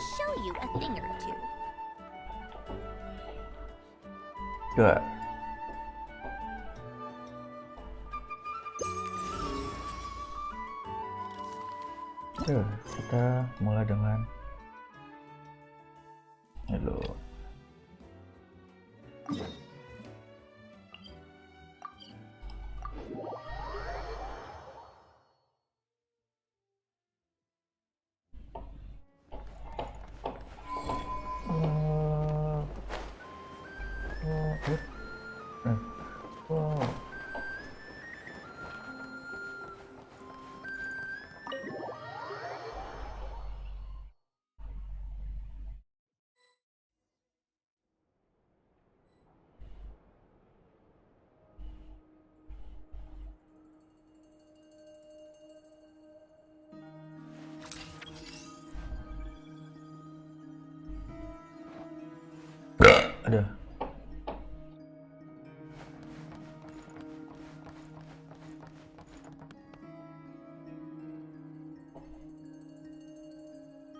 I'll show you a thing or two. Good. Kita mulai dengan hello. Wow. Ada.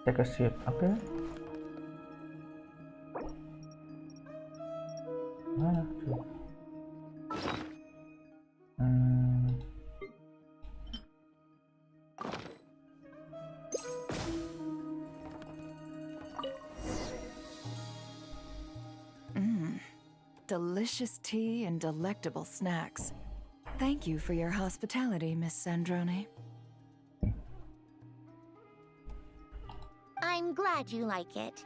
Take a seat. Apa ya? Mana tuh? Delicious tea and delectable snacks. Thank you for your hospitality, Miss Sandrone. I'm glad you like it.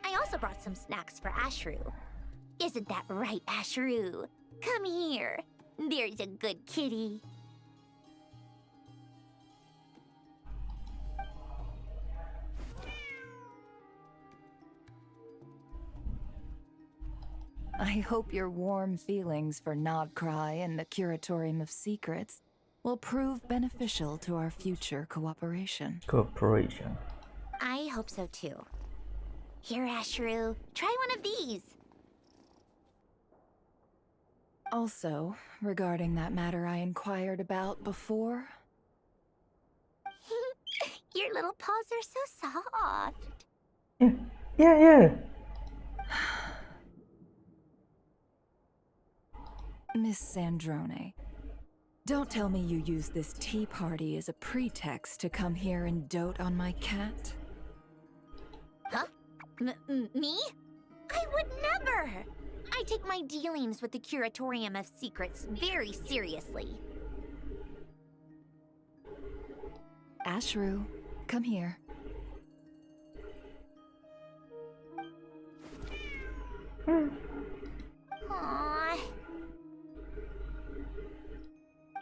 I also brought some snacks for Ashru. Isn't that right, Ashru? Come here. There's a good kitty. I hope your warm feelings for Nodcry and the Curatorium of Secrets will prove beneficial to our future cooperation. Cooperation. I hope so too. Here, Ashru, try one of these. Also, regarding that matter I inquired about before, Your little paws are so soft. Yeah. Miss Sandrone, don't tell me you use this tea party as a pretext to come here and dote on my cat. Huh? Me? I would never! I take my dealings with the Curatorium of Secrets very seriously. Ashru, come here. Aww.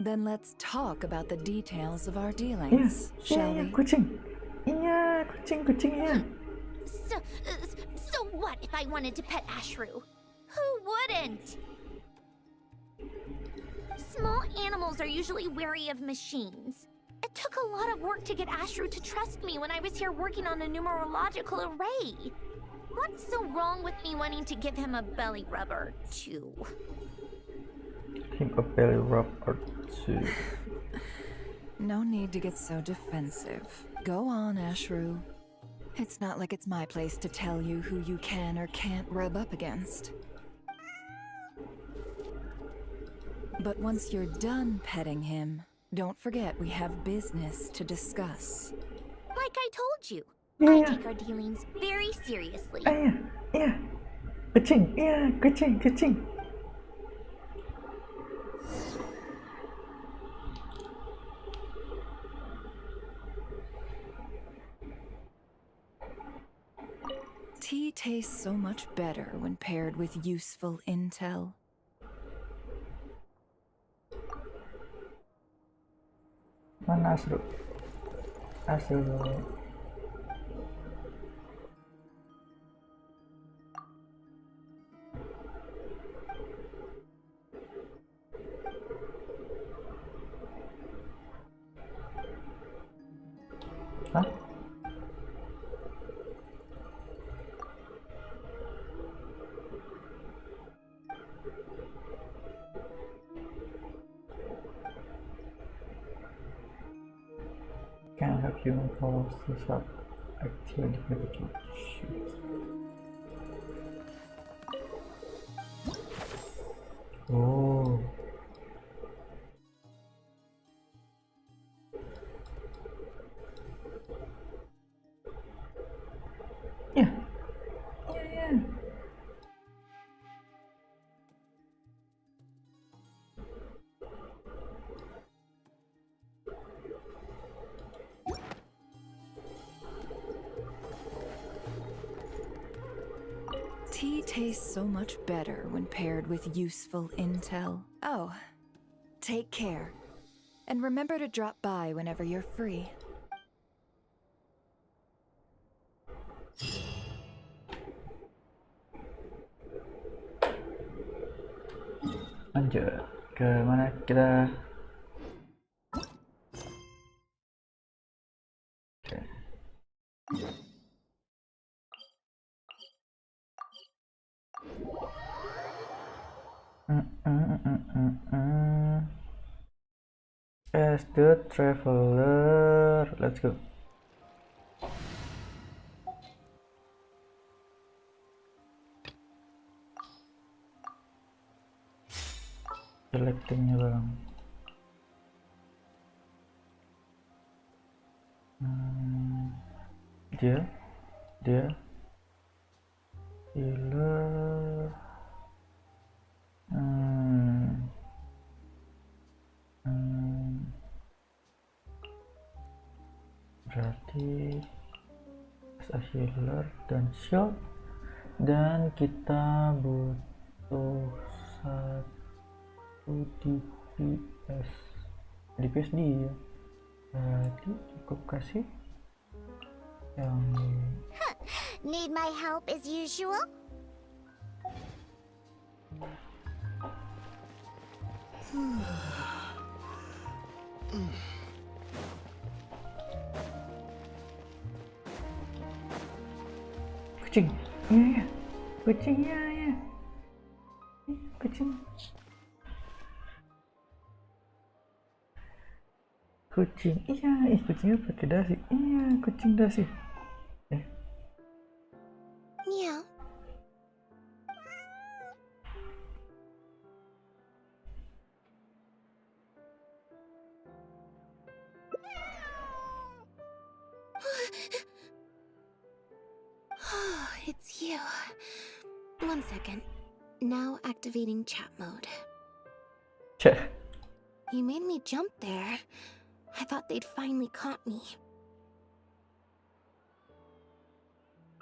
Then let's talk about the details of our dealings, shall we? Kucing. Iya, kucing ya. So what if I wanted to pet Ashru? Who wouldn't? Small animals are usually wary of machines. It took a lot of work to get Ashru to trust me when I was here working on a numerological array. What's so wrong with me wanting to give him a belly rub or two? Him a belly rub or two. No need to get so defensive. Go on, Ashru. It's not like it's my place to tell you who you can or can't rub up against. But once you're done petting him, don't forget we have business to discuss. Like I told you, Yeah. I take our dealings very seriously. Yeah. Kucing. Tea tastes so much better when paired with useful intel. Mana Asru? Hah? Can't have human powers this up. Activate negative sheet. Oh. Yeah. Yeah. Tea tastes so much better when paired with useful intel. Oh, take care. And remember to drop by whenever you're free. Lanjut ke mana kita? Oke. As the traveler, let's go. Selectingnya bang. Dia healer. Berarti as a healer dan shield, dan kita butuh 1 DPS dia. Jadi cukup kasih yang Need my help as usual? kucing. Iya, kucing ya. Kucing. Kucing. Iya, kucingnya pakai dasi. Iya, kucing dasi. Meow. It's you. 1 second. Now activating chat mode. Cek. You made me jump there. I thought they'd finally caught me.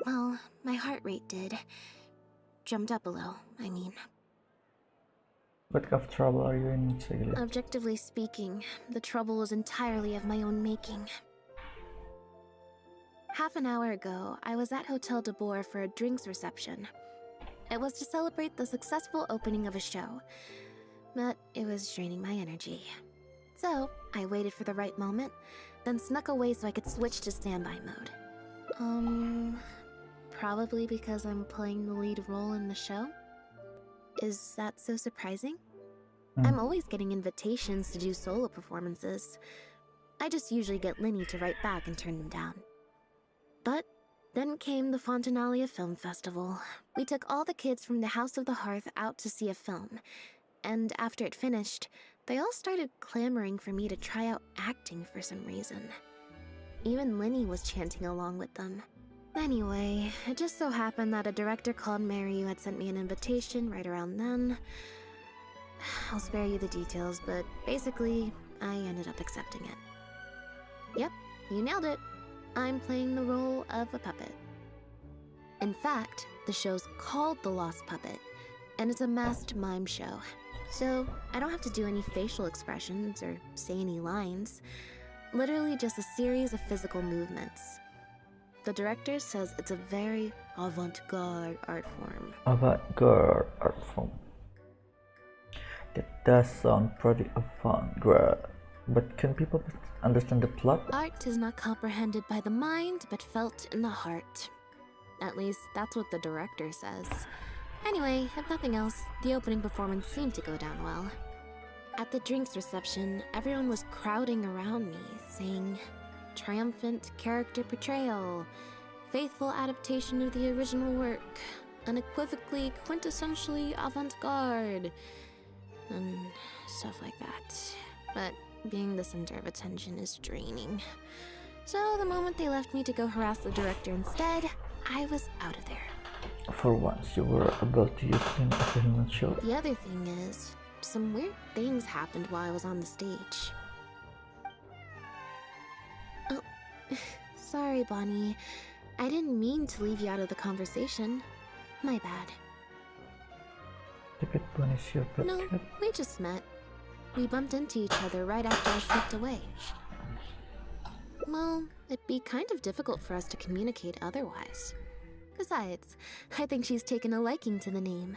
Well, my heart rate did. Jumped up a little, I mean. What kind of trouble are you in, Segala? Objectively speaking, the trouble was entirely of my own making. Half an hour ago, I was at Hotel de Boer for a drinks reception. It was to celebrate the successful opening of a show, but it was draining my energy. So, I waited for the right moment, then snuck away so I could switch to standby mode. Probably because I'm playing the lead role in the show? Is that so surprising? I'm always getting invitations to do solo performances. I just usually get Linny to write back and turn them down. But then came the Fontanalia Film Festival. We took all the kids from the House of the Hearth out to see a film. And after it finished, they all started clamoring for me to try out acting for some reason. Even Linny was chanting along with them. Anyway, it just so happened that a director called Mary had sent me an invitation right around then. I'll spare you the details, but basically, I ended up accepting it. Yep, you nailed it. I'm playing the role of a puppet. In fact, the show's called The Lost Puppet, and it's a masked mime show. So, I don't have to do any facial expressions or say any lines. Literally just a series of physical movements. The director says it's a very avant-garde art form. Avant-garde art form. That does sound pretty avant-garde. But can people understand the plot? Art is not comprehended by the mind, but felt in the heart. At least, that's what the director says. Anyway, if nothing else, the opening performance seemed to go down well. At the drinks reception, everyone was crowding around me, saying, triumphant character portrayal, faithful adaptation of the original work, unequivocally, quintessentially avant-garde, and stuff like that. But being the center of attention is draining. So the moment they left me to go harass the director instead, I was out of there. For once, you were about to use him as a human shield. The other thing is, some weird things happened while I was on the stage. Oh, sorry, Bonnie. I didn't mean to leave you out of the conversation. My bad. Look at Bonnie's shield. No, we just met. We bumped into each other right after I slipped away. Well, it'd be kind of difficult for us to communicate otherwise. Besides, I think she's taken a liking to the name.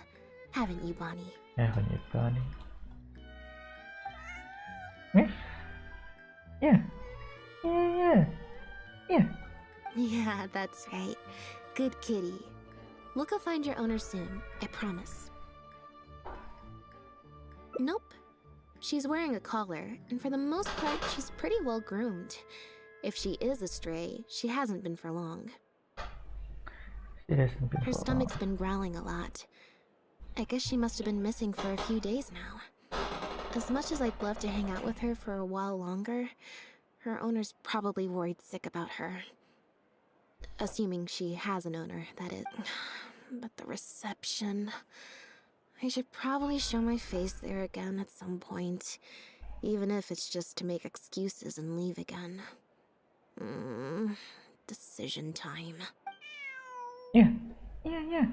Haven't you, Bonnie? Haven't you, Bonnie? Yeah. Yeah. Yeah. Yeah. Yeah, that's right. Good kitty. We'll go find your owner soon, I promise. Nope. She's wearing a collar, and for the most part, she's pretty well groomed. If she is a stray, she hasn't been for long. It hasn't been Her for stomach's long. been growling a lot. I guess she must have been missing for a few days now. As much as I'd love to hang out with her for a while longer, her owner's probably worried sick about her. Assuming she has an owner, that is. But the reception... I should probably show my face there again at some point, even if it's just to make excuses and leave again. Decision time. Yeah. Yeah, yeah.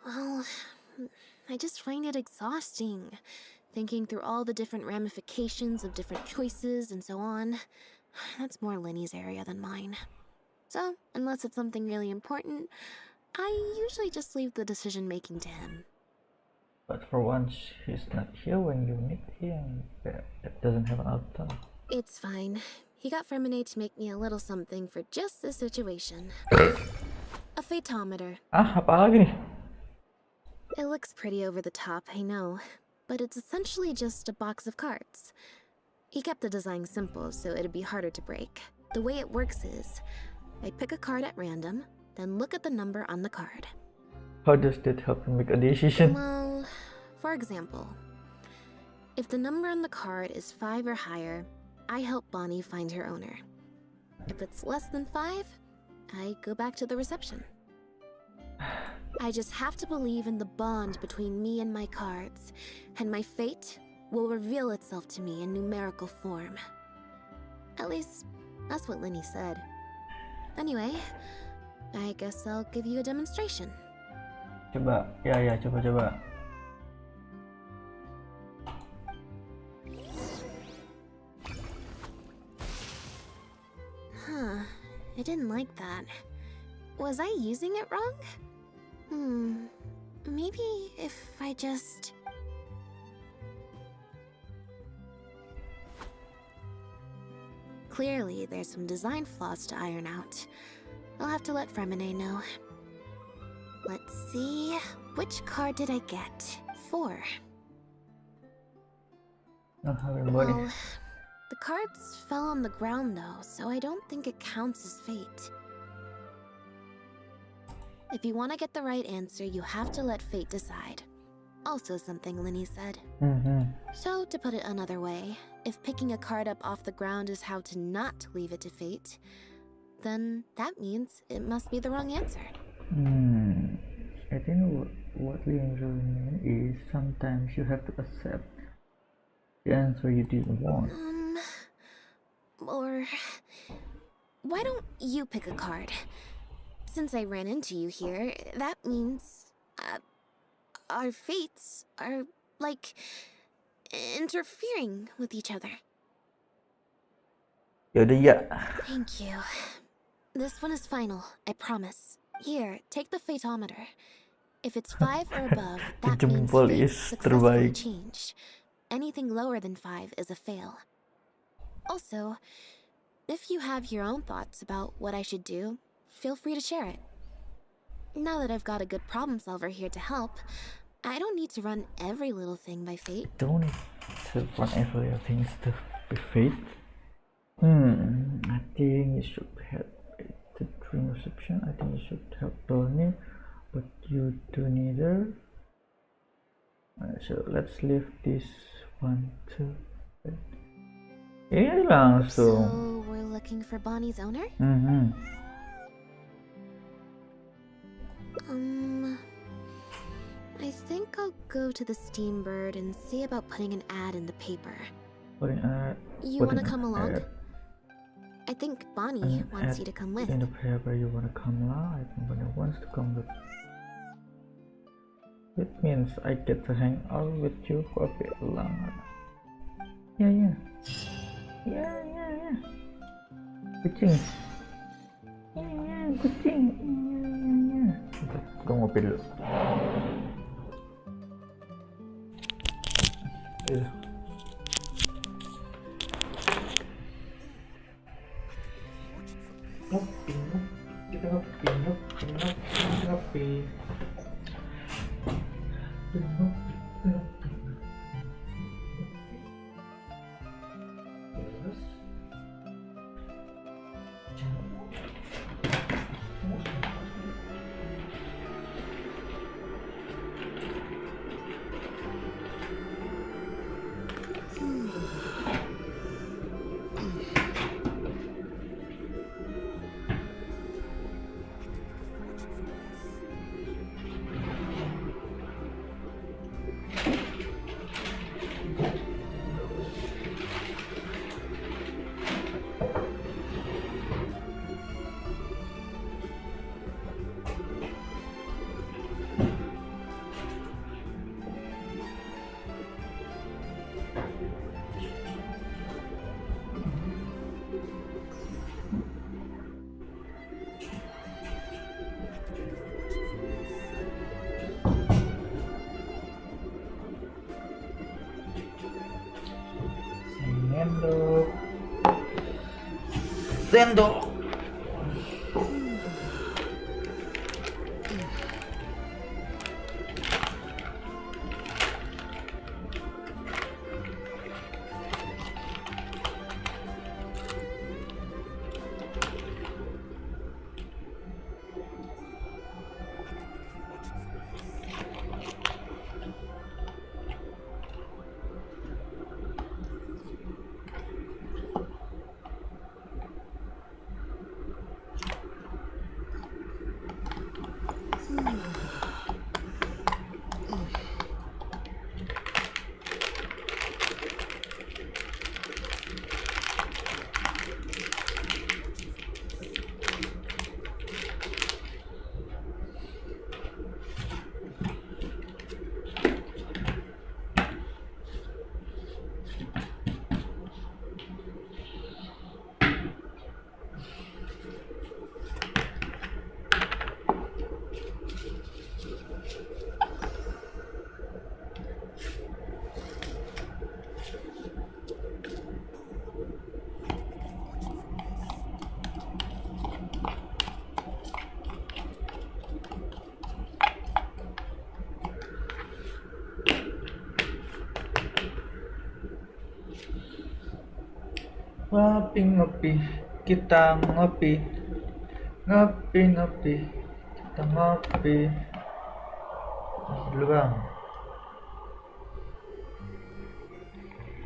Well, I just find it exhausting, thinking through all the different ramifications of different choices and so on. That's more Lenny's area than mine. So, unless it's something really important, I usually just leave the decision-making to him. But for once, he's not here when you need him. That doesn't happen all the time. It's fine. He got Ferminate to make me a little something for just this situation. A photometer. Ah, apa lagi nih? It looks pretty over the top, I know, but it's essentially just a box of cards. He kept the design simple, so it'd be harder to break. The way it works is, I pick a card at random, then look at the number on the card. How does that help you make a decision? Well, for example, if the number on the card is 5 or higher, I help Bonnie find her owner. If it's less than 5, I go back to the reception. I just have to believe in the bond between me and my cards, and my fate will reveal itself to me in numerical form. At least, that's what Lenny said. Anyway, I guess I'll give you a demonstration. Coba, ya, coba. Huh, I didn't like that. Was I using it wrong? Maybe if I just... Clearly, there's some design flaws to iron out. I'll have to let Fremine know. Let's see... Which card did I get? 4. Well, the cards fell on the ground though, so I don't think it counts as fate. If you want to get the right answer, you have to let fate decide. Also something Lenny said. So, to put it another way, if picking a card up off the ground is how to not leave it to fate, then that means it must be the wrong answer. I think what Liam really meant is sometimes you have to accept the answer you didn't want. Or... Why don't you pick a card? Since I ran into you here, that means... our fates are, like, interfering with each other. Yaudah ya. Thank you. This one is final, I promise. Here, take the photometer. If it's 5 or above, that means Jempol fate is successfully terbaik. changed. Anything lower than 5 is a fail. Also, if you have your own thoughts about what I should do, feel free to share it. Now that I've got a good problem solver here to help, I don't need to run every little thing by fate. Don't need to run everything to be fate. I think you should have the dream reception. I think you should have Tony, but you do neither. So let's leave this one too. Ini langsung. So we're looking for Bonnie's owner? I think I'll go to the Steambird and see about putting an ad in the paper. You wanna come along? I think Bonnie wants you to come with. In the paper, you wanna come along? I think Bonnie wants to come with. It means I get to hang out with you for a bit longer. Yeah. Kucing. Kucing. Gue ngopi dulu. Kita ngopi. Sendok. Ngopi, kita ngopi, kita ngopi. Dulu bang,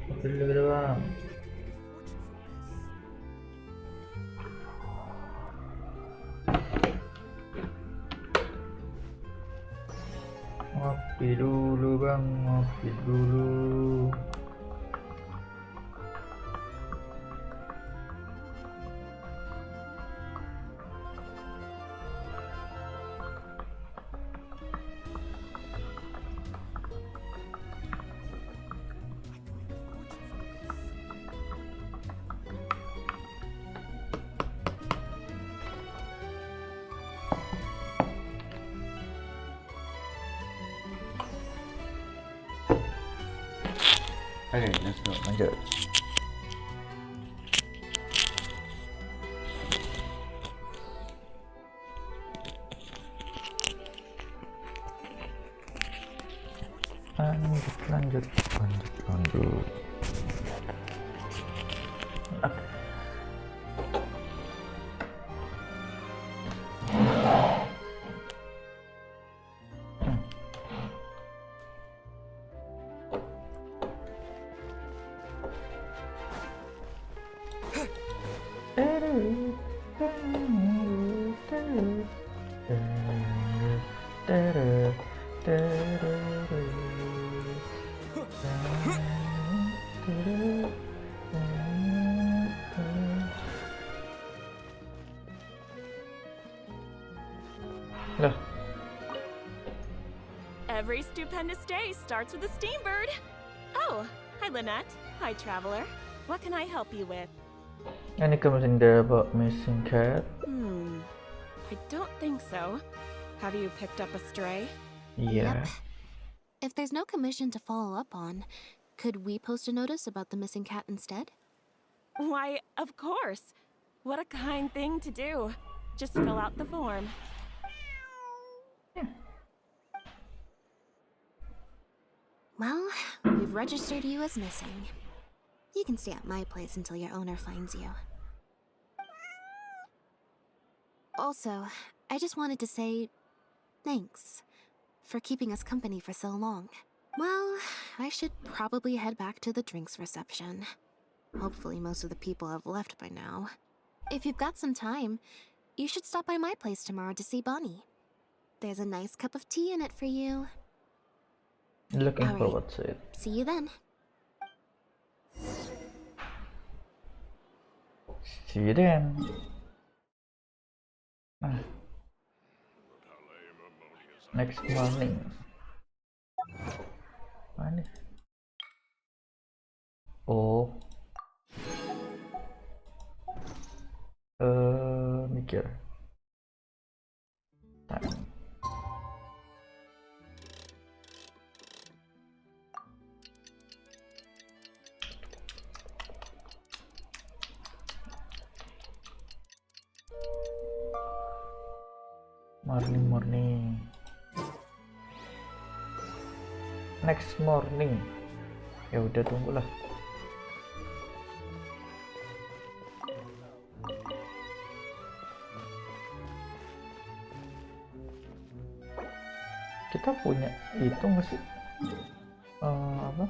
ngopi dulu bang. Ngopi dulu bang, ngopi dulu. Oke, let's go, lanjut. Lanjut. Lah, Every stupendous day starts with a steambird. Oh, hi Lynette. Hi Traveler. What can I help you with? any comments in there about missing cat? I don't think so. Have you picked up a stray? Yeah. Yep. If there's no commission to follow up on, could we post a notice about the missing cat instead? Why, of course. What a kind thing to do. Just fill out the form. Well, we've registered you as missing. You can stay at my place until your owner finds you. Also, I just wanted to say thanks for keeping us company for so long. Well, I should probably head back to the drinks reception. Hopefully most of the people have left by now. If you've got some time, you should stop by my place tomorrow to see Bonnie. There's a nice cup of tea in it for you. Looking Alright. forward to it. See you then. See you then. Ah. Next morning. Mana? Oh. Mikir. Time. Morning. Next morning. Ya udah, tunggulah. Kita punya itu nggak sih? Apa?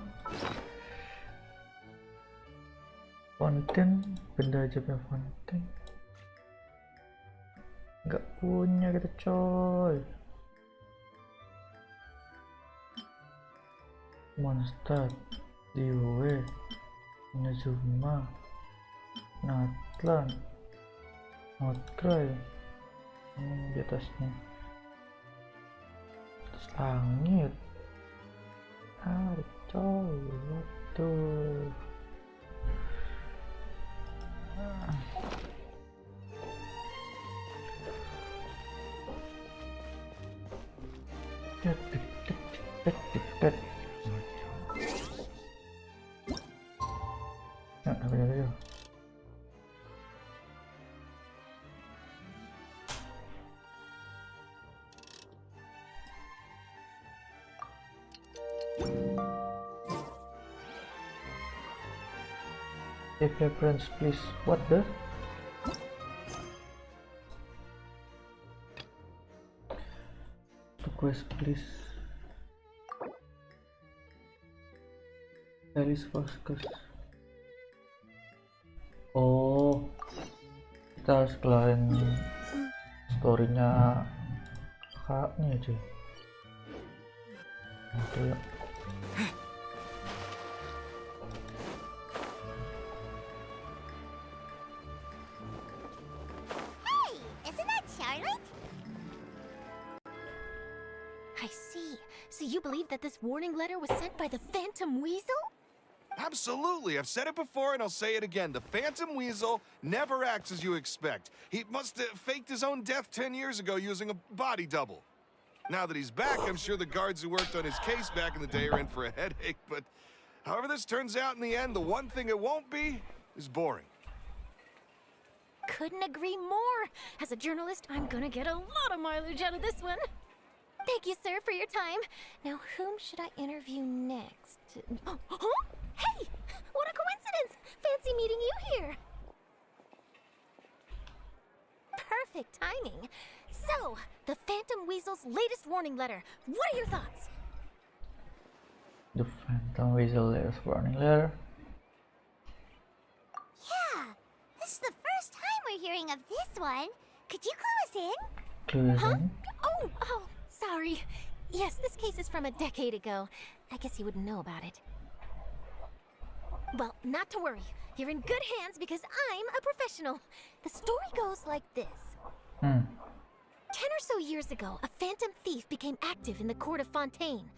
Konten, benda aja punya konten. Nggak punya kita, coy. Monster, Diwe, Nazuma, Natlan, Notcry. Di atasnya. Atas langit. Coy, waduh. Take reference, please. What the? Request, please. Alice Vasquez. Oh, kita harus kelarin storynya kakaknya aja. Oke, ya. I see. So you believe that this warning letter was sent by the Phantom Weasel? Absolutely. I've said it before and I'll say it again. The Phantom Weasel never acts as you expect. He must have faked his own death 10 years ago using a body double. Now that he's back, I'm sure the guards who worked on his case back in the day are in for a headache, but however this turns out in the end, the one thing it won't be is boring. Couldn't agree more. As a journalist, I'm gonna get a lot of mileage out of this one. Thank you, sir, for your time. Now, whom should I interview next? Huh? Hey! What a coincidence! Fancy meeting you here. Perfect timing. So, the Phantom Weasel's latest warning letter. What are your thoughts? The Phantom Weasel warning letter. Yeah, this is the first time we're hearing of this one. Could you clue us in? Closing. Oh, sorry. Yes, this case is from a decade ago. I guess you wouldn't know about it. Well, not to worry. You're in good hands because I'm a professional. The story goes like this. 10 or so years ago, a phantom thief became active in the court of Fontaine.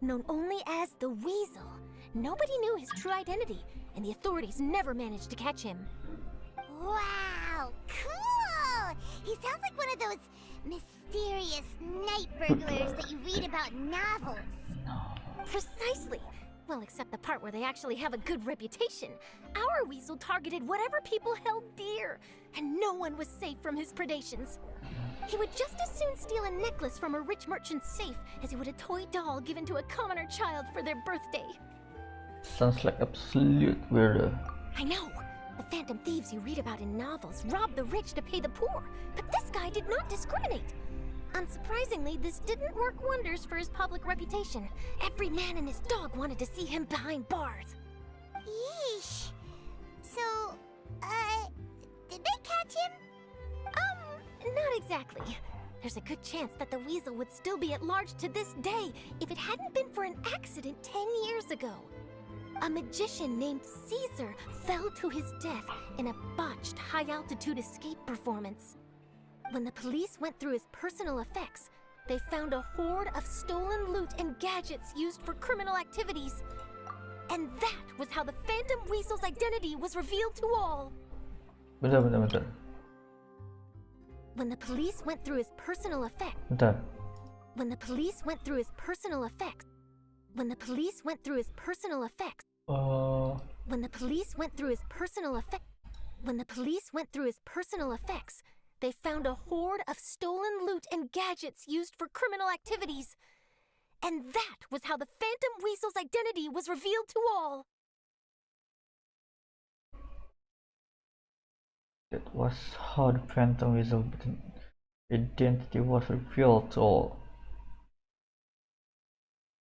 Known only as the Weasel, nobody knew his true identity, and the authorities never managed to catch him. Wow, cool! He sounds like one of those mysterious night burglars that you read about in novels. Precisely. Well, except the part where they actually have a good reputation. Our weasel targeted whatever people held dear, and no one was safe from his predations. He would just as soon steal a necklace from a rich merchant's safe as he would a toy doll given to a commoner child for their birthday. Sounds like absolute weirdo. I know. The phantom thieves you read about in novels rob the rich to pay the poor, but this guy did not discriminate. Unsurprisingly, this didn't work wonders for his public reputation. Every man and his dog wanted to see him behind bars. Yeesh. So, did they catch him? Not exactly. There's a good chance that the weasel would still be at large to this day if it hadn't been for an accident 10 years ago. A magician named Caesar fell to his death in a botched high-altitude escape performance. When the police went through his personal effects, they found a hoard of stolen loot and gadgets used for criminal activities. And that was how the Phantom Weasel's identity was revealed to all. Bentar. When the police went through his personal effects, Bentar. when the police went through his personal effects, when the police went through his personal effects, when the police went through his personal effects, when the police went through his personal effects, they found a hoard of stolen loot and gadgets used for criminal activities. And that was how the Phantom Weasel's identity was revealed to all. That was how the Phantom Weasel identity was revealed to all.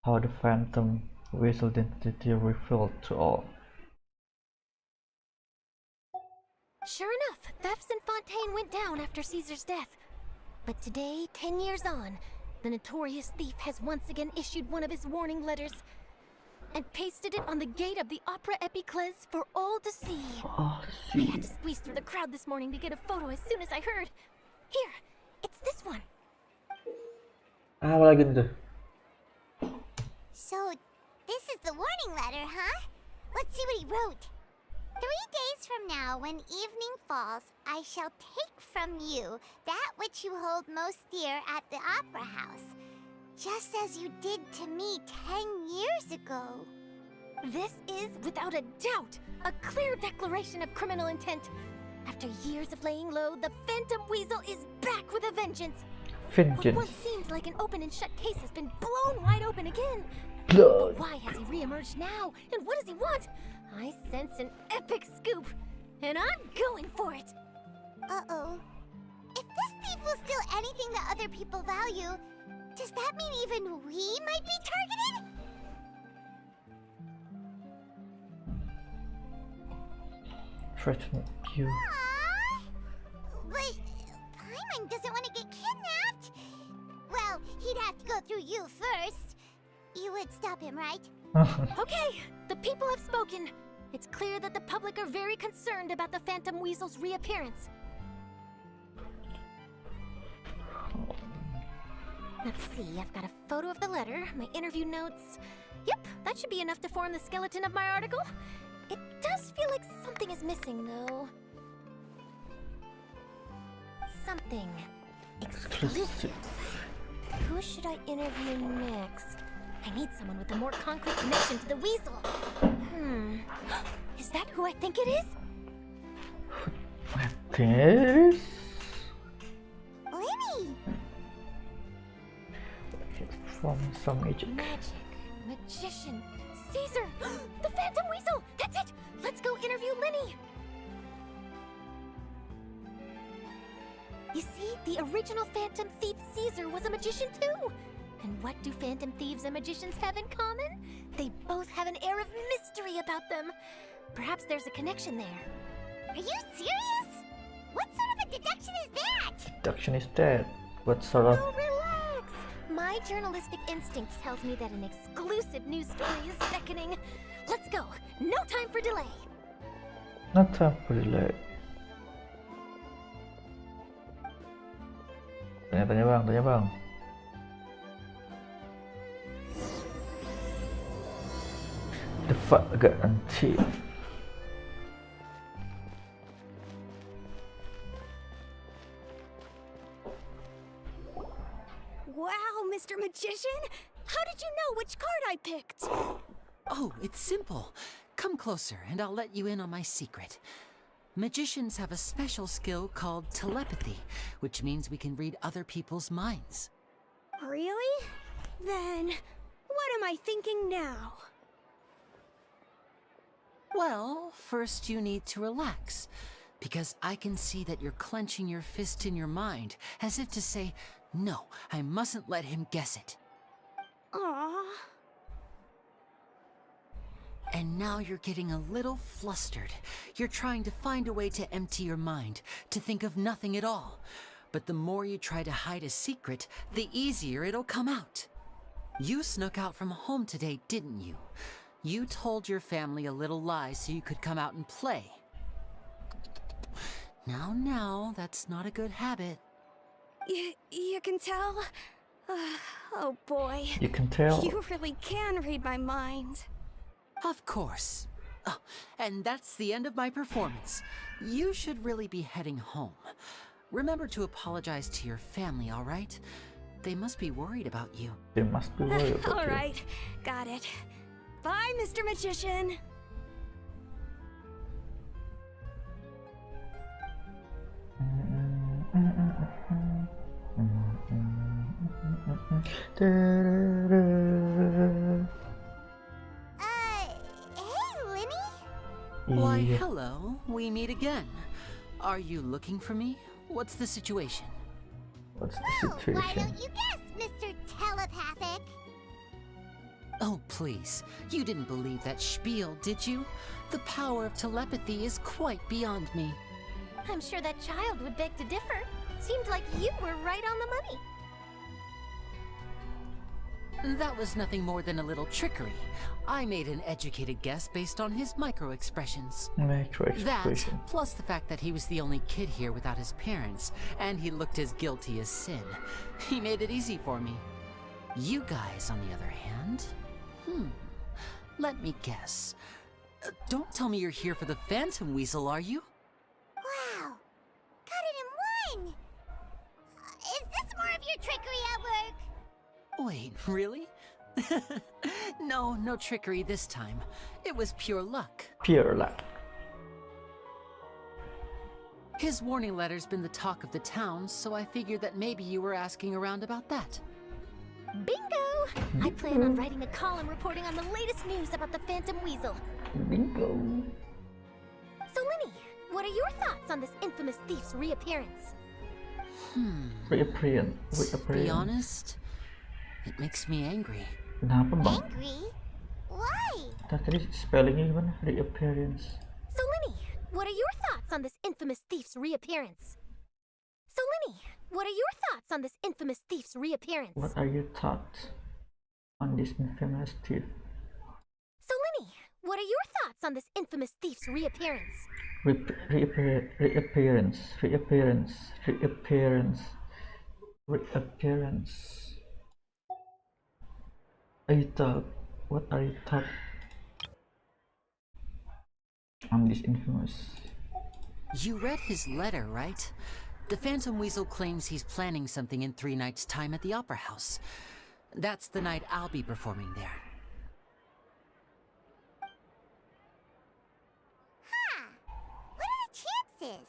How the Phantom Weasel identity revealed to all. Sure enough, thefts in Fontaine went down after Caesar's death. But today, 10 years on, the notorious thief has once again issued one of his warning letters and pasted it on the gate of the Opera Epiclese for all to see. I had to squeeze through the crowd this morning to get a photo as soon as I heard. Here, it's this one. Apa lagi tuh? So, this is the warning letter, huh? Let's see what he wrote. 3 days from now, when evening falls, I shall take from you that which you hold most dear at the Opera House, just as you did to me 10 years ago. This is, without a doubt, a clear declaration of criminal intent. After years of laying low, the Phantom Weasel is back with a vengeance. What once seemed like an open and shut case has been blown wide open again. But why has he re-emerged now? And what does he want? I sense an epic scoop, and I'm going for it. Uh-oh. If this thief will steal anything that other people value, does that mean even we might be targeted? Threatening you. Aww. But Paimon doesn't want to get kidnapped. Well, he'd have to go through you first. You would stop him, right? Okay, the people have spoken. It's clear that the public are very concerned about the Phantom Weasel's reappearance. Let's see, I've got a photo of the letter, my interview notes. Yep, that should be enough to form the skeleton of my article. It does feel like something is missing, though. Something exclusive. Who should I interview next? I need someone with a more concrete connection to the weasel. Is that who I think it is? I think it is. Lenny! From some magic. Magician, Caesar, the Phantom Weasel. That's it. Let's go interview Lenny. You see, the original Phantom Thief Caesar was a magician too. And what do Phantom Thieves and magicians have in common? They both have an air of mystery about them. Perhaps there's a connection there. Are you serious? What sort of a deduction is that? Deduction is that. What sort of? Oh, relax. My journalistic instinct tells me that an exclusive news story is beckoning. Let's go. No time for delay. Not time for delay. Tanya bang, tanya bang. The fuck agak anti. Wow, Mr. Magician! How did you know which card I picked? Oh, it's simple. Come closer and I'll let you in on my secret. Magicians have a special skill called telepathy, which means we can read other people's minds. Really? Then, what am I thinking now? Well, first you need to relax, because I can see that you're clenching your fist in your mind, as if to say, no, I mustn't let him guess it. Aww. And now you're getting a little flustered. You're trying to find a way to empty your mind, to think of nothing at all. But the more you try to hide a secret, the easier it'll come out. You snuck out from home today, didn't you? You told your family a little lie so you could come out and play. Now, that's not a good habit. You can tell? Oh boy. You can tell. You really can read my mind. Of course. Oh, and that's the end of my performance. You should really be heading home. Remember to apologize to your family, all right? They must be worried about you. They must be worried about All you. right, got it. Bye, Mr. Magician. Hey, Lenny? Why, Yeah. hello. We meet again. Are you looking for me? What's the situation? What's the Why situation? don't you guess, Mr. Telepathic? Oh, please. You didn't believe that spiel, did you? The power of telepathy is quite beyond me. I'm sure that child would beg to differ. Seemed like you were right on the money. That was nothing more than a little trickery. I made an educated guess based on his micro-expressions. Micro That, expression. plus the fact that he was the only kid here without his parents, and he looked as guilty as sin. He made it easy for me. You guys, on the other hand, let me guess. Don't tell me you're here for the Phantom Weasel, are you? Wow. Got it in one. Is this more of your trickery at work? Wait, really? No trickery this time. It was pure luck. Pure luck. His warning letter's been the talk of the town, so I figured that maybe you were asking around about that. Bingo! I plan on writing a column reporting on the latest news about the Phantom Weasel. Bingo. So, Lenny, what are your thoughts on this infamous thief's reappearance? Reappearance. To be honest, it makes me angry. Kenapa bang? Angry? Why? Tadi spellingnya gimana? Reappearance. So, Lenny, what are your thoughts on this infamous thief's reappearance? So, Lenny, what are your thoughts on this infamous thief's reappearance? What are your thoughts on this infamous thief? So, Lenny, what are your thoughts on this infamous thief's reappearance? Reappearance. What are your thoughts on this infamous? You read his letter, right? The Phantom Weasel claims he's planning something in 3 nights' time at the Opera House. That's the night I'll be performing there. What are the chances?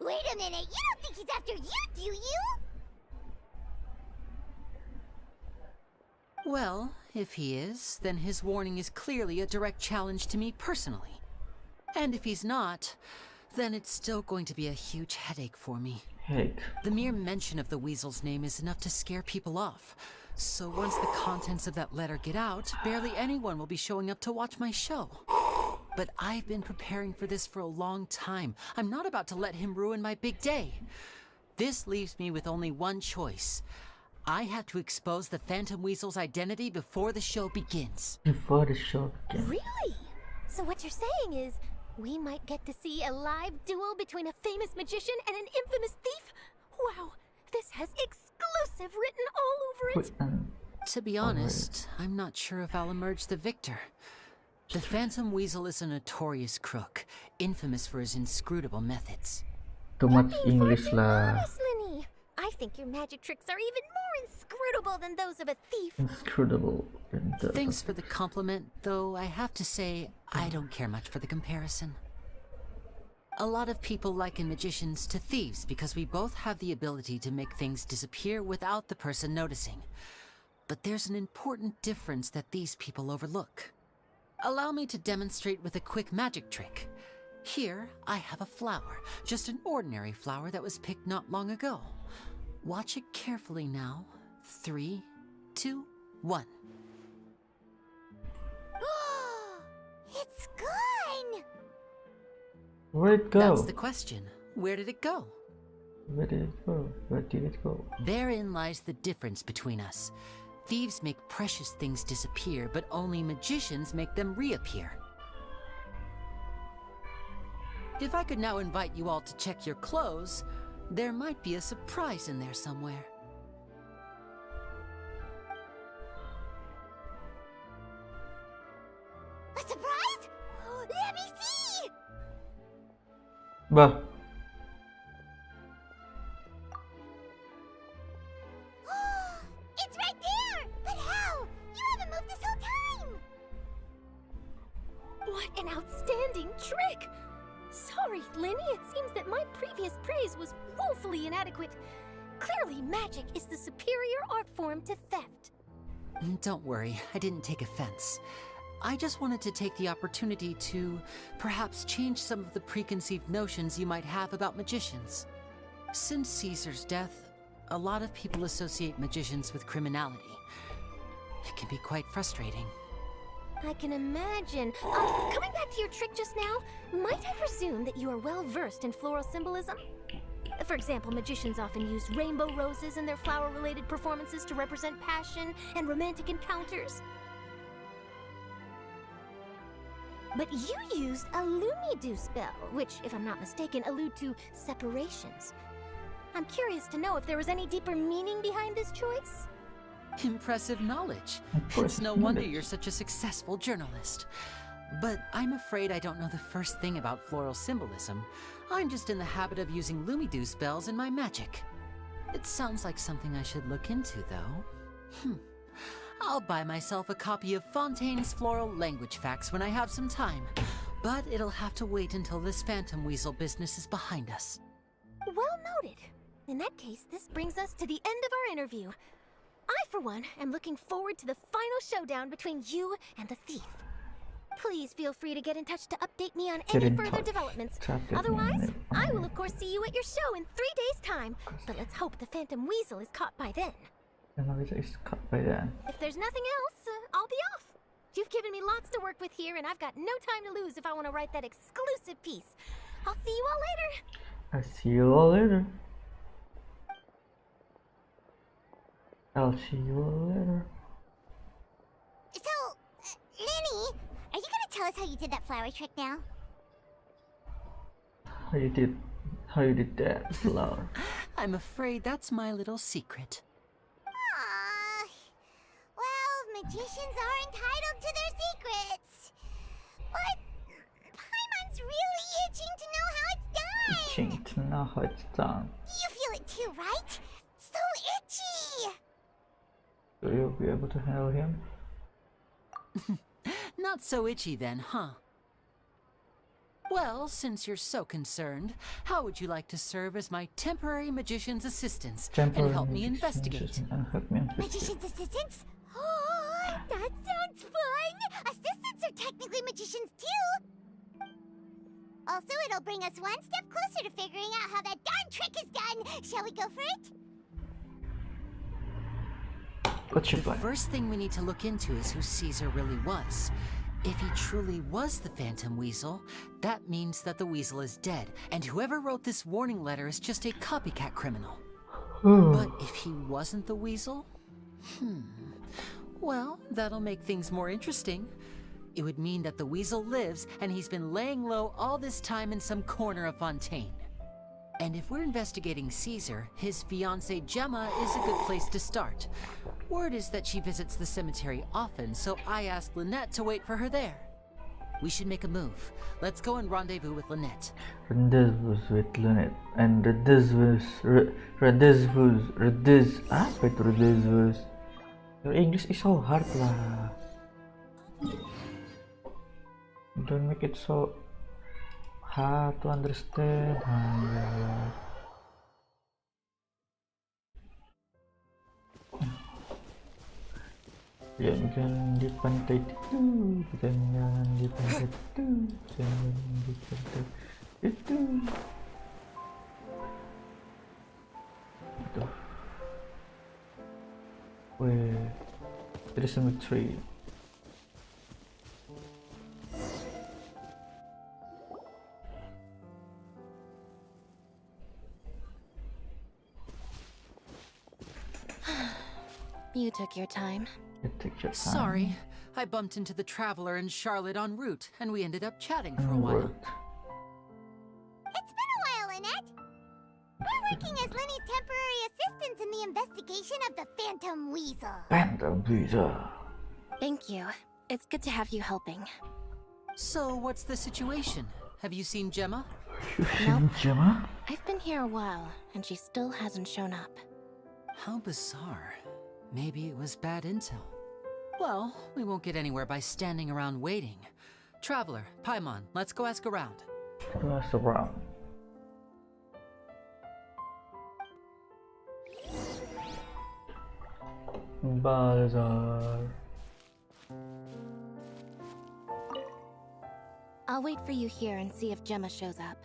Wait a minute, you don't think he's after you, do you? Well, if he is, then his warning is clearly a direct challenge to me personally. And if he's not, then it's still going to be a huge headache for me. Heck. The mere mention of the Weasel's name is enough to scare people off. So once the contents of that letter get out, barely anyone will be showing up to watch my show. but I've been preparing for this for a long time. I'm not about to let him ruin my big day. This leaves me with only one choice. I have to expose the Phantom Weasel's identity before the show begins. Before the show begins. Really? So what you're saying is, we might get to see a live duel between a famous magician and an infamous thief? Wow, this has exclusive written all over it. To be honest, I'm not sure if I'll emerge the victor. The Phantom Weasel is a notorious crook, infamous for his inscrutable methods. Too much English lah. Honest, Lenny. I think your magic tricks are even more inscrutable than those of a thief. Inscrutable. Thanks for the compliment, though I have to say, I don't care much for the comparison. A lot of people liken magicians to thieves because we both have the ability to make things disappear without the person noticing. But there's an important difference that these people overlook. Allow me to demonstrate with a quick magic trick. Here, I have a flower, just an ordinary flower that was picked not long ago. Watch it carefully now. 3, 2, 1. It's gone! Where'd it go? That's the question. Where did it go? Where did it go? Where did it go? Therein lies the difference between us. Thieves make precious things disappear, but only magicians make them reappear. If I could now invite you all to check your clothes, there might be a surprise in there somewhere. A surprise? Let me see! Bah. It's right there! But how? You haven't moved this whole time! What an outstanding trick! Sorry, Lenny, it seems that my previous praise was woefully inadequate. Clearly, magic is the superior art form to theft. Don't worry, I didn't take offense. I just wanted to take the opportunity to perhaps change some of the preconceived notions you might have about magicians. Since Caesar's death, a lot of people associate magicians with criminality. It can be quite frustrating. I can imagine. Coming back to your trick just now, might I presume that you are well versed in floral symbolism? For example, magicians often use rainbow roses in their flower-related performances to represent passion and romantic encounters. But you used a Lumidu spell, which, if I'm not mistaken, allude to separations. I'm curious to know if there was any deeper meaning behind this choice? Impressive knowledge. It's no wonder you're such a successful journalist. But I'm afraid I don't know the first thing about floral symbolism. I'm just in the habit of using Lumidu spells in my magic. It sounds like something I should look into, though. I'll buy myself a copy of Fontaine's Floral Language Facts when I have some time. But it'll have to wait until this Phantom Weasel business is behind us. Well noted. In that case, this brings us to the end of our interview. I, for one, am looking forward to the final showdown between you and the thief. Please feel free to get in touch to update me on any further developments. Otherwise, I will of course see you at your show in 3 days' time. But let's hope the Phantom Weasel is caught by then. If there's nothing else, I'll be off. You've given me lots to work with here, and I've got no time to lose if I want to write that exclusive piece. I'll see you all later. I'll see you all later. I'll see you all later. So, Lenny, are you gonna tell us how you did that flower trick now? How you did that flower? I'm afraid that's my little secret. Well, magicians are entitled to their secrets. But Paimon's really itching to know how it's done. Itching to know how it's done. You feel it too, right? So itchy. Will you be able to handle him? Not so itchy then, huh? Well, since you're so concerned, how would you like to serve as my temporary magician's assistants and help me investigate? Magician's assistants? Oh, that sounds fun! Assistants are technically magicians too! Also, it'll bring us one step closer to figuring out how that darn trick is done! Shall we go for it? What's your The plan? first thing we need to look into is who Caesar really was. If he truly was the Phantom Weasel, that means that the weasel is dead, and whoever wrote this warning letter is just a copycat criminal. But if he wasn't the weasel? Well, that'll make things more interesting. It would mean that the weasel lives, and he's been laying low all this time in some corner of Fontaine. And if we're investigating Caesar, his fiancée Gemma is a good place to start. Word is that she visits the cemetery often, so I asked Lynette to wait for her there. We should make a move. Let's go and rendezvous with Lynette. Rendezvous with Lynette. And apa itu rendezvous? Your English is so hard lah. Don't make it so hard to understand. Jangan di pantai itu, jangan di pantai itu, jangan di pantai itu. Aduh. Weh, there is a tree. You took your time. Sorry, I bumped into the Traveler and Charlotte en route, and we ended up chatting for a while. It's been a while, Lynette. We're working as Lenny's temporary assistants in the investigation of the Phantom Weasel. Phantom Weasel. Thank you. It's good to have you helping. So, what's the situation? Have you seen Gemma? You seen Gemma? I've been here a while, and she still hasn't shown up. How bizarre. Maybe it was bad intel. Well, we won't get anywhere by standing around waiting. Traveler, Paimon, let's go ask around. Go ask around. Bazaar. I'll wait for you here and see if Gemma shows up.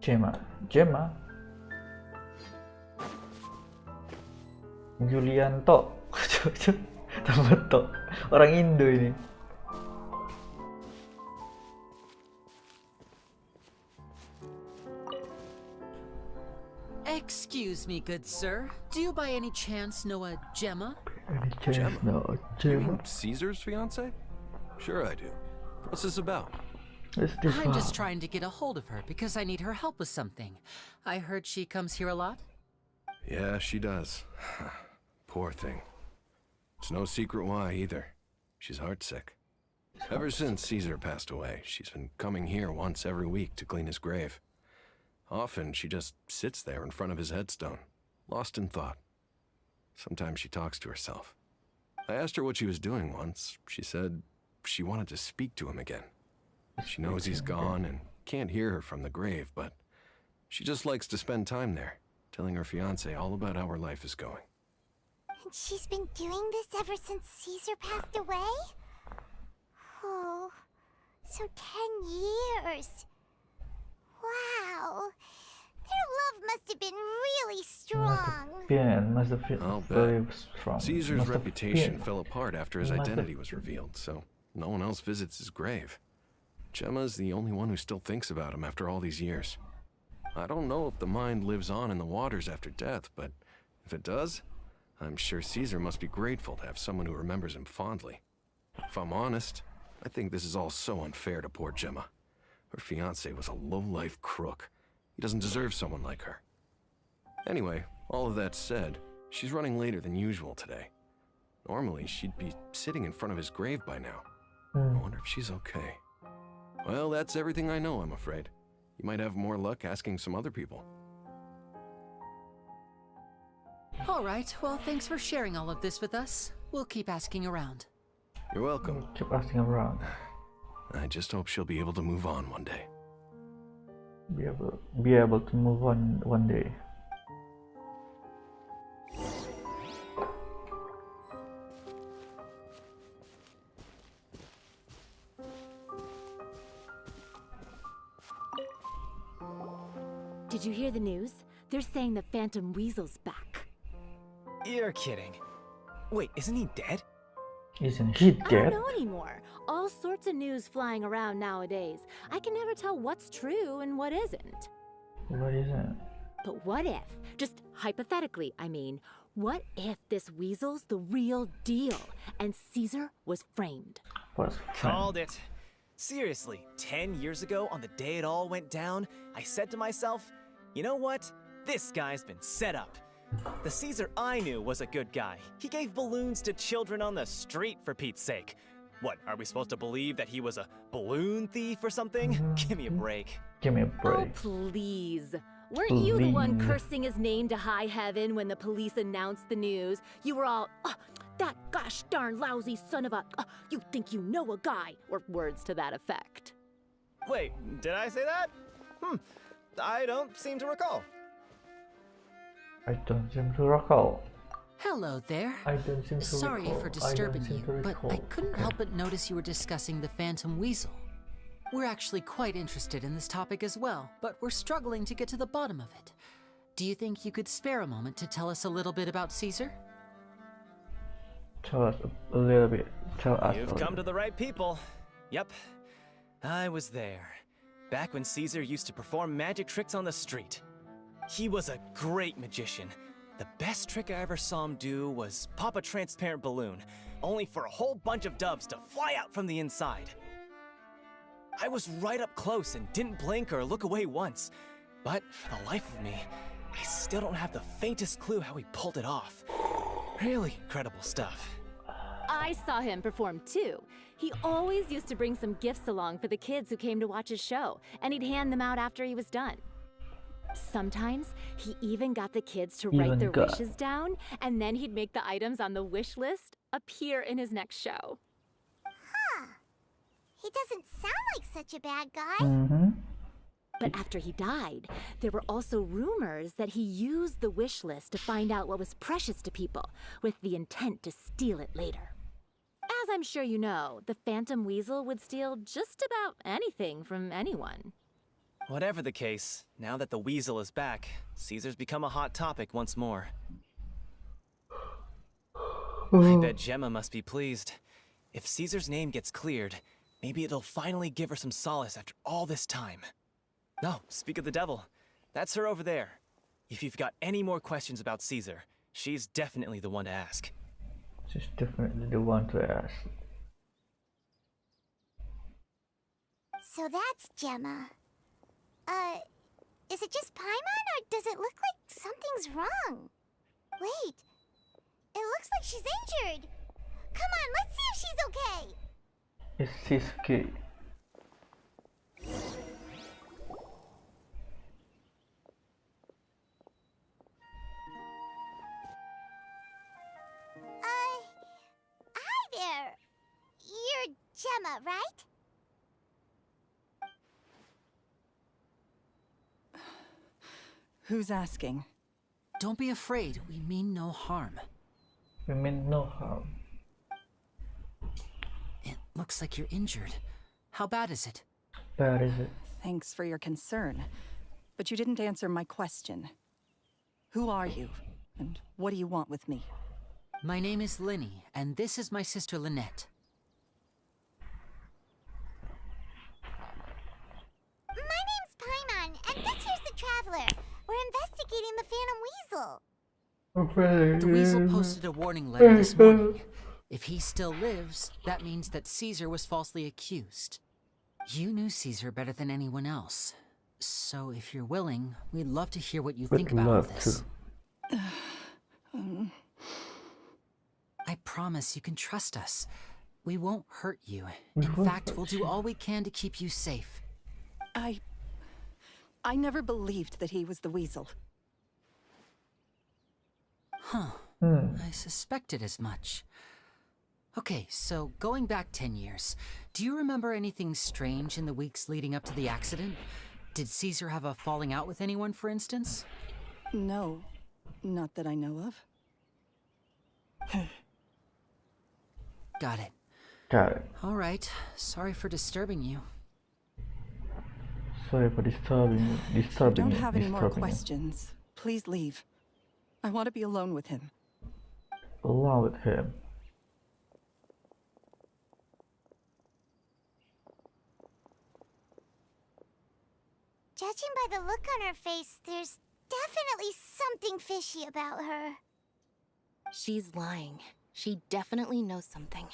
Gemma. Julianto. Tambah tok. Orang Indo ini. Excuse me, good sir. Do you by any chance know a Gemma? Gemma? You mean Caesar's fiance? Sure I do. What's this about? I'm just trying to get a hold of her because I need her help with something. I heard she comes here a lot. Yeah, she does. Poor thing. It's no secret why either. She's heartsick. Ever since Caesar passed away, she's been coming here once every week to clean his grave. Often she just sits there in front of his headstone, lost in thought. Sometimes she talks to herself. I asked her what she was doing once. She said she wanted to speak to him again. She knows he's gone and can't hear her from the grave, but she just likes to spend time there, telling her fiancé all about how her life is going. And she's been doing this ever since Caesar passed away? Oh, so 10 years. Wow. Their love must have been really strong. Must have been very strong. Caesar's reputation fell apart after his identity was revealed, so no one else visits his grave. Gemma's the only one who still thinks about him after all these years. I don't know if the mind lives on in the waters after death, but if it does, I'm sure Caesar must be grateful to have someone who remembers him fondly. If I'm honest, I think this is all so unfair to poor Gemma. Her fiancé was a low-life crook. He doesn't deserve someone like her. Anyway, all of that said, she's running later than usual today. Normally, she'd be sitting in front of his grave by now. I wonder if she's okay. Well, that's everything I know, I'm afraid. You might have more luck asking some other people. All right, well, thanks for sharing all of this with us. We'll keep asking around. You're welcome. Keep asking around. I just hope she'll be able to move on one day. Be able to move on one day. Did you hear the news? They're saying the Phantom Weasel's back. You're kidding. Wait, isn't he dead? Isn't he I dead? don't know anymore. All sorts of news flying around nowadays. I can never tell what's true and what isn't. What is it? But what if, just hypothetically, I mean, what if this weasel's the real deal and Caesar was framed? Was Called it. Seriously, 10 years ago, on the day it all went down, I said to myself, you know what? This guy's been set up. The Caesar I knew was a good guy. He gave balloons to children on the street, for Pete's sake. What, are we supposed to believe that he was a balloon thief or something? Give me a break. Give me a Oh, break. please. Weren't you the one Please. cursing his name to high heaven when the police announced the news? You were all, "Oh, that gosh darn lousy son of a, you think you know a guy," or words to that effect. Wait, did I say that? I don't seem to recall. I don't seem to recall. Hello there. I don't seem to Sorry recall. for disturbing I don't you, seem to but recall. I couldn't Okay. help but notice you were discussing the Phantom Weasel. We're actually quite interested in this topic as well, but we're struggling to get to the bottom of it. Do you think you could spare a moment to tell us a little bit about Caesar? Tell us a little bit. Tell us. You've come to the right people. Yep, I was there. Back when Caesar used to perform magic tricks on the street. He was a great magician. The best trick I ever saw him do was pop a transparent balloon, only for a whole bunch of doves to fly out from the inside. I was right up close and didn't blink or look away once. But for the life of me, I still don't have the faintest clue how he pulled it off. Really incredible stuff. I saw him perform too. He always used to bring some gifts along for the kids who came to watch his show, and he'd hand them out after he was done. Sometimes he even got the kids to write their wishes down, and then he'd make the items on the wish list appear in his next show. Huh. He doesn't sound like such a bad guy. Mm-hmm. But after he died, there were also rumors that he used the wish list to find out what was precious to people, with the intent to steal it later. As I'm sure you know, the Phantom Weasel would steal just about anything from anyone. Whatever the case, now that the weasel is back, Caesar's become a hot topic once more. I bet Gemma must be pleased. If Caesar's name gets cleared, maybe it'll finally give her some solace after all this time. No, speak of the devil. That's her over there. If you've got any more questions about Caesar, she's definitely the one to ask. She's definitely the one to ask. So that's Gemma. Is it just Paimon, or does it look like something's wrong? Wait, it looks like she's injured. Come on, let's see if she's okay. Is she's okay? Hi there. You're Gemma, right? Who's asking? Don't be afraid, we mean no harm. We mean no harm. It looks like you're injured. How bad is it? Bad is it? Thanks for your concern, but you didn't answer my question. Who are you, and what do you want with me? My name is Linny, and this is my sister Lynette. My name's Paimon, and this here's the Traveler. We're investigating the Phantom Weasel. The weasel posted a warning letter this morning. If he still lives, that means that Caesar was falsely accused. You knew Caesar better than anyone else. So if you're willing, we'd love to hear what you think about all this. I promise you can trust us. We won't hurt you. In fact, we'll do all we can to keep you safe. I never believed that he was the weasel. Huh. I suspected as much. Okay, so going back 10 years, do you remember anything strange in the weeks leading up to the accident? Did Caesar have a falling out with anyone, for instance? No, not that I know of. Got it. Got it. All right. Sorry for disturbing you. Sorry for disturbing you. If you don't have any more questions, please leave. I want to be alone with him. Alone with him. Judging by the look on her face, there's definitely something fishy about her. She's lying. She definitely knows something.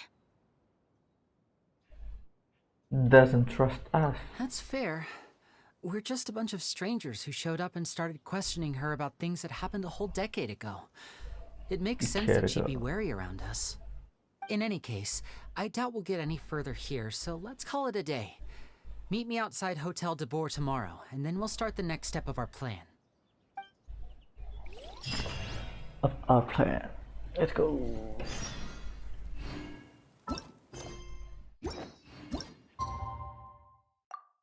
Doesn't trust us. That's fair. We're just a bunch of strangers who showed up and started questioning her about things that happened a whole decade ago. It makes sense that she'd be wary around us. In any case, I doubt we'll get any further here, so let's call it a day. Meet me outside Hotel de Boer tomorrow, and then we'll start the next step of our plan. Let's go.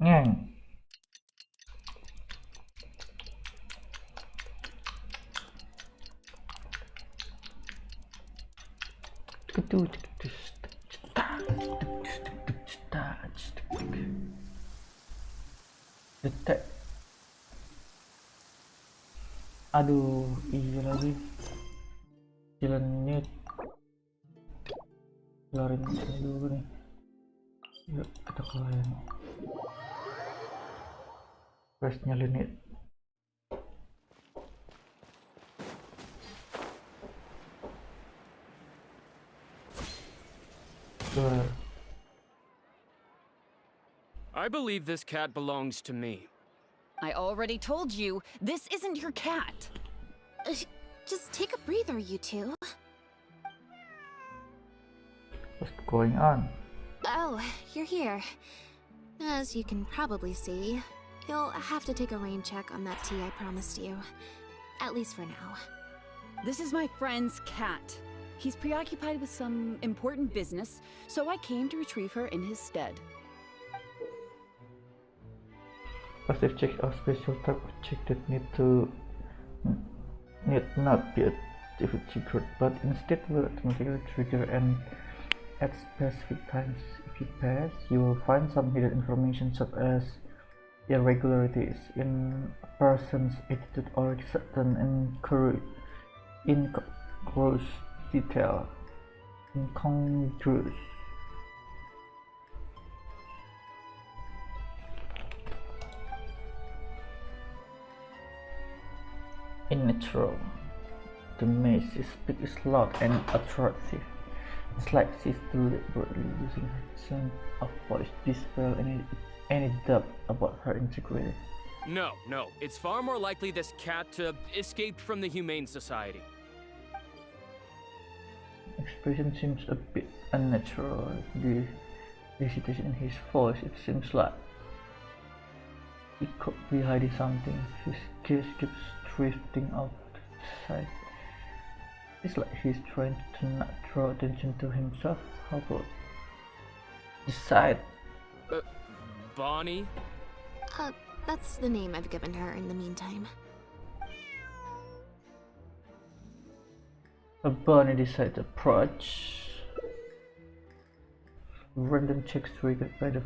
Ngang. Detek. Aduh, iya lagi. Jalannya keluarin dulu nih. Yuk kita keluarin. Terus nyalin it. Keluar. I believe this cat belongs to me. I already told you, this isn't your cat. Just take a breather, you two. What's going on? Oh, you're here. As you can probably see, you'll have to take a rain check on that tea I promised you. At least for now. This is my friend's cat. He's preoccupied with some important business, so I came to retrieve her in his stead. Passive check or special type of check that need not be active secret, but instead will automatically trigger and at specific times. If you pass, you will find some hidden information such as irregularities in a person's attitude or certain incongruous detail. Incongruous. In natural, the maze's speed is loud and attractive. It's like she's deliberately using her tone of voice to dispel any doubt about her integrity. No, it's far more likely this cat escaped from the Humane Society. Expression seems a bit unnatural. The hesitation in his voice, it seems like he could be hiding something. His gaze keeps drifting off to the side. It's like he's trying to not draw attention to himself. How about the side? Bonnie? That's the name I've given her in the meantime. Bonnie decides to approach. Random checks triggered by the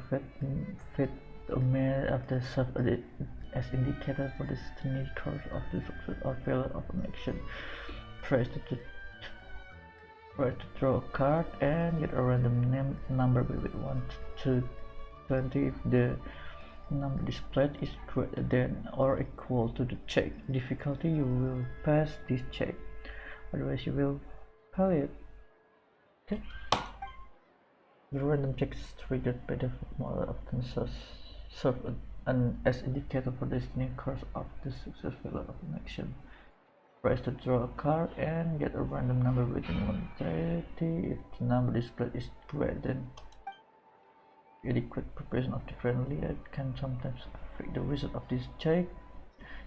fate of maen after serve as indicator for the destiny course of the success or failure of an action. Tries to draw a card and get a random number between 1 to 20 if the number displayed is greater than or equal to the check difficulty. You will pass this check, otherwise you will fail it. Okay. The random checks triggered by the more often serve as indicator for the destiny course of the success failure of an action. Press to draw a card and get a random number between 1 and 30 if the number displayed is greater than adequate proportion of different layer can sometimes affect the result of this check.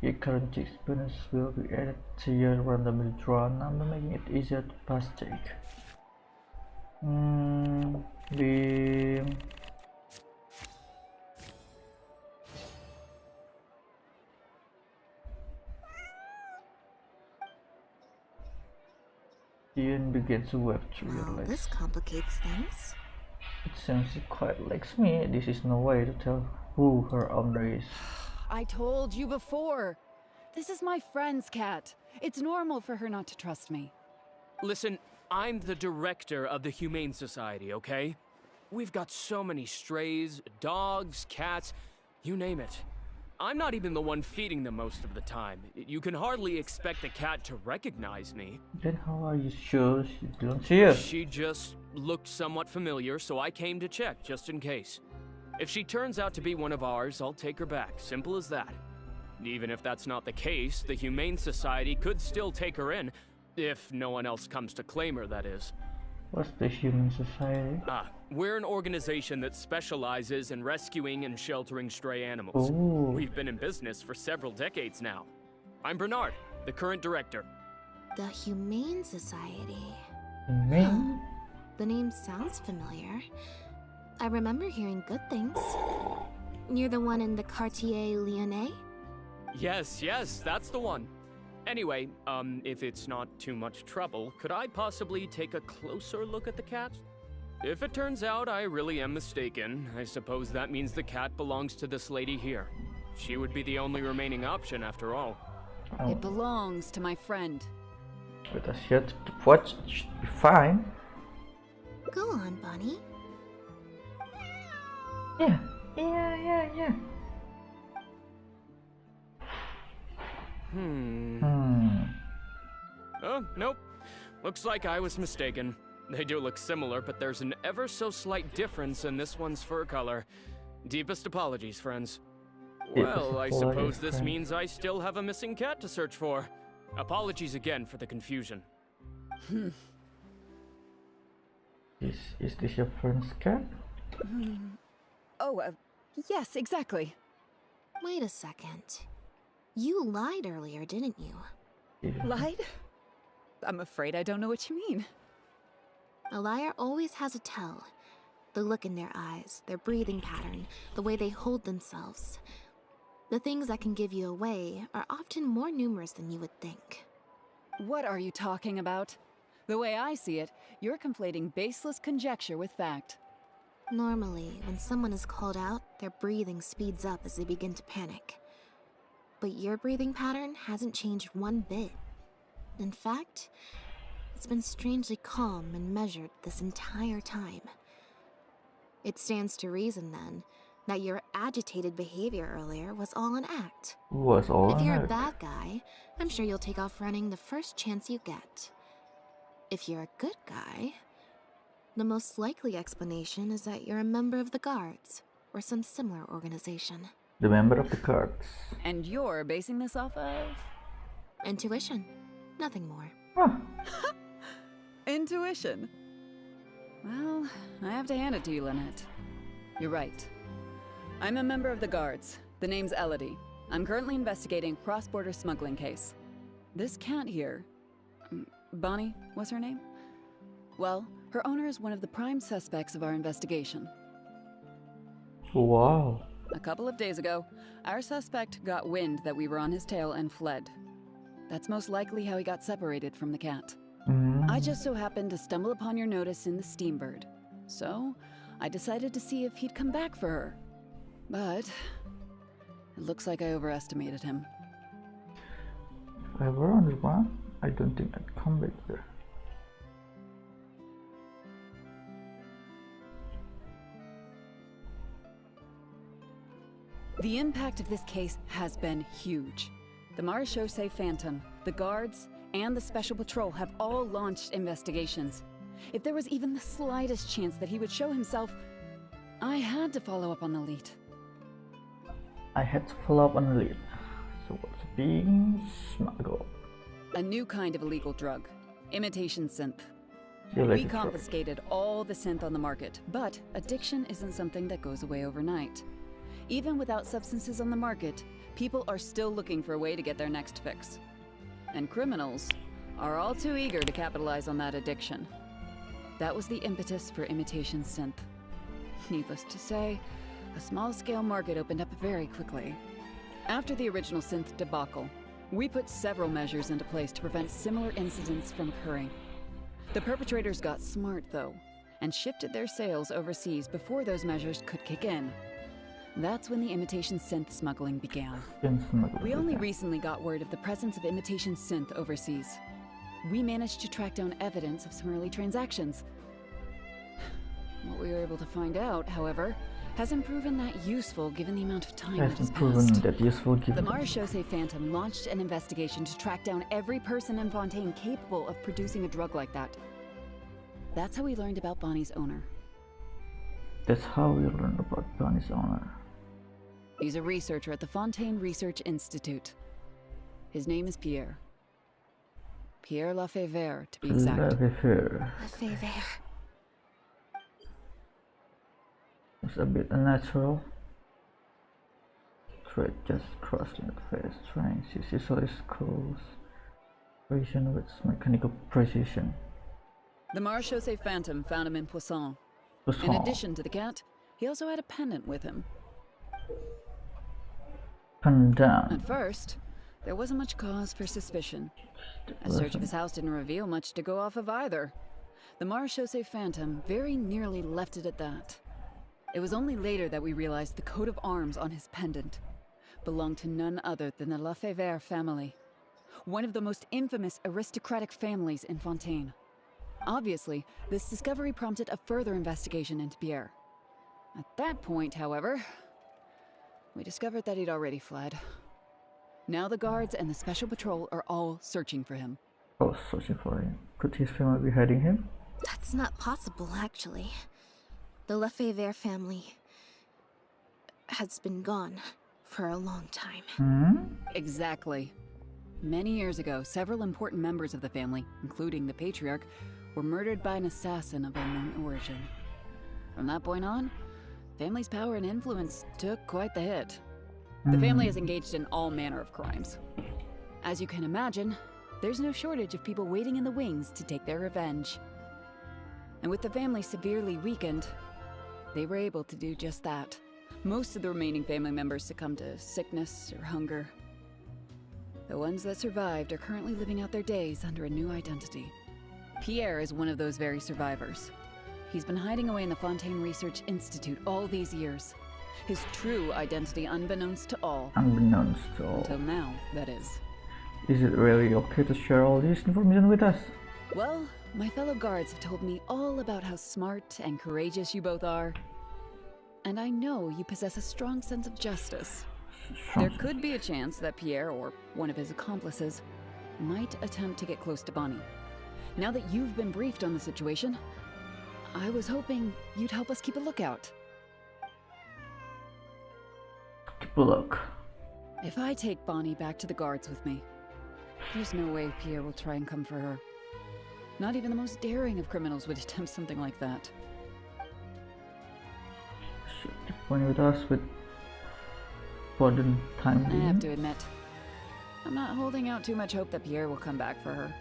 Your current check's bonus will be added to your randomly drawn number, making it easier to pass check. Ian begins to web through your legs. This complicates things. It seems she quite likes me. This is no way to tell who her owner is. I told you before. This is my friend's cat. It's normal for her not to trust me. Listen, I'm the director of the Humane Society, okay? We've got so many strays, dogs, cats, you name it. I'm not even the one feeding them most of the time. You can hardly expect the cat to recognize me. Then how are you sure she don't see us? She just looked somewhat familiar, so I came to check, just in case. If she turns out to be one of ours, I'll take her back. Simple as that. Even if that's not the case, the Humane Society could still take her in, if no one else comes to claim her, that is. What's the Human Society? We're an organization that specializes in rescuing and sheltering stray animals. Oh. We've been in business for several decades now. I'm Bernard, the current director. The Humane Society. Humane? The name sounds familiar. I remember hearing good things. Near the one in the Quartier Lyonnais? Yes, that's the one. Anyway, if it's not too much trouble, could I possibly take a closer look at the cat? If it turns out I really am mistaken, I suppose that means the cat belongs to this lady here. She would be the only remaining option after all. Oh. It belongs to my friend. But as yet, the watch should be fine. Go on, Bonnie. Yeah. Oh, nope. Looks like I was mistaken. They do look similar, but there's an ever so slight difference in this one's fur color. Deepest apologies, friends. Well, I suppose this means I still have a missing cat to search for. Apologies again for the confusion. Is this your friend's cat? Oh, yes, exactly. Wait a second. You lied earlier, didn't you? Lied? I'm afraid I don't know what you mean. A liar always has a tell. The look in their eyes, their breathing pattern, the way they hold themselves. The things that can give you away are often more numerous than you would think. What are you talking about? The way I see it, you're conflating baseless conjecture with fact. Normally, when someone is called out, their breathing speeds up as they begin to panic. But your breathing pattern hasn't changed one bit. In fact, it's been strangely calm and measured this entire time. It stands to reason, then, that your agitated behavior earlier was all an act. If you're a bad guy, I'm sure you'll take off running the first chance you get. If you're a good guy, the most likely explanation is that you're a member of the Guards, or some similar organization. The member of the Guards. And you're basing this off of? Intuition. Nothing more. Huh. Intuition. Well, I have to hand it to you, Lynette. You're right. I'm a member of the Guards. The name's Elodie. I'm currently investigating a cross-border smuggling case. This cat here... Bonnie, what's her name? Well, her owner is one of the prime suspects of our investigation. Wow. A couple of days ago, our suspect got wind that we were on his tail and fled. That's most likely how he got separated from the cat. I just so happened to stumble upon your notice in the Steambird. So, I decided to see if he'd come back for her. But, it looks like I overestimated him. If I were on the one, I don't think I'd come back there. The impact of this case has been huge. The Marechaussee Phantom, the Guards, and the Special Patrol have all launched investigations. If there was even the slightest chance that he would show himself, I had to follow up on the lead. I had to follow up on the lead. So what's being smuggled? A new kind of illegal drug, imitation synth. You like We it, confiscated all the synth on the market, but addiction isn't something that goes away overnight. Even without substances on the market, people are still looking for a way to get their next fix. And criminals are all too eager to capitalize on that addiction. That was the impetus for imitation synth. Needless to say, a small-scale market opened up very quickly. After the original synth debacle, we put several measures into place to prevent similar incidents from occurring. The perpetrators got smart, though, and shifted their sales overseas before those measures could kick in. That's when the imitation synth smuggling began. We only recently got word of the presence of imitation synth overseas. We managed to track down evidence of some early transactions. What we were able to find out, however, hasn't proven that useful given the amount of time that has Hasn't proven passed. that useful The given. Marechaussee Phantom launched an investigation to track down every person in Fontaine capable of producing a drug like that. That's how we learned about Bonnie's owner. That's how we learned about Bonnie's owner. He's a researcher at the Fontaine Research Institute. His name is Pierre. Pierre Lafayette, to be exact. Lefebvre. It's a bit unnatural. Thread just crossing the face, trying to isolate schools. Vision with mechanical precision. The Marechaussee Phantom found him in Poisson. In Poisson. addition to the cat, he also had a pendant with him. Pendant. At first, there wasn't much cause for suspicion. A search of his house didn't reveal much to go off of either. The Marechaussee Phantom very nearly left it at that. It was only later that we realized the coat of arms on his pendant belonged to none other than the Lefebvre family, one of the most infamous aristocratic families in Fontaine. Obviously, this discovery prompted a further investigation into Pierre. At that point, however, we discovered that he'd already fled. Now the guards and the Special Patrol are all searching for him. Oh, searching for him. Could his family be hiding him? That's not possible, actually. The Lefebvre family has been gone for a long time. Exactly. Many years ago, several important members of the family, including the patriarch, were murdered by an assassin of unknown origin. From that point on, family's power and influence took quite the hit. The family is engaged in all manner of crimes. As you can imagine, there's no shortage of people waiting in the wings to take their revenge. And with the family severely weakened, they were able to do just that. Most of the remaining family members succumbed to sickness or hunger. The ones that survived are currently living out their days under a new identity. Pierre is one of those very survivors. He's been hiding away in the Fontaine Research Institute all these years. His true identity unbeknownst to all. Unbeknownst to all. Until now, that is. Is it really okay to share all this information with us? Well, my fellow guards have told me all about how smart and courageous you both are. And I know you possess a strong sense of justice. There could be a chance that Pierre, or one of his accomplices, might attempt to get close to Bonnie. Now that you've been briefed on the situation, I was hoping you'd help us keep a lookout. Keep a look. If I take Bonnie back to the guards with me, there's no way Pierre will try and come for her. Not even the most daring of criminals would attempt something like that. Should keep one with us for the time I being. have to admit, I'm not holding out too much hope that Pierre will come back for her.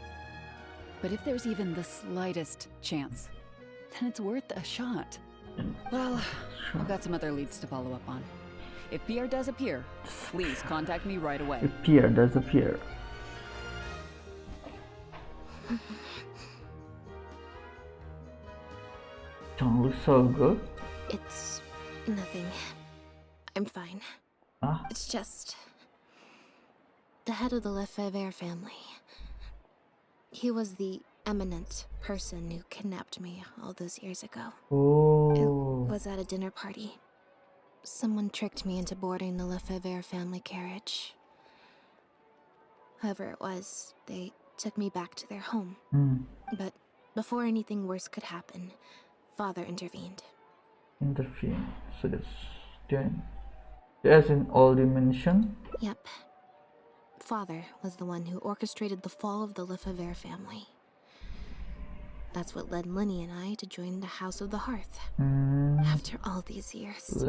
But if there's even the slightest chance, then it's worth a shot. Well, I've got some other leads to follow up on. If Pierre does appear, please contact me right away. If Pierre does appear. Don't look so good. It's nothing. I'm fine. Huh? It's just the head of the Lefebvre family. He was the eminent person who kidnapped me all those years ago. Oh. It was at a dinner party. Someone tricked me into boarding the Lefebvre family carriage. Whoever it was, they took me back to their home. But before anything worse could happen, Father intervened. Intervene. So that's then. As in all dimension. Yep. Father was the one who orchestrated the fall of the Lefebvre family. That's what led Lenny and I to join the House of the Hearth. After all these years.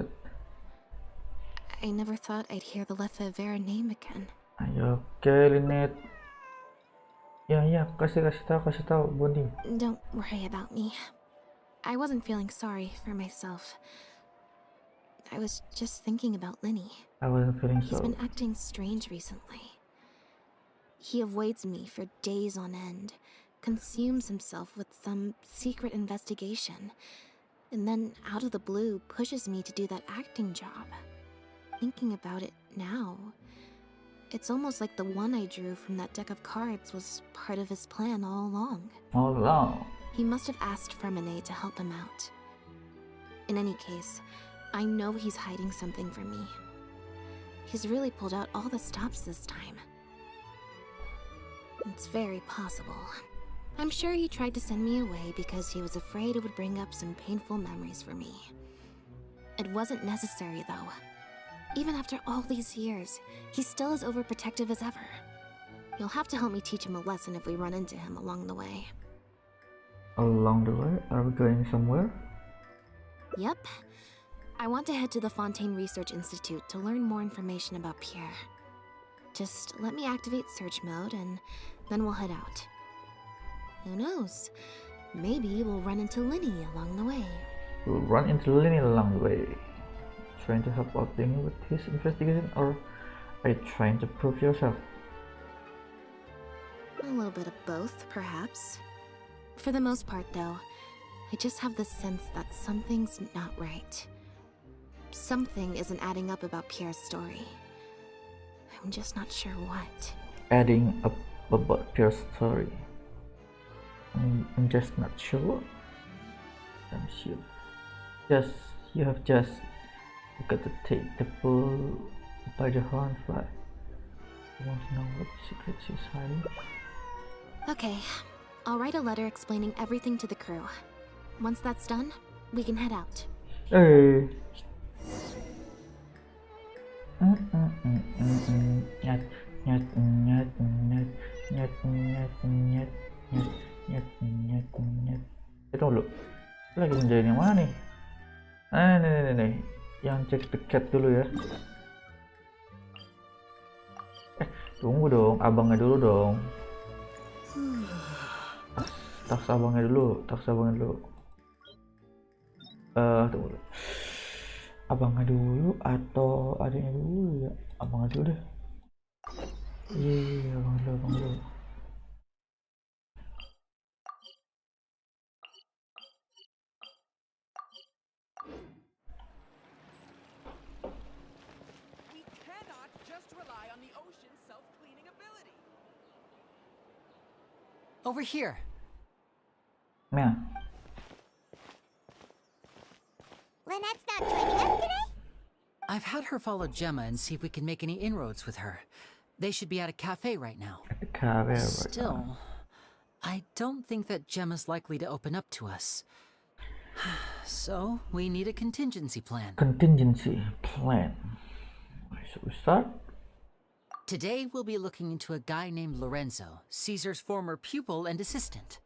I never thought I'd hear the Lefebvre name again. Ayo, okay, Lynette. Ya, kasih tahu, Bonnie. Don't worry about me. I wasn't feeling sorry for myself. I was just thinking about Lenny. I wasn't feeling He's so. been acting strange recently. He avoids me for days on end, consumes himself with some secret investigation, and then out of the blue pushes me to do that acting job. Thinking about it now, it's almost like the one I drew from that deck of cards was part of his plan all along. All along. He must have asked Fremine to help him out. In any case, I know he's hiding something from me. He's really pulled out all the stops this time. It's very possible. I'm sure he tried to send me away because he was afraid it would bring up some painful memories for me. It wasn't necessary, though. Even after all these years, he's still as overprotective as ever. You'll have to help me teach him a lesson if we run into him along the way. Along the way? Are we going somewhere? Yep. I want to head to the Fontaine Research Institute to learn more information about Pierre. Just let me activate search mode and then we'll head out. Who knows? Maybe we'll run into Linny along the way. We'll run into Linny along the way. Trying to help out Linny with his investigation, or are you trying to prove yourself? A little bit of both, perhaps. For the most part, though, I just have the sense that something's not right. Something isn't adding up about Pierre's story. I'm just not sure what. Adding up about Pierre's story. I'm just not sure. I'm sure. You have just got to take the bull by the horn, right? You want to know what secrets he's hiding? Okay, I'll write a letter explaining everything to the crew. Once that's done, we can head out. Hey. Tunggu dulu, lagi menjadi yang mana nih? Nih, yang cek tiket dulu ya. Tunggu dong, abangnya dulu dong. Tas abangnya dulu. Tunggu dulu. Abangnya dulu atau adiknya dulu ya? Abangnya dulu deh. Iya, abangnya dulu. Over here. Nah. Lynette's not joining us today? I've had her follow Gemma and see if we can make any inroads with her. They should be at a cafe right now. Still, I don't think that Gemma's likely to open up to us. So, we need a contingency plan. Should we start? Today, we'll be looking into a guy named Lorenzo, Caesar's former pupil and assistant.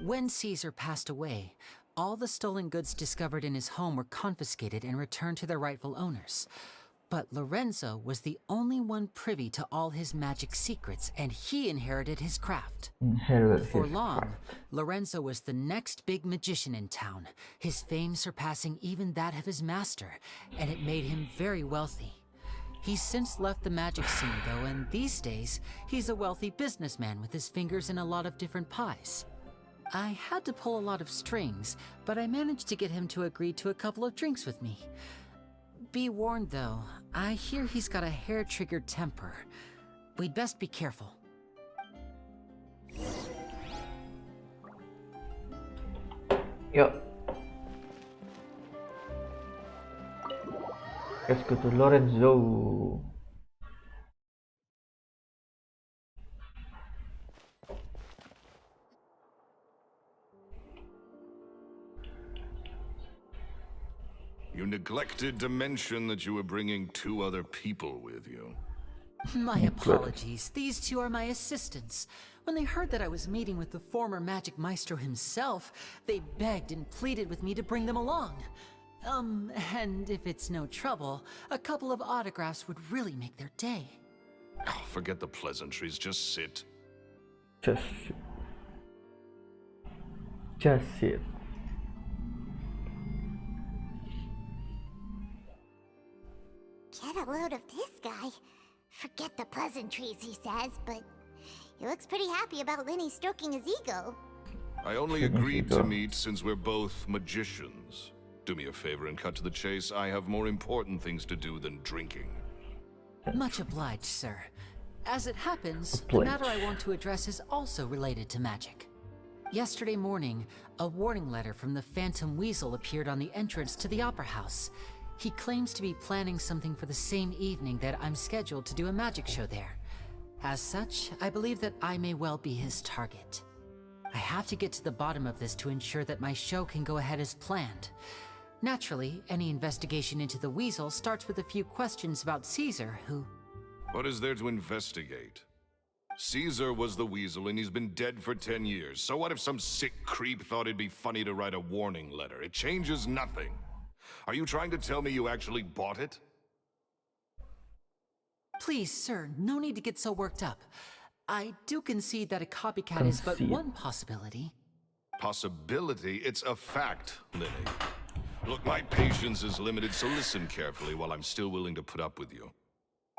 When Caesar passed away, all the stolen goods discovered in his home were confiscated and returned to their rightful owners. But Lorenzo was the only one privy to all his magic secrets, and he inherited his craft. Before long, Lorenzo was the next big magician in town, his fame surpassing even that of his master, and it made him very wealthy. He's since left the magic scene, though, and these days, he's a wealthy businessman with his fingers in a lot of different pies. I had to pull a lot of strings, but I managed to get him to agree to a couple of drinks with me. Be warned, though, I hear he's got a hair-triggered temper. We'd best be careful. Yuk. Let's go to Lorenzo. You neglected to mention that you were bringing 2 other people with you. My apologies. These 2 are my assistants. When they heard that I was meeting with the former magic maestro himself, they begged and pleaded with me to bring them along. And if it's no trouble, a couple of autographs would really make their day. Oh, forget the pleasantries, just sit. Just sit. Get a load of this guy. Forget the pleasantries, he says, but he looks pretty happy about Linny stroking his ego. I only agreed to meet since we're both magicians. Do me a favor and cut to the chase. I have more important things to do than drinking. Much obliged, sir. As it happens, the matter I want to address is also related to magic. Yesterday morning, a warning letter from the Phantom Weasel appeared on the entrance to the Opera House. He claims to be planning something for the same evening that I'm scheduled to do a magic show there. As such, I believe that I may well be his target. I have to get to the bottom of this to ensure that my show can go ahead as planned. Naturally, any investigation into the Weasel starts with a few questions about Caesar, who... What is there to investigate? Caesar was the Weasel and he's been dead for 10 years. So what if some sick creep thought it'd be funny to write a warning letter? It changes nothing. Are you trying to tell me you actually bought it? Please, sir, no need to get so worked up. I do concede that a copycat is but one possibility. Possibility? It's a fact, Lily. Look, my patience is limited, so listen carefully while I'm still willing to put up with you.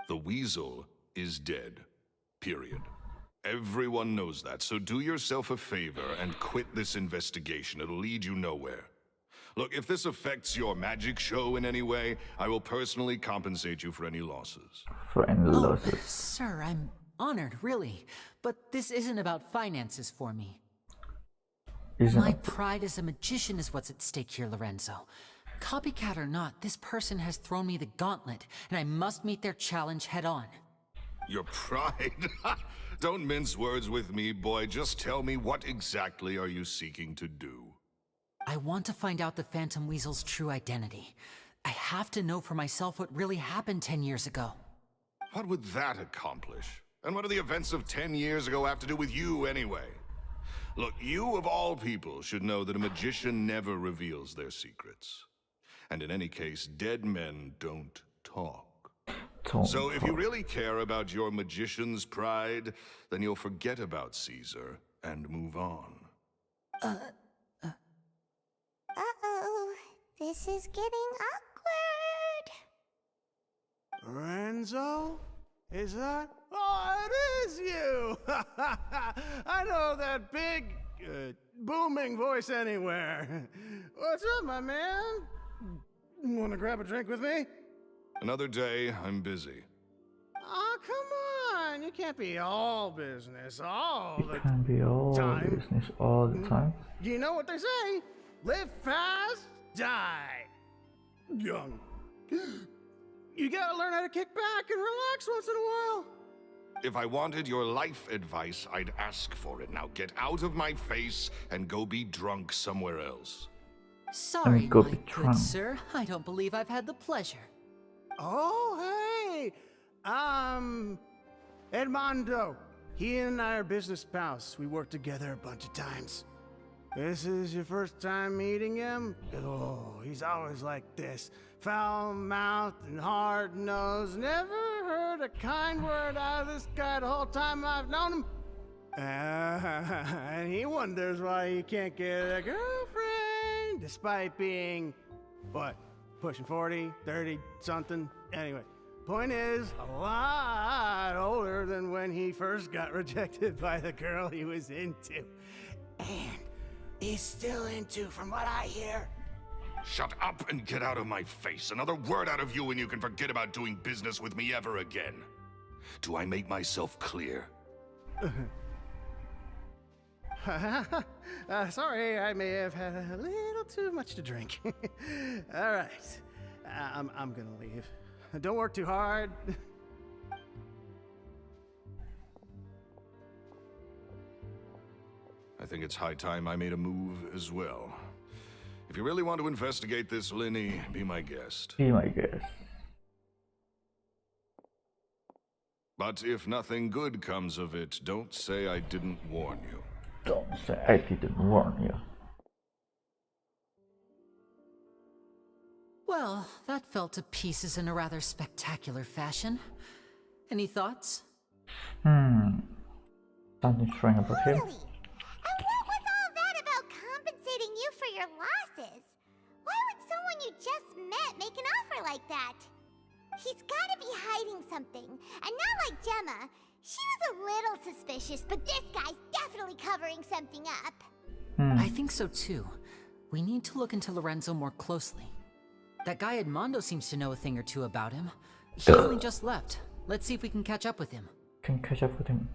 The Weasel is dead. Period. Everyone knows that, so do yourself a favor and quit this investigation. It'll lead you nowhere. Look, if this affects your magic show in any way, I will personally compensate you for any losses. For any losses. Sir, I'm honored, really. But this isn't about finances for me. My pride as a magician is what's at stake here, Lorenzo. Copycat or not, this person has thrown me the gauntlet, and I must meet their challenge head on. Your pride? Don't mince words with me, boy. Just tell me, what exactly are you seeking to do? I want to find out the Phantom Weasel's true identity. I have to know for myself what really happened 10 years ago. What would that accomplish? And what do the events of 10 years ago have to do with you, anyway? Look, you of all people should know that a magician never reveals their secrets. And in any case, dead men don't talk. So if you really care about your magician's pride, then you'll forget about Caesar and move on. Uh-oh. This is getting awkward. Lorenzo? Is that? Oh, it is you! I know that big, booming voice anywhere. What's up, my man? Wanna grab a drink with me? Another day, I'm busy. Oh, come on! You can't be all business all the time. Can't be all business all the time. You know what they say? Live fast, die young. You gotta learn how to kick back and relax once in a while. If I wanted your life advice, I'd ask for it. Now get out of my face and go be drunk somewhere else. Sorry, my good sir. I don't believe I've had the pleasure. Oh, hey! Edmondo. He and I are business pals. We worked together a bunch of times. This is your first time meeting him? Oh, he's always like this. Foul-mouthed and hard-nosed. Never heard a kind word out of this guy the whole time I've known him. And he wonders why he can't get a girlfriend, despite being, what, pushing 40, 30, something? Anyway, point is, a lot older than when he first got rejected by the girl he was into. And he's still into, from what I hear. Shut up and get out of my face. Another word out of you and you can forget about doing business with me ever again. Do I make myself clear? Sorry, I may have had a little too much to drink. All right, I'm gonna leave. Don't work too hard. I think it's high time I made a move as well. If you really want to investigate this, Linny, be my guest. Be my guest. But if nothing good comes of it, don't say I didn't warn you. Don't say I didn't warn you. Well, that fell to pieces in a rather spectacular fashion. Any thoughts? Something strange about him. Totally. And what was all that about compensating you for your losses? Why would someone you just met make an offer like that? He's gotta be hiding something. And not like Gemma. She was a little suspicious, but this guy's definitely covering something up. I think so too. We need to look into Lorenzo more closely. That guy Edmondo seems to know a thing or two about him. He only just left. Let's see if we can catch up with him. Can catch up with him.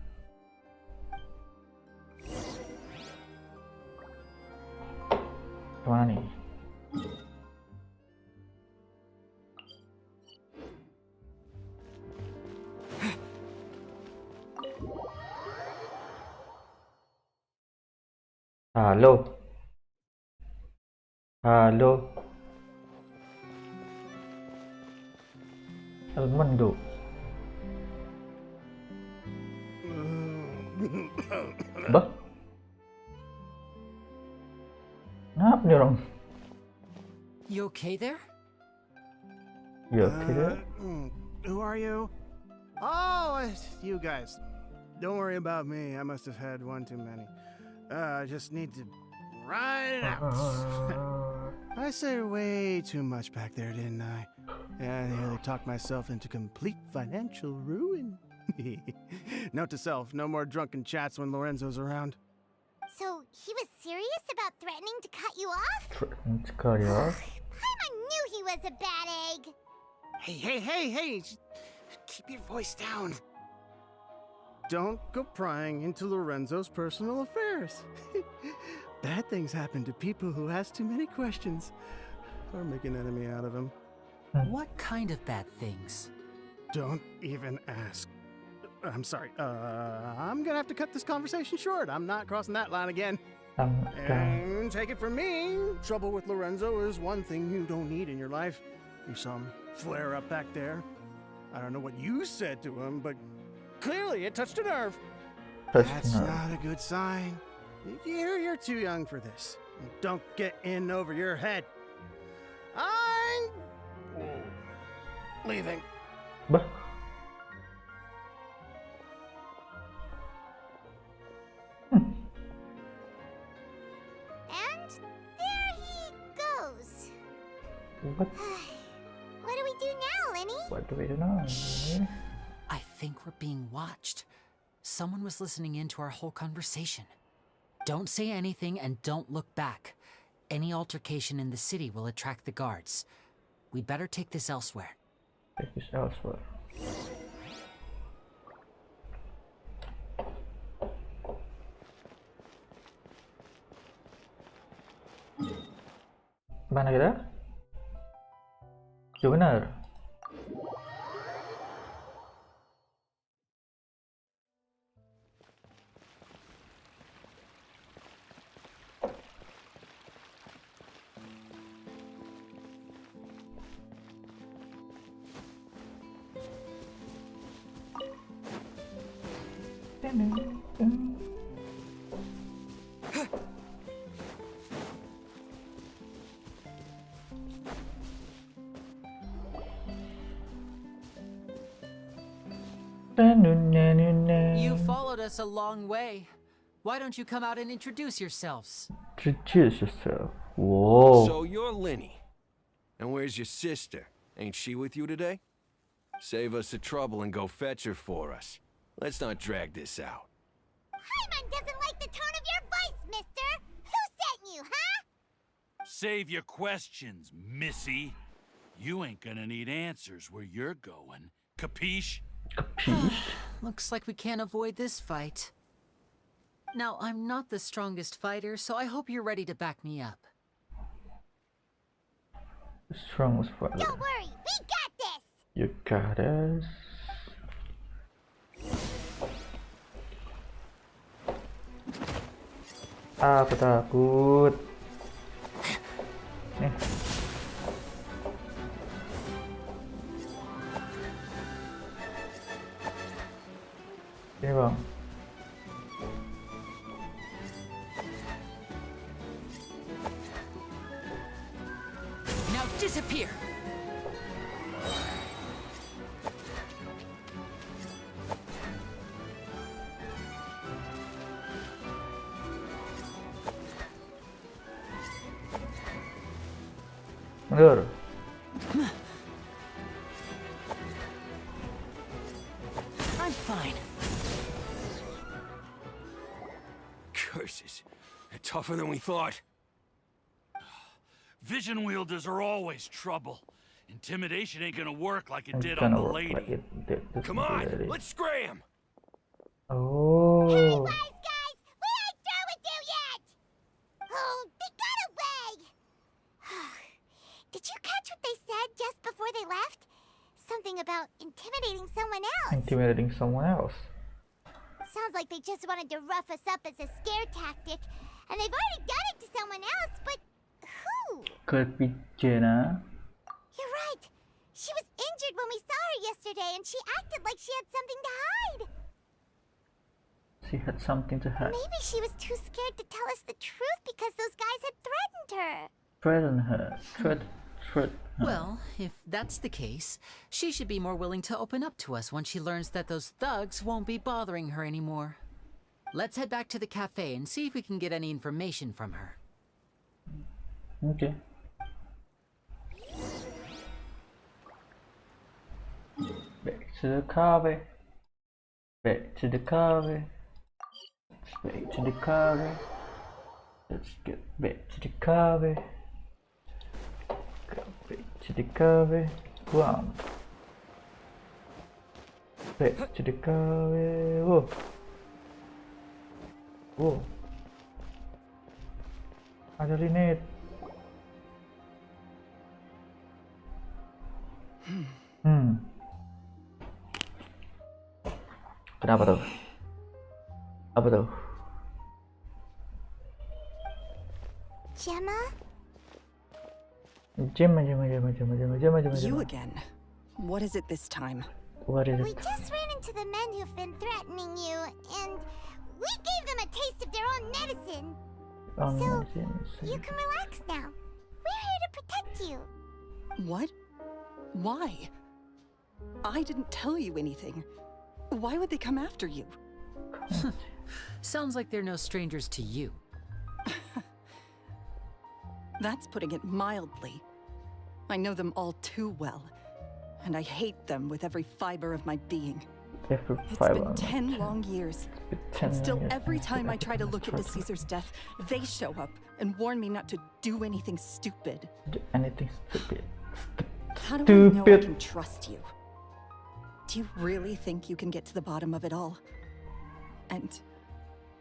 Halo. Halo. Elmendo. Bah? Kenapa nih orang? You okay there? You okay there? Who are you? Oh, it's you guys. Don't worry about me. I must have had one too many. I just need to ride it out. I said way too much back there, didn't I? I nearly talked myself into complete financial ruin. Note to self, no more drunken chats when Lorenzo's around. So, he was serious about threatening to cut you off? Threatening to cut you off? Paimon knew he was a bad egg. Hey, keep your voice down. Don't go prying into Lorenzo's personal affairs. Bad things happen to people who ask too many questions or make an enemy out of him. What kind of bad things? Don't even ask. I'm sorry. I'm gonna have to cut this conversation short. I'm not crossing that line again. And take it from me, trouble with Lorenzo is one thing you don't need in your life. You saw him flare up back there. I don't know what you said to him, but clearly it touched a nerve. That's not a good sign. You're too young for this. Don't get in over your head. I'm leaving. Bah. And there he goes. What? What do we do now, Lenny? What do we do now? I think we're being watched. Someone was listening in to our whole conversation. Don't say anything and don't look back. Any altercation in the city will attract the guards. We'd better take this elsewhere. Take this elsewhere. Mana kita? Ya benar. You followed us a long way. Why don't you come out and introduce yourselves? Introduce yourself. Whoa. So you're Lenny. And where's your sister? Ain't she with you today? Save us the trouble and go fetch her for us. Let's not drag this out. Paimon doesn't like the tone of your voice, mister. Who sent you, huh? Save your questions, missy. You ain't gonna need answers where you're going. Capiche? Looks like we can't avoid this fight. Now, I'm not the strongest fighter, so I hope you're ready to back me up. The strongest fighter. Don't worry, we got this. You got this. Apa takut? Nih. Ini bang. Now disappear. Mundur. I'm fine. Curses. They're tougher than we thought. Vision wielders are always trouble. Intimidation ain't gonna work like it It's did on the gonna work lady. like it did with Come the on, lady. let's scram! Oh. Hey, wise guys, we ain't through with you yet. Oh, they got away. Did you catch what they said just before they left? Something about intimidating someone else. Intimidating someone else. Sounds like they just wanted to rough us up as a scare tactic. and they've already done it to someone else, but who? Could be Jenna. You're right. She was injured when we saw her yesterday, and she acted like she had something to hide. She had something to hide. Maybe she was too scared to tell us the truth because those guys had threatened her. Threaten her. Threat her. Well, if that's the case, she should be more willing to open up to us once she learns that those thugs won't be bothering her anymore. Let's head back to the cafe and see if we can get any information from her. Okay. Back to the cafe. Back to the cafe. Back to the cafe. Let's get back to the cafe. Go back to the cafe. One. Back to the cafe. Whoa. Whoa. Ada Linet. Kenapa tuh? Apa tuh? Gemma? Gemma. You again? What is it this time? What is We it? just ran into the men who've been threatening you, and we gave them a taste of their own medicine. So, you can relax now. We're here to protect you. What? Why? I didn't tell you anything. Why would they come after you? Sounds like they're no strangers to you. That's putting it mildly. I know them all too well, and I hate them with every fiber of my being. It's been 10 long years. And still, every time I try to look into Caesar's death, they show up and warn me not to do anything stupid. Anything stupid. How do I know I can trust you? Do you really think you can get to the bottom of it all? And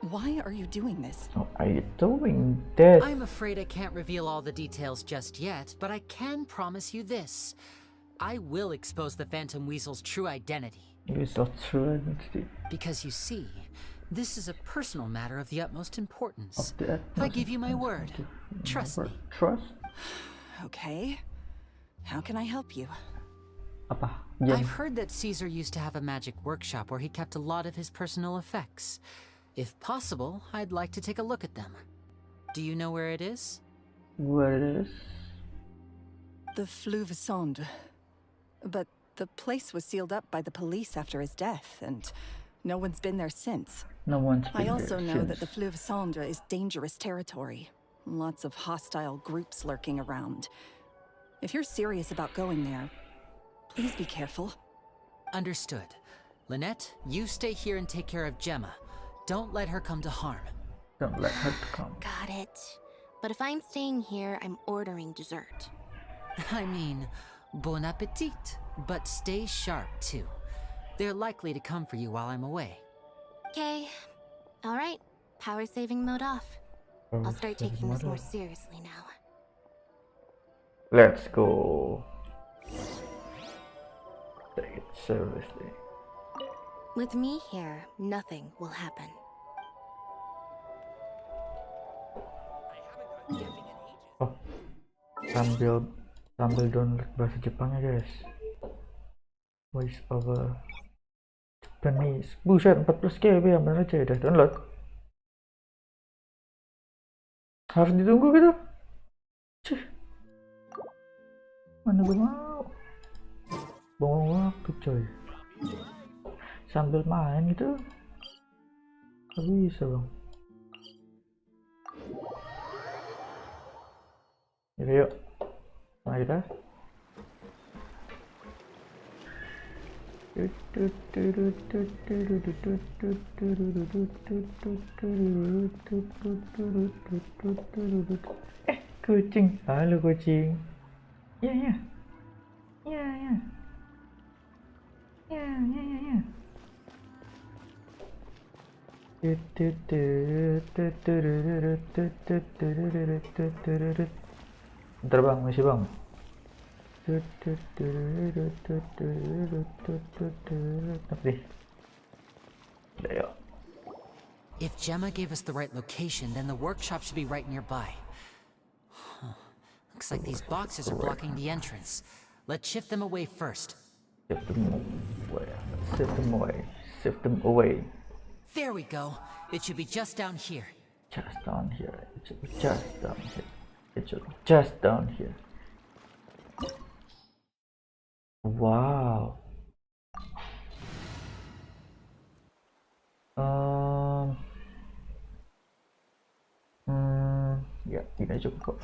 why are you doing this? Oh, are you doing this? I'm afraid I can't reveal all the details just yet, but I can promise you this. I will expose the Phantom Weasel's true identity. Because you see, this is a personal matter of the utmost importance. I give you my word. Trust me. Trust? Okay. How can I help you? I've heard that Caesar used to have a magic workshop where he kept a lot of his personal effects. If possible, I'd like to take a look at them. Do you know where it is? Where it is? The Fleuve Sonde. But the place was sealed up by the police after his death, and no one's been there since. No one's been I also there know since. that the Fleuve Sonde is dangerous territory. Lots of hostile groups lurking around. If you're serious about going there, please be careful. Understood. Lynette, you stay here and take care of Gemma. Don't let her come to harm. Don't let her come. Got it. But if I'm staying here, I'm ordering dessert. I mean, bon appetit. But stay sharp, too. They're likely to come for you while I'm away. Okay. Alright. Power saving mode off. I'll start taking this more seriously now. Let's go. Take it seriously. With me here, nothing will happen. Oh, sambil download bahasa Jepangnya guys. Voice over Japanese. Buset 14 GB ya, bener aja udah download. Harus ditunggu gitu. Cih. Mana gue mau. Buang waktu coy. Sambil main gitu. Gak bisa bang. Yaudah yuk. Mana kita? Kucing. Halo kucing. Ya ya. Ya ya. Ya ya ya ya. Bentar bang, masih bang. Tapi udah yuk. If Gemma gave us the right location, then the workshop should be right nearby. Huh. Looks like these boxes are blocking the entrance. Let's shift them away first. Shift them away. Shift them away. Shift them away. There we go. It should be just down here. Just down here. It should be just down here. It should be just down here. Wow. Ya, ini aja kok.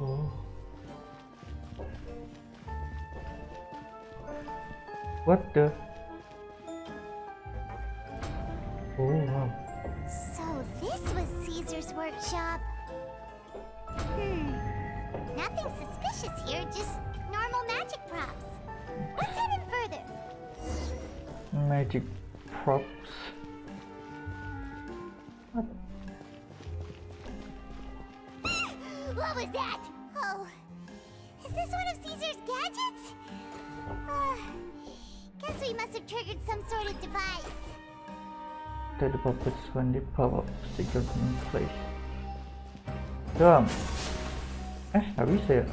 Oh. What the? Oh wow. So this was Caesar's workshop. Nothing suspicious here, just normal magic props. Let's head in further. Magic props. What? What was that? Oh, is this one of Caesar's gadgets? Guess we must have triggered some sort of device. The puppets when they pop up stickers in place. Come. Nggak bisa ya?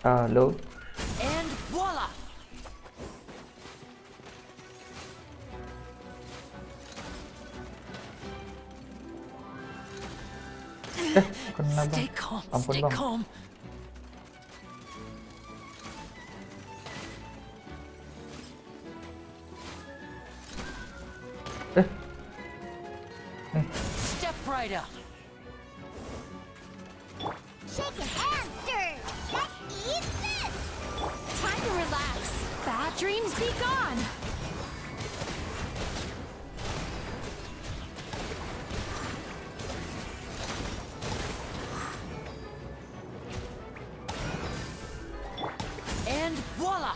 Halo. And voila! Kena Stay bang. calm, Ampun stay bang. calm. Step right up. Shaken and stirred. Let's eat this. Time to relax. Bad dreams be gone. And voila!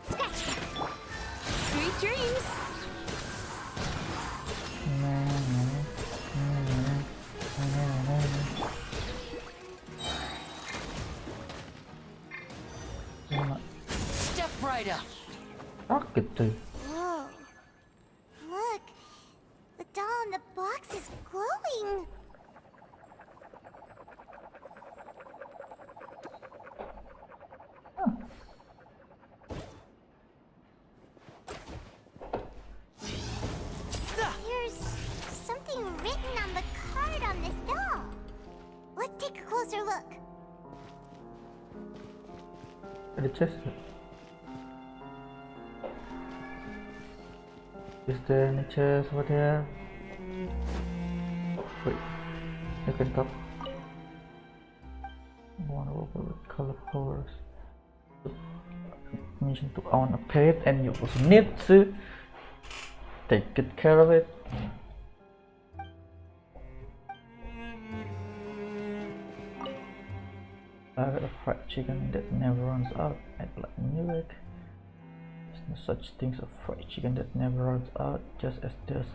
Scratch that. Sweet dreams. Step right up. Sakit tuh. Whoa. Look. The doll in the box is glowing. There's something written on the card on this doll. Let's take a closer look. Ada chest. Is there any chest over there? Wait, you can talk. One over with color powers. Mission to own a pet, and you also need to take good care of it. I got a fried chicken that never runs out. I'd like music. There's no such thing as a fried chicken that never runs out, just as there's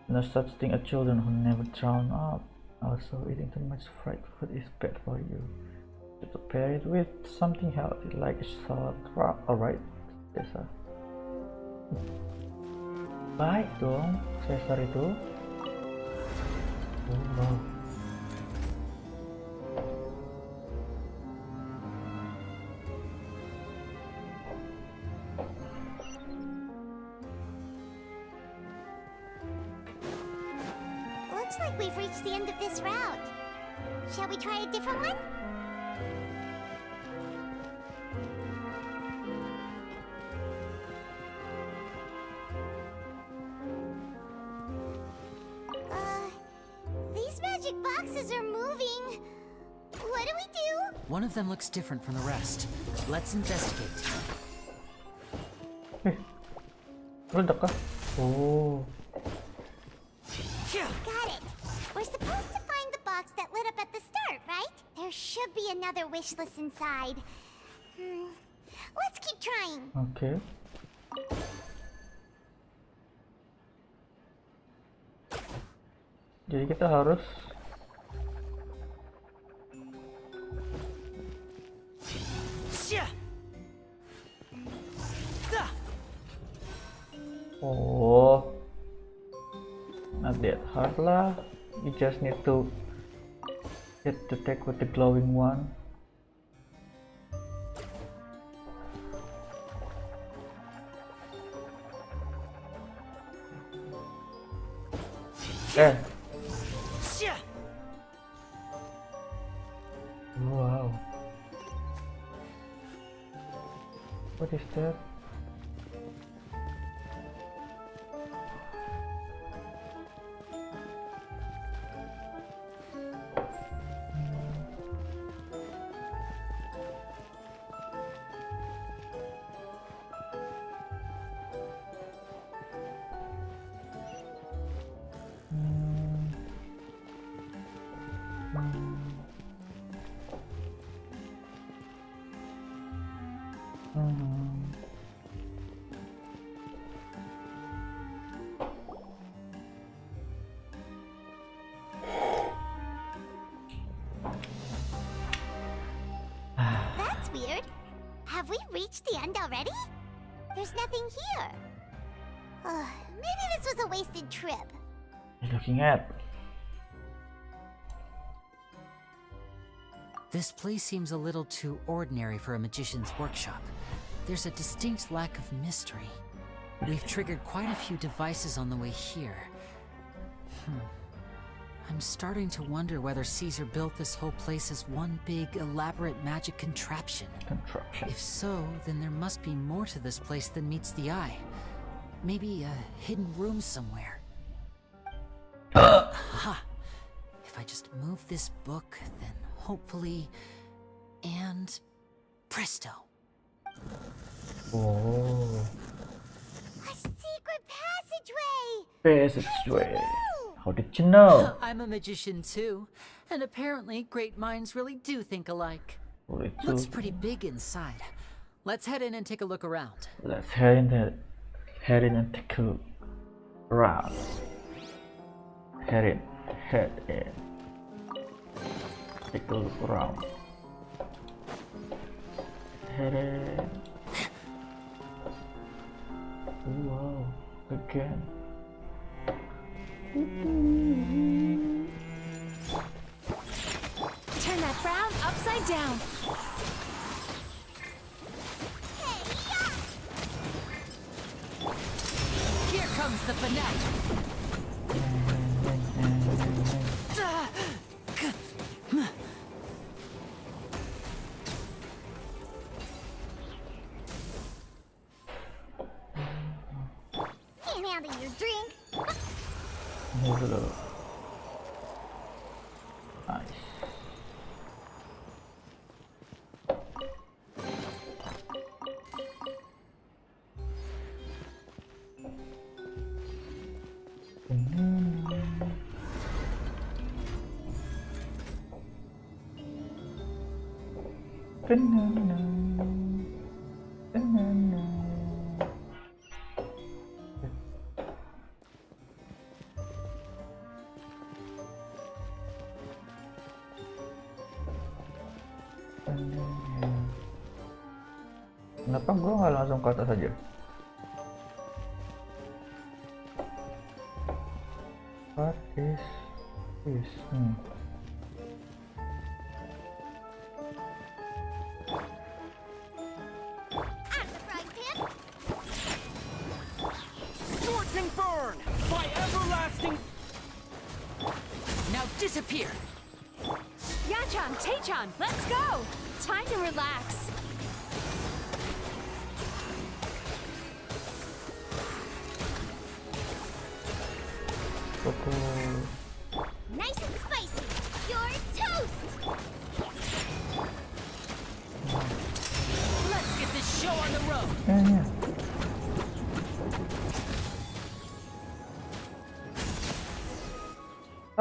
no such thing as children who never drown out. Also, eating too much fried food is bad for you. To prepare it with something healthy like a salad wrap. Alright, Cesar. Baik dong, Cesar itu. Oh, wow. Looks like we've reached the end of this route. Shall we try a different one? These magic boxes are moving. What do we do? One of them looks different from the rest. Let's investigate. Meledak kah? Oh. Got it. We're supposed to find the box that lit up at the start, right? There should be another wish list inside. Let's keep trying. Okay. Jadi kita harus oh, not that hard lah. You just need to hit the tag with the glowing one. Wow. What is that? That's weird. Have we reached the end already? There's nothing here. Maybe this was a wasted trip. Looking at. This place seems a little too ordinary for a magician's workshop. There's a distinct lack of mystery. We've triggered quite a few devices on the way here. I'm starting to wonder whether Caesar built this whole place as one big, elaborate magic contraption. If so, then there must be more to this place than meets the eye. Maybe a hidden room somewhere. Aha! If I just move this book, then hopefully... and... presto! Oh. A secret passageway! Passageway. How did you know? I'm a magician too, and apparently great minds really do think alike. Boleh Looks tuh. pretty big inside. Let's head in and take a look around. Let's head in and take a look around. Head in. Take a look around. Head in. Wow, again. Turn that frown upside down. Here comes the fanatic. Can't handle your drink. Move it up. Nice. Kenapa gue nggak langsung ke atas aja? What is this? Scorch and burn by everlasting. disappear. Yachan, Taechan, let's go! Time to relax. Nice and spicy. You're toast. Let's get this show on the road. Yeah.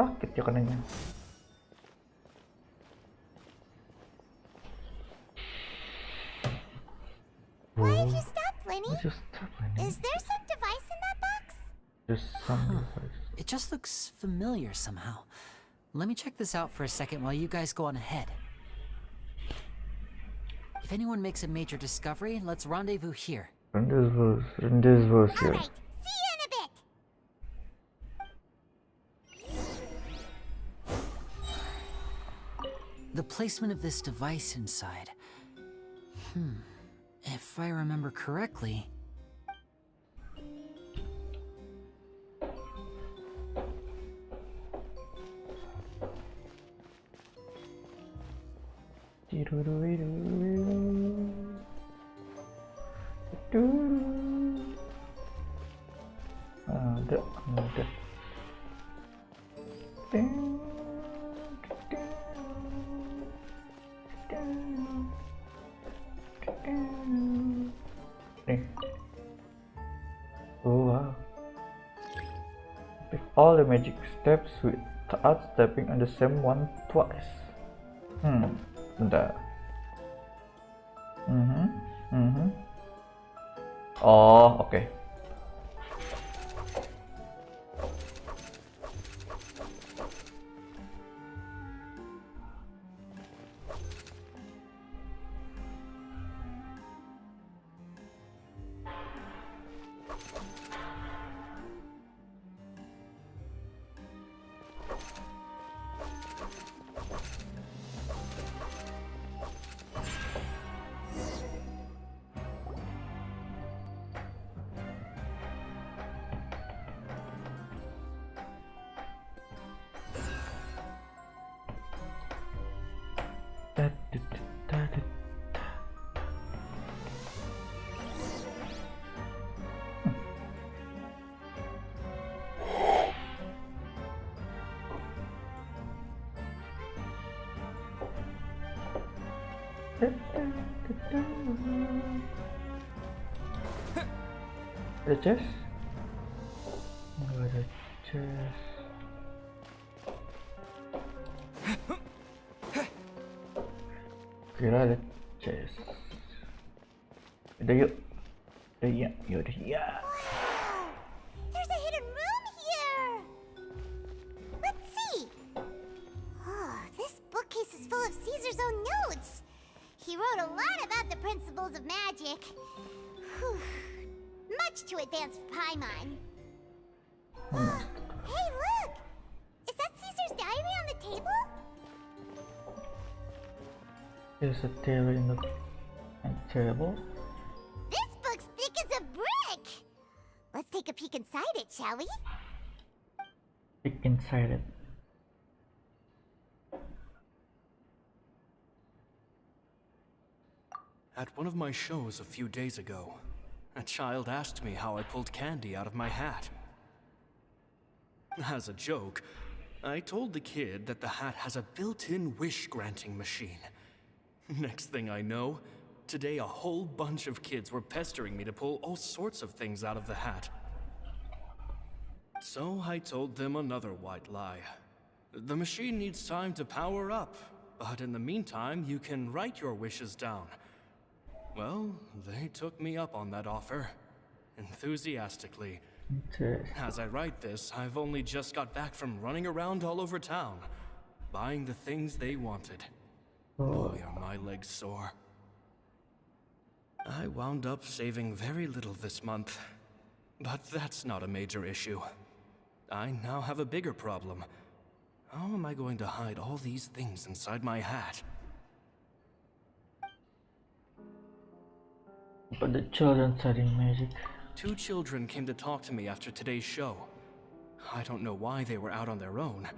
Sakit ya kanannya. Why have you stopped, Lenny? Why'd you stop, Lenny? Is there some device in that box? There's some device. It just looks familiar somehow. Let me check this out for a second while you guys go on ahead. If anyone makes a major discovery, let's rendezvous here. Rendezvous here. Alright, see you in a bit. The placement of this device inside. If I remember correctly... Ada. Oh wow. Pick all the magic steps without stepping on the same one twice. Bentar. Oh, oke. Ada chest? Nggak ada chest. Kira ada chest. Udah yuk. Udah ya. Yaudah ya. There's a hidden room here. Let's see. Oh, this bookcase is full of Caesar's own notes. He wrote a lot about the principles of magic. Whew. Much too advanced for Paimon. Hey, look! Is that Caesar's diary on the table? There's a diary in the table. This book's thick as a brick! Let's take a peek inside it, shall we? Peek inside it. At one of my shows a few days ago, a child asked me how I pulled candy out of my hat. As a joke, I told the kid that the hat has a built-in wish-granting machine. Next thing I know, today a whole bunch of kids were pestering me to pull all sorts of things out of the hat. So I told them another white lie. The machine needs time to power up, but in the meantime, you can write your wishes down. Well, they took me up on that offer, enthusiastically. As I write this, I've only just got back from running around all over town, buying the things they wanted. Boy, are my legs sore. I wound up saving very little this month, but that's not a major issue. I now have a bigger problem. How am I going to hide all these things inside my hat? But the children studying magic. 2 children came to talk to me after today's show. I don't know why they were out on their own.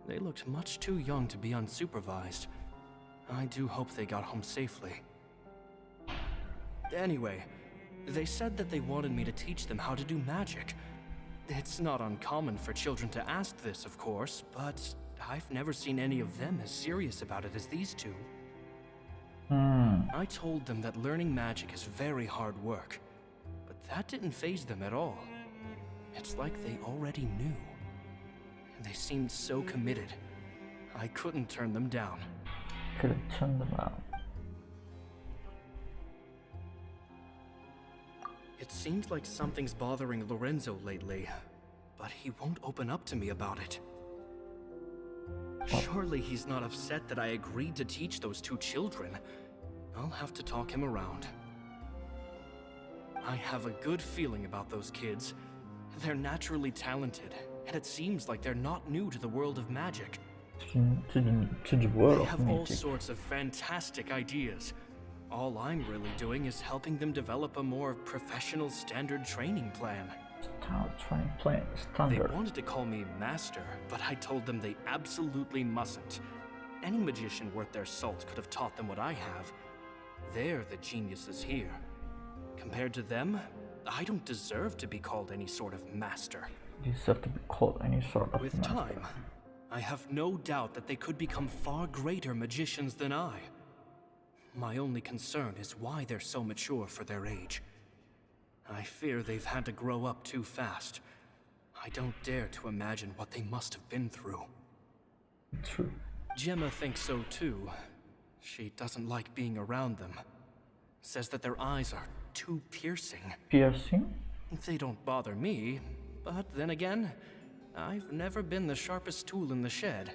They looked much too young to be unsupervised. I do hope they got home safely. Anyway, they said that they wanted me to teach them how to do magic. It's not uncommon for children to ask this, of course, but I've never seen any of them as serious about it as these two. I told them that learning magic is very hard work, but that didn't faze them at all. It's like they already knew. They seemed so committed. I couldn't turn them down. Couldn't turn them out. It seems like something's bothering Lorenzo lately, but he won't open up to me about it. Surely he's not upset that I agreed to teach those two children. I'll have to talk him around. I have a good feeling about those kids. They're naturally talented, and it seems like they're not new to the world of magic. To the world they have of all magic. sorts of fantastic ideas. All I'm really doing is helping them develop a more professional standard training plan. Training plan standard. They wanted to call me master, but I told them they absolutely mustn't. Any magician worth their salt could have taught them what I have. They're the geniuses here. Compared to them, I don't deserve to be called any sort of master. You deserve to be called any sort of With master. time, I have no doubt that they could become far greater magicians than I. My only concern is why they're so mature for their age. I fear they've had to grow up too fast. I don't dare to imagine what they must have been through. True. Gemma thinks so too. She doesn't like being around them. Says that their eyes are too piercing. Piercing? They don't bother me, but then again, I've never been the sharpest tool in the shed.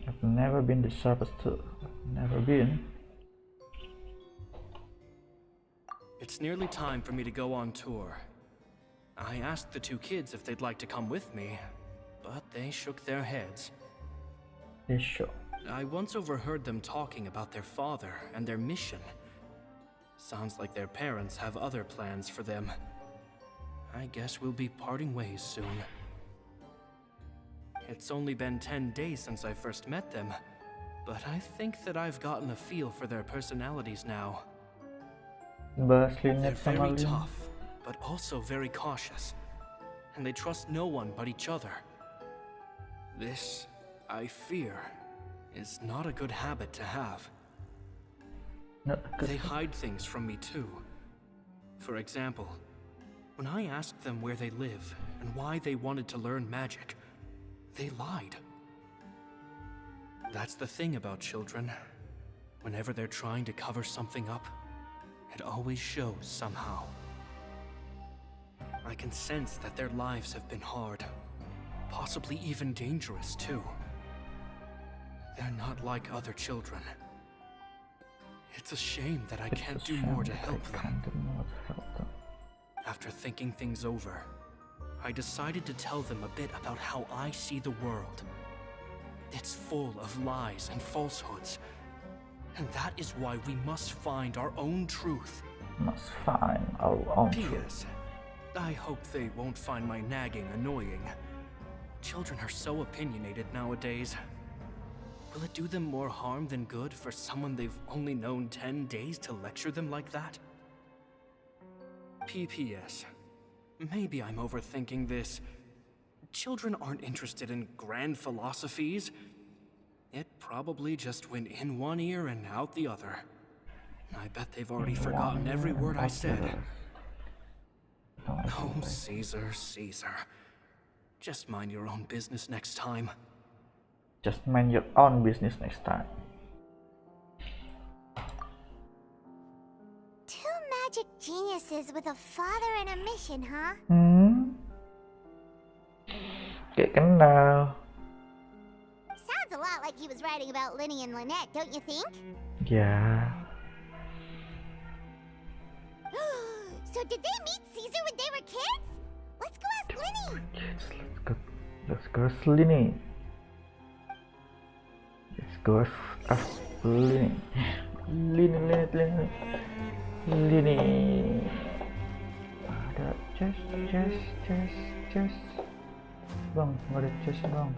I've never been the sharpest tool. Never been. It's nearly time for me to go on tour. I asked the two kids if they'd like to come with me, but they shook their heads. They shook. I once overheard them talking about their father and their mission. Sounds like their parents have other plans for them. I guess we'll be parting ways soon. It's only been 10 days since I first met them, but I think that I've gotten a feel for their personalities now. They're very tough, but also very cautious, and they trust no one but each other. This, I fear, is not a good habit to have. They hide things from me too. For example, when I asked them where they live and why they wanted to learn magic, they lied. That's the thing about children. Whenever they're trying to cover something up, it always shows somehow. I can sense that their lives have been hard, possibly even dangerous too. They're not like other children. It's a shame that I can't do more to help them. After thinking things over, I decided to tell them a bit about how I see the world. It's full of lies and falsehoods, and that is why we must find our own truth. Must find our own truth. P.S. I hope they won't find my nagging annoying. Children are so opinionated nowadays. Will it do them more harm than good for someone they've only known 10 days to lecture them like that? P.P.S. Maybe I'm overthinking this. Children aren't interested in grand philosophies. It probably just went in one ear and out the other. I bet they've already forgotten every word I said. Oh, Caesar, Caesar. Just mind your own business next time. Just mind your own business next time. Two magic geniuses with a father and a mission, huh? Kayak kenal. Sounds a lot like he was writing about Linny and Lynette, don't you think? Yeah. So did they meet Caesar when they were kids? Let's go ask Linny. Let's go ask Linny. Let's go ask Linny. Linny. Ada chest. Bang, nggak ada chest bang.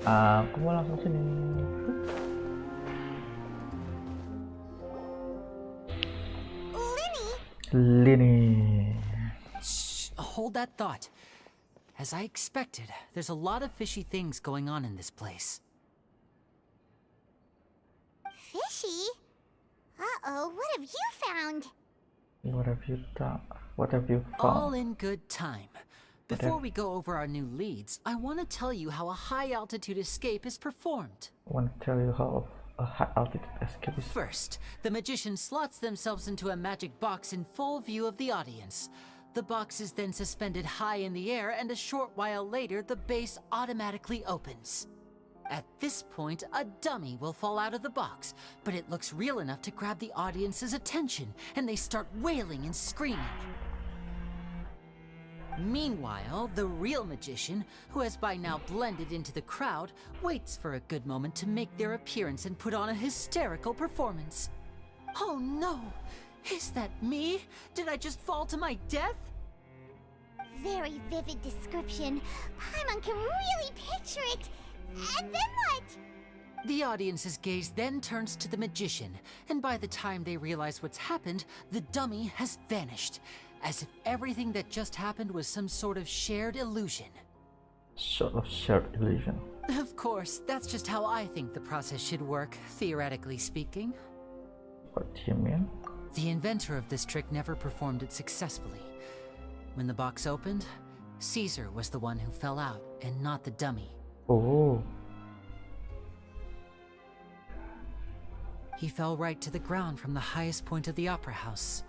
Aku mau langsung sini. Lini. Shh, hold that thought. As I expected, there's a lot of fishy things going on in this place. Fishy? Uh-oh, what have you found? What have you done? What have you All found? in good time. Before we go over our new leads, I want to tell you how a high-altitude escape is performed. I want to tell you how a high-altitude escape is. First, the magician slots themselves into a magic box in full view of the audience. The box is then suspended high in the air, and a short while later, the base automatically opens. At this point, a dummy will fall out of the box, but it looks real enough to grab the audience's attention, and they start wailing and screaming. Meanwhile, the real magician, who has by now blended into the crowd, waits for a good moment to make their appearance and put on a hysterical performance. Oh no! Is that me? Did I just fall to my death? Very vivid description. Paimon can really picture it. And then what? The audience's gaze then turns to the magician, and by the time they realize what's happened, the dummy has vanished, as if everything that just happened was some sort of shared illusion. Sort of shared illusion. Of course, that's just how I think the process should work, theoretically speaking. What do you mean? The inventor of this trick never performed it successfully. When the box opened, Caesar was the one who fell out, and not the dummy. Oh. He fell right to the ground from the highest point of the opera house.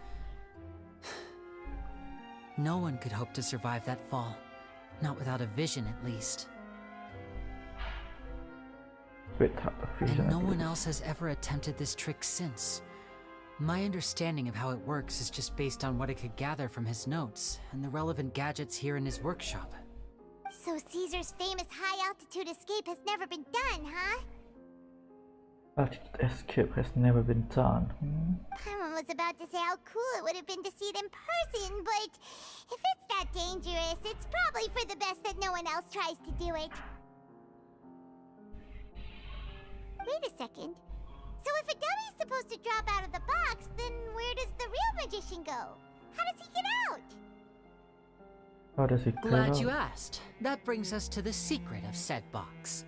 No one could hope to survive that fall. Not without a vision, at least. Without a vision, and no one else has ever attempted this trick since. My understanding of how it works is just based on what I could gather from his notes and the relevant gadgets here in his workshop. So Caesar's famous high-altitude escape has never been done, huh? Altitude escape has never been done. Paimon was about to say how cool it would have been to see it in person, but if it's that dangerous, it's probably for the best that no one else tries to do it. Wait a second. So if a dummy's supposed to drop out of the box, then where does the real magician go? How does he get out? How does he get Glad out? you asked. That brings us to the secret of said box.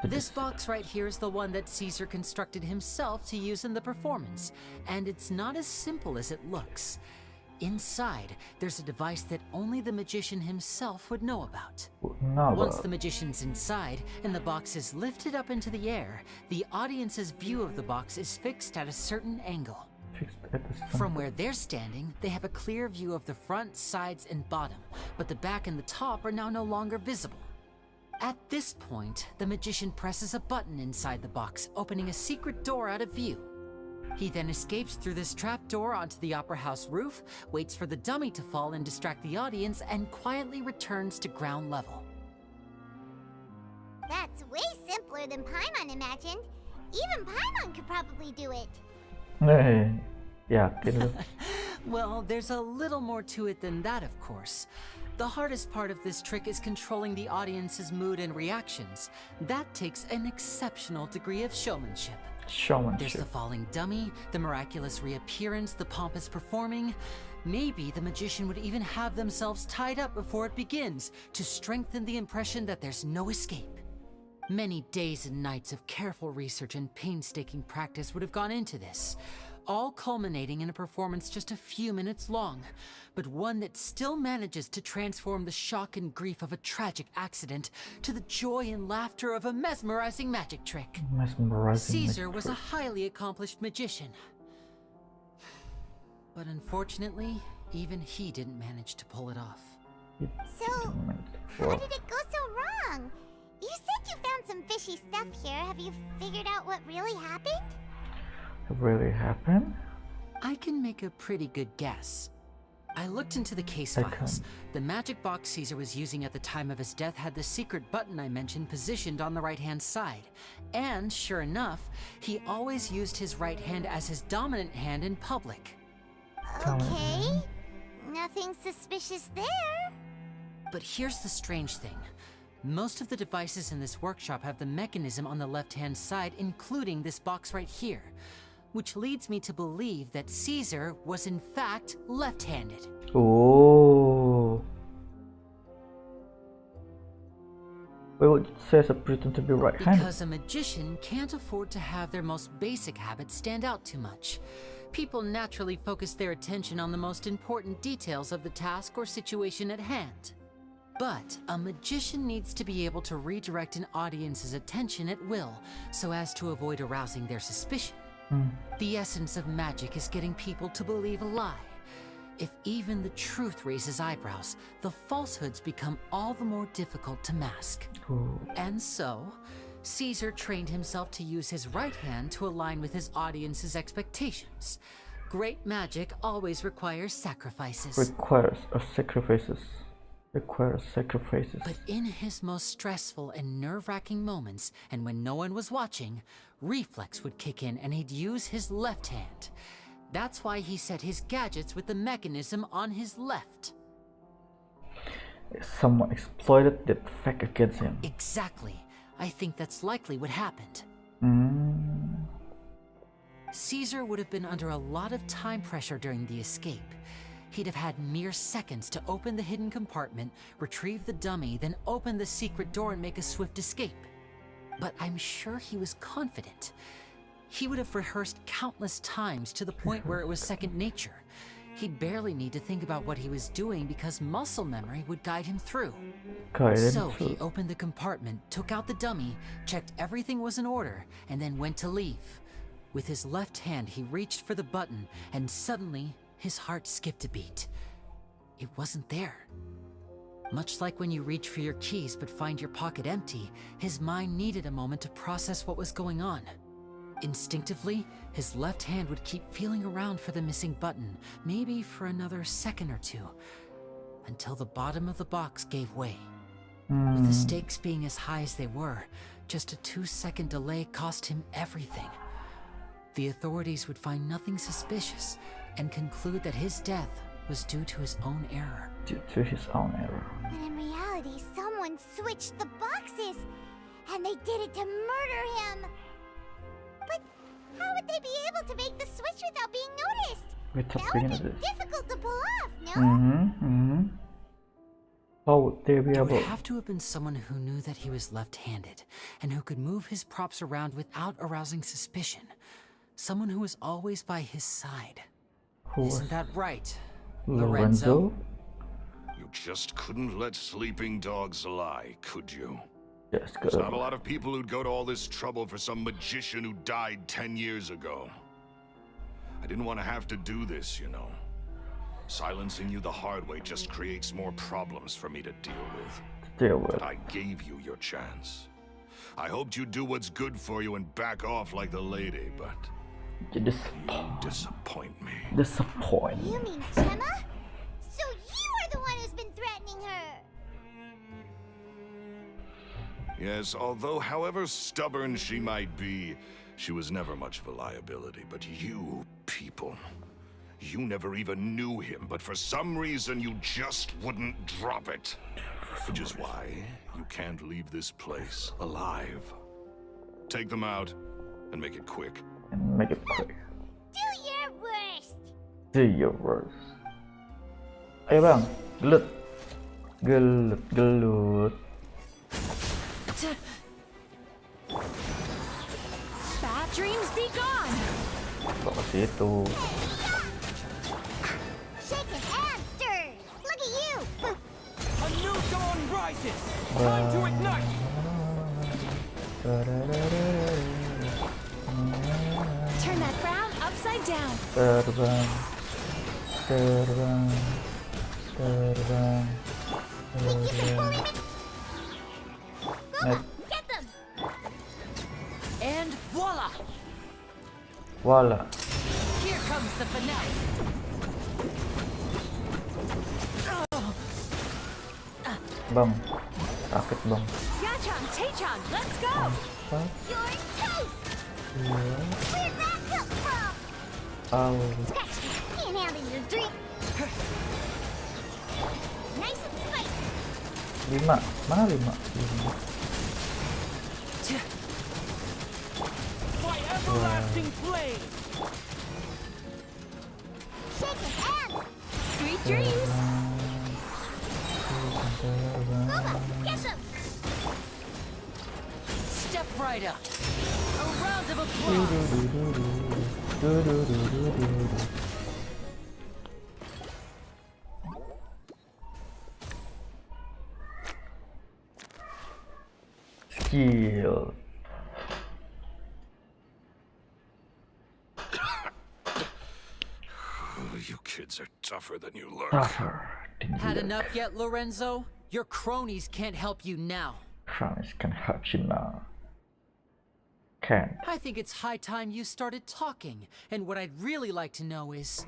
This box right here is the one that Caesar constructed himself to use in the performance, and it's not as simple as it looks. Inside, there's a device that only the magician himself would know about. Once the magician's inside, and the box is lifted up into the air, the audience's view of the box is fixed at a certain angle. From where they're standing, they have a clear view of the front, sides, and bottom, but the back and the top are now no longer visible. At this point, the magician presses a button inside the box, opening a secret door out of view. He then escapes through this trapdoor onto the opera house roof, waits for the dummy to fall and distract the audience, and quietly returns to ground level. That's way simpler than Paimon imagined. Even Paimon could probably do it. Hey, yeah, Well, there's a little more to it than that, of course. The hardest part of this trick is controlling the audience's mood and reactions. That takes an exceptional degree of showmanship. There's the falling dummy, the miraculous reappearance, the pompous performing. Maybe the magician would even have themselves tied up before it begins to strengthen the impression that there's no escape. Many days and nights of careful research and painstaking practice would have gone into this, all culminating in a performance just a few minutes long, but one that still manages to transform the shock and grief of a tragic accident to the joy and laughter of a mesmerizing magic trick. Caesar was a highly accomplished magician. But unfortunately, even he didn't manage to pull it off. So, how did it go so wrong? You said you found some fishy stuff here. Have you figured out what really happened? Really happened? I can make a pretty good guess. I looked into the case files. The magic box Caesar was using at the time of his death had the secret button I mentioned positioned on the right-hand side. And sure enough, he always used his right hand as his dominant hand in public. Okay, nothing suspicious there. But here's the strange thing. Most of the devices in this workshop have the mechanism on the left-hand side, including this box right here. Which leads me to believe that Caesar was in fact left-handed. Oh. Well, it says a pretend to be right-handed. Because a magician can't afford to have their most basic habits stand out too much. People naturally focus their attention on the most important details of the task or situation at hand. But a magician needs to be able to redirect an audience's attention at will, so as to avoid arousing their suspicion. The essence of magic is getting people to believe a lie. If even the truth raises eyebrows, the falsehoods become all the more difficult to mask. And so, Caesar trained himself to use his right hand to align with his audience's expectations. Great magic always requires sacrifices. Requires sacrifices. But in his most stressful and nerve-wracking moments, and when no one was watching, reflex would kick in and he'd use his left hand. That's why he set his gadgets with the mechanism on his left. Someone exploited that fact against him. Exactly. I think that's likely what happened. Caesar would have been under a lot of time pressure during the escape. He'd have had mere seconds to open the hidden compartment, retrieve the dummy, then open the secret door and make a swift escape. But I'm sure he was confident. He would have rehearsed countless times to the point where it was second nature. He'd barely need to think about what he was doing because muscle memory would guide him through. So he opened the compartment, took out the dummy, checked everything was in order, and then went to leave. With his left hand, he reached for the button, and suddenly, his heart skipped a beat. It wasn't there. Much like when you reach for your keys but find your pocket empty, his mind needed a moment to process what was going on. Instinctively, his left hand would keep feeling around for the missing button, maybe for another second or two, until the bottom of the box gave way. With the stakes being as high as they were, just a 2-second delay cost him everything. The authorities would find nothing suspicious and conclude that his death was due to his own error. When in reality, someone switched the boxes, and they did it to murder him. But how would they be able to make the switch without being noticed? That would be difficult to pull off, no? How would they be able? It would have to have been someone who knew that he was left-handed, and who could move his props around without arousing suspicion. Someone who was always by his side. Isn't that right, Lorenzo? You just couldn't let sleeping dogs lie, could you? Yes, There's not a lot of people who'd go to all this trouble for some magician who died 10 years ago. I didn't want to have to do this, you know. Silencing you the hard way just creates more problems for me to deal with. But I gave you your chance. I hoped you'd do what's good for you and back off like the lady, but you disappoint me. You mean Gemma? So you are the one who's been threatening her! Yes, although however stubborn she might be, she was never much of a liability. But you people, you never even knew him, but for some reason you just wouldn't drop it. Which is why you can't leave this place alive. Take them out and make it quick. Do your worst! Do your worst. Ayo bang, gelut. Bad dreams be gone. Kok ke situ? Shaken and stirred! Look at you! A new dawn rises. Time to ignite. Turn that frown upside down. Terbang. Get them! And voila! Voila. Here comes the finale. Bang. Rakit bang. Yachang, Taechang, let's go! You're toast! Iya. Where'd that come from? Oh. Scratch me. Can't handle your drink. Nice and spicy. 5. Mana 5? 5. My everlasting flame! Shaking hands. Sweet dreams! Get him. Step right up. A round of applause. Skill. You kids are tougher than you look. Tougher than you Had look. enough yet, Lorenzo? Your cronies can't help you now. Crowns can help you now. Can't. I think it's high time you started talking. And what I'd really like to know is,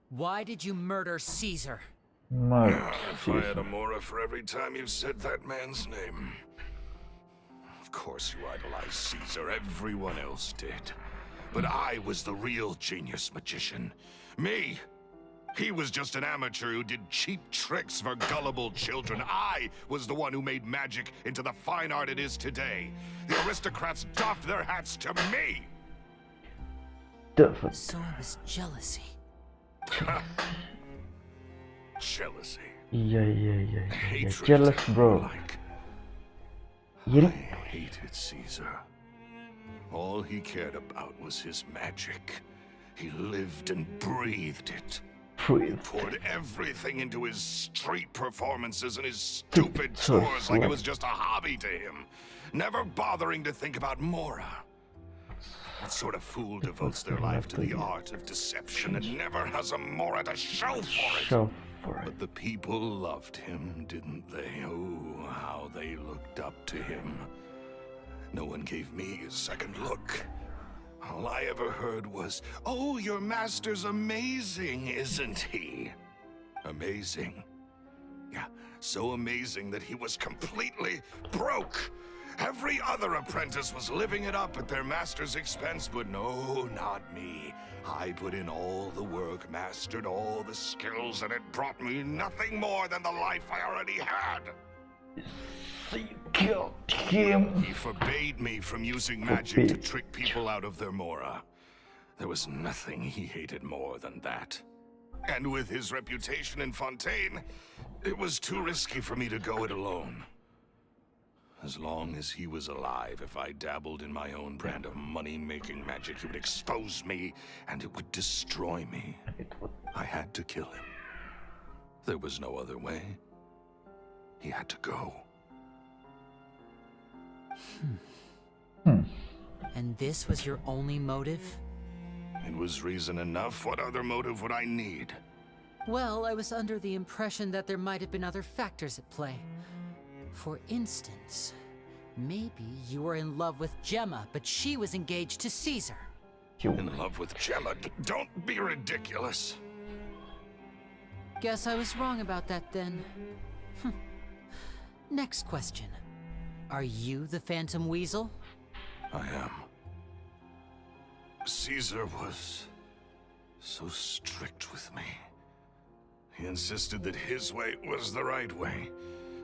why did you murder Caesar? Murder. If I had a Mora for every time you said that man's name. Of course you idolized Caesar, everyone else did. But I was the real genius magician. Me! He was just an amateur who did cheap tricks for gullible children. I was the one who made magic into the fine art it is today. The aristocrats doffed their hats to me! So it was jealousy. Jealousy. Yeah. Hatred. Jealous, bro. Like, Iri. I hated Caesar. All he cared about was his magic. He lived and breathed it. He poured everything into his street performances and his stupid tours like it was just a hobby to him, never bothering to think about Mora. That sort of fool devotes their life to the art of deception and never has a Mora to show for it. But the people loved him, didn't they? Oh, how they looked up to him. No one gave me a second look. All I ever heard was, "Oh, your master's amazing, isn't he?" Amazing. Yeah, so amazing that he was completely broke. Every other apprentice was living it up at their master's expense, but no, not me. I put in all the work, mastered all the skills, and it brought me nothing more than the life I already had. You killed him. He forbade me from using magic to trick people out of their Mora. There was nothing he hated more than that. And with his reputation in Fontaine, it was too risky for me to go it alone. As long as he was alive, if I dabbled in my own brand of money-making magic, he would expose me, and it would destroy me. I had to kill him. There was no other way. He had to go. And this was your only motive? It was reason enough. What other motive would I need? Well, I was under the impression that there might have been other factors at play. For instance, maybe you were in love with Gemma, but she was engaged to Caesar. In love with Gemma? Don't be ridiculous. Guess I was wrong about that then. Next question. Are you the Phantom Weasel? I am. Caesar was so strict with me. He insisted that his way was the right way,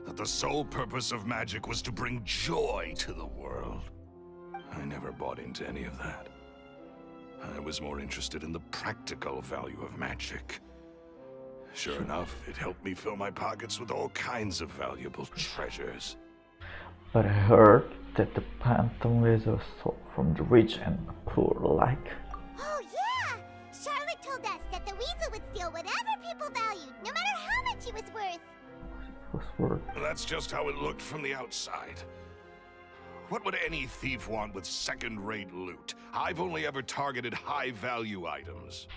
that the sole purpose of magic was to bring joy to the world. I never bought into any of that. I was more interested in the practical value of magic. Sure enough, it helped me fill my pockets with all kinds of valuable treasures. But I heard that the Phantom Weasel stole from the rich and poor alike. Oh yeah! Charlotte told us that the weasel would steal whatever people valued, no matter how much it was worth. That's just how it looked from the outside. What would any thief want with second-rate loot? I've only ever targeted high-value items.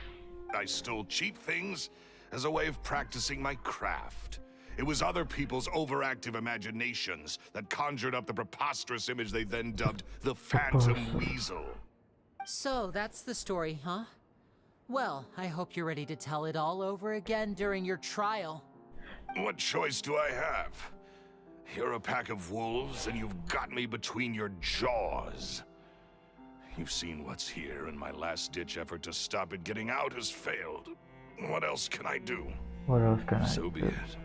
I stole cheap things as a way of practicing my craft. It was other people's overactive imaginations that conjured up the preposterous image they then dubbed the Phantom Weasel. So that's the story, huh? Well, I hope you're ready to tell it all over again during your trial. What choice do I have? You're a pack of wolves, and you've got me between your jaws. You've seen what's here, and my last-ditch effort to stop it getting out has failed. What else can I do? What else can I So be do? it.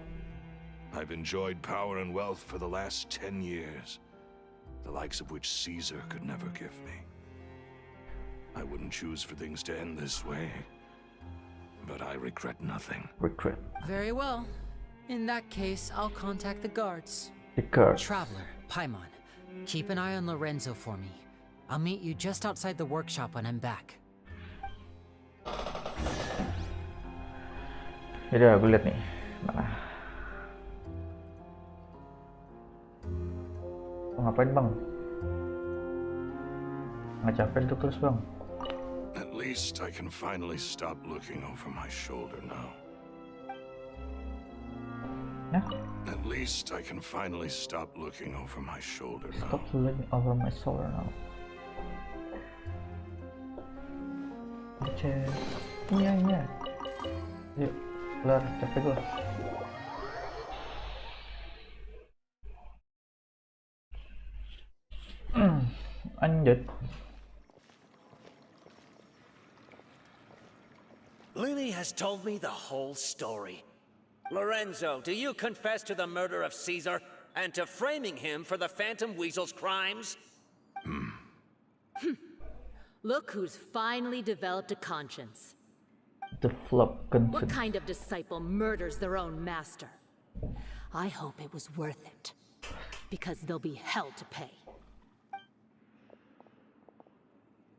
I've enjoyed power and wealth for the last 10 years, the likes of which Caesar could never give me. I wouldn't choose for things to end this way, but I regret nothing. Regret. Very well. In that case, I'll contact the guards. The guards. Traveler, Paimon, keep an eye on Lorenzo for me. I'll meet you just outside the workshop when I'm back. Jadi aku lihat nih. Mana? Mau ngapain bang? Nggak capek itu terus bang? At least I can finally stop looking over my shoulder now. Yeah? At least I can finally stop looking over my shoulder now. Stop looking over my shoulder now. Oke. Iya. Yuk, keluar capek gua. Lanjut. Lily has told me the whole story. Lorenzo, do you confess to the murder of Caesar and to framing him for the Phantom Weasel's crimes? Look who's finally developed a conscience. Develop conscience. What kind of disciple murders their own master? I hope it was worth it, because there'll be hell to pay.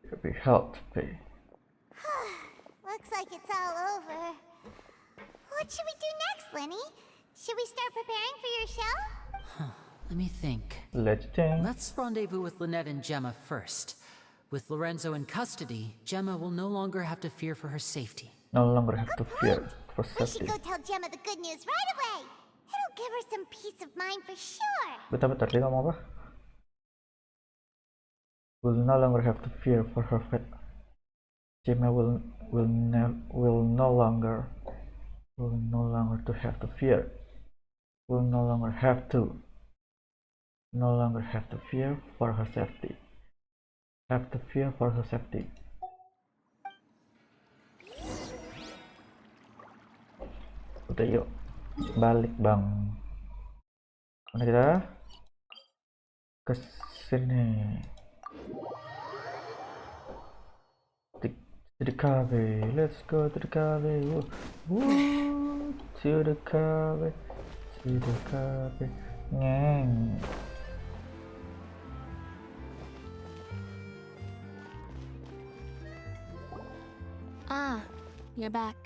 There'll be hell to pay. Looks like it's all over. What should we do next, Lenny? Should we start preparing for your show? Let me think. Let's think. Let's rendezvous with Lynette and Gemma first. With Lorenzo in custody, Gemma will no longer have to fear for her safety. No longer have to fear for We safety. should go tell Gemma the good news right away. It'll give her some peace of mind for sure. Bentar, dia ngomong apa? Will no longer have to fear for her fate. Gemma will no longer to have to fear. Will no longer have to fear for her safety. Have to fear for her safety. Udah yuk, balik bang. Mana kita? Ke sini. To the cafe. Let's go to the cafe. Woo. To the cafe. To the cafe. Ngang. Ah, you're back.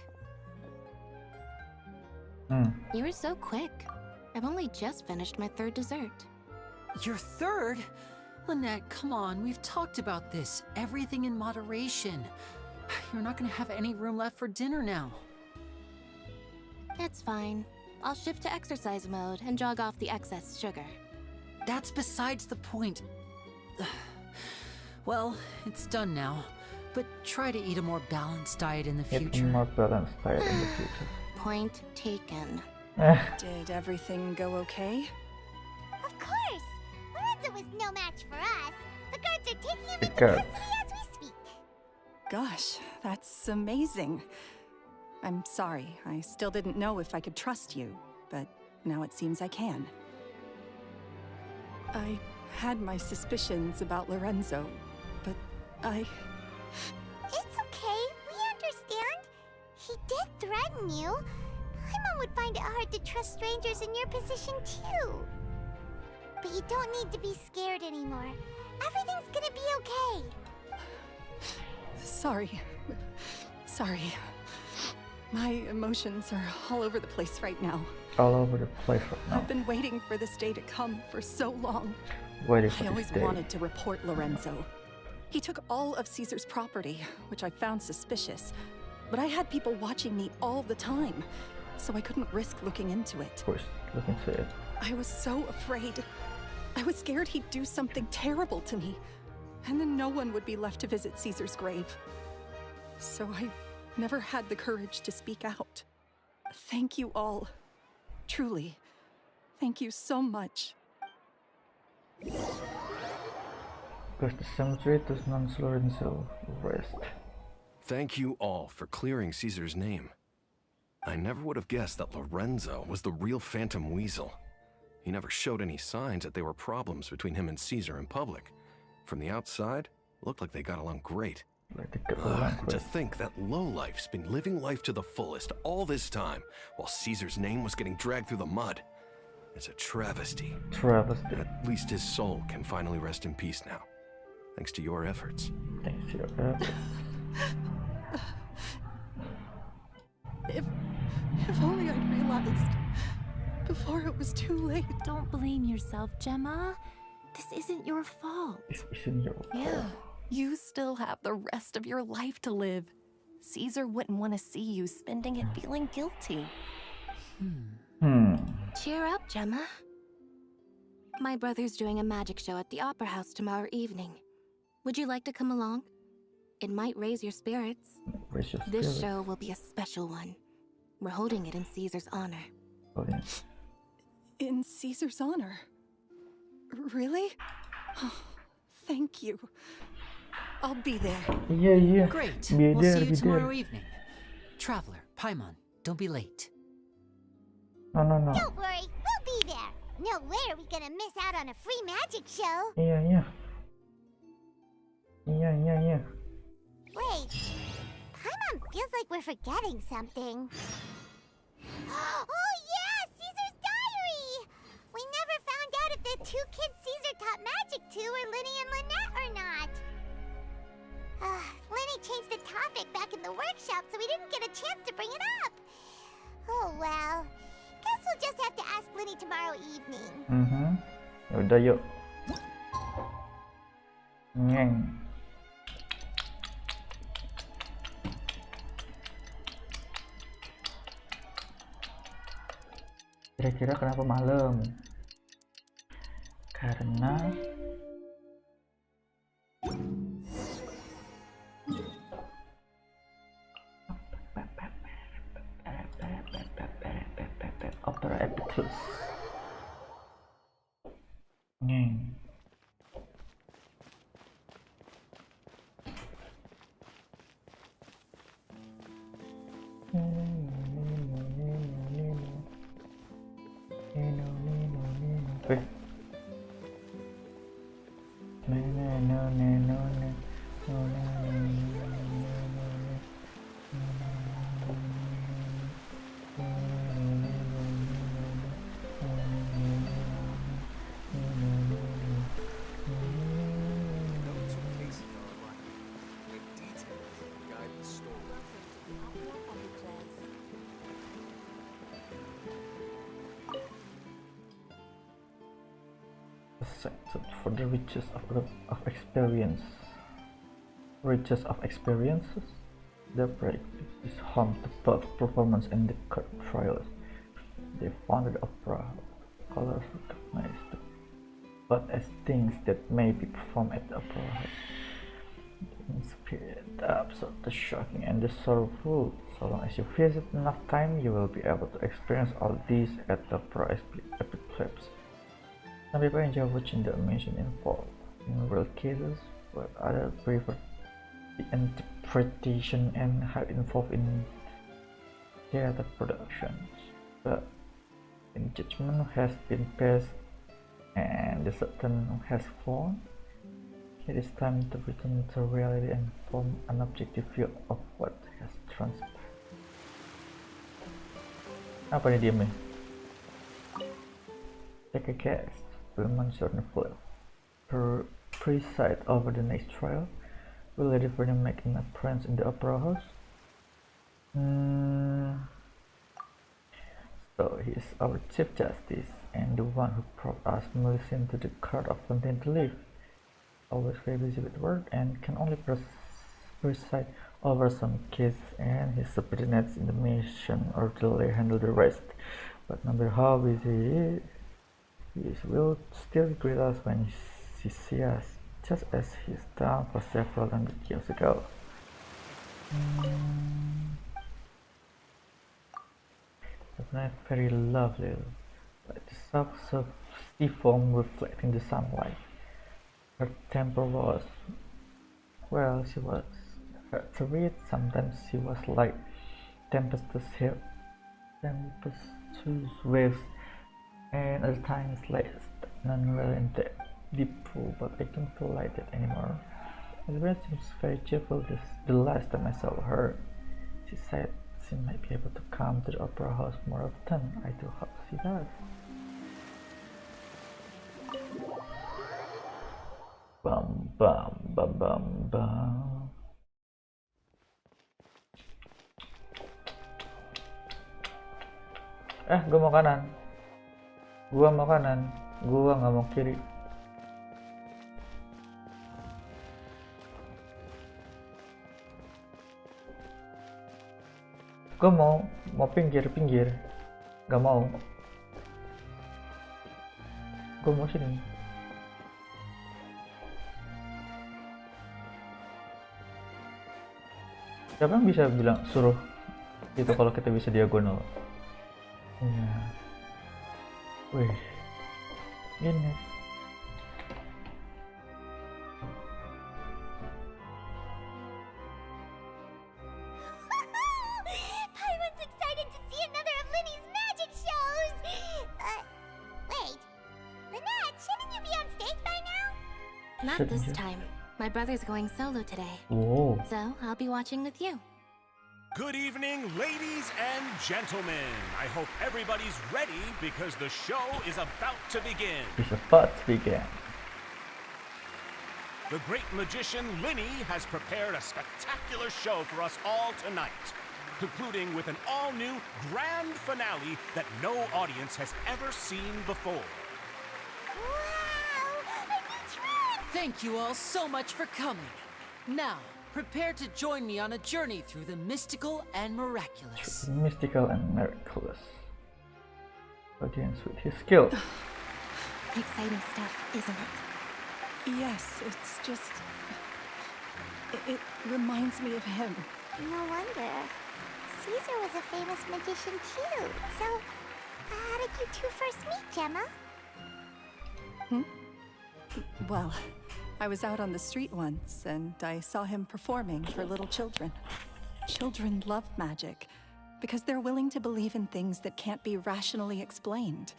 You were so quick. I've only just finished my third dessert. Your third? Lynette, come on, we've talked about this. Everything in moderation. You're not gonna have any room left for dinner now. It's fine. I'll shift to exercise mode and jog off the excess sugar. That's besides the point. Well, it's done now. But try to eat a more balanced diet in the future. Eat a more balanced diet in the future. Point taken. Did everything go okay? Of course! Lorenzo was no match for us. The guards are taking him The into guards. custody as we speak. Gosh, that's amazing. I'm sorry, I still didn't know if I could trust you, but now it seems I can. I had my suspicions about Lorenzo, but It's okay, we understand. He did threaten you. My mom would find it hard to trust strangers in your position too. But you don't need to be scared anymore. Everything's gonna be okay. Sorry. My emotions are all over the place right now. All over the place right now. I've been waiting for this day to come for so long. Waiting for I this always day. wanted to report Lorenzo. He took all of Caesar's property, which I found suspicious. But I had people watching me all the time, so I couldn't risk looking into it. Of course, look into it. I was so afraid. I was scared he'd do something terrible to me, and then no one would be left to visit Caesar's grave. So I never had the courage to speak out. Thank you all. Truly. Thank you so much. Goes the cemetery to non-Lorenzo rest. Thank you all for clearing Caesar's name. I never would have guessed that Lorenzo was the real Phantom Weasel. He never showed any signs that there were problems between him and Caesar in public. From the outside, it looked like they got along great. To think that lowlife's been living life to the fullest all this time, while Caesar's name was getting dragged through the mud. It's a travesty. Travesty. At least his soul can finally rest in peace now, thanks to your efforts. Thanks to your efforts. If only I'd realized before it was too late. Don't blame yourself, Gemma. This isn't your fault. This isn't your fault. Yeah, you still have the rest of your life to live. Caesar wouldn't want to see you spending it feeling guilty. Cheer up, Gemma. My brother's doing a magic show at the Opera House tomorrow evening. Would you like to come along? It might raise your spirits. This show will be a special one. We're holding it in Caesar's honor. In Caesar's honor? Really? Oh, thank you. I'll be there. Yeah. Great. Be We'll there, see you be tomorrow there. evening. Traveler, Paimon, don't be late. No. Don't worry, we'll be there. No way are we gonna miss out on a free magic show. Yeah. Wait, Paimon feels like we're forgetting something. Oh yeah, Caesar's diary! We never found out if the two kids Caesar taught magic to were Linny and Lynette or not. Linny changed the topic back in the workshop, so we didn't get a chance to bring it up. Oh well, guess we'll just have to ask Linny tomorrow evening. Yaudah yuk. Nyeng. Kira-kira kenapa malam? Karena Opera Epiclus. For the riches of experiences, the break is home to both performance and the court trials. They founded opera colors recognized, but as things that may be performed at the opera house. Spirit absurd, the shocking and the sorrowful. So long as you visit enough time, you will be able to experience all these at the opera Epiclus. Some people enjoy watching the animation involved in real cases, while others prefer the interpretation and how involved in theater productions. But when judgment has been passed and the certain has fallen, it is time to return to reality and form an objective view of what has transpired. Apa nih diemnya? Take a guess. Will Monsieur Neville preside over the next trial? Will Lady Vernon make an appearance in the opera house? So he is our Chief Justice and the one who brought us Millicent to the court of Fontaine to live. Always very busy with work and can only preside over some cases, and his subordinates in the mission or delay handle the rest. But no matter how busy he will still greet us when he sees us, just as he's done for several hundred years ago. That's not very lovely. like the soft seafoam reflecting the sunlight. Her temper was, well, she was hard to read. Sometimes she was like tempestuous waves, and other times like stagnant in the deep pool. But I don't feel like that anymore. Elvira seems very cheerful. The last time I saw her, she said she might be able to come to the opera house more often. I do hope she does. Bum bum bum bum bum. Gua mau kanan. Gua mau kanan. Gua nggak mau kiri. Gua mau pinggir. Gak mau. Gua mau sini. Siapa yang bisa bilang suruh itu kalau kita bisa diagonal? Ya. Wih. Ini. Paimon's excited to see another of Linny's magic shows! Wait. Lynette, shouldn't you be on stage by now? Not this time. My brother's going solo today. Whoa. So I'll be watching with you. Good evening, ladies and gentlemen. I hope everybody's ready because the show is about to begin. It's about to begin. The great magician Linny has prepared a spectacular show for us all tonight, concluding with an all-new grand finale that no audience has ever seen before. Thank you all so much for coming. Now, prepare to join me on a journey through the mystical and miraculous. Mystical and miraculous. Audience with his skill. Exciting stuff, isn't it? Yes, it's just... It reminds me of him. No wonder. Caesar was a famous magician too. So, how did you two first meet, Gemma? Well, I was out on the street once, and I saw him performing for little children. Children love magic, because they're willing to believe in things that can't be rationally explained.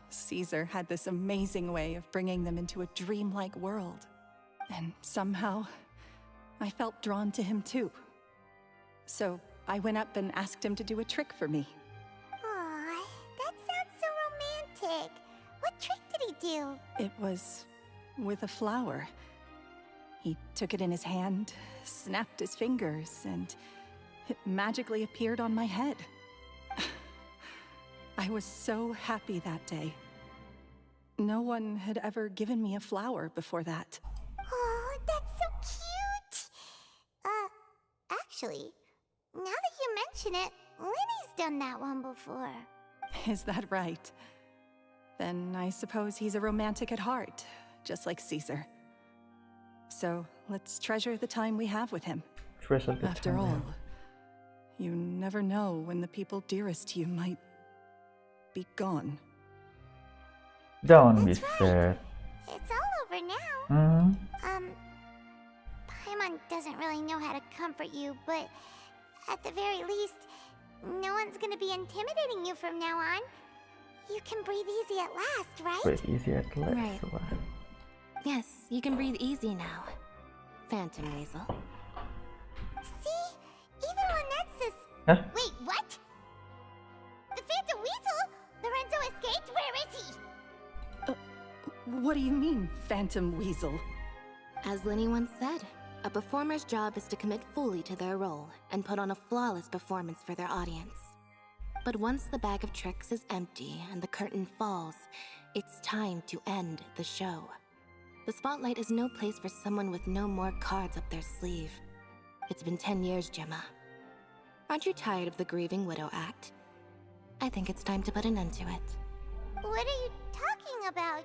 Caesar had this amazing way of bringing them into a dreamlike world. And somehow, I felt drawn to him too. So I went up and asked him to do a trick for me. Aw, that sounds so romantic. What trick did he do? It was with a flower. He took it in his hand, snapped his fingers, and it magically appeared on my head. I was so happy that day. No one had ever given me a flower before that. Oh, that's so cute! Actually, now that you mention it, Linny's done that one before. Is that right? Then I suppose he's a romantic at heart, just like Caesar. So let's treasure the time we have with him. After all, you never know when the people dearest to you might be gone. Don't be sad. It's all over now. Paimon doesn't really know how to comfort you, but at the very least, no one's gonna be intimidating you from now on. You can breathe easy at last, right? Breathe easy at last. Right. Yes, you can breathe easy now. Phantom Weasel. See? Even Lynette says... Huh? Wait, what? The Phantom Weasel? Lorenzo escaped? Where is he? What do you mean, Phantom Weasel? As Linny once said, a performer's job is to commit fully to their role and put on a flawless performance for their audience. But once the bag of tricks is empty and the curtain falls, it's time to end the show. The spotlight is no place for someone with no more cards up their sleeve. It's been 10 years, Gemma. Aren't you tired of the grieving widow act? I think it's time to put an end to it. What are you talking about?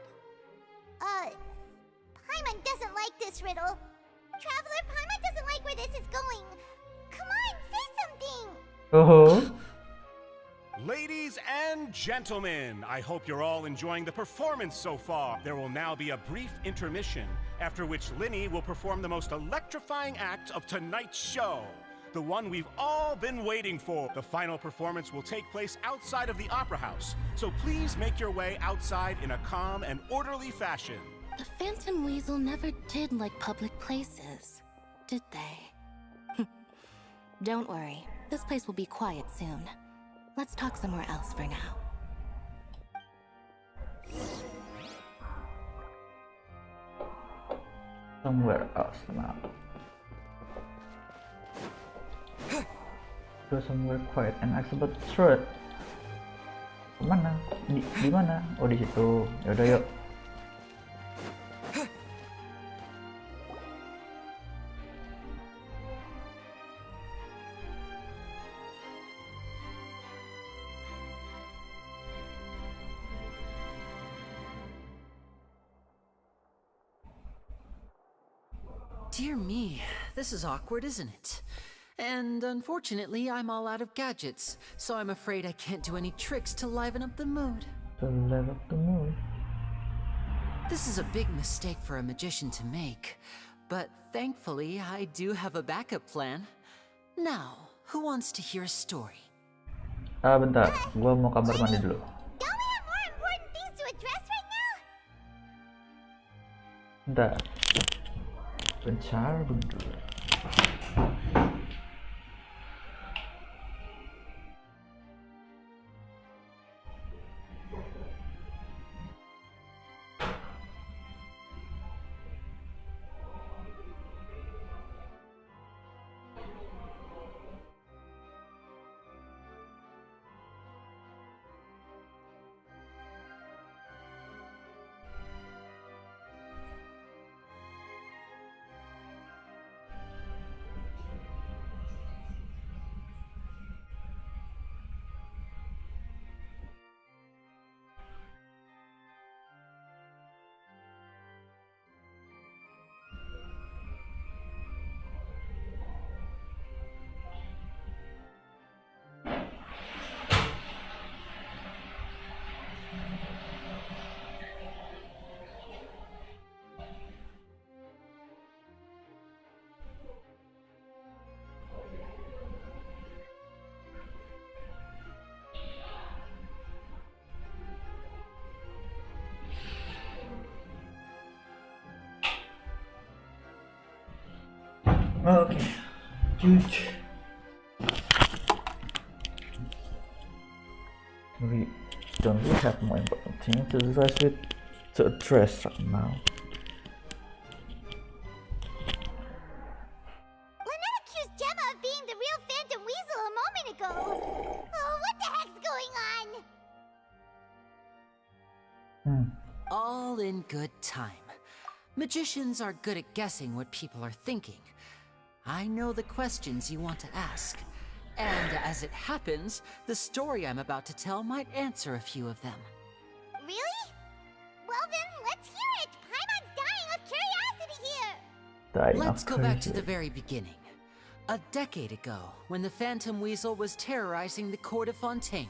Paimon doesn't like this riddle. Traveler, Paimon doesn't like where this is going. Come on, say something! Ladies and and gentlemen, I hope you're all enjoying the performance so far. There will now be a brief intermission, after which Linny will perform the most electrifying act of tonight's show. The one we've all been waiting for. The final performance will take place outside of the Opera House, so please make your way outside in a calm and orderly fashion. The Phantom Weasel never did like public places, did they? Don't worry, this place will be quiet soon. Let's talk somewhere else for now. Somewhere else now. Go somewhere quiet and ask about truth. Mana? Di mana? Oh, di situ. Yaudah yuk. Dear me, this is awkward, isn't it? And unfortunately, I'm all out of gadgets, so I'm afraid I can't do any tricks to liven up the mood. To liven up the mood? This is a big mistake for a magician to make, but thankfully, I do have a backup plan. Now, who wants to hear a story? Bentar, gua mau kamar mandi dulu. Don't we have more important things to address right now? Bentar. Bentar, bentar. Okay, huge. We don't really have more important things to address right now. Lynette accused Gemma of being the real Phantom Weasel a moment ago. Oh, what the heck's going on? All in good time. Magicians are good at guessing what people are thinking. I know the questions you want to ask. And as it happens, the story I'm about to tell might answer a few of them. Really? Well then, let's hear it! Paimon's dying of curiosity here! Let's go back to the very beginning. A decade ago, when the Phantom Weasel was terrorizing the court of Fontaine.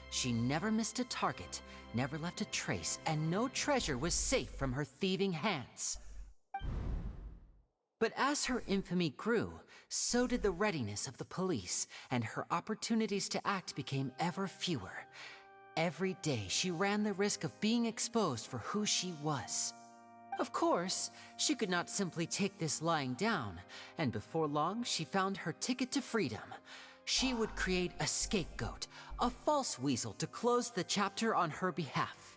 She never missed a target, never left a trace, and no treasure was safe from her thieving hands. But as her infamy grew, so did the readiness of the police, and her opportunities to act became ever fewer. Every day, she ran the risk of being exposed for who she was. Of course, she could not simply take this lying down, and before long, she found her ticket to freedom. She would create a scapegoat, a false weasel to close the chapter on her behalf.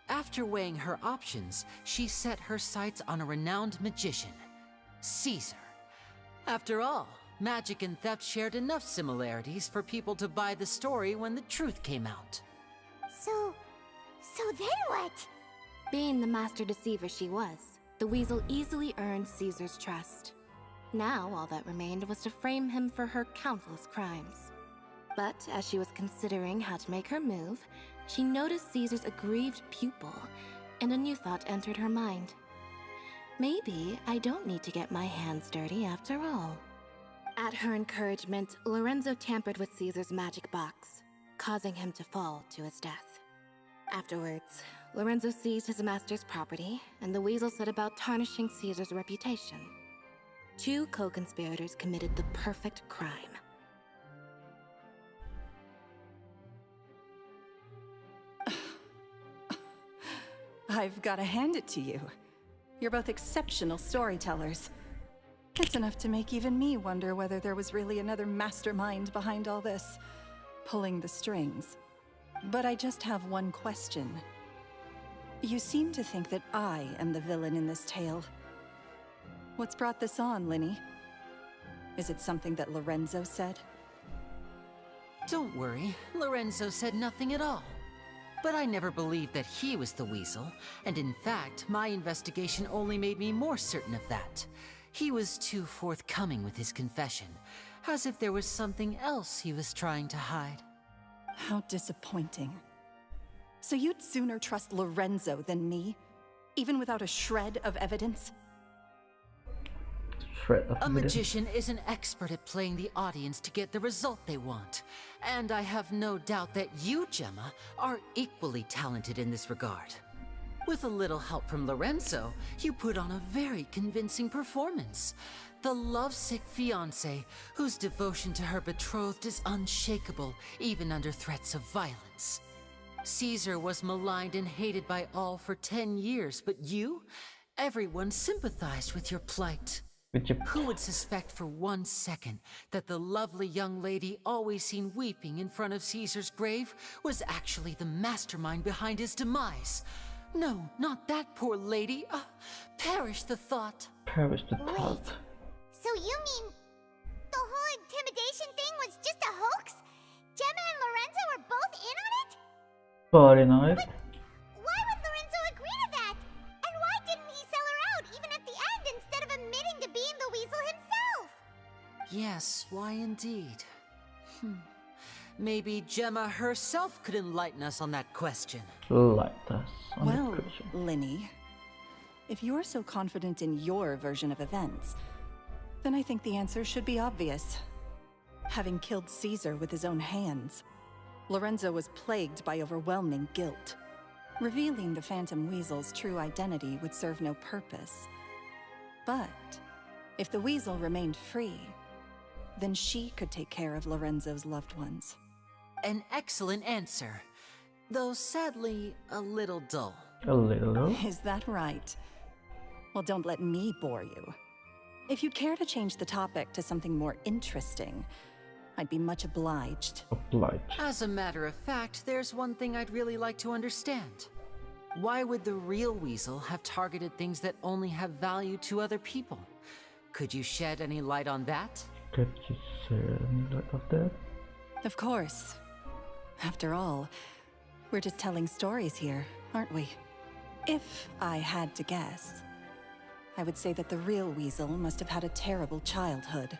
After weighing her options, she set her sights on a renowned magician, Caesar. After all, magic and theft shared enough similarities for people to buy the story when the truth came out. So then what? Being the master deceiver she was, the weasel easily earned Caesar's trust. Now all that remained was to frame him for her countless crimes. But as she was considering how to make her move, she noticed Caesar's aggrieved pupil, and a new thought entered her mind. Maybe I don't need to get my hands dirty after all. At her encouragement, Lorenzo tampered with Caesar's magic box, causing him to fall to his death. Afterwards, Lorenzo seized his master's property, and the weasel set about tarnishing Caesar's reputation. 2 co-conspirators committed the perfect crime. I've gotta hand it to you. You're both exceptional storytellers. It's enough to make even me wonder whether there was really another mastermind behind all this, pulling the strings. But I just have one question. You seem to think that I am the villain in this tale. What's brought this on, Linny? Is it something that Lorenzo said? Don't worry, Lorenzo said nothing at all. But I never believed that he was the weasel, and in fact, my investigation only made me more certain of that. He was too forthcoming with his confession, as if there was something else he was trying to hide. How disappointing. So you'd sooner trust Lorenzo than me, even without a shred of evidence? A magician is an expert at playing the audience to get the result they want. And I have no doubt that you, Gemma, are equally talented in this regard. With a little help from Lorenzo, you put on a very convincing performance. The lovesick fiancé, whose devotion to her betrothed is unshakable, even under threats of violence. Caesar was maligned and hated by all for 10 years, but you? Everyone sympathized with your plight. Who would suspect for 1 second that the lovely young lady always seen weeping in front of Caesar's grave was actually the mastermind behind his demise? No, not that poor lady. Perish the thought. Perish the thought. So you mean the whole intimidation thing was just a hoax? Gemma and Lorenzo were both in on it? Very nice. Why would Lorenzo agree to that? And why didn't he sell her out even at the end instead of admitting to being the weasel himself? Yes, why indeed? Maybe Gemma herself could enlighten us on that question. Light us on Well, the question. Linny, if you're so confident in your version of events, then I think the answer should be obvious. Having killed Caesar with his own hands, Lorenzo was plagued by overwhelming guilt. Revealing the Phantom Weasel's true identity would serve no purpose. But if the Weasel remained free, then she could take care of Lorenzo's loved ones. An excellent answer, though sadly a little dull. A little? Is that right? Well, don't let me bore you. If you'd care to change the topic to something more interesting, I'd be much obliged. As a matter of fact, there's one thing I'd really like to understand. Why would the real weasel have targeted things that only have value to other people? Could you shed any light on that? Could you say any light of that? Of course. After all, we're just telling stories here, aren't we? If I had to guess, I would say that the real weasel must have had a terrible childhood.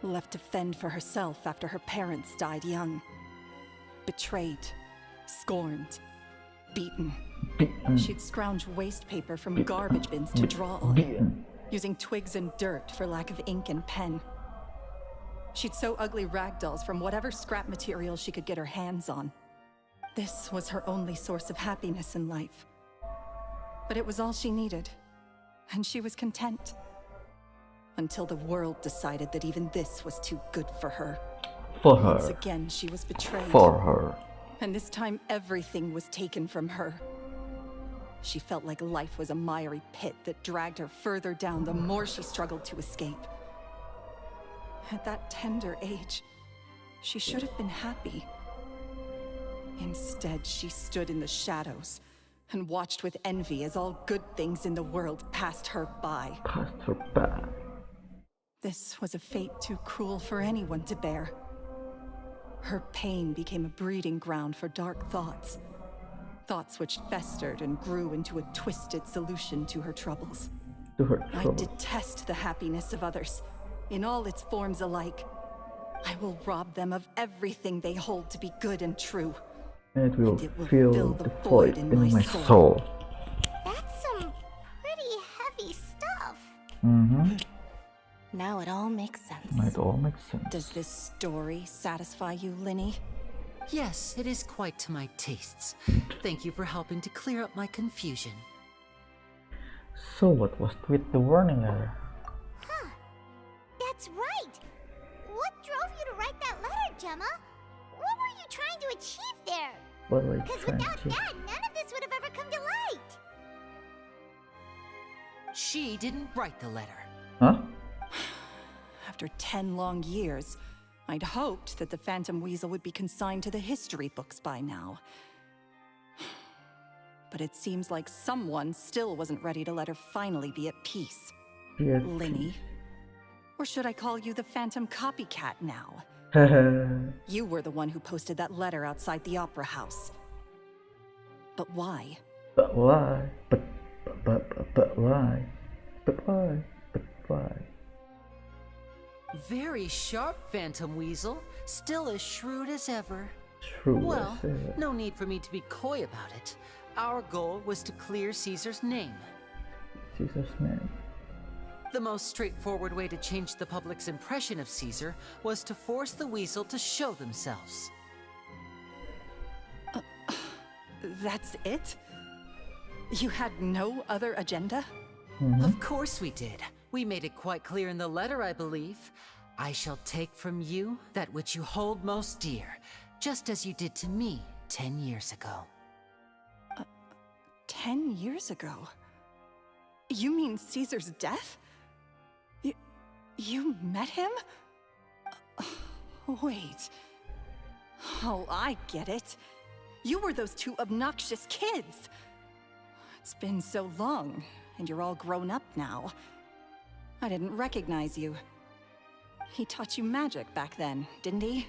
Left to fend for herself after her parents died young. Betrayed, scorned, beaten. She'd scrounge waste paper from garbage bins to draw on, using twigs and dirt for lack of ink and pen. She'd sew ugly ragdolls from whatever scrap material she could get her hands on. This was her only source of happiness in life. But it was all she needed, and she was content. Until the world decided that even this was too good for her. For her. Once again, she was betrayed. For her. And this time, everything was taken from her. She felt like life was a miry pit that dragged her further down the more she struggled to escape. At that tender age, she should have been happy. Instead, she stood in the shadows and watched with envy as all good things in the world passed her by. Passed her by. This was a fate too cruel for anyone to bear. Her pain became a breeding ground for dark thoughts. Thoughts which festered and grew into a twisted solution to her troubles. I detest the happiness of others, in all its forms alike. I will rob them of everything they hold to be good and true. And it will, fill the void in my soul. That's some pretty heavy stuff. Now it all makes sense. It all makes sense. Does this story satisfy you, Linny? Yes, it is quite to my tastes. Thank you for helping to clear up my confusion. So what was with the warning letter? Huh. That's right. What drove you to write that letter, Gemma? What were you trying to achieve there? What were you Because trying without to... that, none of this would have ever come to light. She didn't write the letter. Huh? After 10 long years, I'd hoped that the Phantom Weasel would be consigned to the history books by now. But it seems like someone still wasn't ready to let her finally be at peace. Linny. Or should I call you the Phantom Copycat now? You were the one who posted that letter outside the Opera House. But why? But why? But why? But why? But why? Very sharp, Phantom Weasel. Still as shrewd as ever. Shrewd Well, as ever. no need for me to be coy about it. Our goal was to clear Caesar's name. Caesar's name. The most straightforward way to change the public's impression of Caesar was to force the Weasel to show themselves. That's it? You had no other agenda? Of course we did. We made it quite clear in the letter, I believe. I shall take from you that which you hold most dear, just as you did to me 10 years ago. 10 years ago? You mean Caesar's death? You met him? Wait. Oh, I get it. You were those two obnoxious kids. It's been so long, and you're all grown up now. I didn't recognize you. He taught you magic back then, didn't he?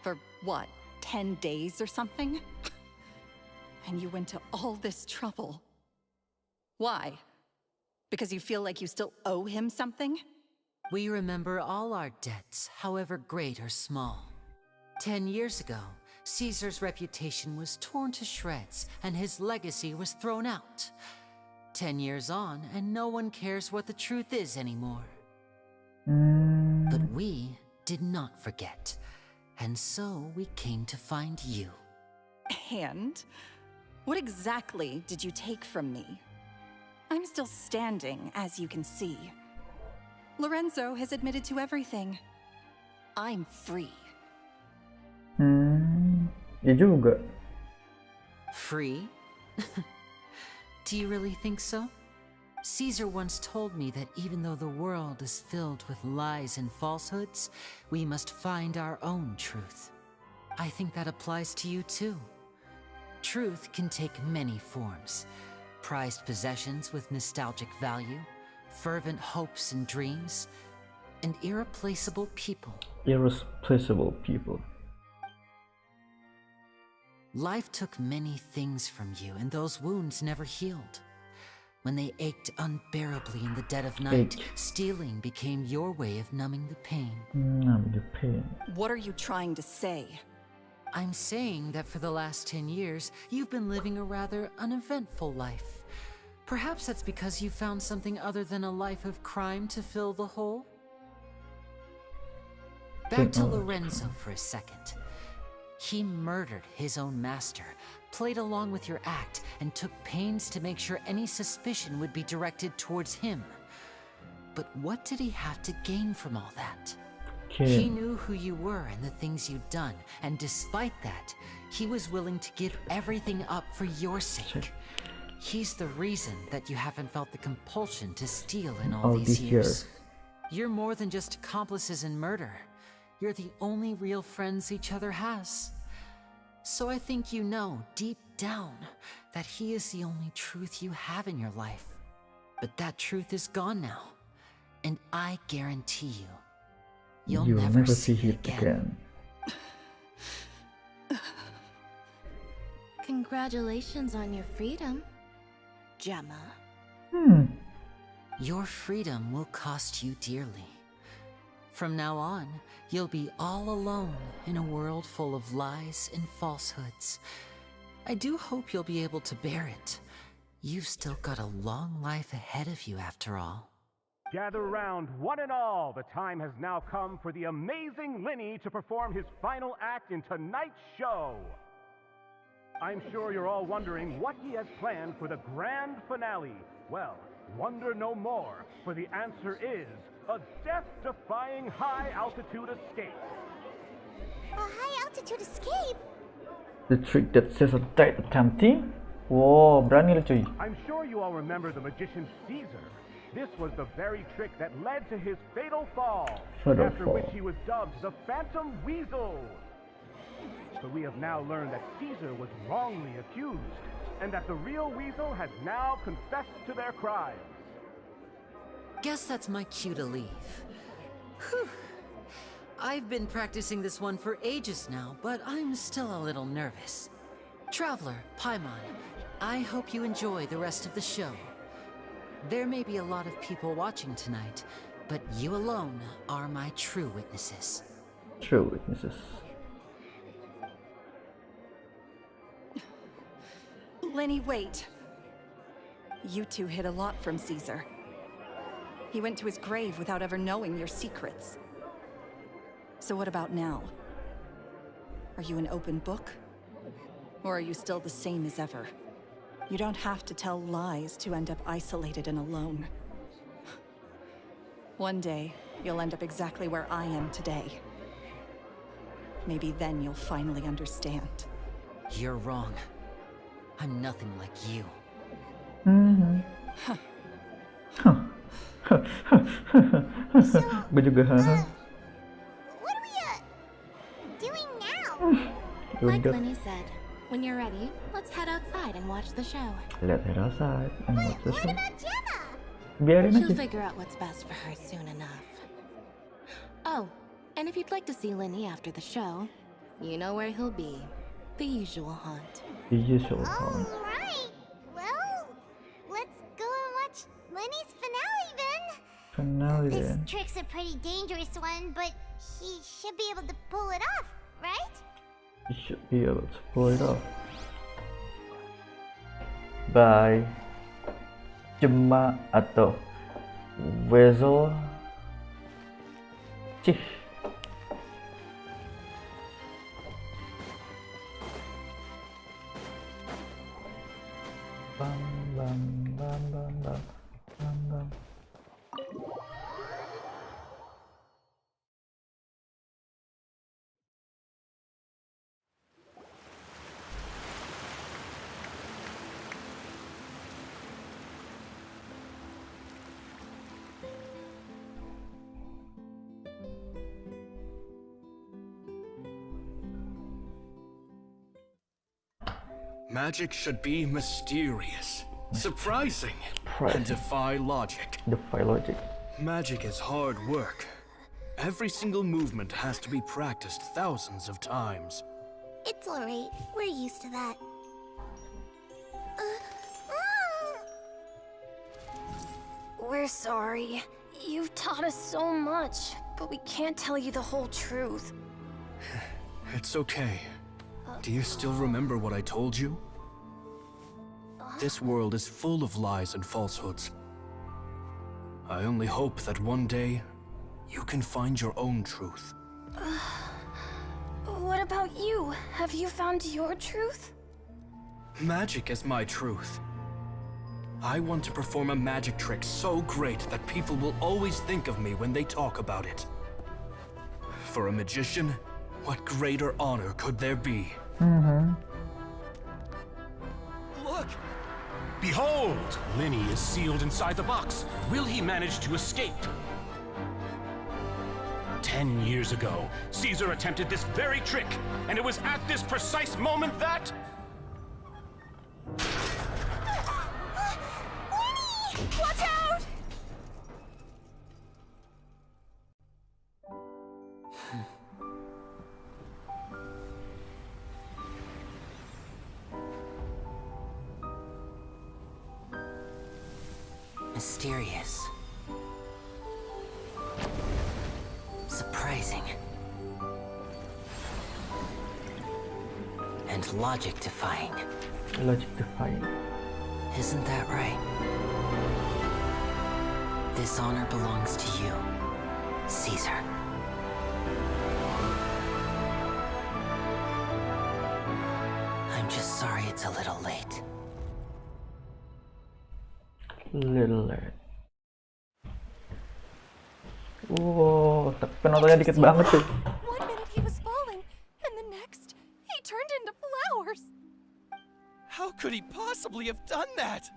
For what, 10 days or something? And you went to all this trouble. Why? Because you feel like you still owe him something? We remember all our debts, however great or small. 10 years ago, Caesar's reputation was torn to shreds, and his legacy was thrown out. 10 years on, and no one cares what the truth is anymore. But we did not forget, and so we came to find you. And? What exactly did you take from me? I'm still standing, as you can see. Lorenzo has admitted to everything. I'm free. Ya juga. Free? Do you really think so? Caesar once told me that even though the world is filled with lies and falsehoods, we must find our own truth. I think that applies to you too. Truth can take many forms. Prized possessions with nostalgic value, fervent hopes and dreams, and irreplaceable people. Irreplaceable people. Life took many things from you, and those wounds never healed. When they ached unbearably in the dead of night, stealing became your way of numbing the pain. Numb the pain. What are you trying to say? I'm saying that for the last 10 years, you've been living a rather uneventful life. Perhaps that's because you found something other than a life of crime to fill the hole? Back to Lorenzo for a second. He murdered his own master, played along with your act, and took pains to make sure any suspicion would be directed towards him. But what did he have to gain from all that? He knew who you were and the things you'd done, and despite that, he was willing to give everything up for your sake. He's the reason that you haven't felt the compulsion to steal in all these years. You're more than just accomplices in murder. You're the only real friends each other has. So I think you know, deep down, that he is the only truth you have in your life. But that truth is gone now. And I guarantee you, you'll never see it again. Congratulations on your freedom, Gemma. Your freedom will cost you dearly. From now on, you'll be all alone in a world full of lies and falsehoods. I do hope you'll be able to bear it. You've still got a long life ahead of you after all. Gather round, one and all. The time has now come for the amazing Linny to perform his final act in tonight's show. I'm sure you're all wondering what he has planned for the grand finale. Well, wonder no more, for the answer is a death-defying high-altitude escape. A high-altitude escape? The trick that says a died attempting? Wow, berani lah cuy. I'm sure you all remember the magician Caesar. This was the very trick that led to his fatal fall, after which he was dubbed the Phantom Weasel. But we have now learned that Caesar was wrongly accused, and that the real Weasel has now confessed to their crimes. Guess that's my cue to leave. Whew. I've been practicing this one for ages now, but I'm still a little nervous. Traveler, Paimon, I hope you enjoy the rest of the show. There may be a lot of people watching tonight, but you alone are my true witnesses. True witnesses. Linny, wait. You two hid a lot from Caesar. He went to his grave without ever knowing your secrets. So what about now? Are you an open book? Or are you still the same as ever? You don't have to tell lies to end up isolated and alone. One day, you'll end up exactly where I am today. Maybe then you'll finally understand. You're wrong. I'm nothing like you. Mm-hmm. Gue juga. What are we doing now? Like Linny said, when you're ready, let's head outside and watch the show. Let's head outside and watch the show. What about Gemma? Biarin She'll aja. figure out what's best for her soon enough. Oh, and if you'd like to see Linny after the show, you know where he'll be. The usual haunt. The usual haunt. Alright. Well, let's go and watch Lenny's finale then. Finale This then. trick's a pretty dangerous one, but he should be able to pull it off, right? You should be able to pull it off. By Gemma atau Weasel. Cih. Bam bam bam bam bam bam bam. Magic should be mysterious, surprising, and defy logic. Defy logic. Magic is hard work. Every single movement has to be practiced thousands of times. It's alright. We're used to that. We're sorry. You've taught us so much, but we can't tell you the whole truth. It's okay. Do you still remember what I told you? This world is full of lies and falsehoods. I only hope that one day, you can find your own truth. What about you? Have you found your truth? Magic is my truth. I want to perform a magic trick so great that people will always think of me when they talk about it. For a magician, what greater honor could there be? Mm-hmm. Look! Behold! Linny is sealed inside the box. Will he manage to escape? 10 years ago, Caesar attempted this very trick, and it was at this precise moment that... Watch out! Mysterious. Surprising. And logic-defying. Logic-defying. Isn't that right? This honor belongs to you, Caesar. I'm just sorry it's a little late. Little late. Wow, penontonnya dikit banget sih. One minute he was falling, and the next, he turned into flowers. How could he possibly have done that?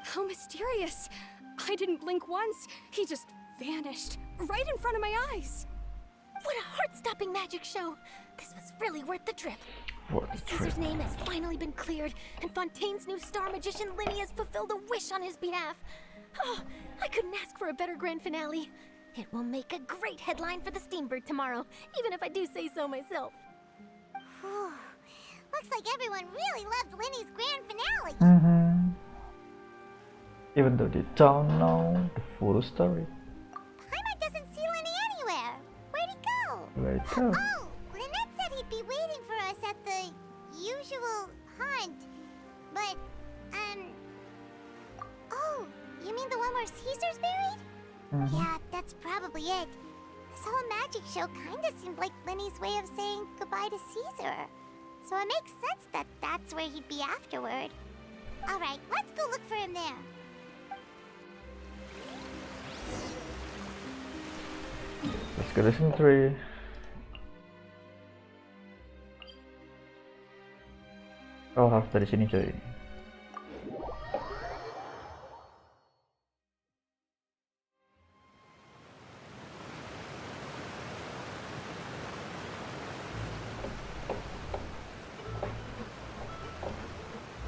How mysterious. I didn't blink once. He just vanished right in front of my eyes. What a heart-stopping magic show. This was really worth the trip. What Caesar's name has finally been cleared, and Fontaine's new star magician Linny has fulfilled a wish on his behalf. Oh, I couldn't ask for a better grand finale. It will make a great headline for the Steambird tomorrow, even if I do say so myself. Looks like everyone really loved Linny's grand finale. Even though they don't know the full story. Paimon doesn't see Linny anywhere. Where'd he go? Where'd he go? Oh, Lynette said he'd be waiting for us at the usual hunt. But, oh, you mean the one where Caesar's buried? Yeah, that's probably it. This whole magic show kinda seemed like Linny's way of saying goodbye to Caesar. So it makes sense that that's where he'd be afterward. Alright, let's go look for him there. Let's go to lesson 3. Oh, harus dari sini coy.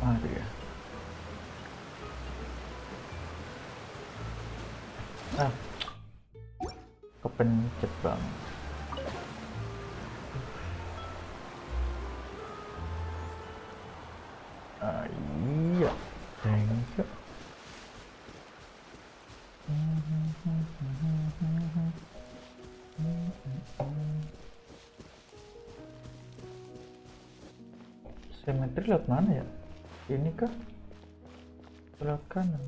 Aduh ya. Kepencet banget. Iya, thank you. Cemetery lewat mana ya? Ini kah? Sebelah kanan.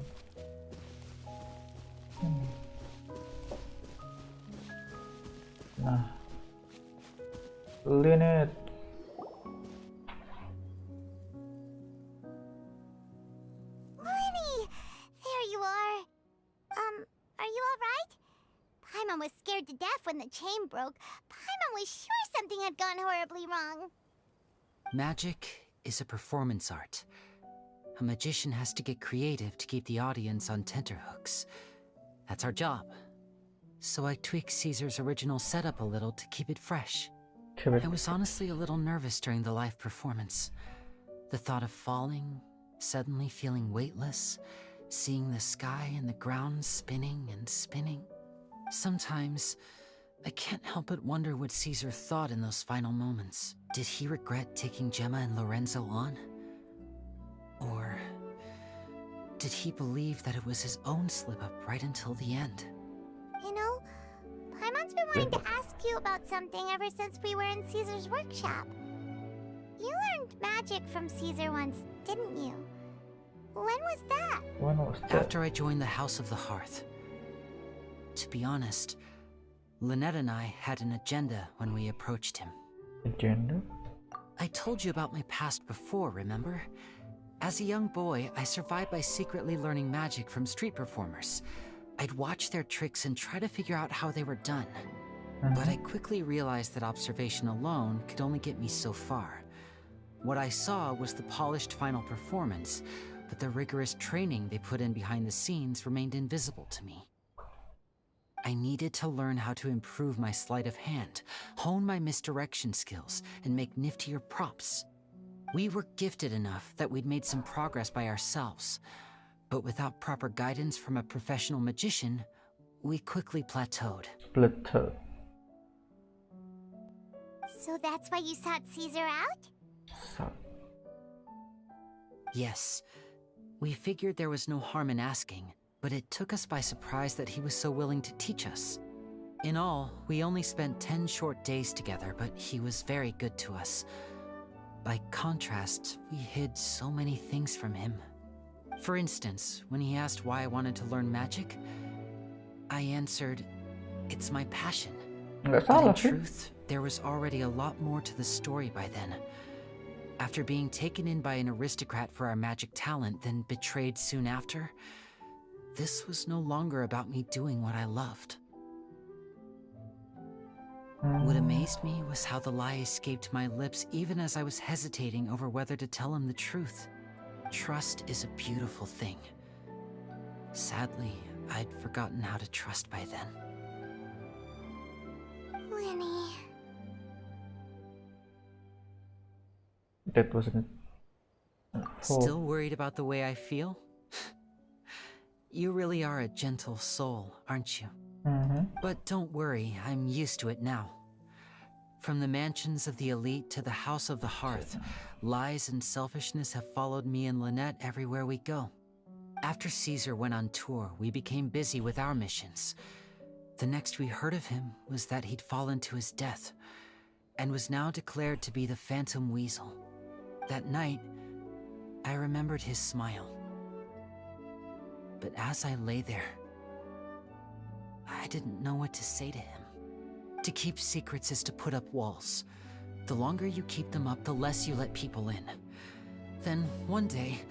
Ini. Nah, Lynette. Linny! There you are. Are you alright? Paimon was scared to death when the chain broke. Paimon was sure something had gone horribly wrong. Magic is a performance art. A magician has to get creative to keep the audience on tenterhooks. That's our job. So I tweaked Caesar's original setup a little to keep it fresh. I was honestly a little nervous during the live performance. The thought of falling, suddenly feeling weightless, seeing the sky and the ground spinning and spinning. Sometimes, I can't help but wonder what Caesar thought in those final moments. Did he regret taking Gemma and Lorenzo on? Or did he believe that it was his own slip-up right until the end? You know, Paimon's been wanting to ask you about something ever since we were in Caesar's workshop. You learned magic from Caesar once, didn't you? When was that? When was that? After I joined the House of the Hearth. To be honest, Lynette and I had an agenda when we approached him. Agenda? I told you about my past before, remember? As a young boy, I survived by secretly learning magic from street performers. I'd watch their tricks and try to figure out how they were done. But I quickly realized that observation alone could only get me so far. What I saw was the polished final performance, but the rigorous training they put in behind the scenes remained invisible to me. I needed to learn how to improve my sleight of hand, hone my misdirection skills, and make niftier props. We were gifted enough that we'd made some progress by ourselves, but without proper guidance from a professional magician, we quickly plateaued. So that's why you sought Caesar out? Yes. We figured there was no harm in asking, but it took us by surprise that he was so willing to teach us. In all, we only spent 10 short days together, but he was very good to us. By contrast, we hid so many things from him. For instance, when he asked why I wanted to learn magic, I answered, "It's my passion." Nggak But in salah sih. truth, there was already a lot more to the story by then. After being taken in by an aristocrat for our magic talent, then betrayed soon after, this was no longer about me doing what I loved. What amazed me was how the lie escaped my lips even as I was hesitating over whether to tell him the truth. Trust is a beautiful thing. Sadly, I'd forgotten how to trust by then. Lenny. That wasn't. Still worried about the way I feel? You really are a gentle soul, aren't you? But don't worry, I'm used to it now. From the mansions of the elite to the house of the hearth, lies and selfishness have followed me and Lynette everywhere we go. After Caesar went on tour, we became busy with our missions. The next we heard of him was that he'd fallen to his death, and was now declared to be the Phantom Weasel. That night, I remembered his smile. But as I lay there, I didn't know what to say to him. To keep secrets is to put up walls. The longer you keep them up, the less you let people in. Then, one day,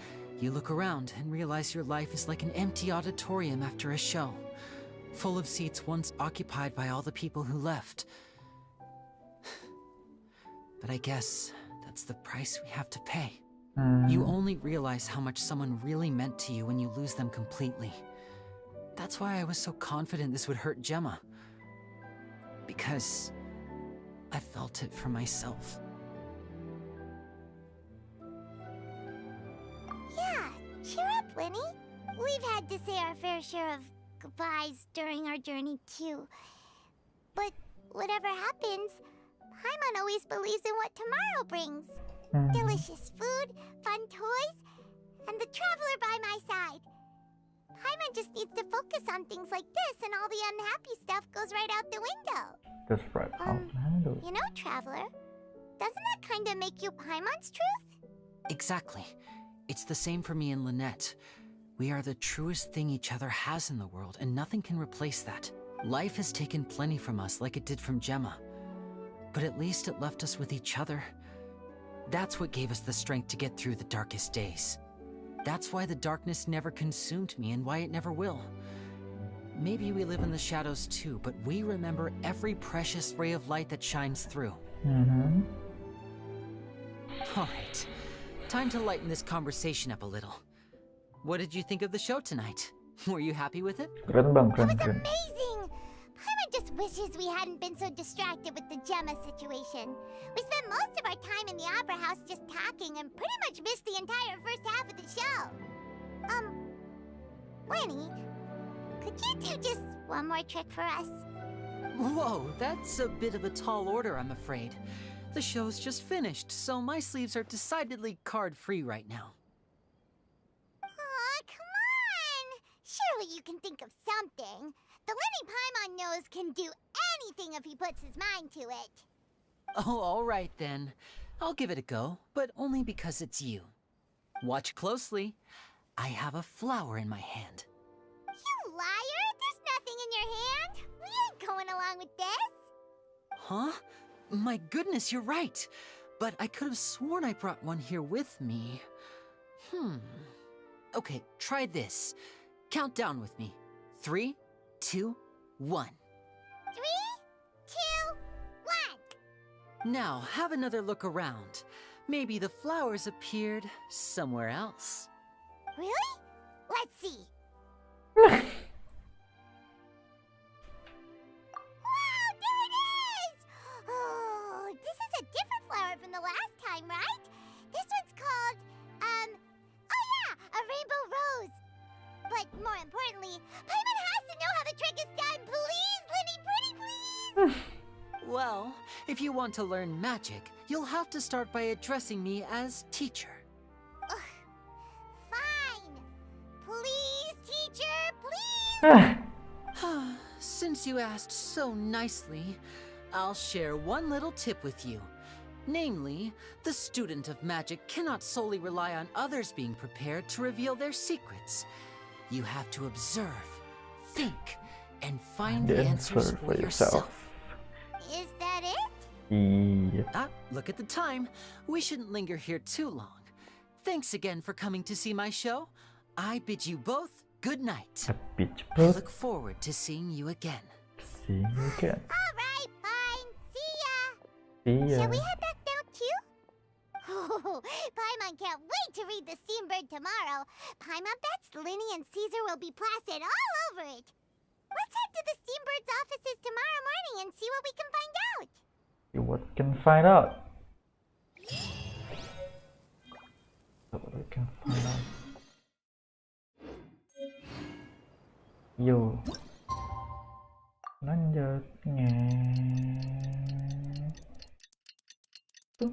you look around and realize your life is like an empty auditorium after a show, full of seats once occupied by all the people who left. But I guess that's the price we have to pay. You only realize how much someone really meant to you when you lose them completely. That's why I was so confident this would hurt Gemma. Because I felt it for myself. Yeah, cheer up, Lenny. We've had to say our fair share of goodbyes during our journey, too. But whatever happens, Paimon always believes in what tomorrow brings. Delicious food, fun toys, and the traveler by my side. Paimon just needs to focus on things like this, and all the unhappy stuff goes right out the window. That's right. How to handle it. You know, Traveler, doesn't that kind of make you Paimon's truth? Exactly. It's the same for me and Lynette. We are the truest thing each other has in the world, and nothing can replace that. Life has taken plenty from us, like it did from Gemma. But at least it left us with each other. That's what gave us the strength to get through the darkest days. That's why the darkness never consumed me, and why it never will. Maybe we live in the shadows too, but we remember every precious ray of light that shines through. Alright, time to lighten this conversation up a little. What did you think of the show tonight? Were you happy with it? Keren bang, keren, It was keren. amazing! Paimon just wishes we hadn't been so distracted with the Gemma situation. We spent most of our time in the opera house just talking and pretty much missed the entire first half of the show. Lenny, could you do just one more trick for us? Whoa, that's a bit of a tall order, I'm afraid. The show's just finished, so my sleeves are decidedly card-free right now. Aw, come on! Surely you can think of something. The Lenny Paimon knows can do anything if he puts his mind to it. Oh, all right then. I'll give it a go, but only because it's you. Watch closely. I have a flower in my hand. You liar! There's nothing in your hand! We ain't going along with this! Huh? My goodness, you're right. But I could have sworn I brought one here with me. Okay, try this. Count down with me. 3, 2, 1. 3, 2, 1! Now, have another look around. Maybe the flowers appeared somewhere else. Really? Let's see. Wow, there it is! Oh, this is a different flower from the last time, right? This one's called, oh yeah, a rainbow rose. But more importantly, Paimon has to know how the trick is done. Please, Lenny, pretty please! Well, if you want to learn magic, you'll have to start by addressing me as teacher. Fine. Please, teacher, please! Since you asked so nicely, I'll share one little tip with you. Namely, the student of magic cannot solely rely on others being prepared to reveal their secrets. You have to observe, think, and find The the answer answers for for yourself. yourself. Is that it? Yep. Ah, look at the time. We shouldn't linger here too long. Thanks again for coming to see my show. I bid you both good night. I look forward to seeing you again. See you again. Alright, fine. See ya! See ya. Shall we head back now too? Oh, Paimon can't wait to read the Steambird tomorrow. Paimon bets Linny and Caesar will be plastered all over it. Let's head to the Steambird's offices tomorrow morning and see what we can find out. See what we can find out. What we can find out. Yo. Lanjut. Oh.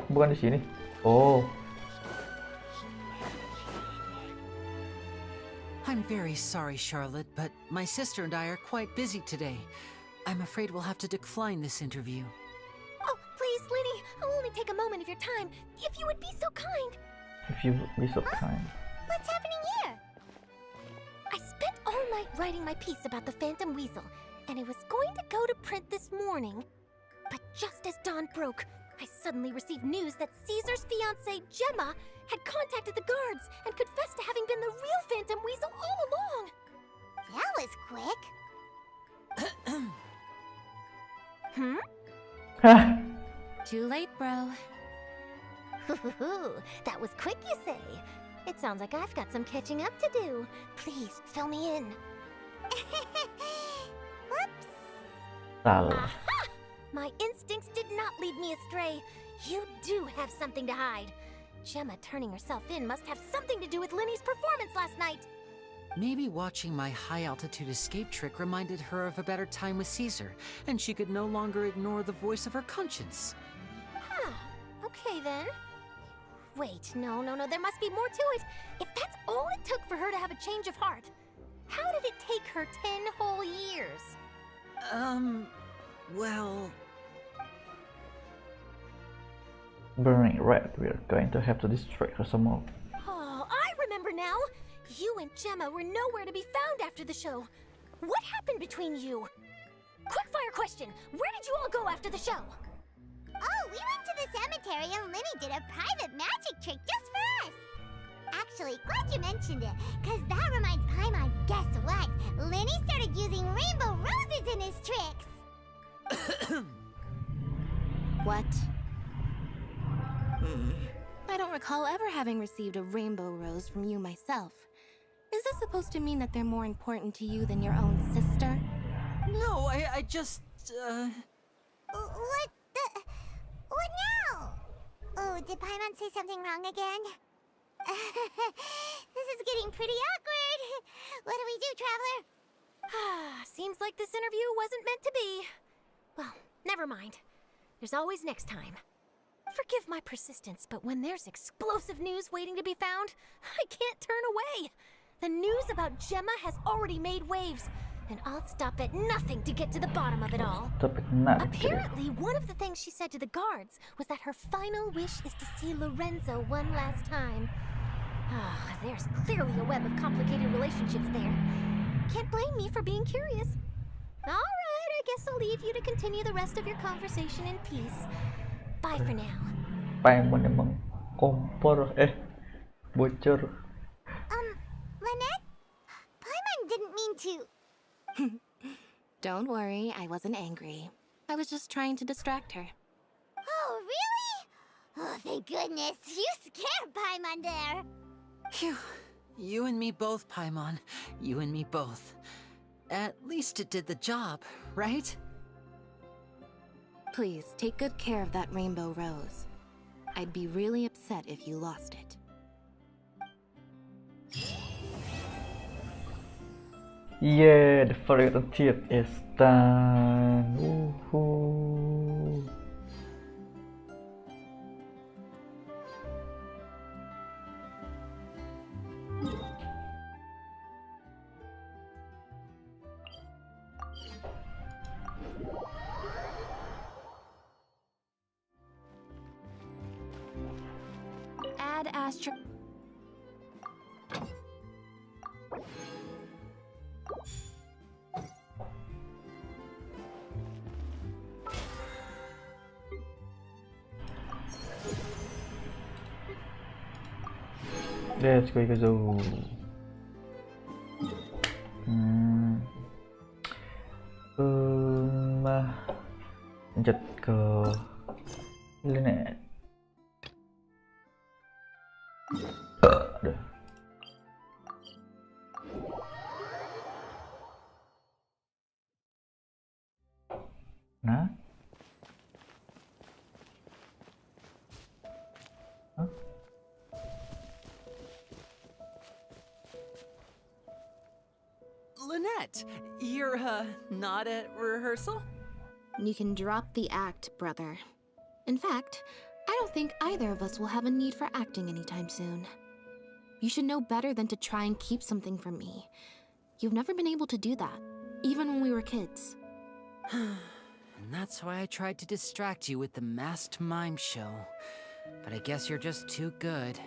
Bukan di sini. Oh. I'm very sorry, Charlotte, but my sister and I are quite busy today. I'm afraid we'll have to decline this interview. Oh, please, Linny, I'll only take a moment of your time. If you would be so kind. If you would be so kind. What's happening here? I spent all night writing my piece about the Phantom Weasel, and it was going to go to print this morning. But just as dawn broke, I suddenly received news that Caesar's fiancée, Gemma, had contacted the guards and confessed to having been the real Phantom Weasel all along. That was quick. Too late, bro. That was quick, you say? It sounds like I've got some catching up to do. Please, fill me in. Whoops. Salah. Aha! My instincts did not lead me astray. You do have something to hide. Gemma turning herself in must have something to do with Linny's performance last night. Maybe watching my high-altitude escape trick reminded her of a better time with Caesar, and she could no longer ignore the voice of her conscience. Huh. Okay, then. Wait, no, there must be more to it. If that's all it took for her to have a change of heart, how did it take her 10 whole years? Well... Burning red, we're going to have to destroy her some more. Oh, I remember now. You and Gemma were nowhere to be found after the show. What happened between you? Quickfire question. Where did you all go after the show? Oh, we went to the cemetery and Linny did a private magic trick just for us. Actually, glad you mentioned it, because that reminds Paimon, guess what? Linny started using rainbow roses in his tricks. What? I don't recall ever having received a rainbow rose from you myself. Is this supposed to mean that they're more important to you than your own sister? No, I just, What now? Oh, did Paimon say something wrong again? This is getting pretty awkward. What do we do, Traveler? Seems like this interview wasn't meant to be. Well, never mind. There's always next time. Forgive my persistence, but when there's explosive news waiting to be found, I can't turn away. The news about Gemma has already made waves, and I'll stop at nothing to get to the bottom of it all. Apparently, one of the things she said to the guards was that her final wish is to see Lorenzo one last time. There's clearly a web of complicated relationships there. Can't blame me for being curious. All right, I guess I'll leave you to continue the rest of your conversation in peace. Bye for now. Paimon emang kompor, bocor. Lynette? Paimon didn't mean to... Don't worry, I wasn't angry. I was just trying to distract her. Oh, really? Oh, thank goodness. You scared Paimon there. Phew. You and me both, Paimon. You and me both. At least it did the job, right? Please, take good care of that rainbow rose. I'd be really upset if you lost it. Yeah, the forgotten tip is done. Woohoo! Add astro. Let's go. Lanjut ke Linet. Aduh. Nah. Lynette, you're, not at rehearsal? You can drop the act, brother. In fact, I don't think either of us will have a need for acting anytime soon. You should know better than to try and keep something from me. You've never been able to do that, even when we were kids. And that's why I tried to distract you with the masked mime show. But I guess you're just too good.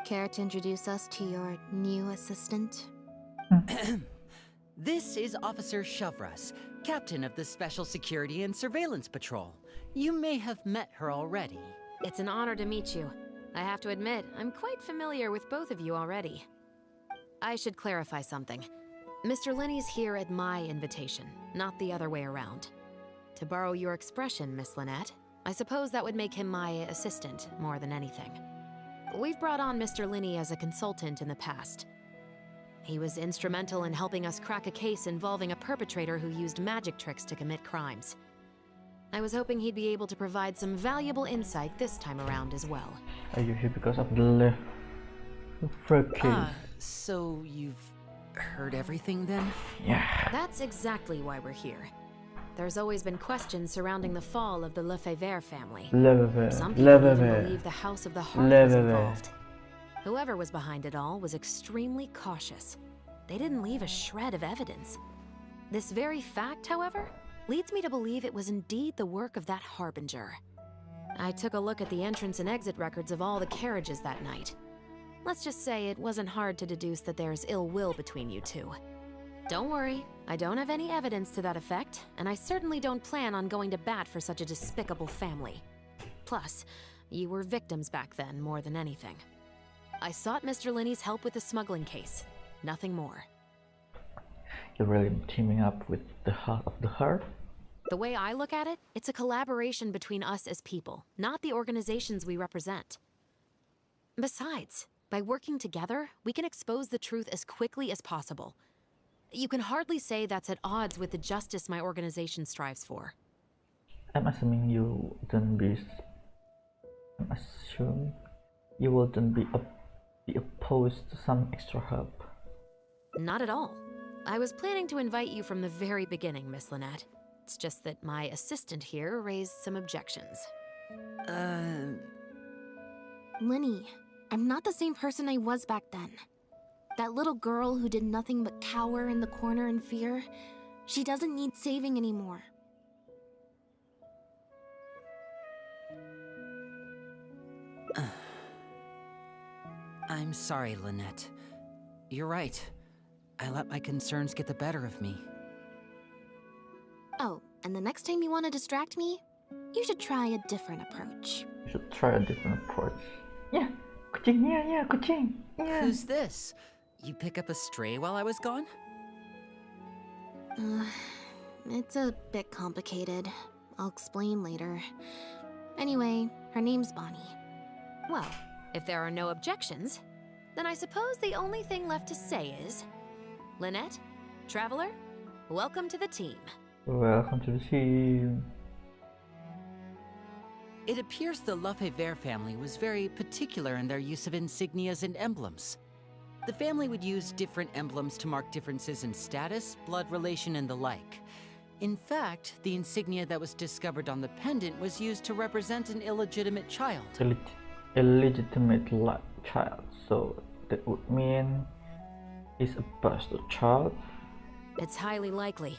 Care to introduce us to your new assistant? This is Officer Shovras, captain of the Special Security and Surveillance Patrol. You may have met her already. It's an honor to meet you. I have to admit, I'm quite familiar with both of you already. I should clarify something. Mr. Linney's here at my invitation, not the other way around. To borrow your expression, Miss Lynette, I suppose that would make him my assistant more than anything. We've brought on Mr. Linney as a consultant in the past. He was instrumental in helping us crack a case involving a perpetrator who used magic tricks to commit crimes. I was hoping he'd be able to provide some valuable insight this time around as well. Are you here because of the left case? So you've heard everything then? Yeah. That's exactly why we're here. There's always been questions surrounding the fall of the Lefebvre family. Some people even believe the House of the Heart was involved. Whoever was behind it all was extremely cautious. They didn't leave a shred of evidence. This very fact, however, leads me to believe it was indeed the work of that harbinger. I took a look at the entrance and exit records of all the carriages that night. Let's just say it wasn't hard to deduce that there's ill will between you two. Don't worry, I don't have any evidence to that effect, and I certainly don't plan on going to bat for such a despicable family. Plus, you were victims back then more than anything. I sought Mr. Linney's help with the smuggling case. Nothing more. You're really teaming up with the Heart of the Heart? The way I look at it, it's a collaboration between us as people, not the organizations we represent. Besides, by working together, we can expose the truth as quickly as possible. You can hardly say that's at odds with the justice my organization strives for. I'm assuming you wouldn't be opposed to some extra help. Not at all. I was planning to invite you from the very beginning, Miss Lynette. It's just that my assistant here raised some objections. Linny, I'm not the same person I was back then. That little girl who did nothing but cower in the corner in fear, she doesn't need saving anymore. I'm sorry, Lynette. You're right. I let my concerns get the better of me. Oh, and the next time you want to distract me, you should try a different approach. You should try a different approach. Yeah, kucing, yeah, kucing. Yeah. Who's this? You pick up a stray while I was gone? It's a bit complicated. I'll explain later. Anyway, her name's Bonnie. Well, if there are no objections, then I suppose the only thing left to say is... Lynette, Traveler, welcome to the team. Welcome to the team. It appears the Lefebvre family was very particular in their use of insignias and emblems. The family would use different emblems to mark differences in status, blood relation, and the like. In fact, the insignia that was discovered on the pendant was used to represent an illegitimate child. Illegitimate child, so that would mean it's a bastard child? It's highly likely.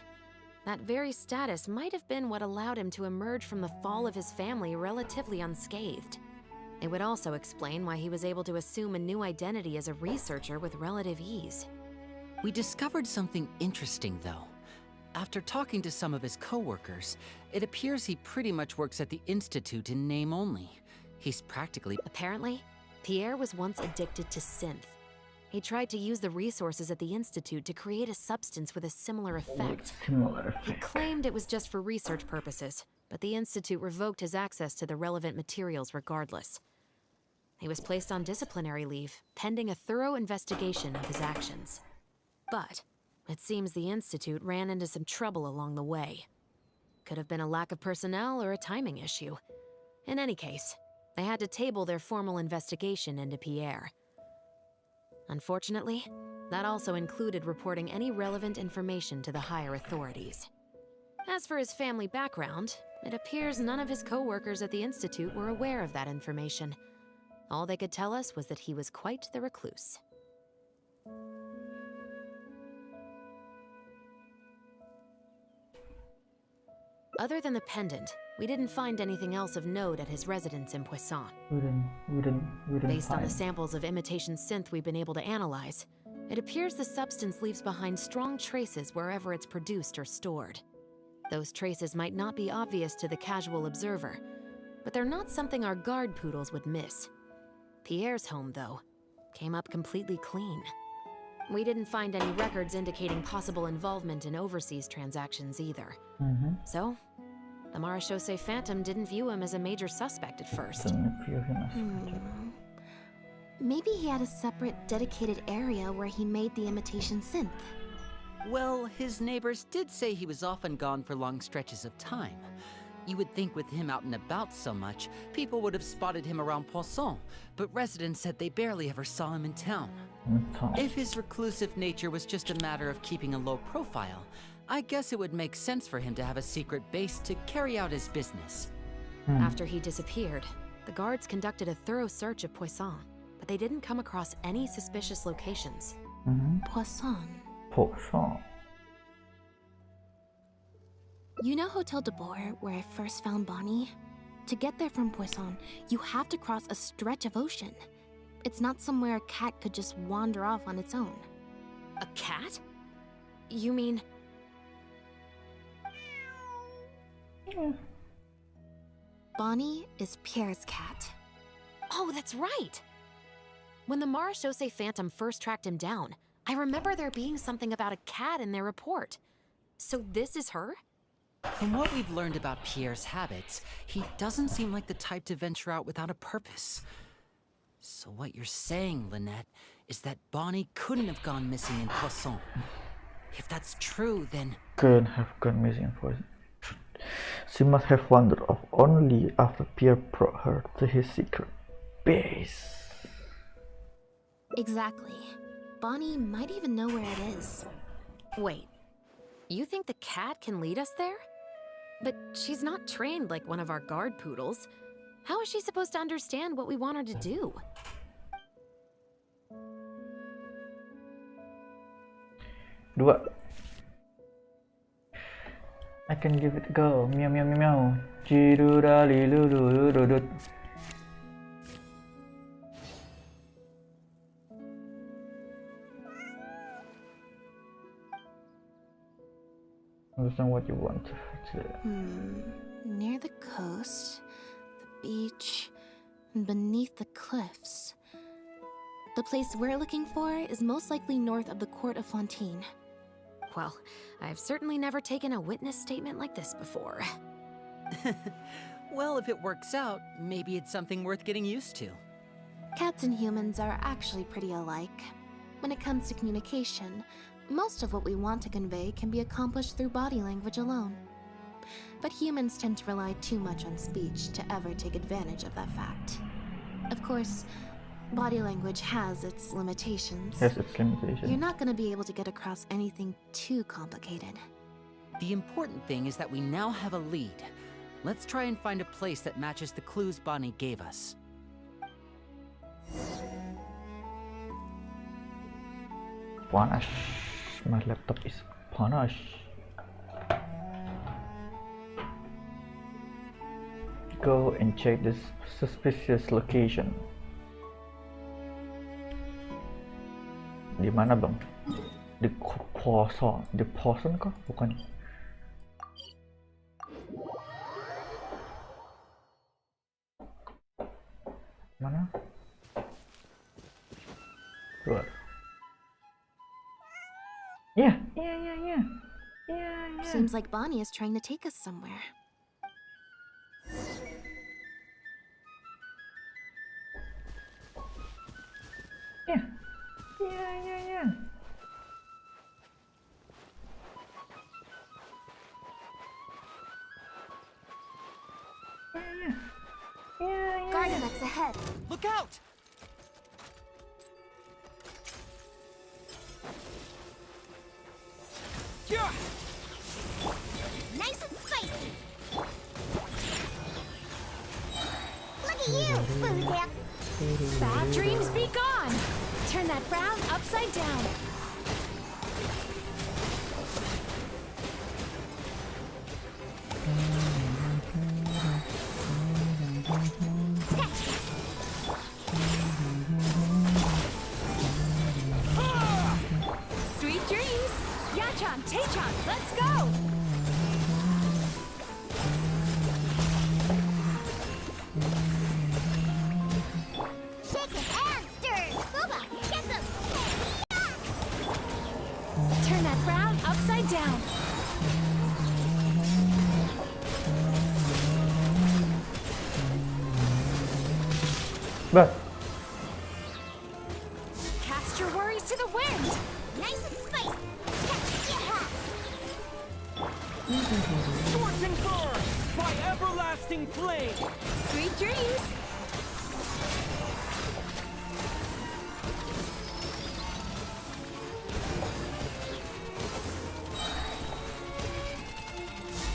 That very status might have been what allowed him to emerge from the fall of his family relatively unscathed. It would also explain why he was able to assume a new identity as a researcher with relative ease. We discovered something interesting, though. After talking to some of his co-workers, it appears he pretty much works at the Institute in name only. He's practically... Apparently, Pierre was once addicted to synth. He tried to use the resources at the Institute to create a substance with a similar effect. He claimed it was just for research purposes, but the Institute revoked his access to the relevant materials regardless. He was placed on disciplinary leave, pending a thorough investigation of his actions. But it seems the Institute ran into some trouble along the way. Could have been a lack of personnel or a timing issue. In any case, they had to table their formal investigation into Pierre. Unfortunately, that also included reporting any relevant information to the higher authorities. As for his family background, it appears none of his co-workers at the Institute were aware of that information. All they could tell us was that he was quite the recluse. Other than the pendant, we didn't find anything else of note at his residence in Poisson. We didn't Based on the samples of imitation synth we've been able to analyze, it appears the substance leaves behind strong traces wherever it's produced or stored. Those traces might not be obvious to the casual observer, but they're not something our guard poodles would miss. Pierre's home, though, came up completely clean. We didn't find any records indicating possible involvement in overseas transactions either. So, the Marechaussee Phantom didn't view him as a major suspect at first. Maybe he had a separate, dedicated area where he made the imitation synth. Well, his neighbors did say he was often gone for long stretches of time. You would think with him out and about so much, people would have spotted him around Poisson, but residents said they barely ever saw him in town. If his reclusive nature was just a matter of keeping a low profile, I guess it would make sense for him to have a secret base to carry out his business. After he disappeared, the guards conducted a thorough search of Poisson, but they didn't come across any suspicious locations. Poisson. Poisson. You know Hotel de Boer, where I first found Bonnie? To get there from Poisson, you have to cross a stretch of ocean. It's not somewhere a cat could just wander off on its own. A cat? You mean... Bonnie is Pierre's cat. Oh, that's right! When the Marechaussee Phantom first tracked him down, I remember there being something about a cat in their report. So this is her? From what we've learned about Pierre's habits, he doesn't seem like the type to venture out without a purpose. So what you're saying, Lynette, is that Bonnie couldn't have gone missing in Poisson. If that's true, then... Couldn't have gone missing in Poisson. She must have wandered off only after Pierre brought her to his secret base. Exactly. Bonnie might even know where it is. Wait, you think the cat can lead us there? But she's not trained like one of our guard poodles. How is she supposed to understand what we want her to do? Dua. I can give it a go. Meow meow meow meow. Chiruralilululudut. Understand what you want to. Near the coast, the beach, and beneath the cliffs. The place we're looking for is most likely north of the Court of Fontaine. Well, I've certainly never taken a witness statement like this before. Well, if it works out, maybe it's something worth getting used to. Cats and humans are actually pretty alike. When it comes to communication, most of what we want to convey can be accomplished through body language alone. But humans tend to rely too much on speech to ever take advantage of that fact. Of course, Body language has its limitations. Has its limitations. You're not gonna be able to get across anything too complicated. The important thing is that we now have a lead. Let's try and find a place that matches the clues Bonnie gave us. Panas. My laptop is panas. Go and check this suspicious location. Di mana bang? Di poson, di poson kah? Bukan. Mana? Keluar. Yeah. Seems like Bonnie is trying to take us somewhere. Yeah. Garden X ahead. Look out! Nice and spicy. Look at you, Boozap. Bad dreams be gone! Turn that frown upside down. Sweet dreams! Yachan, Taechan, let's go! Shaken and stirred. Booba, get them. Turn that frown upside down. Bah. Cast your worries to the wind. Nice and spicy. Scorching burn by everlasting flame. Sweet dreams.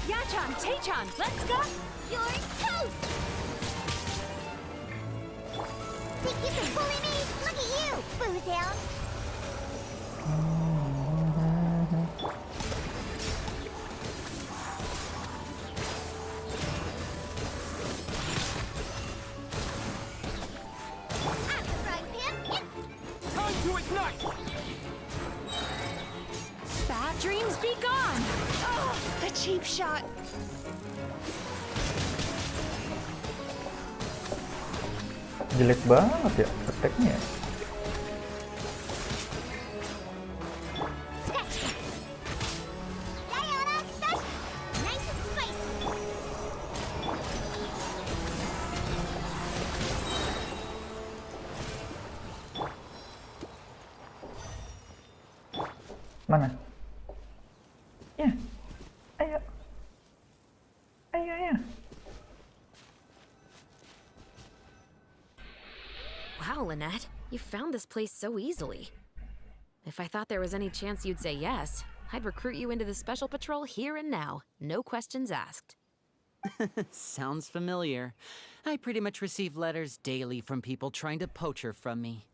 Yachan, Taechan, let's go. You're toast. Think you can bully me? Look at you, Boozound. I'm the frying pan. Time to ignite. Bad dreams be gone. Oh, the cheap shot. Jelek banget ya attack-nya. Nice and spicy. Mana? Ya. Ayo. Wow, Lynette, you found this place so easily. If I thought there was any chance you'd say yes, I'd recruit you into the Special Patrol here and now. No questions asked. Sounds familiar. I pretty much receive letters daily from people trying to poach her from me.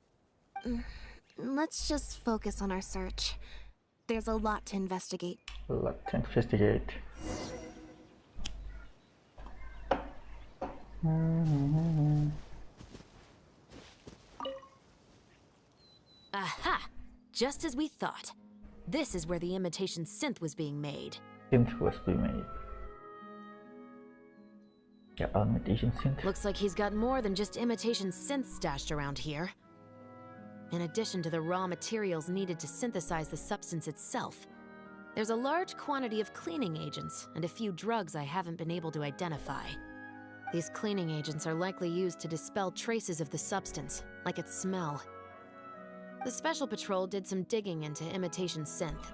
Let's just focus on our search. There's a lot to investigate. Aha! Just as we thought. This is where the imitation synth was being made. Yeah, imitation synth. Looks like he's got more than just imitation synths stashed around here. In addition to the raw materials needed to synthesize the substance itself, there's a large quantity of cleaning agents and a few drugs I haven't been able to identify. These cleaning agents are likely used to dispel traces of the substance, like its smell. The Special Patrol did some digging into imitation synth.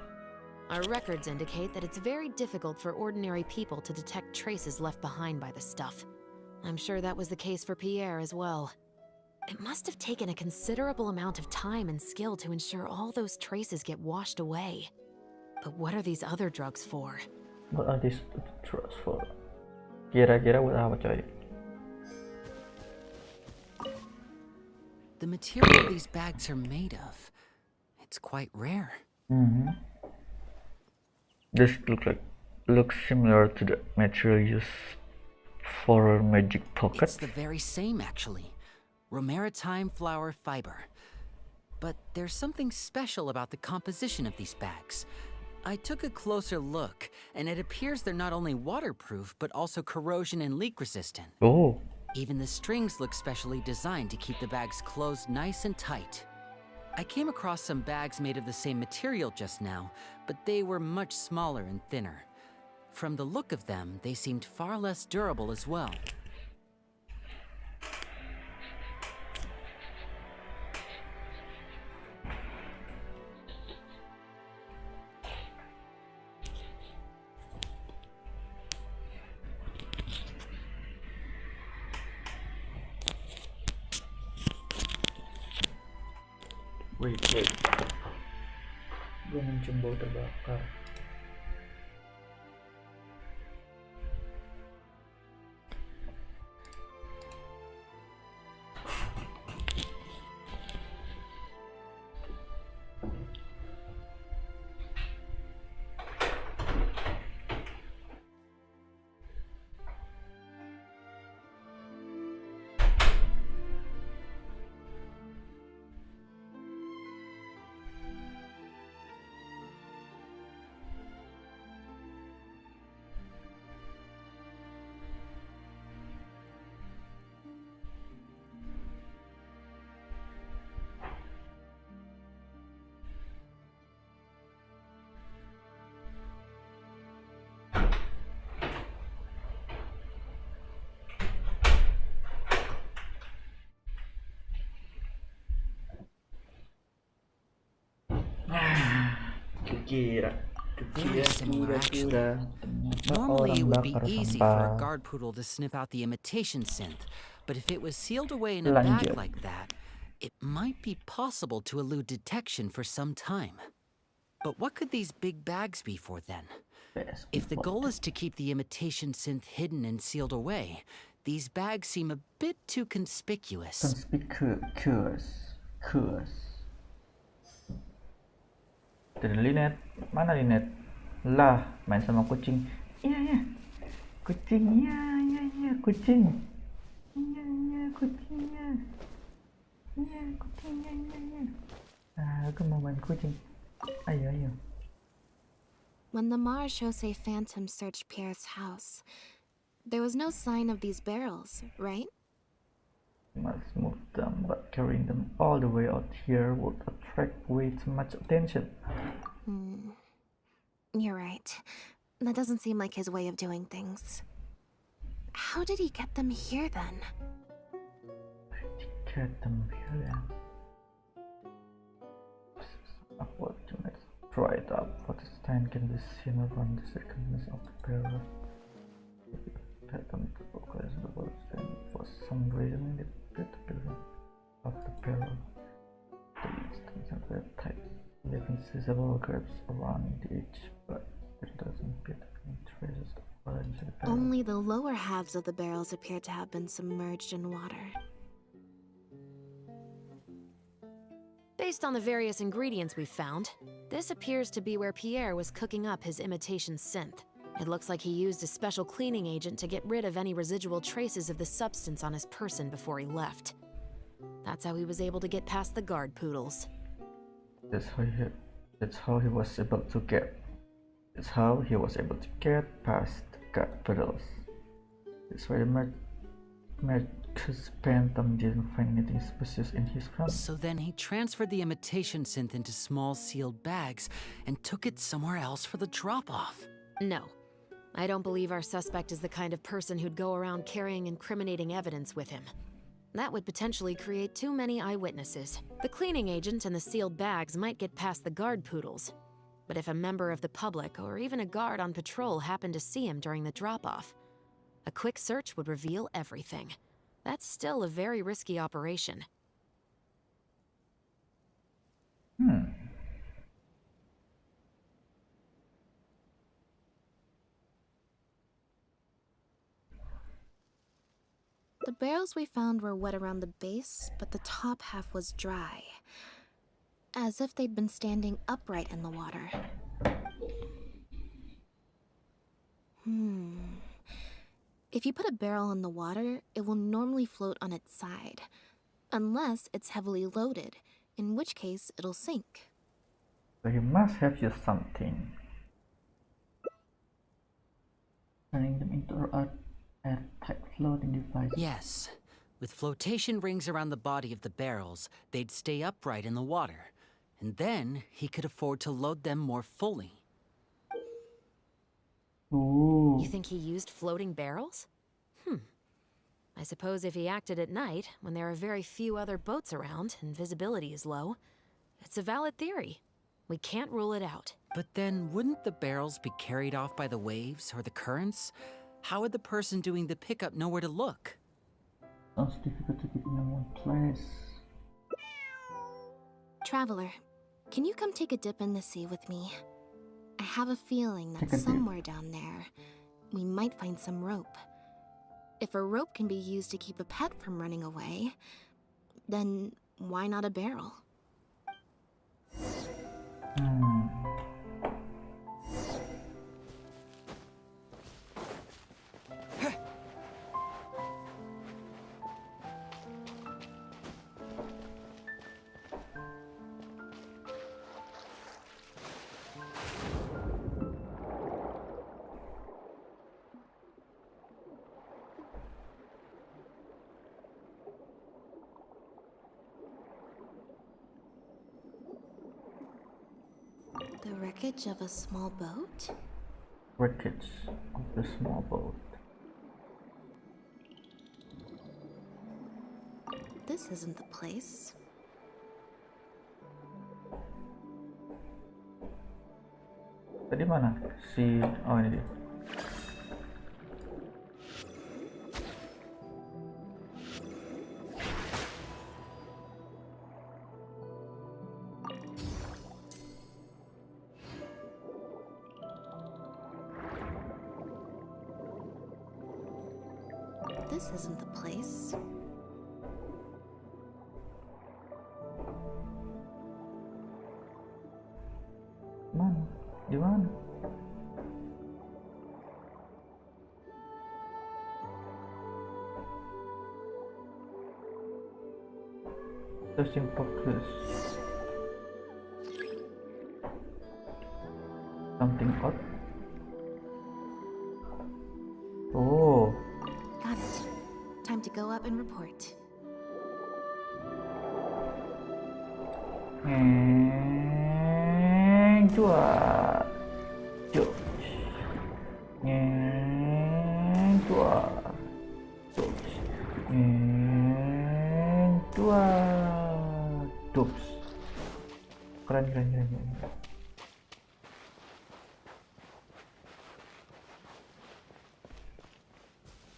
Our records indicate that it's very difficult for ordinary people to detect traces left behind by the stuff. I'm sure that was the case for Pierre as well. It must have taken a considerable amount of time and skill to ensure all those traces get washed away. But what are these other drugs for? What are these drugs for? Kira-kira buat apa, coy? The material these bags are made of, it's quite rare. This looks similar to the material used for magic pockets. It's the very same, actually. Romaritime flower fiber. But there's something special about the composition of these bags. I took a closer look, and it appears they're not only waterproof, but also corrosion and leak resistant. Oh. Even the strings look specially designed to keep the bags closed nice and tight. I came across some bags made of the same material just now, but they were much smaller and thinner. From the look of them, they seemed far less durable as well. Wait. Gue mencium bau terbakar. Very similar, actually. Normally, it would be easy for a guard poodle to sniff out the imitation synth, but if it was sealed away in a bag like that, it might be possible to elude detection for some time. But what could these big bags be for then? If the goal is to keep the imitation synth hidden and sealed away, these bags seem a bit too conspicuous. Linet, mana Linet? Lah, main sama kucing. Iya, kucing, iya, kucing. Iya, kucingnya. Iya, kucingnya, iya. Aku mau main kucing. Ayo. When the marechaussee phantom searched Pierre's house, there was no sign of these barrels, right? Must move them, but carrying them all the way out here would attract way too much attention. You're right. That doesn't seem like his way of doing things. How did he get them here then? Let's try it up. What is time can be seen around the circumference of the barrel? Pattern to focus the words, and for some reason it appeared to be of the barrel. The instance of that type, leaving visible gaps around the edge, but there doesn't appear to be traces of water into the barrel. Only the lower halves of the barrels appear to have been submerged in water. Based on the various ingredients we've found, this appears to be where Pierre was cooking up his imitation synth. It looks like he used a special cleaning agent to get rid of any residual traces of the substance on his person before he left. That's how he was able to get past the guard poodles. That's how he was able to get past the guard poodles. That's why the Marcus Phantom didn't find anything suspicious in his front. So then he transferred the imitation synth into small sealed bags and took it somewhere else for the drop-off. No. I don't believe our suspect is the kind of person who'd go around carrying incriminating evidence with him. That would potentially create too many eyewitnesses. The cleaning agent and the sealed bags might get past the guard poodles. But if a member of the public or even a guard on patrol happened to see him during the drop-off, a quick search would reveal everything. That's still a very risky operation. The barrels we found were wet around the base, but the top half was dry. As if they'd been standing upright in the water. If you put a barrel in the water, it will normally float on its side. Unless it's heavily loaded, in which case it'll sink. So you must have used something. Turning them into airtight floating device. Yes. With flotation rings around the body of the barrels, they'd stay upright in the water. And then he could afford to load them more fully. Ooh. You think he used floating barrels? I suppose if he acted at night, when there are very few other boats around and visibility is low, it's a valid theory. We can't rule it out. But then, wouldn't the barrels be carried off by the waves or the currents? How would the person doing the pickup know where to look? Sounds difficult to keep in one place. Traveler, can you come take a dip in the sea with me? I have a feeling that somewhere down there, we might find some rope. If a rope can be used to keep a pet from running away, then why not a barrel? The wreckage of a small boat? Wreckage of the small boat. This isn't the place. Tadi mana? Oh ini dia. This isn't the place. Mana? Di mana? Searching for clues. Something odd. Oh. Got it. Time to go up and report. Dua. Cuk. Dua. Cuk. Dua. Dups. Keren.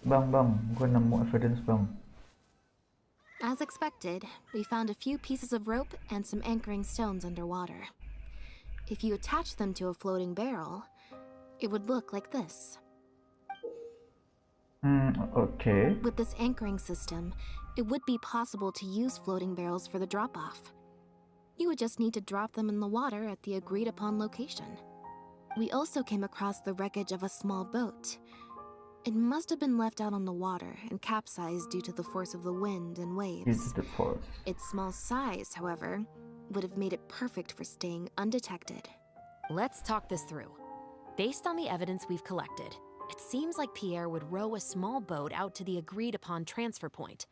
Bang, gue nemu evidence bang. As expected, we found a few pieces of rope and some anchoring stones underwater. If you attach them to a floating barrel, it would look like this. Okay. With this anchoring system, it would be possible to use floating barrels for the drop-off. You would just need to drop them in the water at the agreed-upon location. We also came across the wreckage of a small boat. It must have been left out on the water and capsized due to the force of the wind and waves. Its small size, however, would have made it perfect for staying undetected. Let's talk this through. Based on the evidence we've collected, it seems like Pierre would row a small boat out to the agreed-upon transfer point,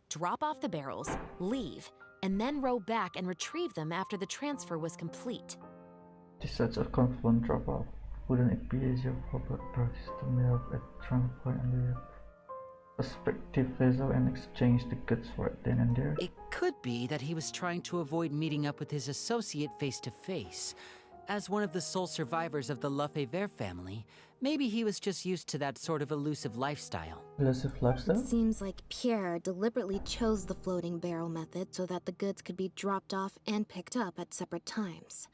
drop off the barrels, leave, and then row back and retrieve them after the transfer was complete. This such a confluent drop-off. Wouldn't it be easier for both parties to meet up at transfer point on the respective vessel and exchange the goods right then and there? It could be that he was trying to avoid meeting up with his associate face-to-face. As one of the sole survivors of the Lefebvre family, maybe he was just used to that sort of elusive lifestyle. Elusive lifestyle? It seems like Pierre deliberately chose the floating barrel method so that the goods could be dropped off and picked up at separate times.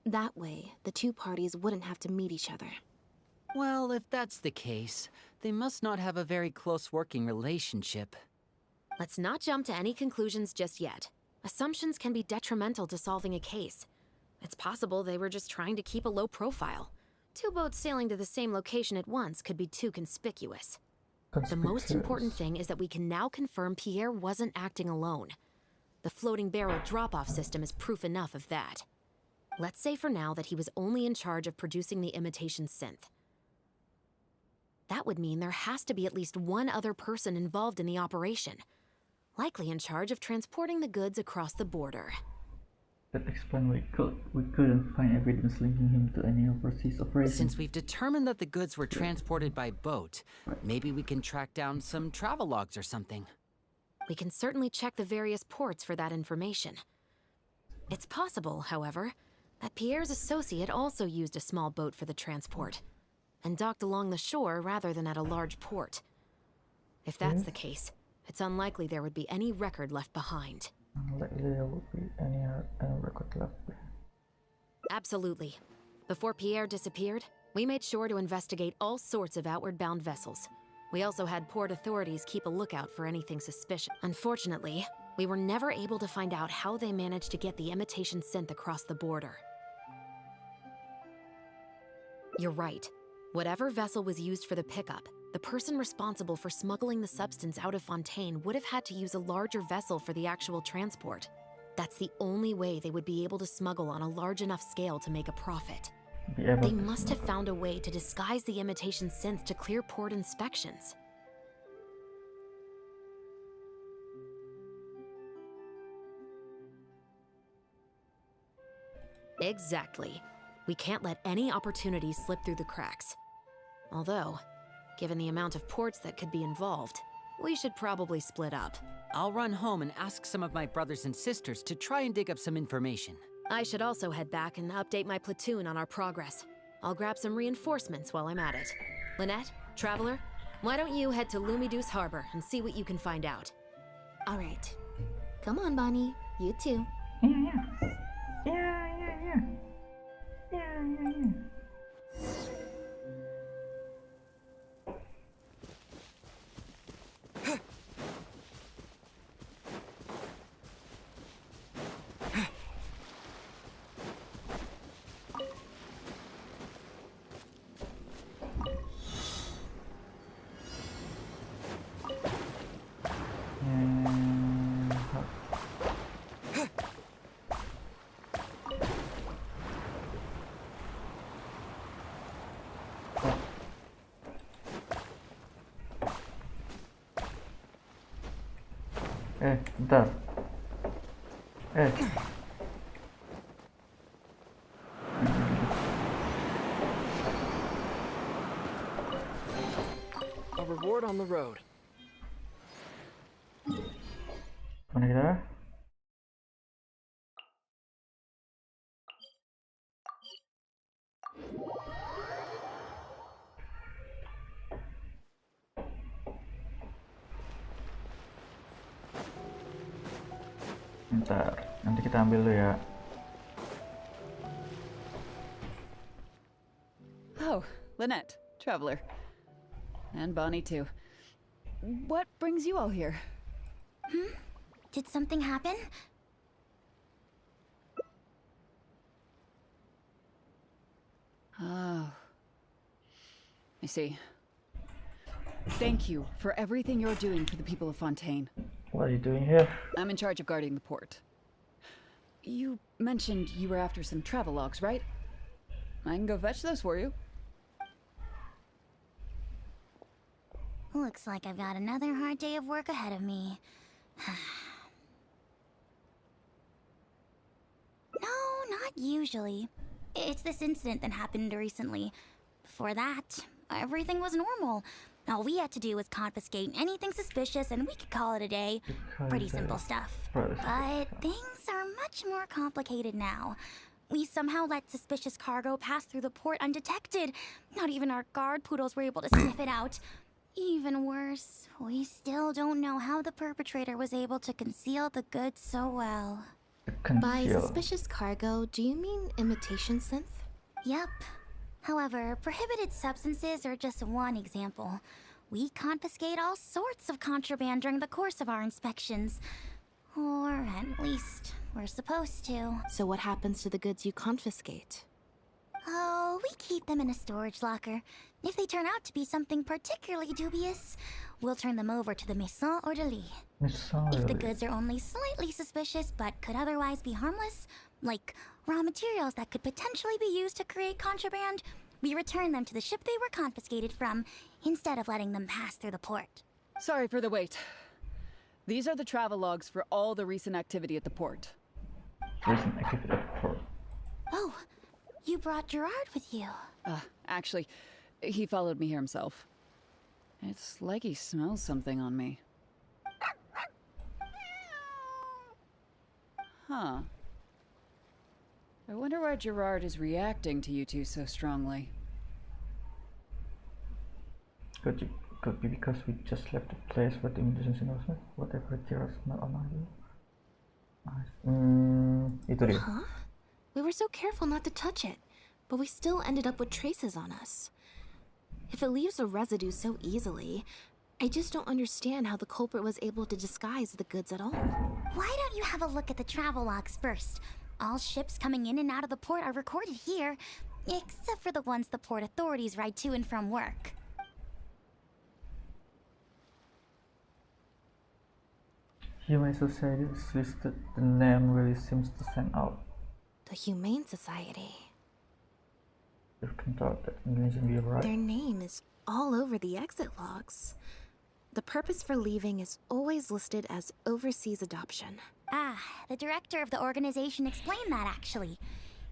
That way, the two parties wouldn't have to meet each other. Well, if that's the case, they must not have a very close working relationship. Let's not jump to any conclusions just yet. Assumptions can be detrimental to solving a case. It's possible they were just trying to keep a low profile. Two boats sailing to the same location at once could be too conspicuous. The most important thing is that we can now confirm Pierre wasn't acting alone. The floating barrel drop-off system is proof enough of that. Let's say for now that he was only in charge of producing the imitation synth. That would mean there has to be at least one other person involved in the operation, likely in charge of transporting the goods across the border. That explains why we couldn't find evidence linking him to any overseas operation. Since we've determined that the goods were transported by boat, maybe we can track down some travel logs or something. We can certainly check the various ports for that information. It's possible, however, that Pierre's associate also used a small boat for the transport, and docked along the shore rather than at a large port. If that's the case, it's unlikely there would be any record left behind. Unlikely there would be any record left behind. Absolutely. Before Pierre disappeared, we made sure to investigate all sorts of outward-bound vessels. We also had port authorities keep a lookout for anything suspicious. Unfortunately, we were never able to find out how they managed to get the imitation synth across the border. You're right. Whatever vessel was used for the pickup, the person responsible for smuggling the substance out of Fontaine would have had to use a larger vessel for the actual transport. That's the only way they would be able to smuggle on a large enough scale to make a profit. They must have found a way to disguise the imitation synth to clear port inspections. Exactly. We can't let any opportunities slip through the cracks. Although, given the amount of ports that could be involved, we should probably split up. I'll run home and ask some of my brothers and sisters to try and dig up some information. I should also head back and update my platoon on our progress. I'll grab some reinforcements while I'm at it. Lynette, Traveler, why don't you head to Lumiduce Harbor and see what you can find out? All right. Come on, Bonnie. You too. Bentar. A reward on the road. Mana kita? Bentar, nanti kita ambil dulu ya. Oh, Lynette, Traveler. And Bonnie too. What brings you all here? Did something happen? Oh. I see. Thank you for everything you're doing for the people of Fontaine. What are you doing here? I'm in charge of guarding the port. You mentioned you were after some travel logs, right? I can go fetch those for you. Looks like I've got another hard day of work ahead of me. No, not usually. It's this incident that happened recently. Before that, everything was normal. All we had to do was confiscate anything suspicious and we could call it a day. Pretty simple stuff. But things are much more complicated now. We somehow let suspicious cargo pass through the port undetected. Not even our guard poodles were able to sniff it out. Even worse, we still don't know how the perpetrator was able to conceal the goods so well. By suspicious cargo, do you mean imitation synth? Yep. However, prohibited substances are just one example. We confiscate all sorts of contraband during the course of our inspections. Or at least, we're supposed to. So what happens to the goods you confiscate? Oh, we keep them in a storage locker. If they turn out to be something particularly dubious, we'll turn them over to the maison orderly. If the goods are only slightly suspicious but could otherwise be harmless, like raw materials that could potentially be used to create contraband, we return them to the ship they were confiscated from, instead of letting them pass through the port. Sorry for the wait. These are the travel logs for all the recent activity at the port. Recent activity at the port. Oh, you brought Gerard with you. Actually, he followed me here himself. It's like he smells something on me. Huh. I wonder why Gerard is reacting to you two so strongly. Could be because we just left the place where the intelligence announcement. Whatever Gerard smell on my itu dia. Huh? We were so careful not to touch it, but we still ended up with traces on us. If it leaves a residue so easily, I just don't understand how the culprit was able to disguise the goods at all. Why don't you have a look at the travel logs first? All ships coming in and out of the port are recorded here, except for the ones the port authorities ride to and from work. Humane Society is listed. The name really seems to stand out. The Humane Society. You can thought that English would be right. Their name is all over the exit logs. The purpose for leaving is always listed as overseas adoption. Ah, the director of the organization explained that actually.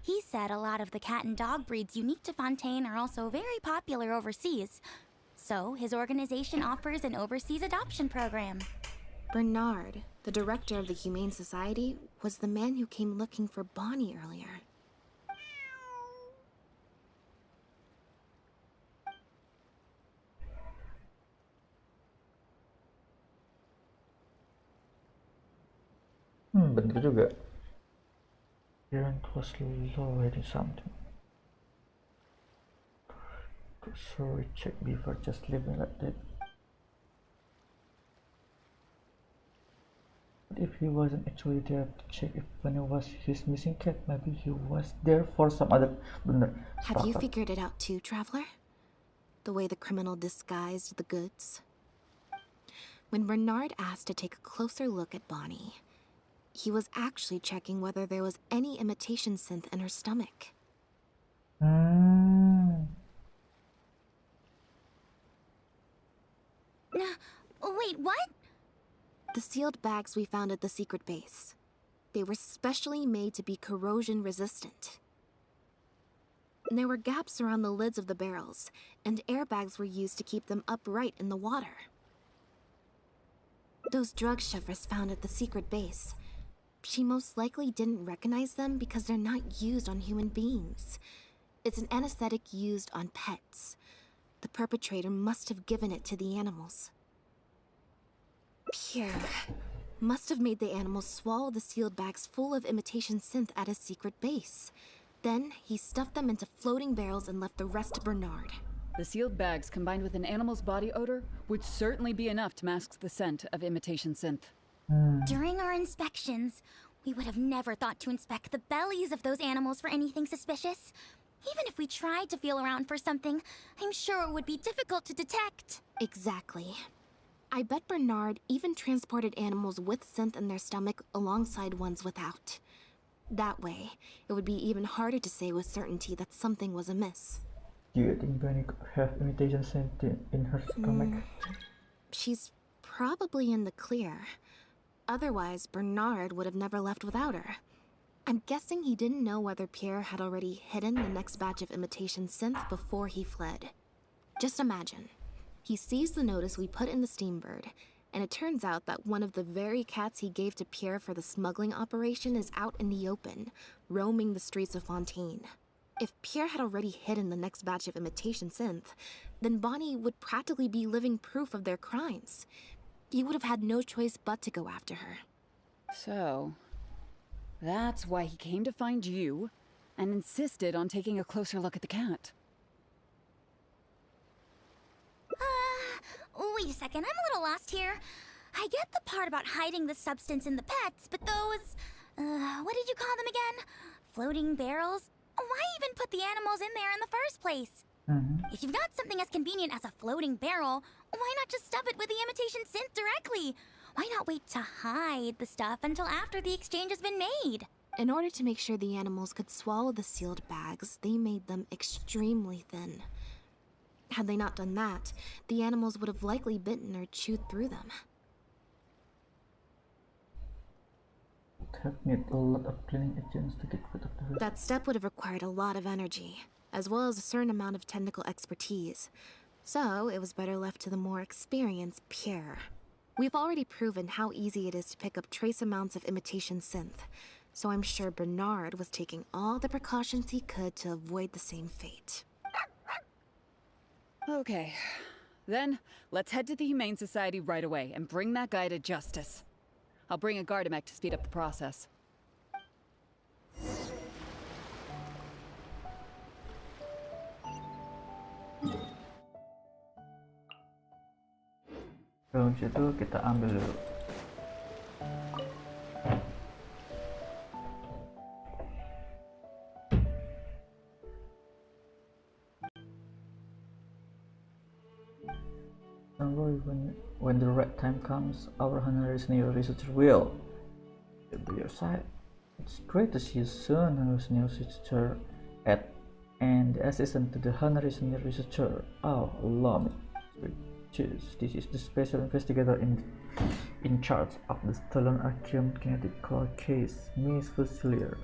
He said a lot of the cat and dog breeds unique to Fontaine are also very popular overseas. So his organization offers an overseas adoption program. Bernard, the director of the Humane Society, was the man who came looking for Bonnie earlier. Bener juga. Parent was already something. Sorry, check before just leaving like that. But if he wasn't actually there to check if Bunny was his missing cat, maybe he was there for some other. Bener. Have you figured it out too, Traveler? The way the criminal disguised the goods? When Bernard asked to take a closer look at Bonnie, he was actually checking whether there was any imitation synth in her stomach. Wait, what? The sealed bags we found at the secret base. They were specially made to be corrosion resistant. And there were gaps around the lids of the barrels, and airbags were used to keep them upright in the water. Those drug shovers found at the secret base, she most likely didn't recognize them because they're not used on human beings. It's an anesthetic used on pets. The perpetrator must have given it to the animals. Pierre must have made the animals swallow the sealed bags full of imitation synth at his secret base. Then he stuffed them into floating barrels and left the rest to Bernard. The sealed bags combined with an animal's body odor would certainly be enough to mask the scent of imitation synth. During our inspections, we would have never thought to inspect the bellies of those animals for anything suspicious. Even if we tried to feel around for something, I'm sure it would be difficult to detect. Exactly. I bet Bernard even transported animals with synth in their stomach alongside ones without. That way, it would be even harder to say with certainty that something was amiss. Do you think Bonnie could have imitation synth in her stomach? She's probably in the clear. Otherwise, Bernard would have never left without her. I'm guessing he didn't know whether Pierre had already hidden the next batch of imitation synth before he fled. Just imagine. He sees the notice we put in the Steambird, and it turns out that one of the very cats he gave to Pierre for the smuggling operation is out in the open, roaming the streets of Fontaine. If Pierre had already hidden the next batch of imitation synth, then Bonnie would practically be living proof of their crimes. He would have had no choice but to go after her. So, that's why he came to find you and insisted on taking a closer look at the cat. Wait a second, I'm a little lost here. I get the part about hiding the substance in the pets, but those... what did you call them again? Floating barrels? Why even put the animals in there in the first place? If you've got something as convenient as a floating barrel, why not just stuff it with the imitation synth directly? Why not wait to hide the stuff until after the exchange has been made? In order to make sure the animals could swallow the sealed bags, they made them extremely thin. Had they not done that, the animals would have likely bitten or chewed through them. That need a lot of cleaning agents to get rid of the... That step would have required a lot of energy, as well as a certain amount of technical expertise. So, it was better left to the more experienced Pierre. We've already proven how easy it is to pick up trace amounts of imitation synth, so I'm sure Bernard was taking all the precautions he could to avoid the same fate. Okay, then let's head to the Humane Society right away and bring that guy to justice. I'll bring a Gardamek to speed up the process. Sebelum itu kita ambil dulu. Don't worry, when the right time comes, our honorary senior researcher will be your side. It's great to see you soon, honorary senior researcher and the assistant to the honorary senior researcher. Oh, allow me to choose. This is the special investigator in charge of the stolen Archeum kinetic core case, Miss Fusilier.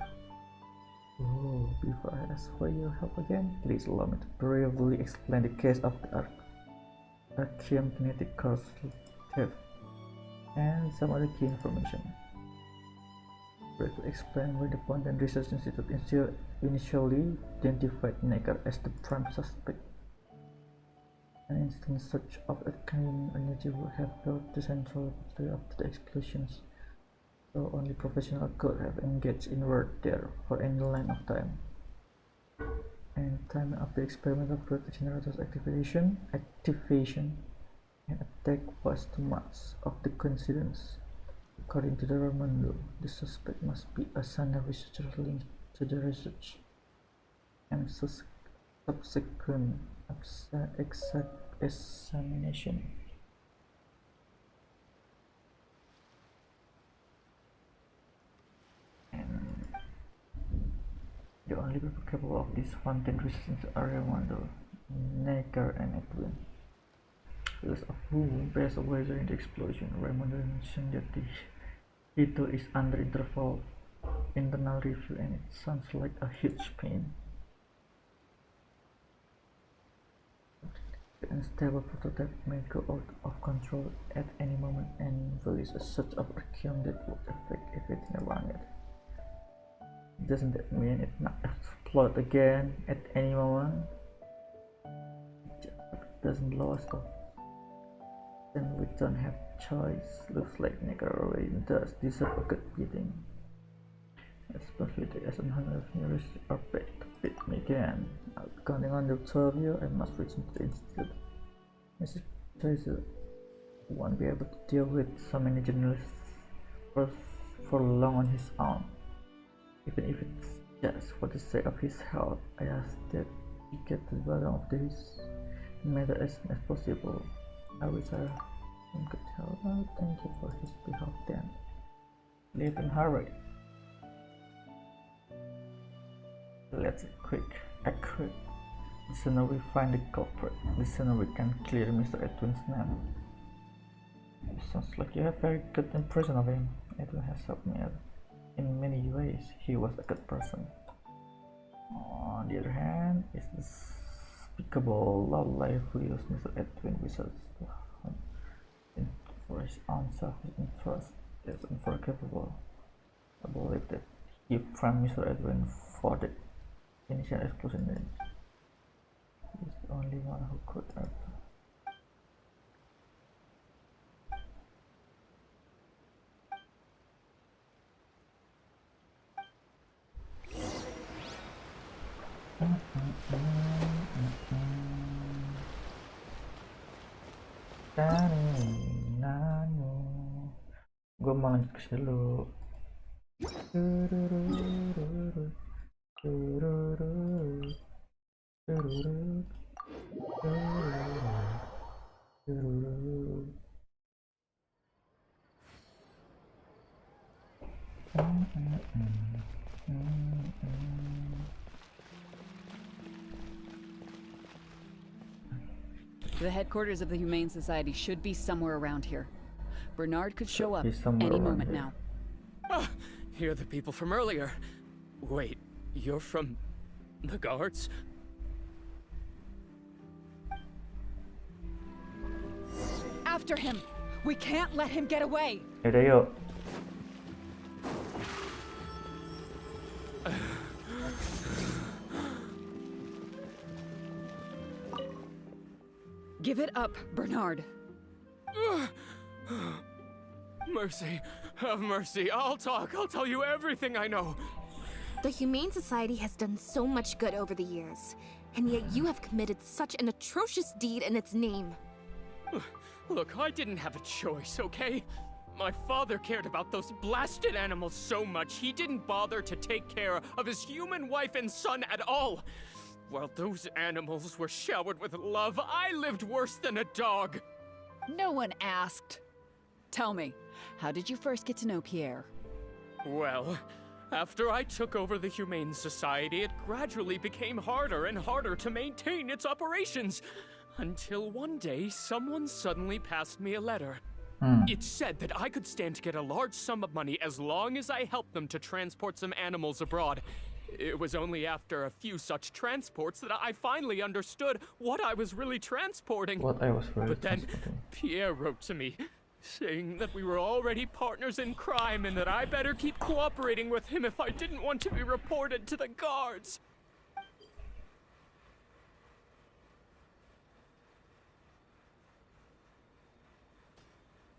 Oh, before I ask for your help again, please allow me to briefly explain the case of the Archeum kinetic core theft and some other key information. To explain why the Ponten Research Institute initially identified Necker as the prime suspect. An instant search of Archeum energy would have built the central laboratory after the explosions, so only professionals could have engaged in work there for any length of time. And timing of the experimental protein generators activation and attack was too much of the coincidence. According to the Roman law, the suspect must be a senior researcher linked to the research and subsequent examination. And the only people capable of this Fontaine resistance are Raimondo, Necker, and Edwin. Because of who passed away during the explosion, Raimondo mentioned that the title is under internal review, and it sounds like a huge pain. The unstable prototype may go out of control at any moment and release a surge of Archeum that would affect everything around it. Doesn't that mean it might explode again at any moment? It doesn't blow us up. Then we don't have choice. Looks like Necker already does deserve a good beating. Especially as an hundred years are back to beat me again. Counting on the two of you, I must return to the institute. Mr. Tracer won't be able to deal with so many journalists for long on his own. Even if it's just for the sake of his health, I ask that he get to the bottom of this matter as soon as possible. I wish I could help. Oh, thank you for his behalf then. Live and hurry. Let's act quick. The sooner we find the culprit, the sooner we can clear Mr. Edwin's name. It sounds like you have a very good impression of him. Edwin has helped me out. In many ways, he was a good person. On the other hand, it's despicable low life who used Mr. Edwin wizards for his own selfish interest. It's unforgivable. I believe that he framed Mr. Edwin for the initial explosion. He's the only one who could have. Nanya. Gue mau lanjut ke dulu. The headquarters of the Humane Society should be somewhere around here. Bernard could show up Be somewhere any around moment here. now. Ah, you're the people from earlier. Wait, you're from the guards? After him! We can't let him get away! Yaudah yuk. Give it up, Bernard. Mercy, have mercy. I'll talk. I'll tell you everything I know. The Humane Society has done so much good over the years, and yet you have committed such an atrocious deed in its name. Look, I didn't have a choice, okay? My father cared about those blasted animals so much, he didn't bother to take care of his human wife and son at all. While those animals were showered with love, I lived worse than a dog. No one asked. Tell me, how did you first get to know Pierre? Well, after I took over the Humane Society, it gradually became harder and harder to maintain its operations. Until one day, someone suddenly passed me a letter. It said that I could stand to get a large sum of money as long as I helped them to transport some animals abroad. It was only after a few such transports that I finally understood what I was really transporting. What I was really But then, transporting. Pierre wrote to me, saying that we were already partners in crime and that I better keep cooperating with him if I didn't want to be reported to the guards.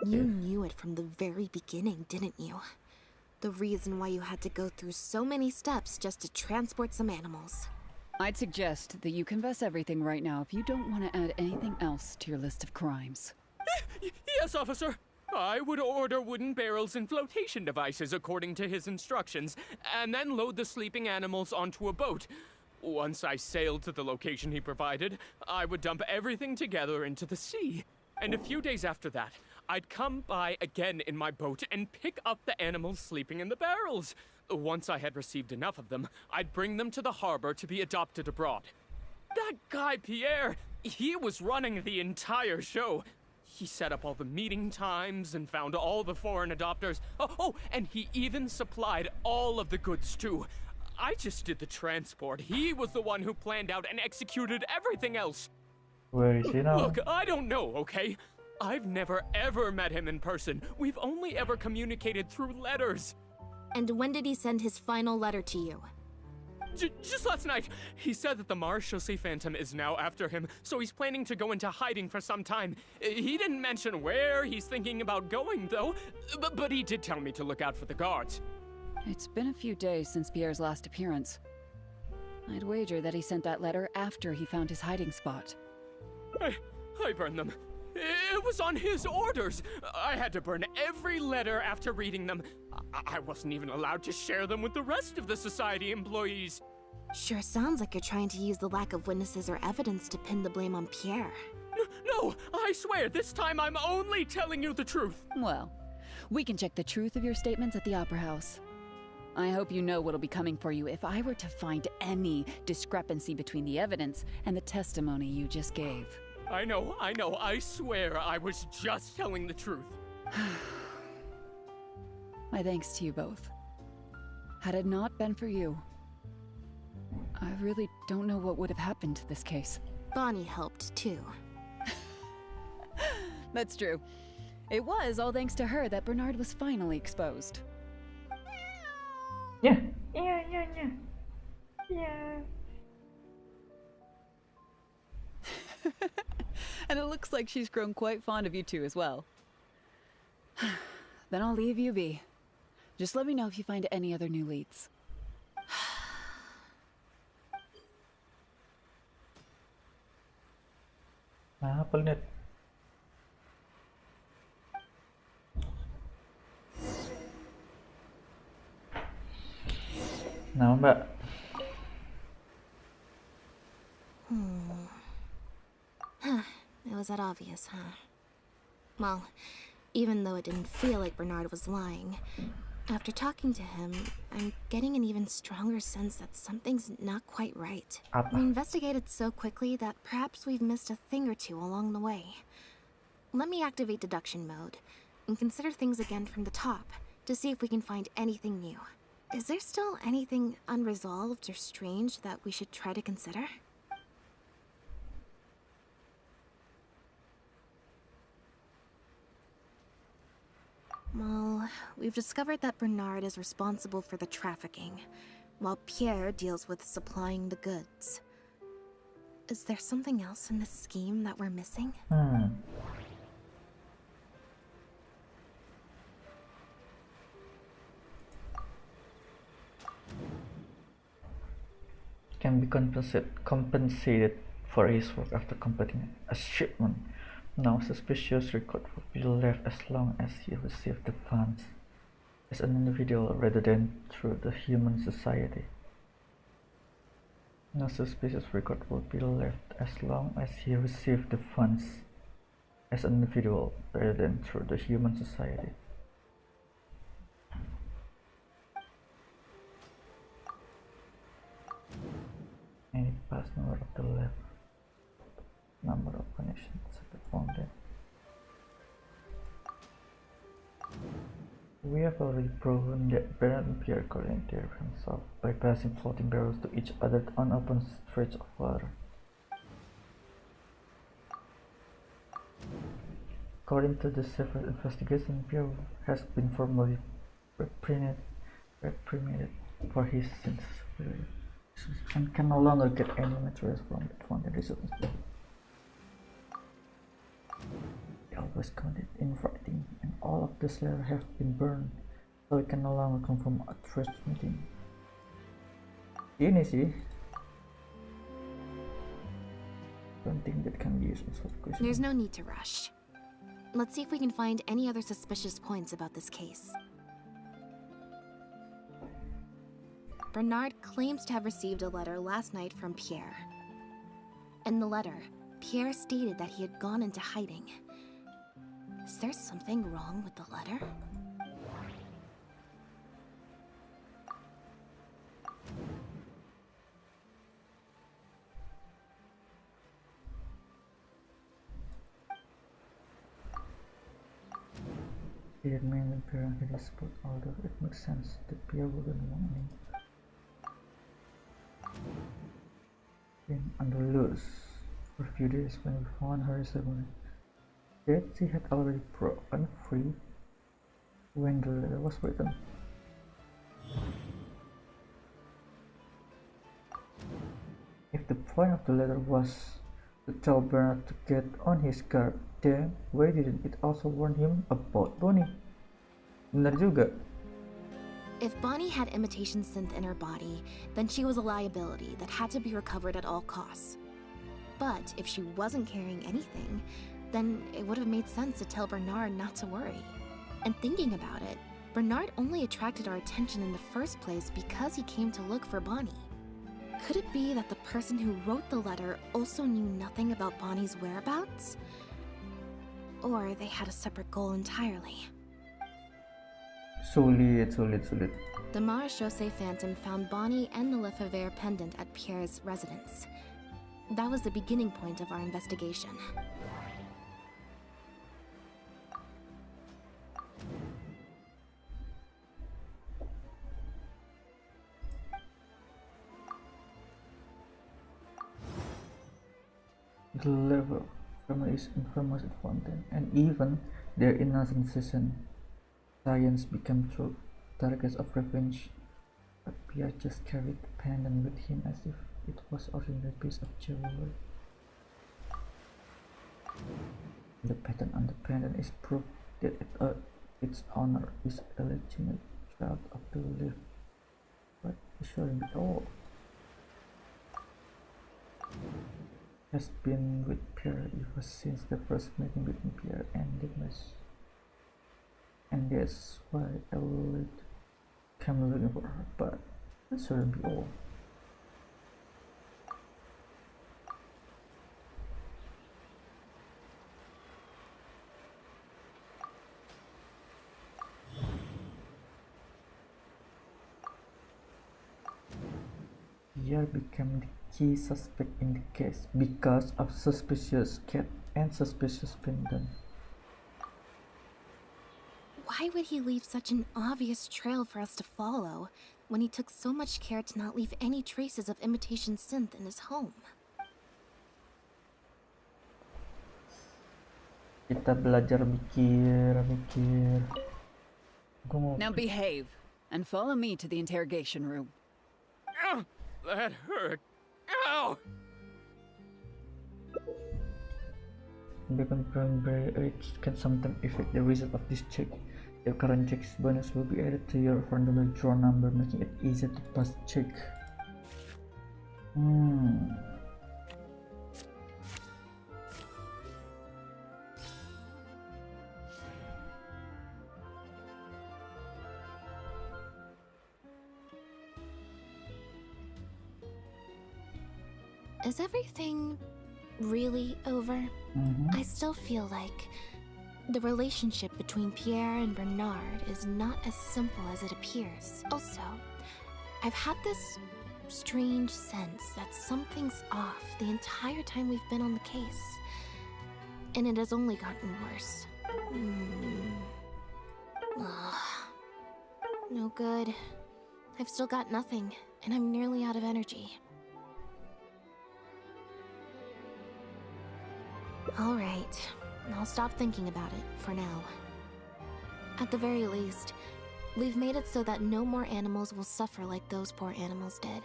You knew it from the very beginning, didn't you? The reason why you had to go through so many steps just to transport some animals. I'd suggest that you confess everything right now if you don't want to add anything else to your list of crimes. Yes, officer. I would order wooden barrels and flotation devices according to his instructions, and then load the sleeping animals onto a boat. Once I sailed to the location he provided, I would dump everything together into the sea. And a few days after that, I'd come by again in my boat and pick up the animals sleeping in the barrels. Once I had received enough of them, I'd bring them to the harbor to be adopted abroad. That guy, Pierre, he was running the entire show. He set up all the meeting times and found all the foreign adopters. Oh, and he even supplied all of the goods, too. I just did the transport. He was the one who planned out and executed everything else. Where is he now? Look, I don't know, okay? I've never ever met him in person. We've only ever communicated through letters. And when did he send his final letter to you? Just last night, he said that the Marechaussee Phantom is now after him, so he's planning to go into hiding for some time. He didn't mention where he's thinking about going, though, but he did tell me to look out for the guards. It's been a few days since Pierre's last appearance. I'd wager that he sent that letter after he found his hiding spot. I burned them. It was on his orders. I had to burn every letter after reading them. I wasn't even allowed to share them with the rest of the society employees. Sure sounds like you're trying to use the lack of witnesses or evidence to pin the blame on Pierre. No, I swear, this time I'm only telling you the truth. Well, we can check the truth of your statements at the Opera House. I hope you know what'll be coming for you if I were to find any discrepancy between the evidence and the testimony you just gave. I know. I swear I was just telling the truth. My thanks to you both. Had it not been for you, I really don't know what would have happened to this case. Bonnie helped, too. That's true. It was all thanks to her that Bernard was finally exposed. Yeah. And it looks like she's grown quite fond of you two as well. Then I'll leave you be. Just let me know if you find any other new leads. Nah, pelit. Mbak? It was that obvious, huh? Well, even though it didn't feel like Bernard was lying, after talking to him, I'm getting an even stronger sense that something's not quite right. Apa? We investigated so quickly that perhaps we've missed a thing or two along the way. Let me activate deduction mode and consider things again from the top to see if we can find anything new. Is there still anything unresolved or strange that we should try to consider? Well, we've discovered that Bernard is responsible for the trafficking, while Pierre deals with supplying the goods. Is there something else in this scheme that we're missing? Can be compensated for his work after completing a shipment. No suspicious record will be left as long as he received the funds as an individual rather than through the human society. No suspicious record will be left as long as he received the funds as an individual rather than through the human society. Any pass number of the left number of connections at the fountain. We have already proven that Bareng and Pierre coordinate themselves by passing floating barrels to each other on open stretches of water. According to the several investigation, Pierre has been formally reprimanded for his sins and can no longer get any materials from the fountain resources. He always commented in writing, and all of these letters have been burned, so we can no longer confirm a trust meeting. Ini sih penting that can be used as a question. There's no need to rush. Let's see if we can find any other suspicious points about this case. Bernard claims to have received a letter last night from Pierre. In the letter, Pierre stated that he had gone into hiding. Is there something wrong with the letter? He had mainly Pierre in his spot, although it makes sense that Pierre wouldn't want him being under loose for a few days when we found her ceremony. Yet she had already broken free when the letter was written. If the point of the letter was to tell Bernard to get on his guard, then why didn't it also warn him about Bonnie? Benar juga. If Bonnie had imitation synth in her body, then she was a liability that had to be recovered at all costs. But if she wasn't carrying anything, then it would have made sense to tell Bernard not to worry. And thinking about it, Bernard only attracted our attention in the first place because he came to look for Bonnie. Could it be that the person who wrote the letter also knew nothing about Bonnie's whereabouts? Or they had a separate goal entirely? Sulit. The Marechaussee Phantom found Bonnie and the Lefebvre pendant at Pierre's residence. That was the beginning point of our investigation. The Lefebvre family is infamous at Fountain, and even their innocence science became true targets of revenge. But Pierre just carried the pendant with him as if it was an ordinary piece of jewelry. The pattern on the pendant is proof that its owner is a legitimate child of the Lefebvre, but assuring it all has been with Pierre ever since the first meeting between Pierre and Enggreshh. And that's why I would come looking for her, but That shouldn't be all. Pierre became the key suspect in the case because of suspicious cat and suspicious pendant. Why would he leave such an obvious trail for us to follow when he took so much care to not leave any traces of imitation synth in his home? Kita belajar mikir. Now behave and follow me to the interrogation room. Ow! That hurt. Ow! Beacon primary rates can sometimes affect the result of this check. Your current check's bonus will be added to your randomly drawn number, making it easier to pass check. Is everything really over? I still feel like the relationship between Pierre and Bernard is not as simple as it appears. Also, I've had this strange sense that something's off the entire time we've been on the case. And it has only gotten worse. No good. I've still got nothing, and I'm nearly out of energy. Alright, I'll stop thinking about it for now. At the very least, we've made it so that no more animals will suffer like those poor animals did.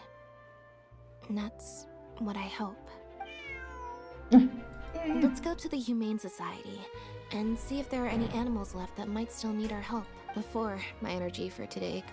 And that's what I hope. Let's go to the Humane Society and see if there are any animals left that might still need our help before my energy for today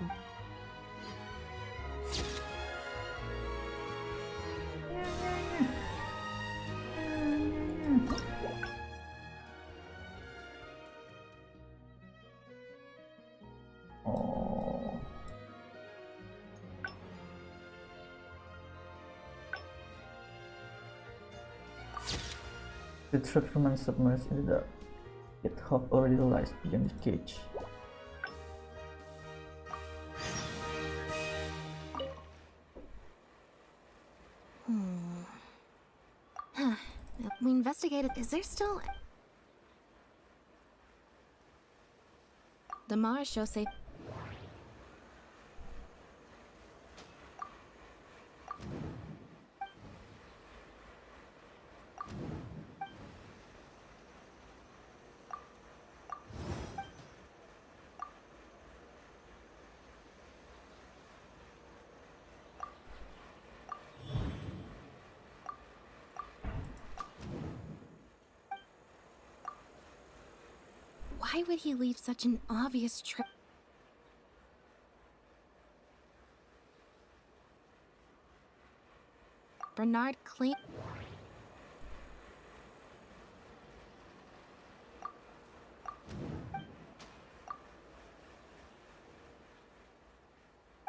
The truck remains submerged in the dark, yet hope already lies beyond the cage. We investigated. Is there still... The Mars show say... Why would he leave such an obvious trail? Bernard claimed...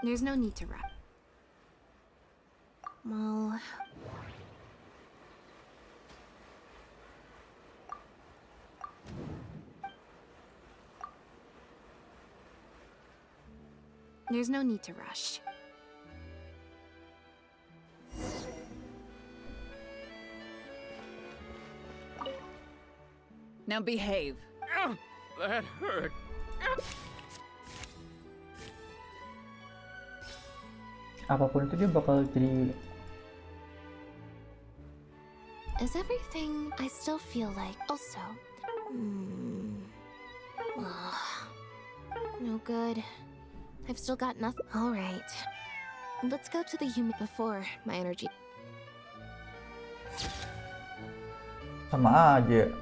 There's no need to rush. Well... There's no need to rush. Now behave. Ow! That hurt. Apapun itu dia bakal jadi. Is everything I still feel like also? No good. I've still got nothing. Alright. Let's go to the human before my energy. Sama aja.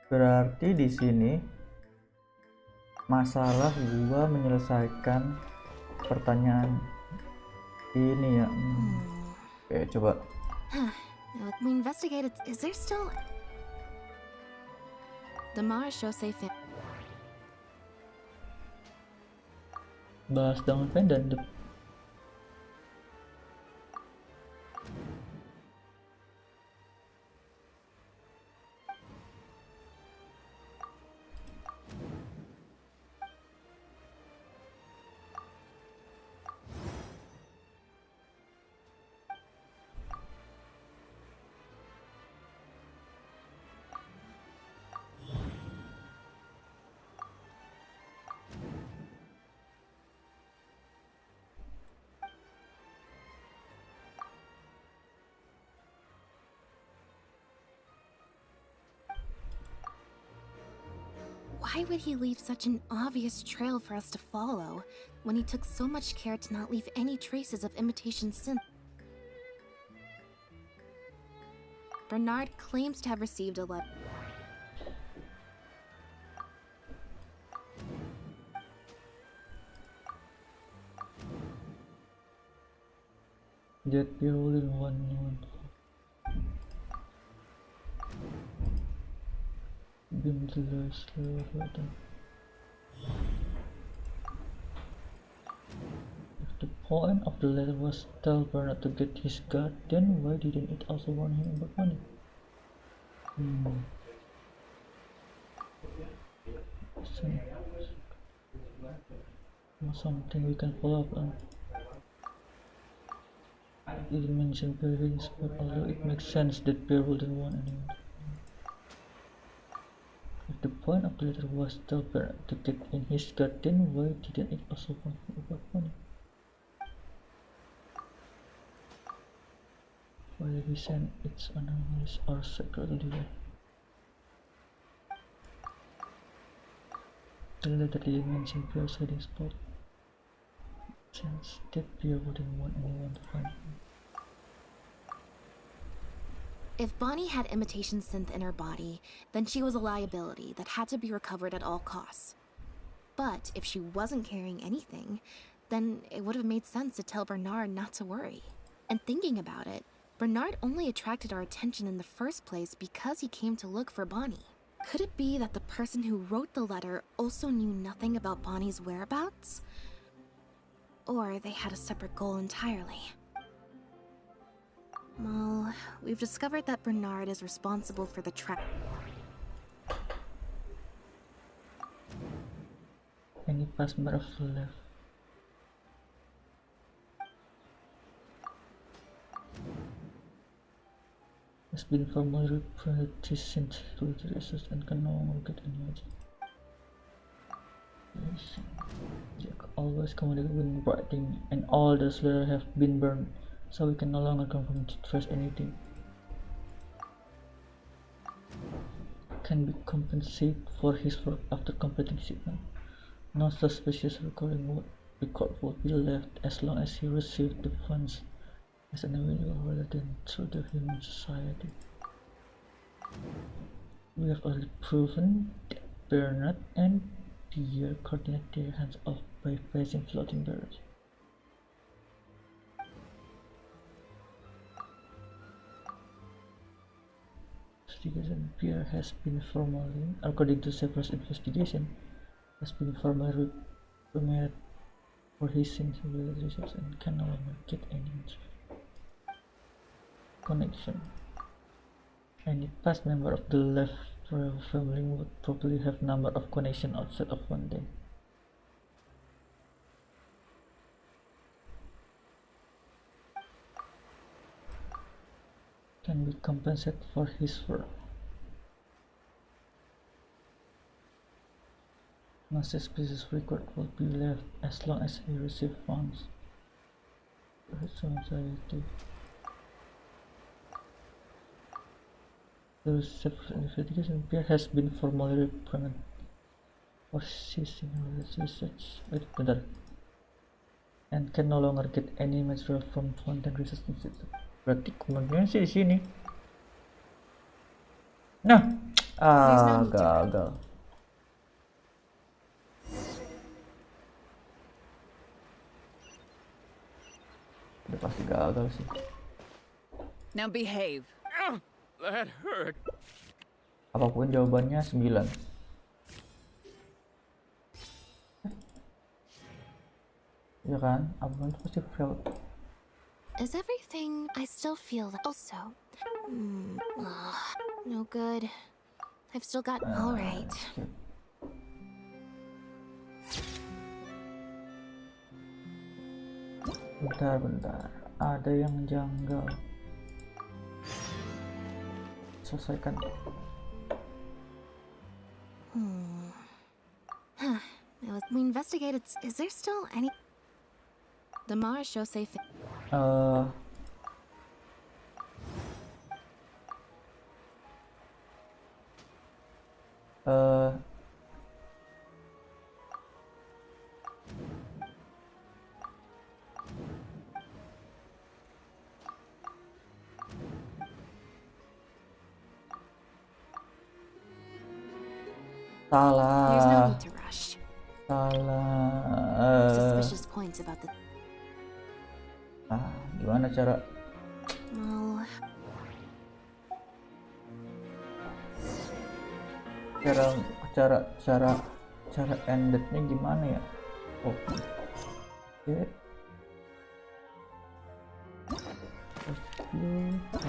Berarti di sini masalah gua menyelesaikan pertanyaan ini ya. Oke, coba. We investigated. Is there still... The Mars show say fit. Bahas dengan pendant. Why would he leave such an obvious trail for us to follow when he took so much care to not leave any traces of imitation synth? Bernard claims to have received a letter. That all in one. Been to the slow button. If the point of the letter was to tell Bernard to get his god, then why didn't it also warn him about money? Something we can follow up on. It didn't mention parents, but although it makes sense that Pierre wouldn't want anyone. If the point of the letter was to tell Bernard to get in his god, then why didn't it also warn him about money? Why did he send its anomalies or secretly? The letter didn't mention Pierre's hiding spot, since that Pierre wouldn't want anyone to find him. If Bonnie had imitation synth in her body, then she was a liability that had to be recovered at all costs. But if she wasn't carrying anything, then it would have made sense to tell Bernard not to worry. And thinking about it, Bernard only attracted our attention in the first place because he came to look for Bonnie. Could it be that the person who wrote the letter also knew nothing about Bonnie's whereabouts? Or they had a separate goal entirely? Well, we've discovered that Bernard is responsible for the track. Any password of the left. Has been formally reprinted since resources and can no longer get any edge. Jack always communicated when writing, and all those letters have been burned, so we can no longer confirm to trust anything. Can be compensated for his work after completing shipment. No suspicious record would be left as long as he received the funds as an individual rather than through the human society. We have already proven that Bernard and Pierre coordinate their hands off by placing floating barrels. Investigation Pierre has been formally, according to Severus' investigation, has been formally reprimanded for his sins with research and can no longer get any connection. Any past member of the left royal family would probably have number of connection outside of one day. Can be compensated for his work. No suspicious record will be left as long as he receives funds. Society. The investigation Pierre has been formally reprimanded for ceasing research and can no longer get any material from Fountain Research Institute. Berarti kemungkinan sih di sini. Nah, gagal. Udah pasti gagal sih. Now behave. That hurt. Apapun jawabannya 9. ya kan? Apapun itu pasti fail. Is everything I still feel also? No good. I've still got all right. Bentar, ada yang janggal. Selesaikan. We investigated. Is there still any? The Mars show safe. Salah. There's no need to rush. Salah. Suspicious points about the. Gimana cara? Well. Cara endednya gimana ya? Oke.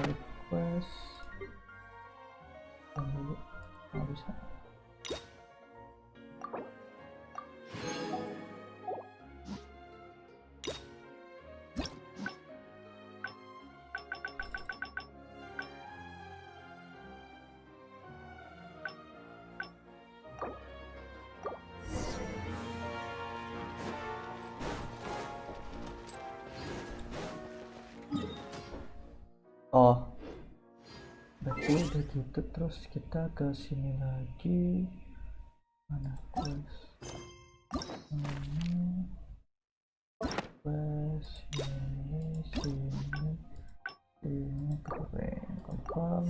Request. Dulu nggak bisa. Oh, berarti udah gitu. Terus kita ke sini lagi. Mana quest? Quest sini keren. Confirm.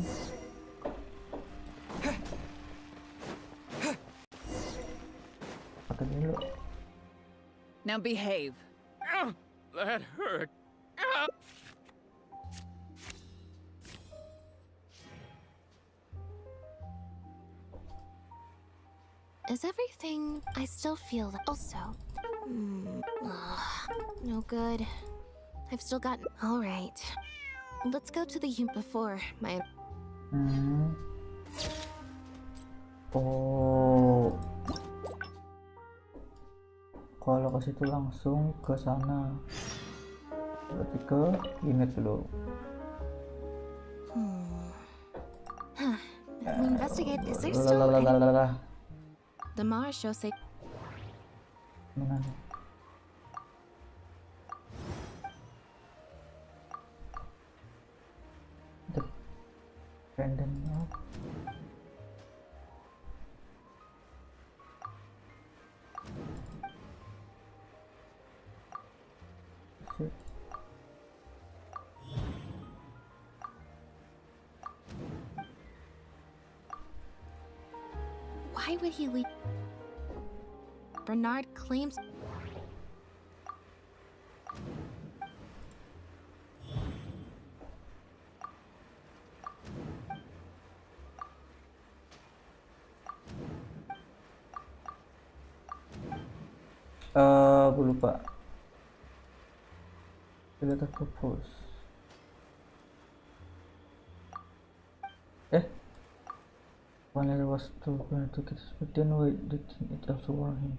Pakai dulu. Now behave. That hurt. Is everything I still feel also? No good. I've still got all right. Let's go to the unit before my. Oh, kalau ke situ langsung ke sana. Berarti ke unit dulu. We investigate. Is there still any? The Mars show say. Mana? The random note. Why would he leave? Bernard claims. Gue lupa. Kita propose. When I was told to get but then why did it also warn him?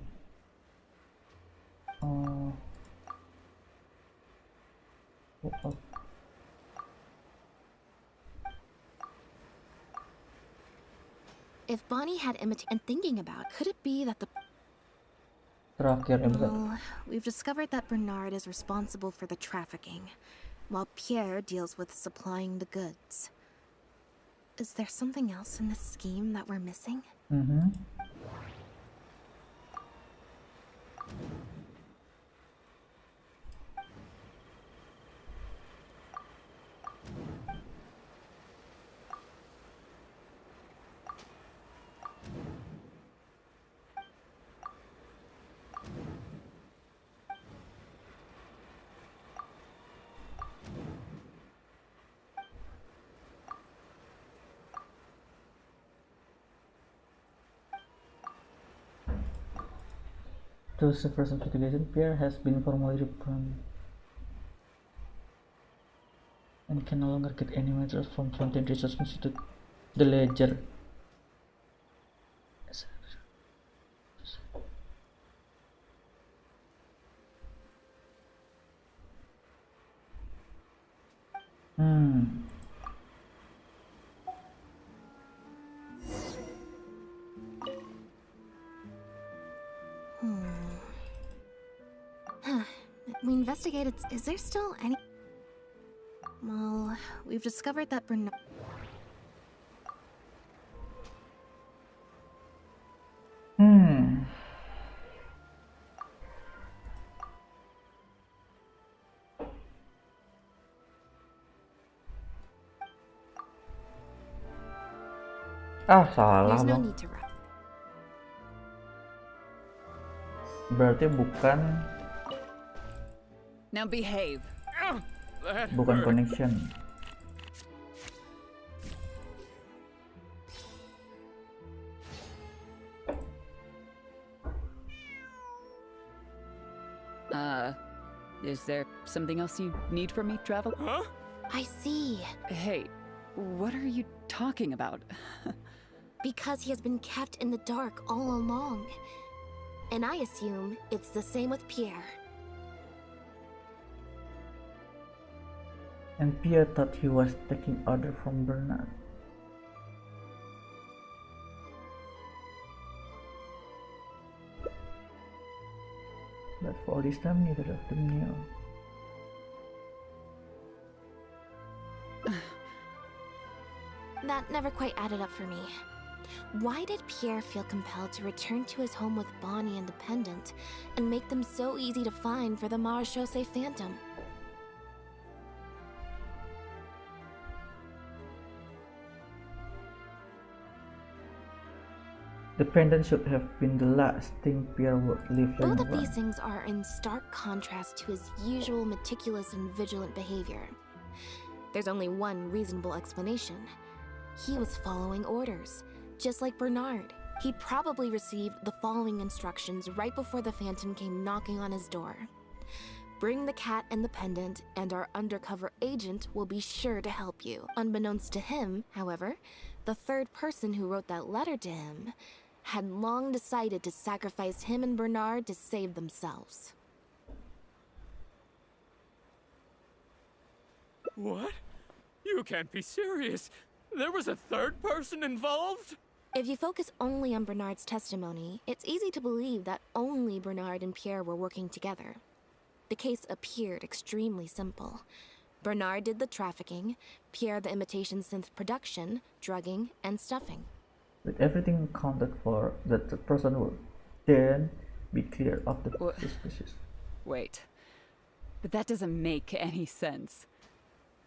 If Bonnie had imitated and thinking about, could it be that the Terakhir well, we've discovered that Bernard is responsible for the trafficking, while Pierre deals with supplying the goods. Is there something else in this scheme that we're missing? To first investigation, Pierre has been formally reprimed and can no longer get any matters from Fountain Research Institute, the Ledger. We investigated. Is there still any? Well, we've discovered that Bernard. Salah There's no dong. need to rush. Berarti bukan Now behave. bukan connection. Is there something else you need from me, Travel? Huh? I see. Hey, what are you talking about? Because he has been kept in the dark all along. And I assume it's the same with Pierre. And Pierre thought he was taking order from Bernard. But for all this time, neither of them knew. That never quite added up for me. Why did Pierre feel compelled to return to his home with Bonnie and the pendant, and make them so easy to find for the Marechaussee Phantom? The pendant should have been the last thing Pierre would leave Both laying of these around. things are in stark contrast to his usual meticulous and vigilant behavior. There's only one reasonable explanation. He was following orders, just like Bernard. He probably received the following instructions right before the Phantom came knocking on his door. Bring the cat and the pendant, and our undercover agent will be sure to help you. Unbeknownst to him, however, the third person who wrote that letter to him had long decided to sacrifice him and Bernard to save themselves. What? You can't be serious. There was a third person involved? If you focus only on Bernard's testimony, it's easy to believe that only Bernard and Pierre were working together. The case appeared extremely simple. Bernard did the trafficking, Pierre the imitation synth production, drugging, and stuffing. With everything accounted for, that the person would then be clear of the suspicious. Wait, but that doesn't make any sense.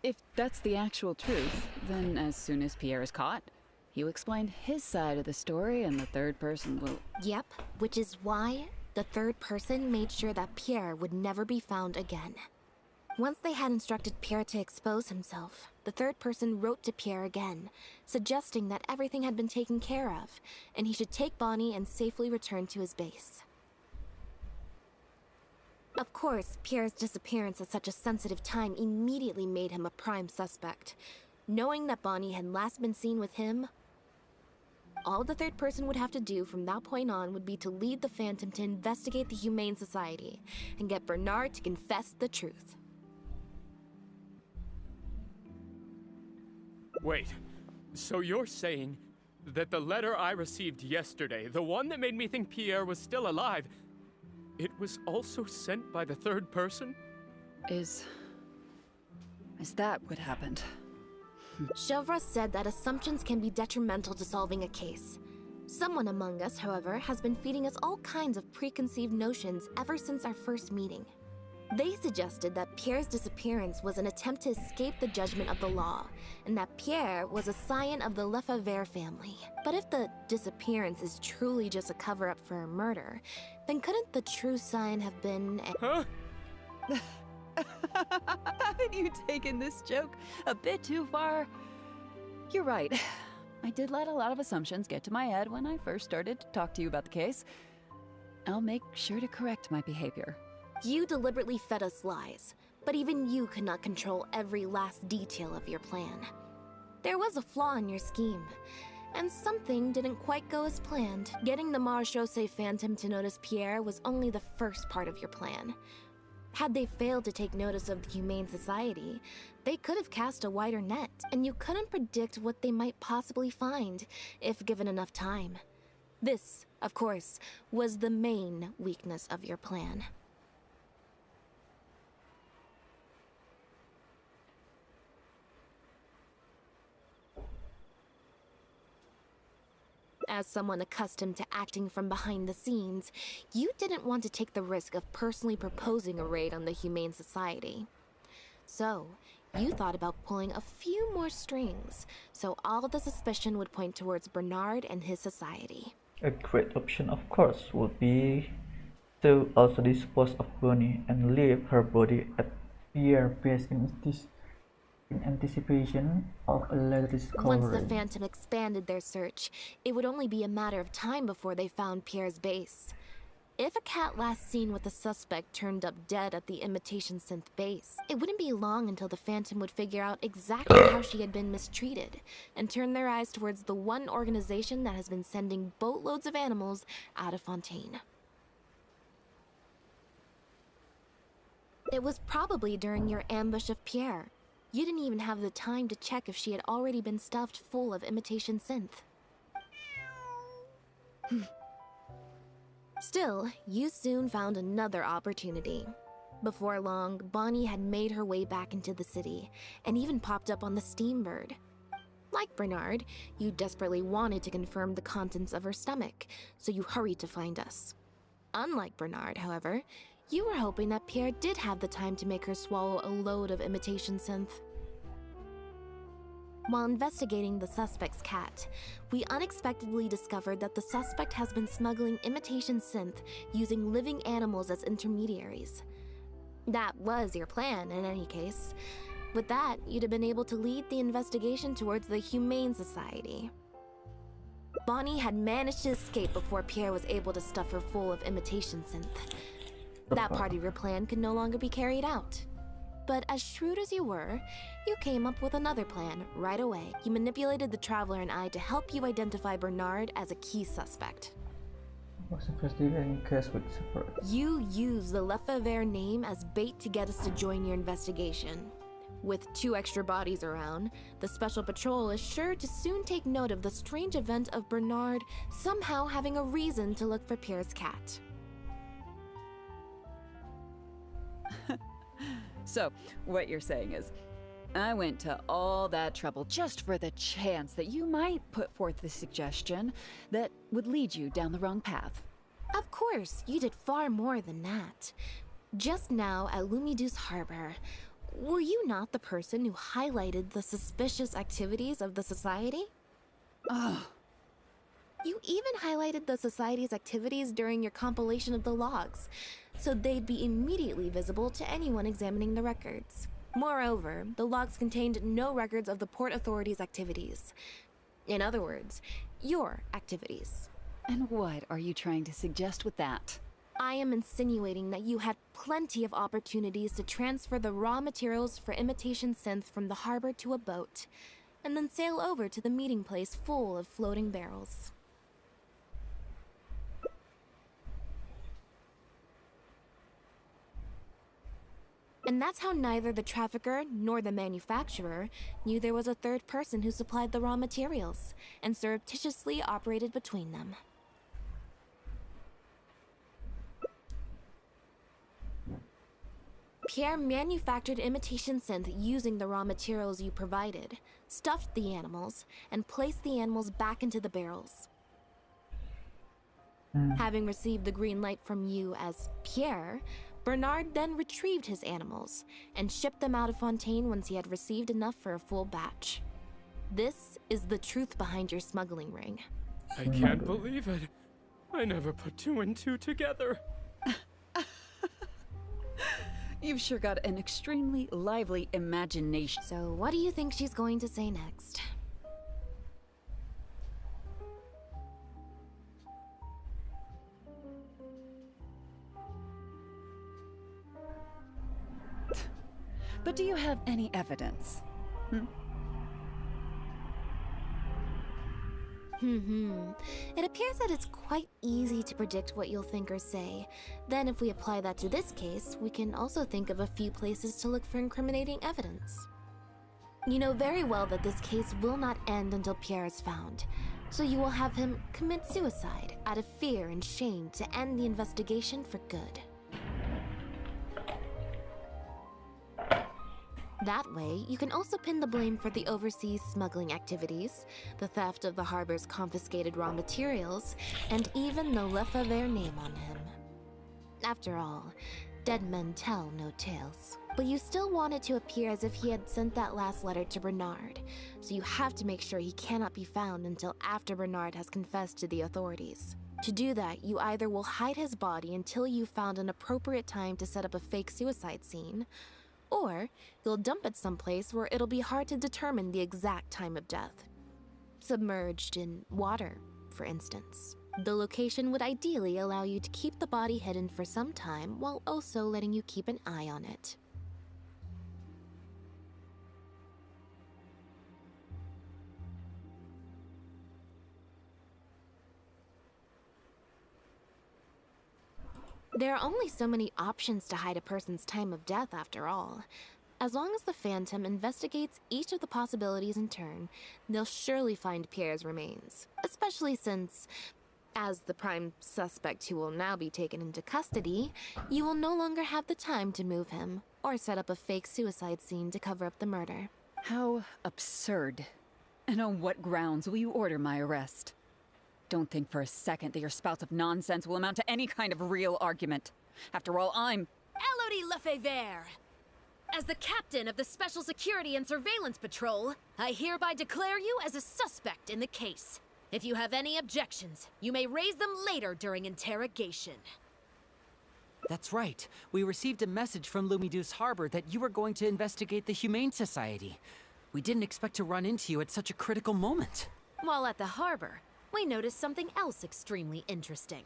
If that's the actual truth, then as soon as Pierre is caught, he'll explain his side of the story and the third person will... Yep, which is why the third person made sure that Pierre would never be found again. Once they had instructed Pierre to expose himself, the third person wrote to Pierre again, suggesting that everything had been taken care of, and he should take Bonnie and safely return to his base. Of course, Pierre's disappearance at such a sensitive time immediately made him a prime suspect. Knowing that Bonnie had last been seen with him, all the third person would have to do from that point on would be to lead the Phantom to investigate the Humane Society and get Bernard to confess the truth. Wait, so you're saying that the letter I received yesterday, the one that made me think Pierre was still alive, it was also sent by the third person? Is that what happened? Chevra said that assumptions can be detrimental to solving a case. Someone among us, however, has been feeding us all kinds of preconceived notions ever since our first meeting. They suggested that Pierre's disappearance was an attempt to escape the judgment of the law, and that Pierre was a scion of the Lefebvre family. But if the disappearance is truly just a cover-up for a murder, then couldn't the true scion have been Huh? Haven't you taken this joke a bit too far? You're right. I did let a lot of assumptions get to my head when I first started to talk to you about the case. I'll make sure to correct my behavior. You deliberately fed us lies, but even you could not control every last detail of your plan. There was a flaw in your scheme, and something didn't quite go as planned. Getting the Marechaussee Phantom to notice Pierre was only the first part of your plan. Had they failed to take notice of the Humane Society, they could have cast a wider net, and you couldn't predict what they might possibly find if given enough time. This, of course, was the main weakness of your plan. As someone accustomed to acting from behind the scenes, you didn't want to take the risk of personally proposing a raid on the Humane Society. So, you thought about pulling a few more strings, so all the suspicion would point towards Bernard and his society. A great option, of course, would be to also dispose of Bonnie and leave her body at Pierre's base in anticipation of a later discovery. Once the Phantom expanded their search, it would only be a matter of time before they found Pierre's base. If a cat last seen with the suspect turned up dead at the imitation synth base, it wouldn't be long until the Phantom would figure out exactly how she had been mistreated and turn their eyes towards the one organization that has been sending boatloads of animals out of Fontaine. It was probably during your ambush of Pierre. You didn't even have the time to check if she had already been stuffed full of imitation synth. Still, you soon found another opportunity. Before long, Bonnie had made her way back into the city, and even popped up on the Steambird. Like Bernard, you desperately wanted to confirm the contents of her stomach, so you hurried to find us. Unlike Bernard, however, you were hoping that Pierre did have the time to make her swallow a load of imitation synth. While investigating the suspect's cat, we unexpectedly discovered that the suspect has been smuggling imitation synth using living animals as intermediaries. That was your plan, in any case. With that, you'd have been able to lead the investigation towards the Humane Society. Bonnie had managed to escape before Pierre was able to stuff her full of imitation synth. That part of your plan could no longer be carried out. But as shrewd as you were, you came up with another plan right away. You manipulated the Traveler and I to help you identify Bernard as a key suspect. Was investigating case with separate. You used the Lefebvre name as bait to get us to join your investigation. With 2 extra bodies around, the Special Patrol is sure to soon take note of the strange event of Bernard somehow having a reason to look for Pierre's cat. So, what you're saying is, I went to all that trouble just for the chance that you might put forth the suggestion that would lead you down the wrong path. Of course, you did far more than that. Just now at Lumidu's Harbor, were you not the person who highlighted the suspicious activities of the Society? Oh. You even highlighted the Society's activities during your compilation of the logs, so they'd be immediately visible to anyone examining the records. Moreover, the logs contained no records of the Port Authority's activities. In other words, your activities. And what are you trying to suggest with that? I am insinuating that you had plenty of opportunities to transfer the raw materials for imitation synth from the harbor to a boat, and then sail over to the meeting place full of floating barrels. And that's how neither the trafficker nor the manufacturer knew there was a third person who supplied the raw materials and surreptitiously operated between them. Pierre manufactured imitation synth using the raw materials you provided, stuffed the animals, and placed the animals back into the barrels. Having received the green light from you as Pierre, Bernard then retrieved his animals and shipped them out of Fontaine once he had received enough for a full batch. This is the truth behind your smuggling ring. I can't believe it. I never put 2 and 2 together. You've sure got an extremely lively imagination. So what do you think she's going to say next? But do you have any evidence? It appears that it's quite easy to predict what you'll think or say. Then if we apply that to this case, we can also think of a few places to look for incriminating evidence. You know very well that this case will not end until Pierre is found, so you will have him commit suicide out of fear and shame to end the investigation for good. That way, you can also pin the blame for the overseas smuggling activities, the theft of the harbor's confiscated raw materials, and even the Lefebvre name on him. After all, dead men tell no tales. But you still want it to appear as if he had sent that last letter to Bernard, so you have to make sure he cannot be found until after Bernard has confessed to the authorities. To do that, you either will hide his body until you've found an appropriate time to set up a fake suicide scene, or you'll dump it someplace where it'll be hard to determine the exact time of death. Submerged in water, for instance. The location would ideally allow you to keep the body hidden for some time while also letting you keep an eye on it. There are only so many options to hide a person's time of death, after all. As long as the Phantom investigates each of the possibilities in turn, they'll surely find Pierre's remains. Especially since, as the prime suspect who will now be taken into custody, you will no longer have the time to move him, or set up a fake suicide scene to cover up the murder. How absurd. And on what grounds will you order my arrest? Don't think for a second that your spouts of nonsense will amount to any kind of real argument. After all, I'm... Elodie Lefebvre! As the captain of the Special Security and Surveillance Patrol, I hereby declare you as a suspect in the case. If you have any objections, you may raise them later during interrogation. That's right. We received a message from Lumiduce Harbor that you were going to investigate the Humane Society. We didn't expect to run into you at such a critical moment. While at the harbor, we noticed something else extremely interesting.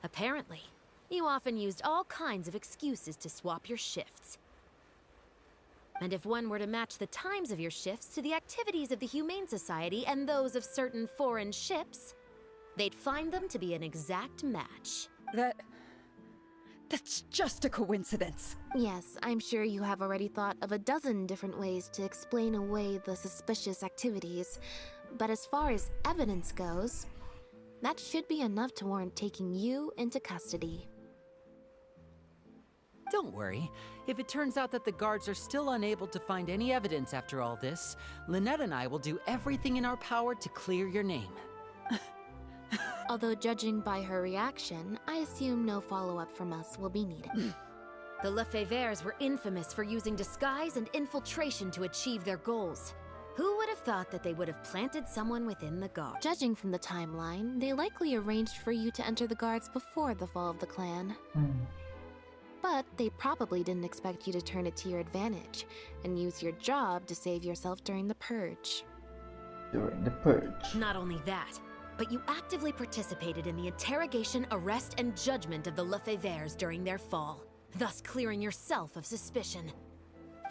Apparently, you often used all kinds of excuses to swap your shifts. And if one were to match the times of your shifts to the activities of the Humane Society and those of certain foreign ships, they'd find them to be an exact match. That's just a coincidence. Yes, I'm sure you have already thought of a dozen different ways to explain away the suspicious activities. But as far as evidence goes, that should be enough to warrant taking you into custody. Don't worry. If it turns out that the guards are still unable to find any evidence after all this, Lynette and I will do everything in our power to clear your name. Although judging by her reaction, I assume no follow-up from us will be needed. The Lefebvres were infamous for using disguise and infiltration to achieve their goals. Who would have thought that they would have planted someone within the guard? Judging from the timeline, they likely arranged for you to enter the guards before the fall of the clan. But they probably didn't expect you to turn it to your advantage and use your job to save yourself during the purge. Not only that, but you actively participated in the interrogation, arrest, and judgment of the Lefebvres during their fall, thus clearing yourself of suspicion.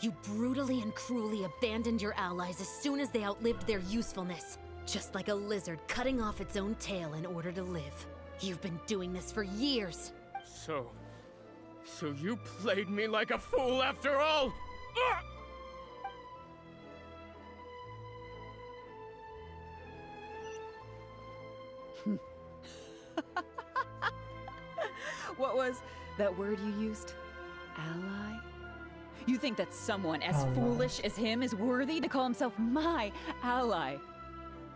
You brutally and cruelly abandoned your allies as soon as they outlived their usefulness, just like a lizard cutting off its own tail in order to live. You've been doing this for years. So you played me like a fool after all? What was that word you used? Ally? You think that someone as foolish as him is worthy to call himself my ally?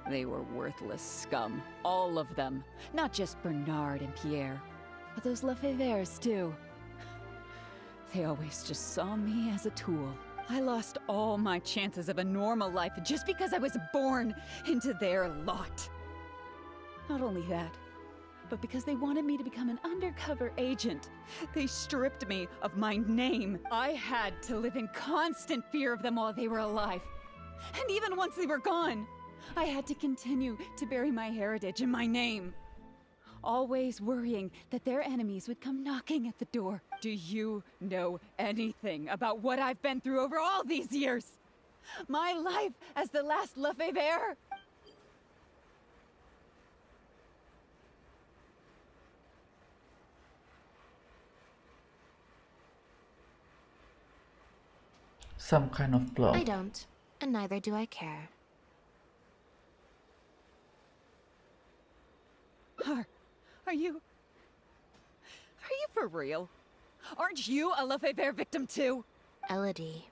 They were worthless scum, all of them. Not just Bernard and Pierre, but those Lefebvres too. They always just saw me as a tool. I lost all my chances of a normal life just because I was born into their lot. Not only that, but because they wanted me to become an undercover agent. They stripped me of my name. I had to live in constant fear of them while they were alive. And even once they were gone, I had to continue to bury my heritage and my name. always worrying that their enemies would come knocking at the door. Do you know anything about what I've been through over all these years? My life as the last Lefebvre? Some kind of plot. I don't, and neither do I care. Are you for real? Aren't you a Lefebvre victim too? Elodie,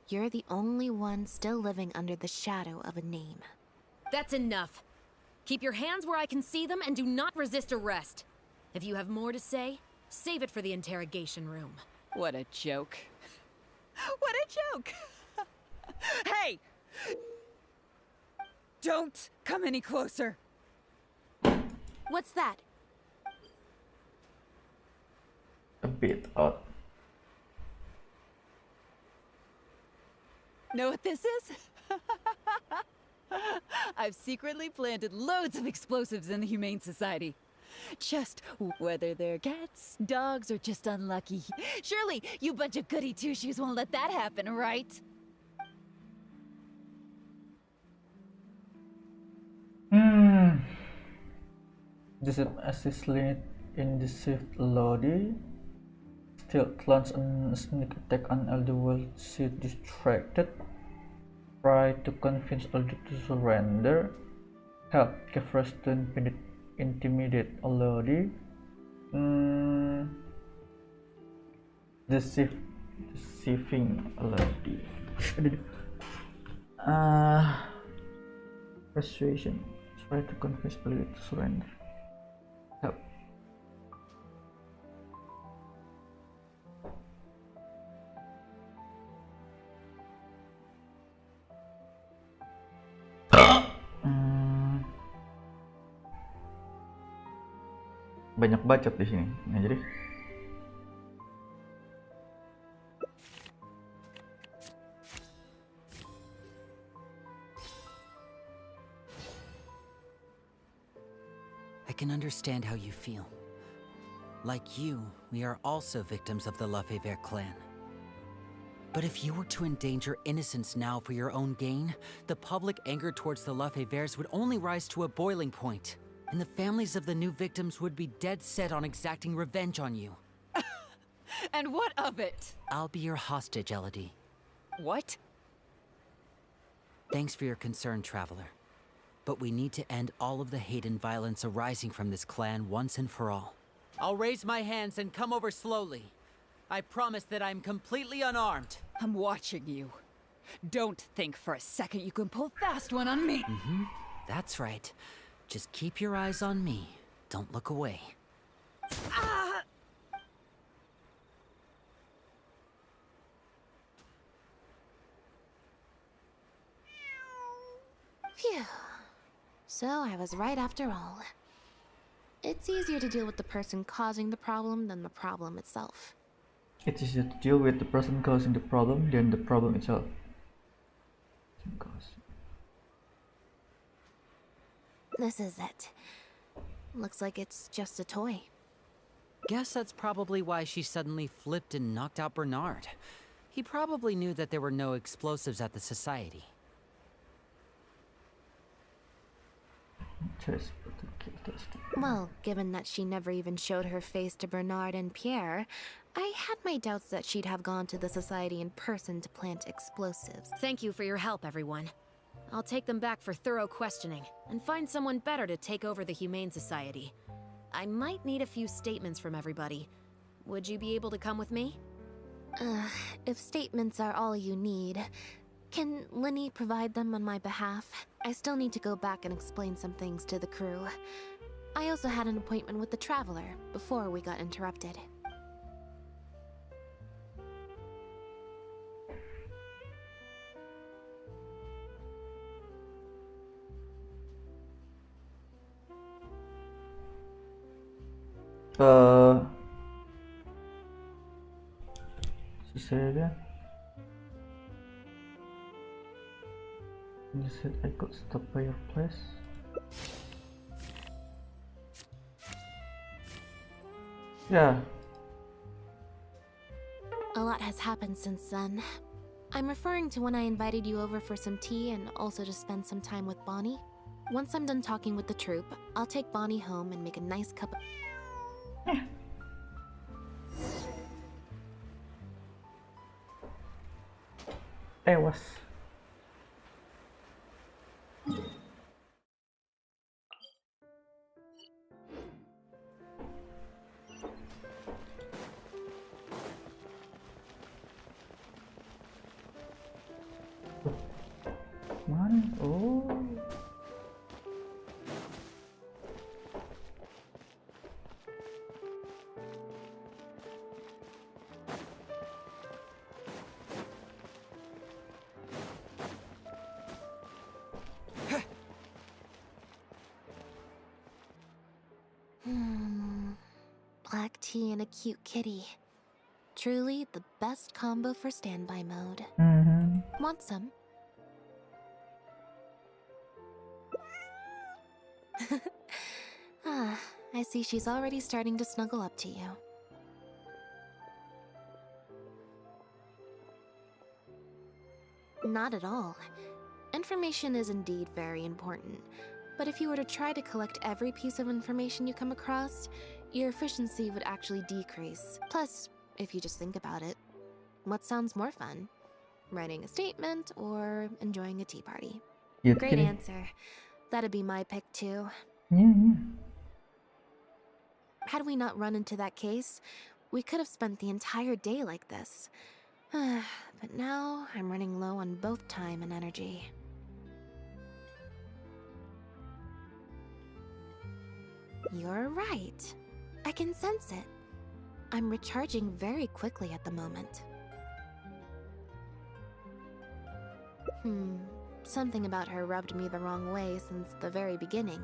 you're the only one still living under the shadow of a name. That's enough. Keep your hands where I can see them and do not resist arrest. If you have more to say, save it for the interrogation room. What a joke. What a joke! Hey! Don't come any closer. What's that? A bit odd. Know what this is? I've secretly planted loads of explosives in the Humane Society. Just whether they're cats, dogs, or just unlucky. Surely you bunch of goody two-shoes won't let that happen, right? This assistant in the shift Lodi still plans a sneak attack on Elder while she distracted. Try to convince Elder to surrender. Help Kefreston intimidate Elodie. Deceiving Elodie. Persuasion. Try to convince Elodie to surrender. Help. Banyak bacot di sini. Nah, jadi I can understand how you feel. Like you, we are also victims of the Lefebvre clan. But if you were to endanger innocents now for your own gain, the public anger towards the Lefebvres would only rise to a boiling point, and the families of the new victims would be dead set on exacting revenge on you. And what of it? I'll be your hostage, Elodie. What? Thanks for your concern, Traveler. But we need to end all of the hate and violence arising from this clan once and for all. I'll raise my hands and come over slowly. I promise that I'm completely unarmed. I'm watching you. Don't think for a second you can pull a fast one on me. That's right. Just keep your eyes on me. Don't look away. Phew. So I was right after all. It's easier to deal with the person causing the problem than the problem itself. it's easier to deal with the person causing the problem than the problem itself. This is it. Looks like it's just a toy. Guess that's probably why she suddenly flipped and knocked out Bernard. He probably knew that there were no explosives at the society. Well, given that she never even showed her face to Bernard and Pierre, I had my doubts that she'd have gone to the society in person to plant explosives. Thank you for your help, everyone. I'll take them back for thorough questioning and find someone better to take over the Humane Society. I might need a few statements from everybody. Would you be able to come with me? If statements are all you need, can Linny provide them on my behalf? I still need to go back and explain some things to the crew. I also had an appointment with the Traveler before we got interrupted. Say again. You said I could stop by your place. Yeah. A lot has happened since then. I'm referring to when I invited you over for some tea and also to spend some time with Bonnie. Once I'm done talking with the troupe, I'll take Bonnie home and make a nice cup of... Was. Mana? Oh. Black tea and a cute kitty. Truly the best combo for standby mode. Want some? I see she's already starting to snuggle up to you. Not at all. Information is indeed very important, but if you were to try to collect every piece of information you come across, your efficiency would actually decrease. Plus, if you just think about it, what sounds more fun? Writing a statement or enjoying a tea party? Great answer. That'd be my pick too. Yeah. Had we not run into that case, we could have spent the entire day like this. But now, I'm running low on both time and energy. You're right. I can sense it. I'm recharging very quickly at the moment. Something about her rubbed me the wrong way since the very beginning.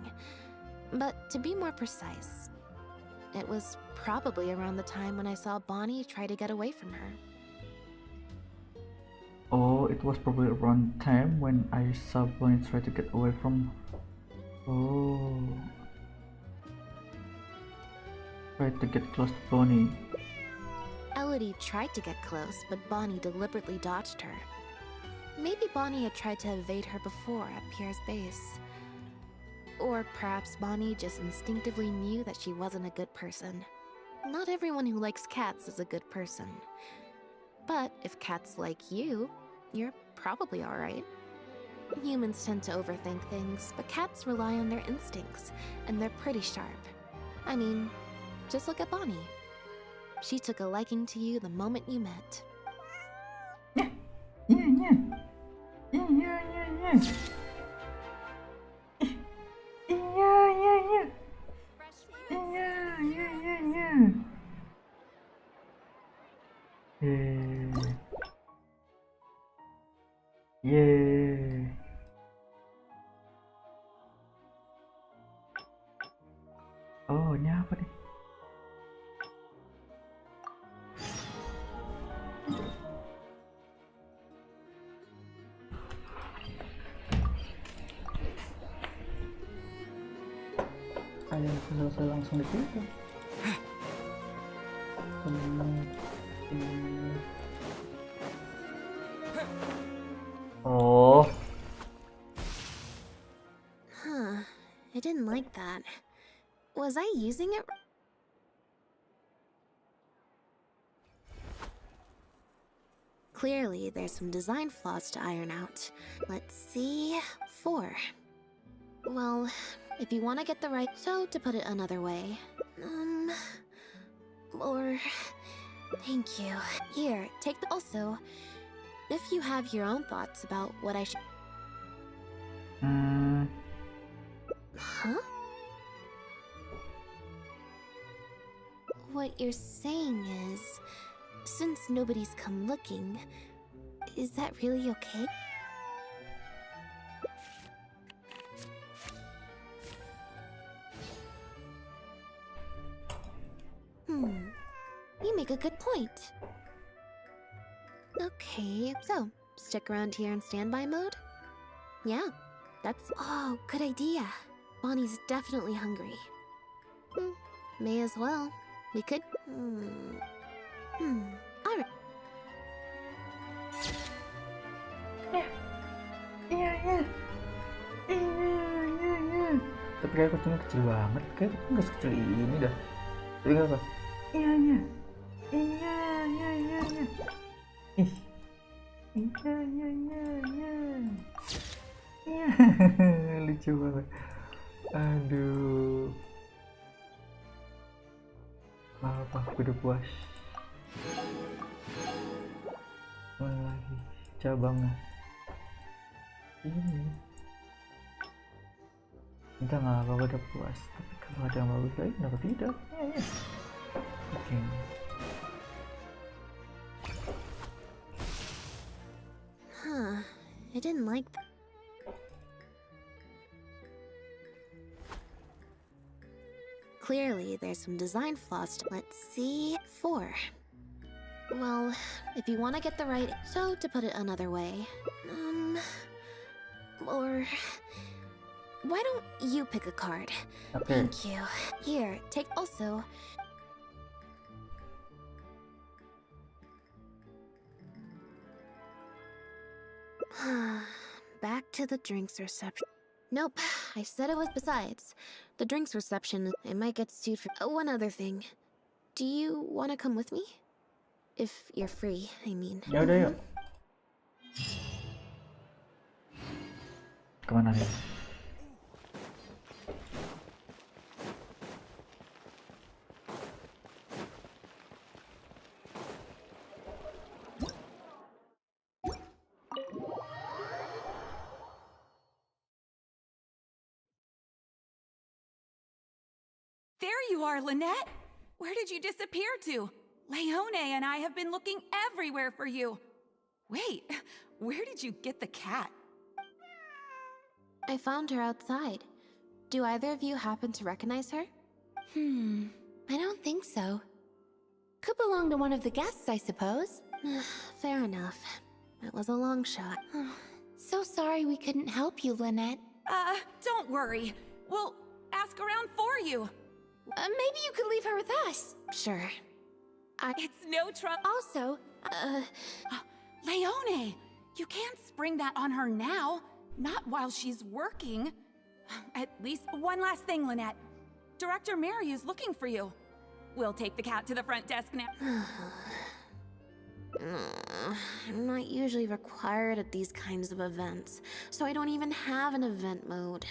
But to be more precise, it was probably around the time when I saw Bonnie try to get away from her. Oh, it was probably around time when I saw Bonnie try to get away from... Oh... Tried to get close to Bonnie. Elodie tried to get close, but Bonnie deliberately dodged her. Maybe Bonnie had tried to evade her before at Pierre's base. Or perhaps Bonnie just instinctively knew that she wasn't a good person. Not everyone who likes cats is a good person. But if cats like you, you're probably alright. Humans tend to overthink things, but cats rely on their instincts, and they're pretty sharp. I mean, just look at Bonnie. She took a liking to you the moment you met. Yeah. Oh, ini apa nih? Ada yang selesai langsung di situ. Oh. I didn't like that. Was I using it? Clearly, there's some design flaws to iron out. Let's see. 4. Well, if you want to get the right... So, to put it another way... Or... Thank you. Here, take the... Also, if you have your own thoughts about what I should... Huh? What you're saying is... Since nobody's come looking... Is that really okay? You make a good point. Okay, so, stick around here in standby mode? Yeah, that's... Oh, good idea. Bonnie's definitely hungry. May as well. We could... Alright. Iya. Tapi kayak kucingnya kecil banget, kayak nggak sekecil ini dah. Tapi nggak apa? Iya. Ih. Iya. Lucu banget. Aduh. Apa aku udah puas. Mana lagi cabangnya? Ini. Kita nggak apa-apa udah puas. Tapi kalau ada yang bagus lagi, kenapa tidak? Ya. Oke. I didn't like that. Clearly, there's some design flaws. Let's see. 4. Well, if you want to get the right... So, to put it another way... Or... Why don't you pick a card? Okay. Thank you. Here, take also... Back to the drinks reception. Nope, I said it was besides. The drinks reception, I might get sued for... one other thing. Do you want to come with me? If you're free, I mean. Yaudah, yuk. Kemana nih? There you are, Lynette! Where did you disappear to? Leone and I have been looking everywhere for you. Wait, where did you get the cat? I found her outside. Do either of you happen to recognize her? I don't think so. Could belong to one of the guests, I suppose. Fair enough. It was a long shot. So sorry we couldn't help you, Lynette. Don't worry. We'll ask around for you. Maybe you could leave her with us. Sure. It's no trouble. Also, Leone, you can't spring that on her now. Not while she's working. At least one last thing, Lynette. Director Mary is looking for you. We'll take the cat to the front desk now. I'm not usually required at these kinds of events, so I don't even have an event mode.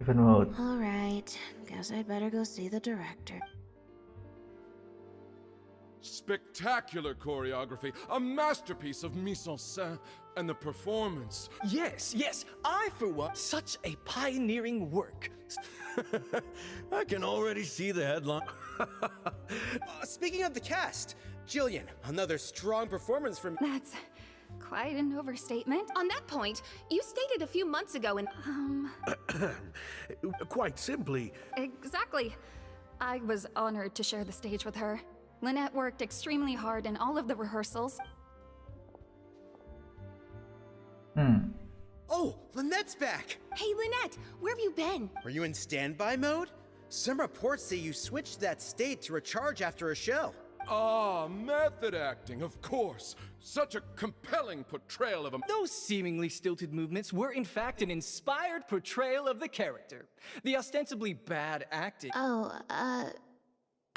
Event mode. Alright, guess I'd better go see the director. Spectacular choreography, a masterpiece of mise-en-scène, and the performance. Yes, I for one, such a pioneering work. I can already see the headline. Speaking of the cast, Jillian, another strong performance from... That's quite an overstatement. On that point, you stated a few months ago in... Quite simply... Exactly. I was honored to share the stage with her. Lynette worked extremely hard in all of the rehearsals. Oh, Lynette's back! Hey, Lynette, where have you been? Were you in standby mode? Some reports say you switched that state to recharge after a show. Ah, method acting, of course. Such a compelling portrayal of a... Those seemingly stilted movements were in fact an inspired portrayal of the character. The ostensibly bad acting...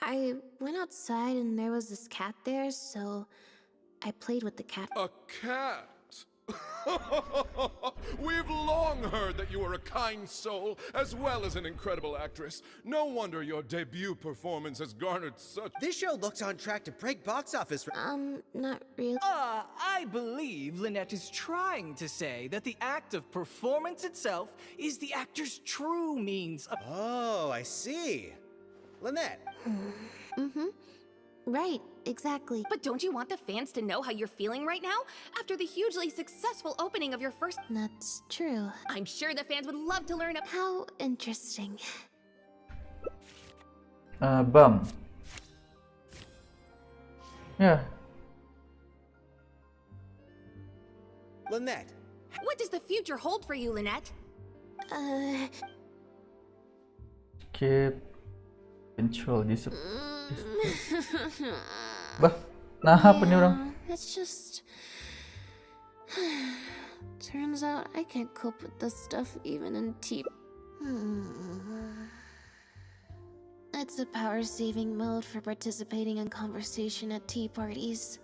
I went outside and there was this cat there, so I played with the cat. A cat? We've long heard that you are a kind soul, as well as an incredible actress. No wonder your debut performance has garnered such... This show looks on track to break box office... Not really. I believe Lynette is trying to say that the act of performance itself is the actor's true means of... Oh, I see. Lynette. Right, exactly. But don't you want the fans to know how you're feeling right now? After the hugely successful opening of your first... That's true. I'm sure the fans would love to learn... How interesting. Bum. Yeah. Lynette. What does the future hold for you, Lynette? Skip. Control discipline. Bah, nah apa nih orang? It's just... Turns out I can't cope with this stuff even in tea. It's a power-saving mode for participating in conversation at tea parties.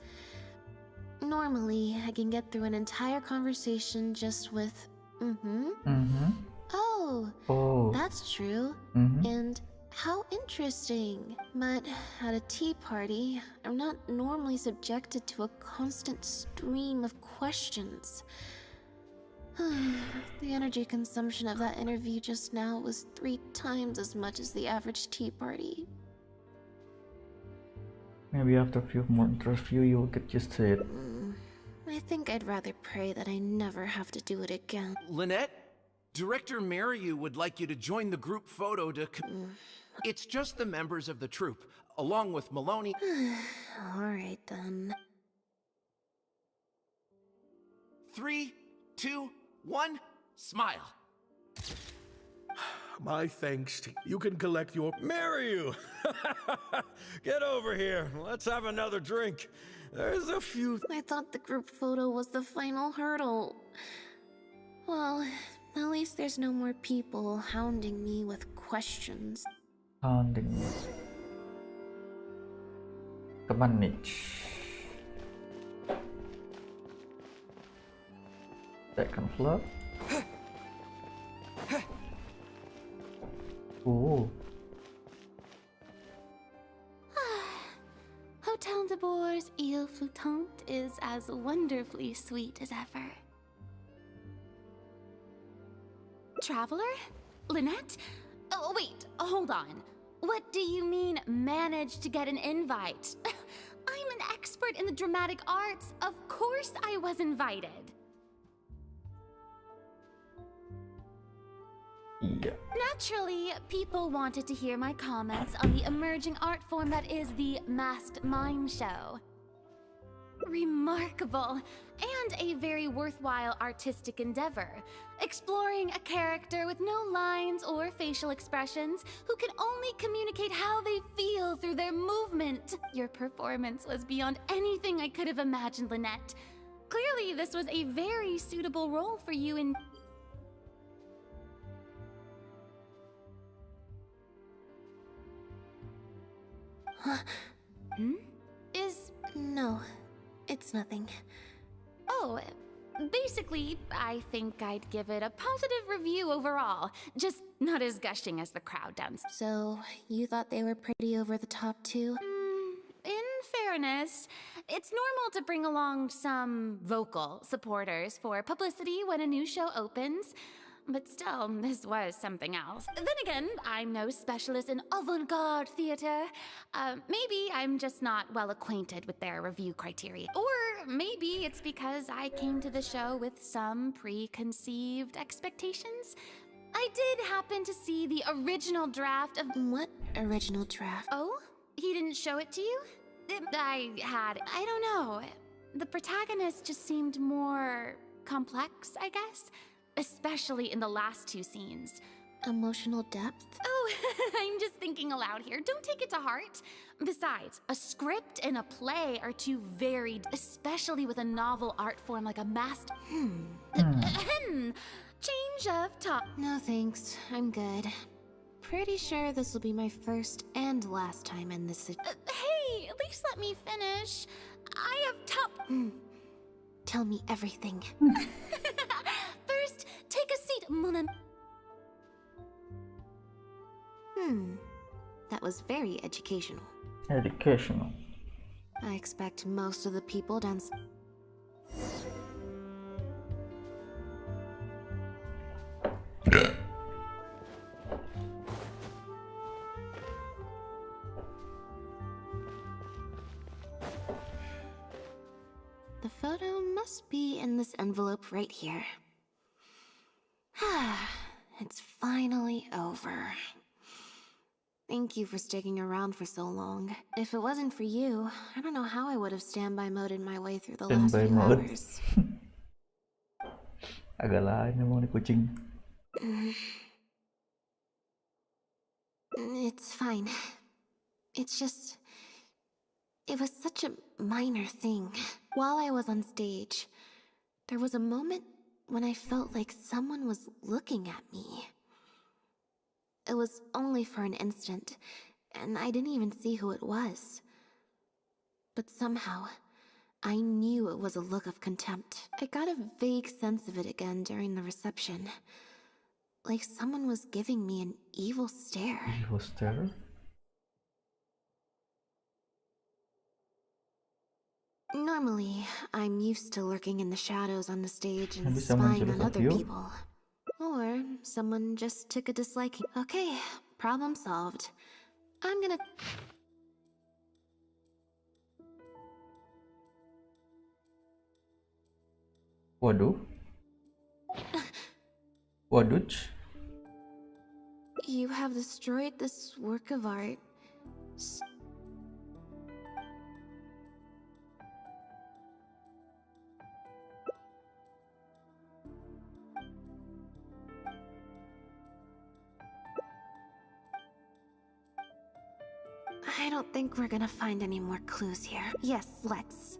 Normally, I can get through an entire conversation just with Oh, that's true. And how interesting. But at a tea party, I'm not normally subjected to a constant stream of questions. The energy consumption of that interview just now was 3 times as much as the average tea party. Maybe after a few more interviews, you'll get used to it. I think I'd rather pray that I never have to do it again. Lynette, Director Mariu would like you to join the group photo to... It's just the members of the troupe, along with Maloney. Alright then. 3, 2, 1, smile. My thanks to you. Can collect your... Mariu! Get over here. Let's have another drink. There's a few... I thought the group photo was the final hurdle. Well, at least there's no more people hounding me with questions. Hounding me. Teman nih. Second floor. Oh. Hotel de Bour's Ile Flottante is as wonderfully sweet as ever. Traveler? Lynette? Oh, wait, hold on. What do you mean, managed to get an invite? I'm an expert in the dramatic arts. Of course I was invited. Yeah. Naturally, people wanted to hear my comments on the emerging art form that is the Masked Mime Show. Remarkable, and a very worthwhile artistic endeavor, exploring a character with no lines or facial expressions who can only communicate how they feel through their movement. Your performance was beyond anything I could have imagined, Lynette. Clearly, this was a very suitable role for you in... No, it's nothing. Oh, basically, I think I'd give it a positive review overall. Just not as gushing as the crowd down. So, you thought they were pretty over the top too? In fairness, it's normal to bring along some vocal supporters for publicity when a new show opens. But still, this was something else. Then again, I'm no specialist in avant-garde theater. Maybe I'm just not well acquainted with their review criteria. Or maybe it's because I came to the show with some preconceived expectations. I did happen to see the original draft of... What original draft? Oh? He didn't show it to you? I don't know. The protagonist just seemed more complex, I guess. Especially in the last 2 scenes. Emotional depth? Oh, I'm just thinking aloud here. Don't take it to heart. Besides, a script and a play are 2 varied, especially with a novel art form like a masked... Change of top. No thanks, I'm good. Pretty sure this will be my first and last time in this... Hey, at least let me finish. I have top... Tell me everything. First, take a seat, mon ami. That was very educational. Educational. I expect most of the people dance. The photo must be in this envelope right here. It's finally over. Thank you for sticking around for so long. If it wasn't for you, I don't know how I would have standby moded my way through the last few hours. Agak lain emang nih kucing. It's fine. It's just... It was such a minor thing. While I was on stage, there was a moment when I felt like someone was looking at me. It was only for an instant, and I didn't even see who it was. But somehow, I knew it was a look of contempt. I got a vague sense of it again during the reception. Like someone was giving me an evil stare. Evil stare? Normally, I'm used to lurking in the shadows on the stage and Maybe someone spying jealous on of other you? people. Or someone just took a dislike. Okay, problem solved. I'm gonna... Waduh. Waduh. You have destroyed this work of art. I don't think we're gonna find any more clues here. Yes, let's.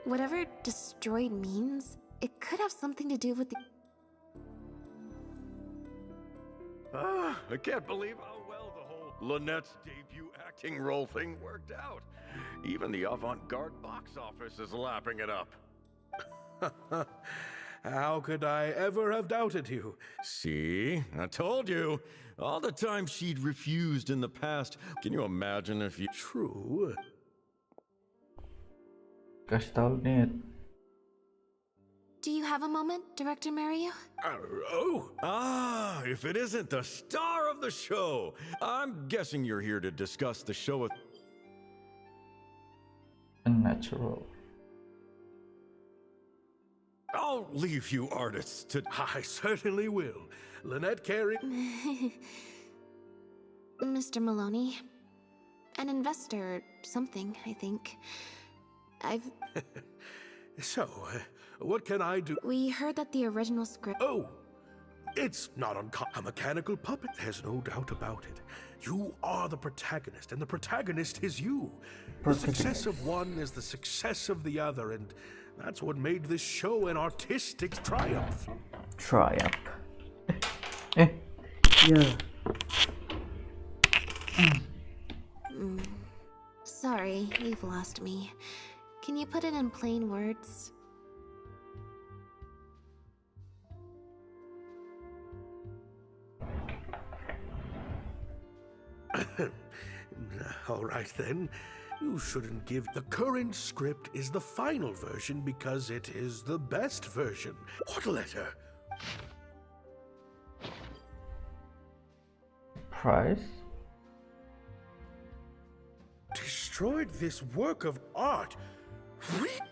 Whatever destroyed means, it could have something to do with the... I can't believe how well the whole Lynette's debut acting role thing worked out. Even the avant-garde box office is lapping it up. How could I ever have doubted you? See? I told you. All the time she'd refused in the past. Can you imagine if you... True. Kasih tahu Net. Do you have a moment, Director Mario? If it isn't the star of the show. I'm guessing you're here to discuss the show with... Unnatural. I'll leave you artists to... I certainly will. Lynette Carey... Mr. Maloney. An investor or something, I think. So, what can I do? We heard that the original script... Oh! It's not a mechanical puppet, there's no doubt about it. You are the protagonist, and the protagonist is you. The success of one is the success of the other, and that's what made this show an artistic triumph. Triumph. Yeah. Sorry, you've lost me. Can you put it in plain words? All right then. You shouldn't give... The current script is the final version because it is the best version. What letter? Price? Destroyed this work of art?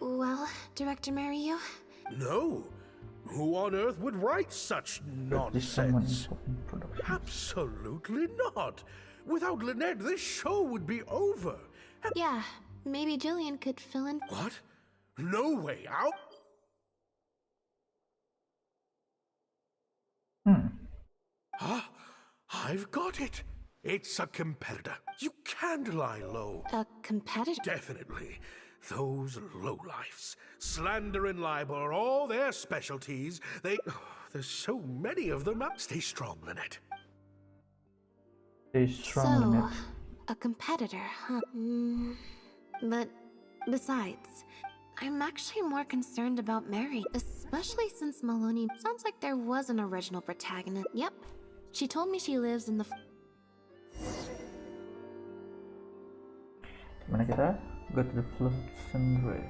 Well, Director Mario? No. Who on earth would write such nonsense? Absolutely not. Without Lynette, this show would be over. Yeah, maybe Jillian could fill in... What? No way out? Huh? I've got it. It's a competitor. You can't lie low. A competitor? Definitely. Those lowlifes. Slander and libel are all their specialties. There's so many of them. Stay strong, Lynette. Stay strong, So, Lynette. a competitor, huh? But besides, I'm actually more concerned about Mary, especially since Maloney... Sounds like there was an original protagonist. Yep. She told me she lives in the... Gimana kita? Go to the floating ray.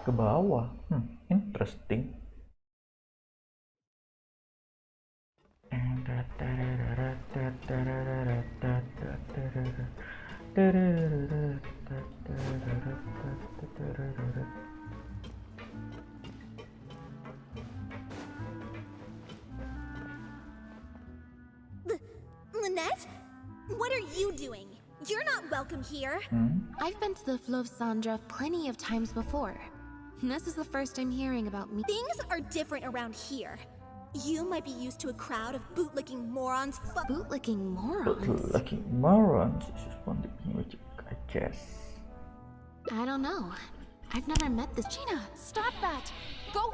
Ke bawah. Interesting. Lynette? What are you doing? You're not welcome here. I've been to the Flow of Sandra plenty of times before. This is the first I'm hearing about me. Things are different around here. You might be used to a crowd of bootlicking morons. Bootlicking morons? Bootlicking morons is one which I guess. I don't know. I've never met this. Gina, stop that! Go!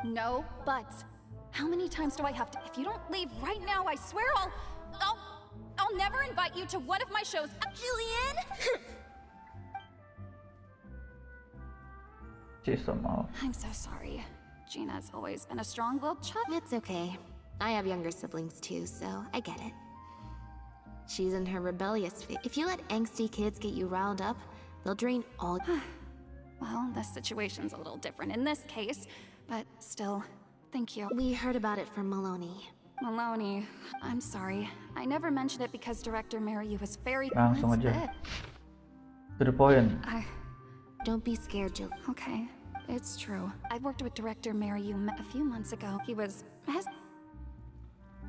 No buts. How many times do I have to? If you don't leave right now, I swear I'll never invite you to one of my shows. Jillian! I'm so sorry. Gina's always been a strong-willed child. It's okay. I have younger siblings too, so I get it. She's in her rebellious phase. If you let angsty kids get you riled up, they'll drain all. Well, the situation's a little different in this case, but still, thank you. We heard about it from Maloney. Maloney, I'm sorry. I never mentioned it because Director Mariyu was very... Langsung aja. To the point. Don't be scared, Jill. Okay, it's true. I worked with Director Mariyu a few months ago. He was...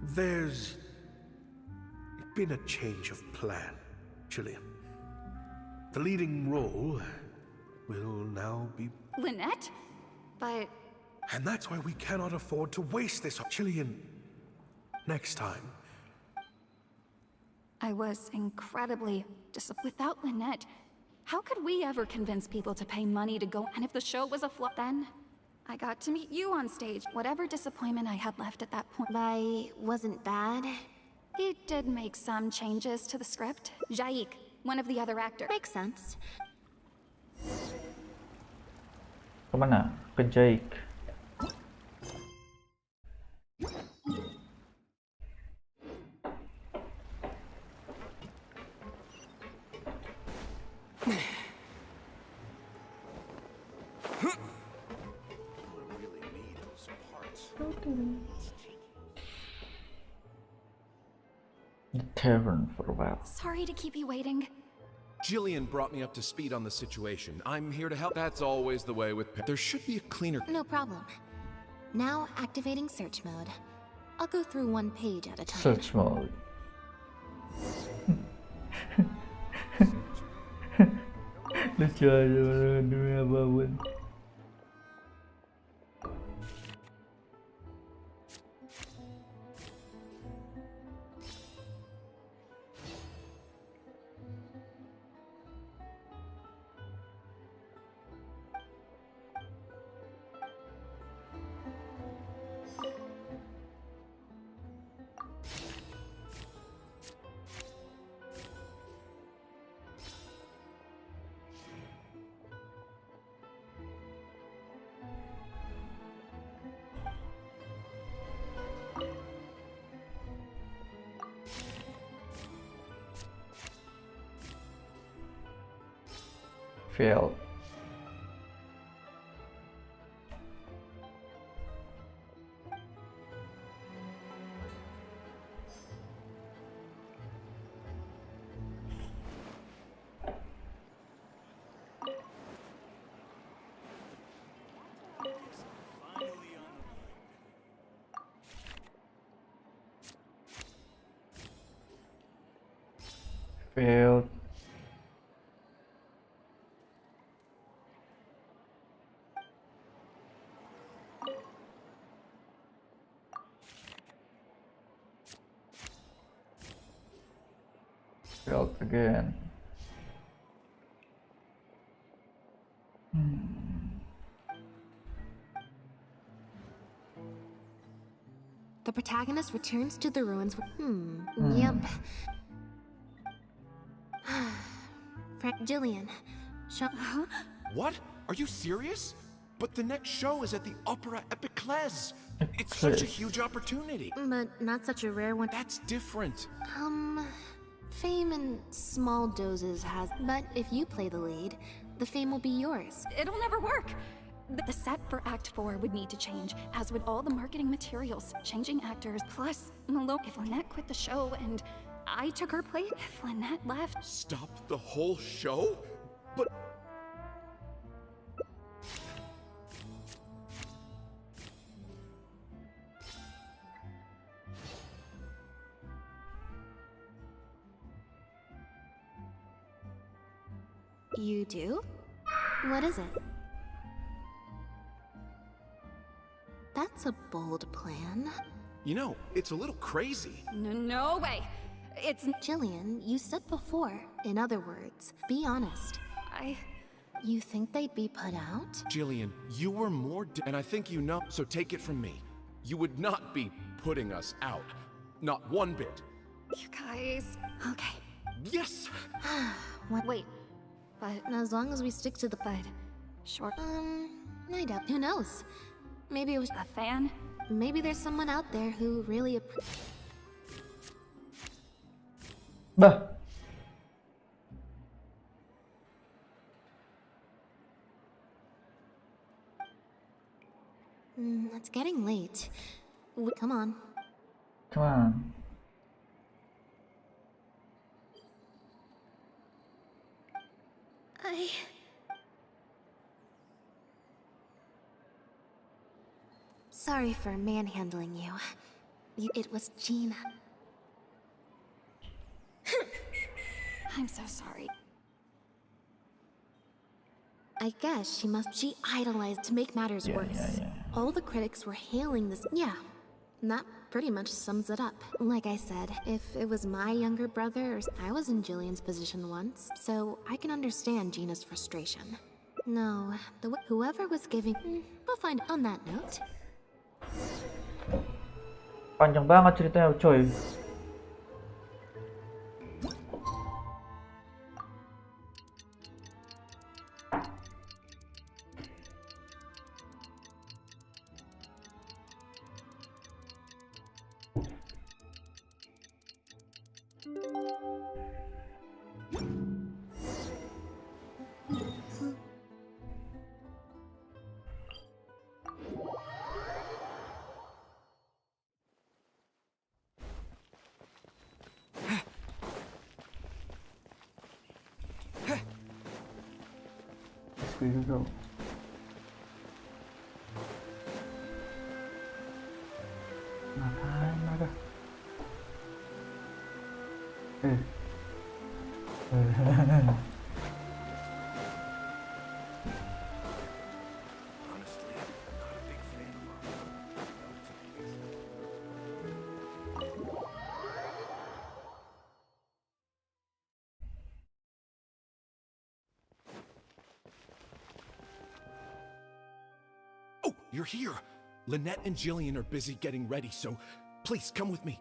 There's been a change of plan, Jillian. The leading role will now be... Lynette? But... And that's why we cannot afford to waste this... Jillian, next time. I was incredibly disappointed. Without Lynette, how could we ever convince people to pay money to go? And if the show was a flop, then I got to meet you on stage. Whatever disappointment I had left at that point. Wasn't bad? He did make some changes to the script. Jaik, one of the other actors. Makes sense. Kemana? Ke Jake. The tavern for a while. Sorry to keep you waiting. Jillian brought me up to speed on the situation. I'm here to help. That's always the way with... There should be a cleaner... No problem. Now activating search mode. I'll go through one page at a time. Search mode. Lucu aja demi apapun. Failed. Failed. Failed again. The protagonist returns to the ruins with... Yep. Jillian. What? Are you serious? But the next show is at the Opera Epiclese. It's such a huge opportunity. But not such a rare one. That's different. Fame in small doses has... But if you play the lead, the fame will be yours. It'll never work. The set for Act 4 would need to change, as would all the marketing materials, changing actors, plus Malone. If Lynette quit the show and I took her place, if Lynette left... Stop the whole show? But... You do? What is it? That's a bold plan. You know, it's a little crazy. No way. It's... Jillian, you said before. In other words, be honest. You think they'd be put out? Jillian, you were more and I think you know, so take it from me. You would not be putting us out. Not one bit. You guys... Okay. Yes! Wait, but... As long as we stick to the... But... Short... I doubt. Who knows? Maybe it was... A fan? Maybe there's someone out there who really... Bah. It's getting late. Come on. Come on. Sorry for manhandling you. It was Gina. I'm so sorry. I guess she idolized to make matters worse. All the critics were hailing this. Yeah, that pretty much sums it up. Like I said, if it was my younger brother, I was in Jillian's position once, so I can understand Gina's frustration. No, whoever was giving... we'll find on that note. Panjang banget ceritanya, coy. Here you go. Ngapain mereka? Oh, you're here. Lynette and Jillian are busy getting ready, so please come with me.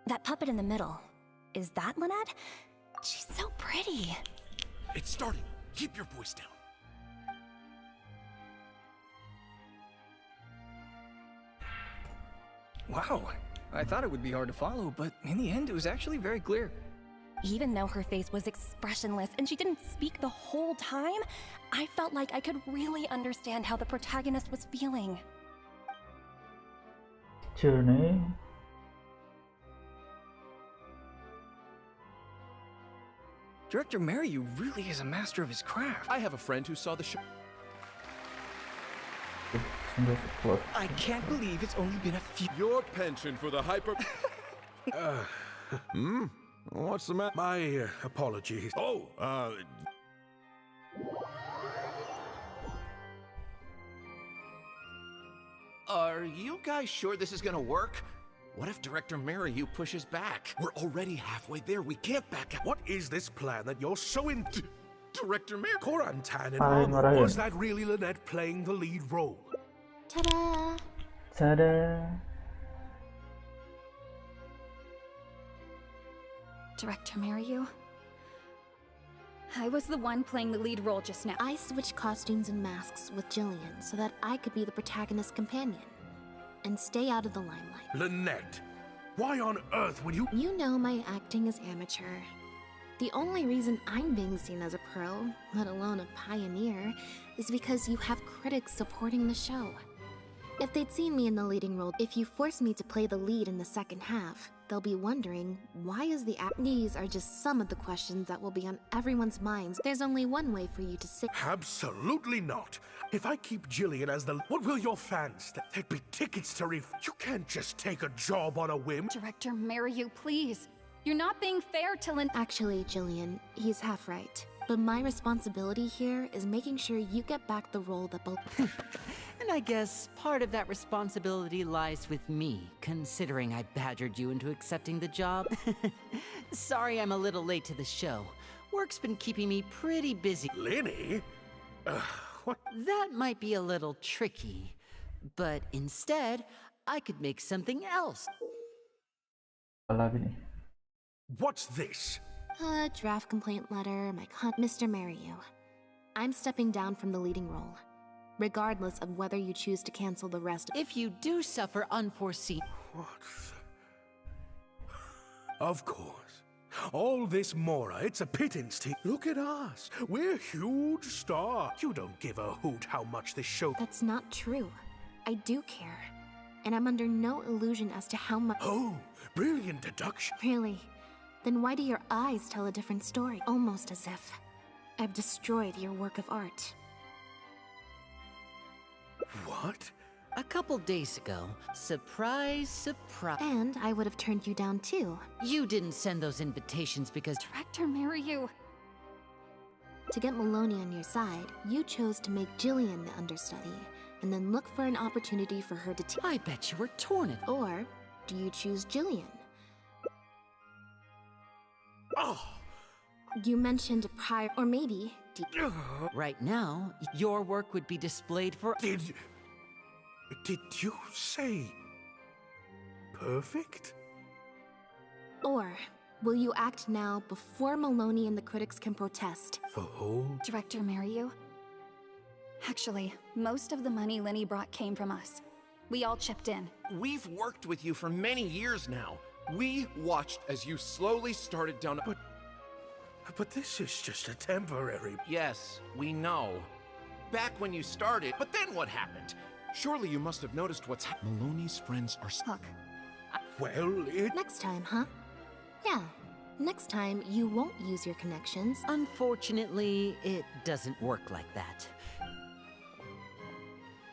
That puppet in the middle, is that Lynette? She's so pretty. It's starting. Keep your voice down. Wow, I thought it would be hard to follow, but in the end it was actually very clear. Even though her face was expressionless and she didn't speak the whole time, I felt like I could really understand how the protagonist was feeling. Journey. Director Maryu really is a master of his craft. I have a friend who saw the show. I can't believe it's only been a few... Your penchant for the hyper... What's the matter? My apologies. Are you guys sure this is gonna work? What if Director Maryu pushes back? We're already halfway there. We can't back out. What is this plan that you're so into? Director Maryu. Korantan and armor. Was that really Lynette playing the lead role? Ta-da! Ta-da! Director Maryu? I was the one playing the lead role just now. I switched costumes and masks with Jillian so that I could be the protagonist's companion and stay out of the limelight. Lynette, why on earth would you... You know my acting is amateur. The only reason I'm being seen as a pro, let alone a pioneer, is because you have critics supporting the show. If they'd seen me in the leading role, if you force me to play the lead in the second half, they'll be wondering, why is the app? These are just some of the questions that will be on everyone's minds. There's only one way for you to sit. Absolutely not. If I keep Jillian as the... What will your fans think? There'd be tickets to You can't just take a job on a whim. Director Maryu, please. You're not being fair to Lynn. Actually, Jillian, he's half right. But my responsibility here is making sure you get back the role that And I guess part of that responsibility lies with me, considering I badgered you into accepting the job. Sorry I'm a little late to the show. Work's been keeping me pretty busy. Lenny? What? That might be a little tricky, but instead, I could make something else. What's this? A draft complaint letter, Mr. Maryu. I'm stepping down from the leading role, regardless of whether you choose to cancel the rest. If you do suffer unforeseen... What? Of course. All this Mora, it's a pittance to... Look at us. We're huge stars. You don't give a hoot how much this show... That's not true. I do care. And I'm under no illusion as to how much... Oh, brilliant deduction. Really? Then why do your eyes tell a different story? Almost as if I've destroyed your work of art. What? A couple days ago, surprise, surprise. And I would have turned you down too. You didn't send those invitations because... Director Maryu. To get Maloney on your side, you chose to make Jillian the understudy, and then look for an opportunity for her to... I bet you were torn at... Or do you choose Jillian? Oh! You mentioned prior... Or maybe... Right now, your work would be displayed for... Did you say... perfect? Or will you act now before Maloney and the critics can protest? The whole... Director Maryu? Actually, most of the money Lenny brought came from us. We all chipped in. We've worked with you for many years now. We watched as you slowly started down... But this is just a temporary... Yes, we know. Back when you started, but then what happened? Surely you must have noticed what's Maloney's friends are... Look. Well, Next time, huh? Yeah. Next time, you won't use your connections. Unfortunately, it doesn't work like that.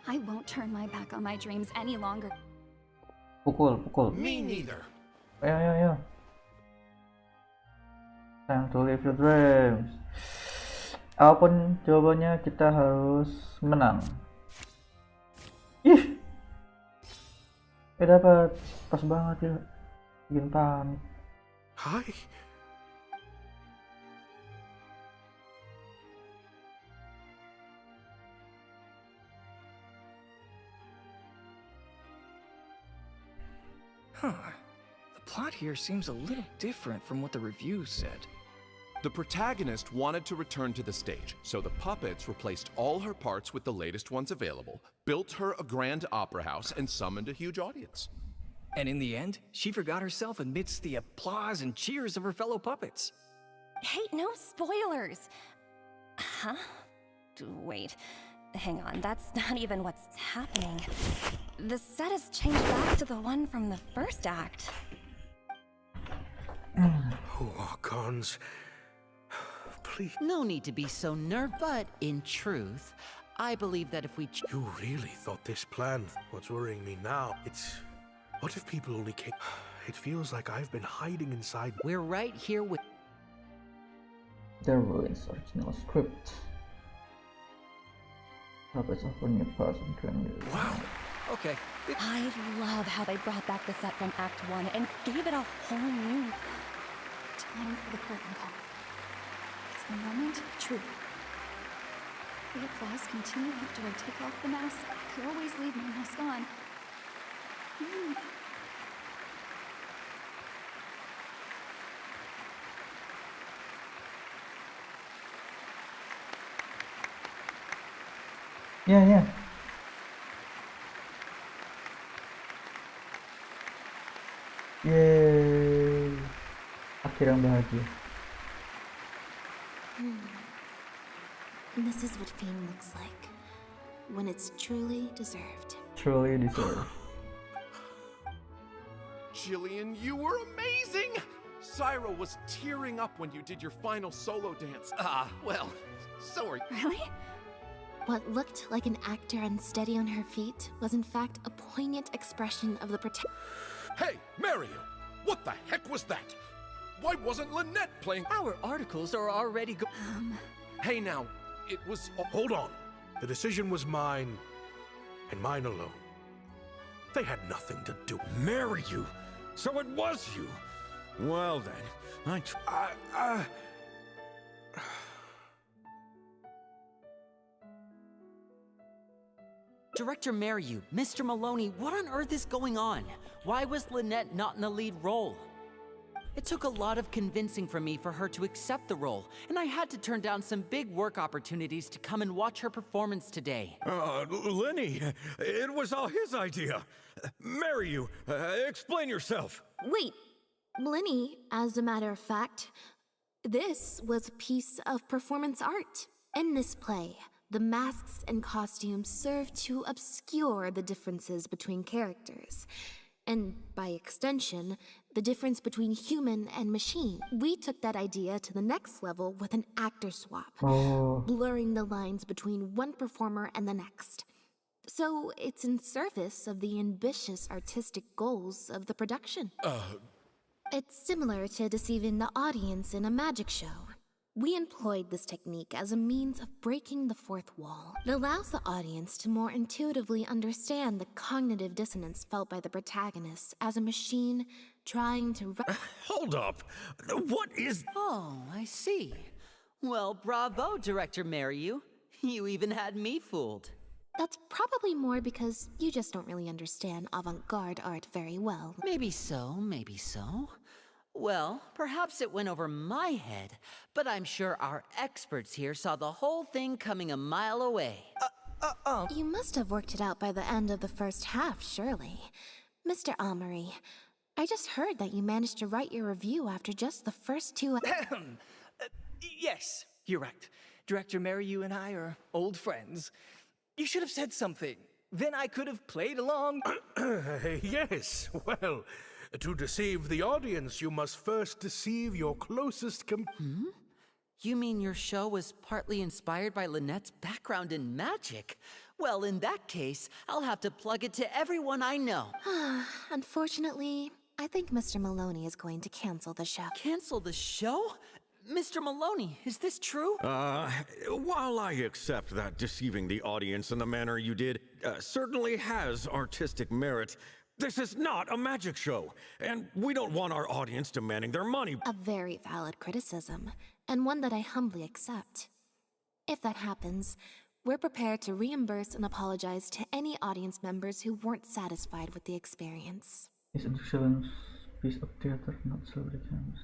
I won't turn my back on my dreams any longer. Pukul. Me neither. Ayo. Time to live your dreams. Apapun jawabannya, kita harus menang. Ih! Dapat. Pas banget ya. Bikin panik. Hi. Huh. The plot here seems a little different from what the reviews said. The protagonist wanted to return to the stage, so the puppets replaced all her parts with the latest ones available, built her a grand opera house, and summoned a huge audience. And in the end, she forgot herself amidst the applause and cheers of her fellow puppets. Hey, no spoilers! Huh? Wait, hang on, that's not even what's happening. The set has changed back to the one from the first act. Oh, cons. Please. No need to be so nervous, but in truth, I believe that if we... You really thought this plan? What's worrying me now, it's... What if people only came... It feels like I've been hiding inside... We're right here with... The ruins original script. Puppets of new person can... Wow. Okay. I love how they brought back the set from Act 1 and gave it a whole new... Time for the curtain call. It's the moment of truth. The applause continue after I take off the mask. I could always leave my mask on. Yeah. Yeay. Akhir yang bahagia. This is what fame looks like when it's truly deserved. Truly deserved. Jillian, you were amazing! Syra was tearing up when you did your final solo dance. Well, so are you. Really? What looked like an actor unsteady on her feet was in fact a poignant expression of the Hey, Mario! What the heck was that? Why wasn't Lynette playing? Our articles are already Hey now, it was... Hold on. The decision was mine, and mine alone. They had nothing to do. Marry you? So it was you? Well then, Director Mariu, Mr. Maloney, what on earth is going on? Why was Lynette not in the lead role? It took a lot of convincing from me for her to accept the role, and I had to turn down some big work opportunities to come and watch her performance today. Lenny, it was all his idea. Mariu, explain yourself. Wait, Lenny, as a matter of fact, this was a piece of performance art. In this play, the masks and costumes serve to obscure the differences between characters, and by extension, the difference between human and machine. We took that idea to the next level with an actor swap, blurring the lines between one performer and the next. So it's in service of the ambitious artistic goals of the production. It's similar to deceiving the audience in a magic show. We employed this technique as a means of breaking the fourth wall. It allows the audience to more intuitively understand the cognitive dissonance felt by the protagonist as a machine trying to... Hold up! What is... Oh, I see. Well, bravo, Director Mariu. You even had me fooled. That's probably more because you just don't really understand avant-garde art very well. Maybe so, maybe so. Well, perhaps it went over my head, but I'm sure our experts here saw the whole thing coming a mile away. You must have worked it out by the end of the first half, surely. Mr. Amory, I just heard that you managed to write your review after just the first two... Yes, you're right. Director Mariu and I are old friends. You should have said something. Then I could have played along. Yes, well... To deceive the audience, you must first deceive your closest You mean your show was partly inspired by Lynette's background in magic? Well, in that case, I'll have to plug it to everyone I know. Unfortunately, I think Mr. Maloney is going to cancel the show. Cancel the show? Mr. Maloney, is this true? While I accept that deceiving the audience in the manner you did certainly has artistic merit, this is not a magic show, and we don't want our audience demanding their money. A very valid criticism, and one that I humbly accept. If that happens, we're prepared to reimburse and apologize to any audience members who weren't satisfied with the experience. It's an excellent piece of theater, not celebrations.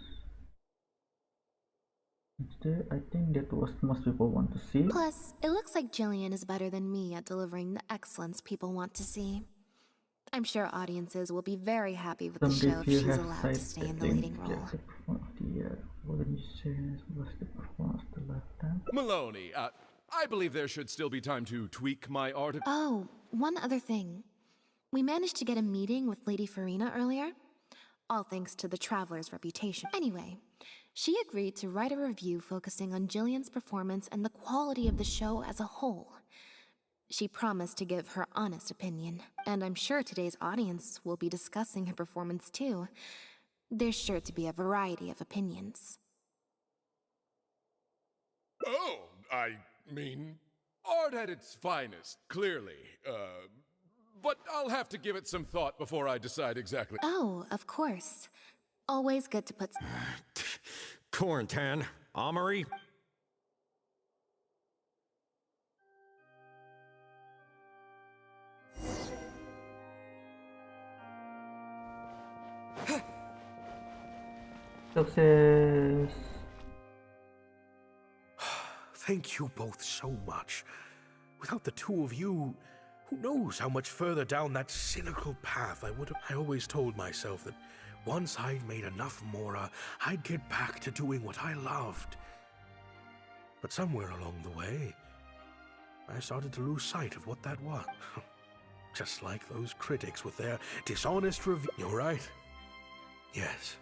I think that what most people want to see. Plus, it looks like Jillian is better than me at delivering the excellence people want to see. I'm sure audiences will be very happy with the show if she's allowed to stay in the leading role. Maloney, I believe there should still be time to tweak my article. Oh, one other thing. We managed to get a meeting with Lady Farina earlier, all thanks to the Traveler's reputation. Anyway, she agreed to write a review focusing on Jillian's performance and the quality of the show as a whole. She promised to give her honest opinion, and I'm sure today's audience will be discussing her performance too. There's sure to be a variety of opinions. Oh, I mean, art at its finest, clearly. But I'll have to give it some thought before I decide exactly. Oh, of course. Always good to put... Quarantine, Amory. Success. Thank you both so much. Without the two of you, who knows how much further down that cynical path I would have. I always told myself that once I'd made enough Mora, I'd get back to doing what I loved. But somewhere along the way, I started to lose sight of what that was. Just like those critics with their dishonest review. You're right. Yes.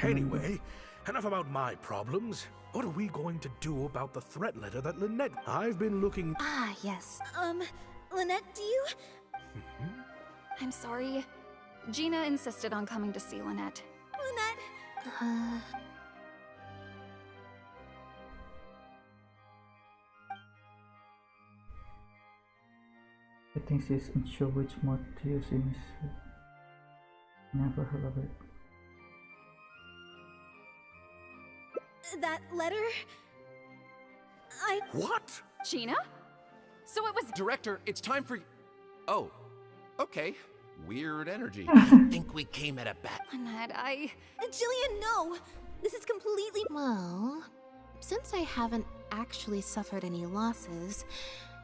Anyway, enough about my problems. What are we going to do about the threat letter that Lynette... I've been looking... Ah, yes. Lynette, do you... I'm sorry. Gina insisted on coming to see Lynette. Lynette, I think she's unsure which mode to use in his. Never heard of it. That letter? What? Gina? So it was. Director, it's time for. Oh, okay. Weird energy. I think we came at a bad. Lynette, Jillian, no! This is completely. Well, since I haven't actually suffered any losses,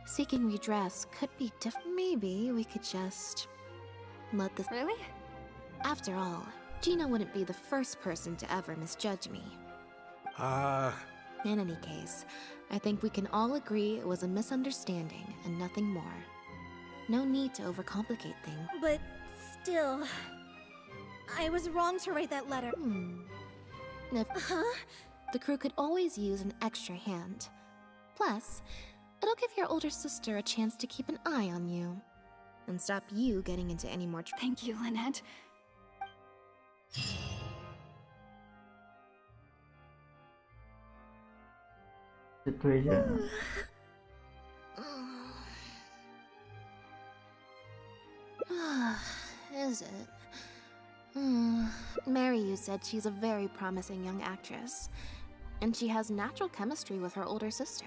seeking redress could be maybe we could just let this. Really? After all, Gina wouldn't be the first person to ever misjudge me. In any case, I think we can all agree it was a misunderstanding and nothing more. No need to overcomplicate things. But still, I was wrong to write that letter. The crew could always use an extra hand. Plus, it'll give your older sister a chance to keep an eye on you. And stop you getting into any more trouble. Thank you, Lynette. Situation. Is it? Mary, you said she's a very promising young actress. And she has natural chemistry with her older sister.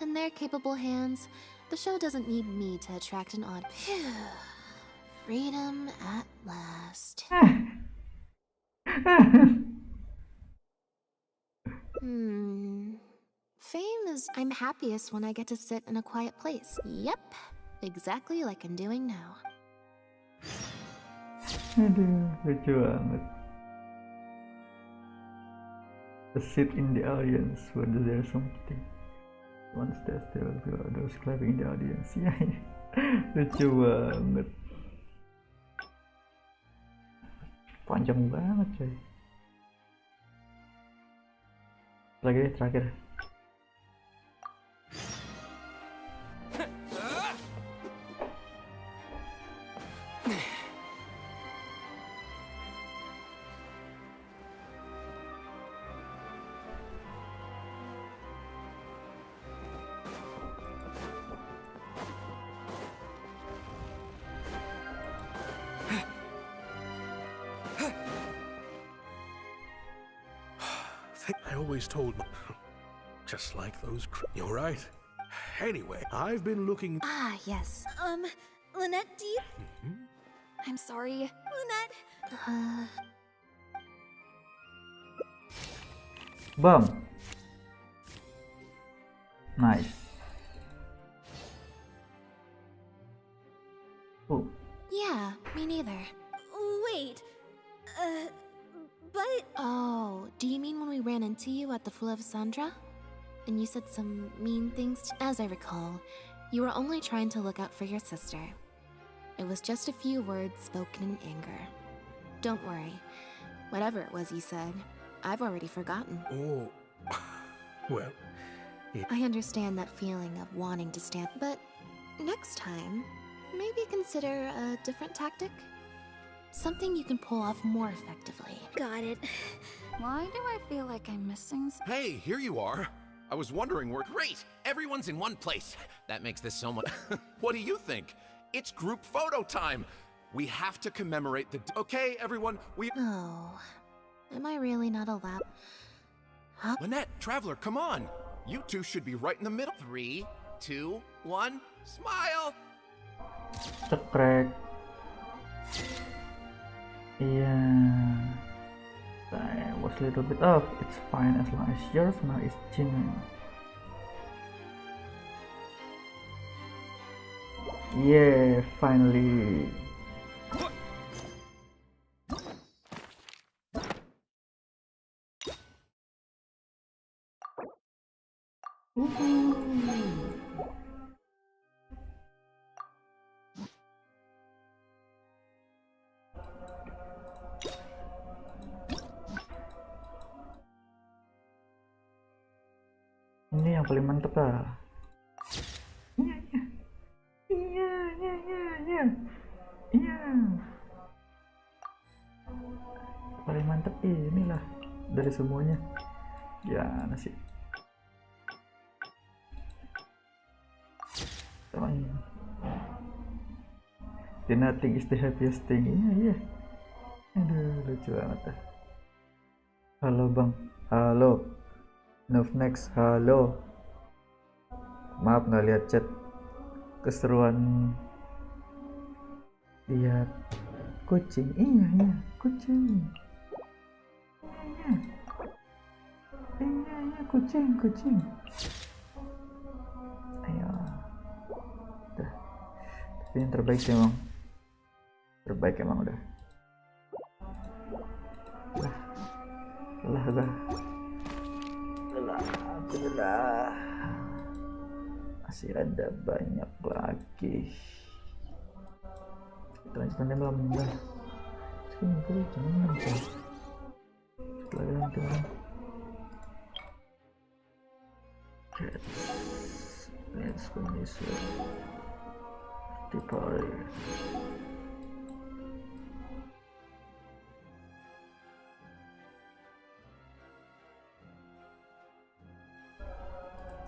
In their capable hands, the show doesn't need me to attract an odd. Freedom at last. Fame is. I'm happiest when I get to sit in a quiet place. Yep, exactly like I'm doing now. Aduh, lucu banget. A seat in the audience whether there's something. Once there will be others clapping in the audience. Ya, lucu banget. Panjang banget coy. Lagi deh terakhir. I always told my... Just like those... You're right. Anyway, I've been looking... Ah, yes. Lynette, do you... I'm sorry. Lynette... Bam. Nice. Oh. Yeah, me neither. Wait. But... Oh, do you mean when we ran into you at the Full of Sandra? And you said some mean things? As I recall, you were only trying to look out for your sister. It was just a few words spoken in anger. Don't worry. Whatever it was you said, I've already forgotten. Oh... Well... I understand that feeling of wanting to stand, but next time, maybe consider a different tactic? Something you can pull off more effectively. Got it. Why do I feel like I'm missing something? Hey, here you are. I was wondering where. Great! Everyone's in one place. That makes this so much. What do you think? It's group photo time. We have to commemorate the. Okay, everyone, we. Oh, am I really not allowed? Huh? Lynette, Traveler, come on. You two should be right in the middle. 3, 2, 1, smile! Cekrek. Yeah, I was a little bit off. It's fine as long as your smile is genuine. Yeah, finally. Ini yang paling mantep lah. Iya. paling mantep inilah dari semuanya. Ya nasi sama ini. The nothing is the happiest thing. Iya. Aduh, lucu banget dah. Halo bang, halo. Next, halo. Maaf nggak lihat chat. Keseruan lihat kucing. Iya, kucing. Iya, kucing. Ayo. Udah. Tapi yang terbaik sih emang. Terbaik emang udah. Lelah. Masih ada banyak lagi. Kita lanjutkan belum? Sekarang itu jangan setelah orang. Let's finish the party.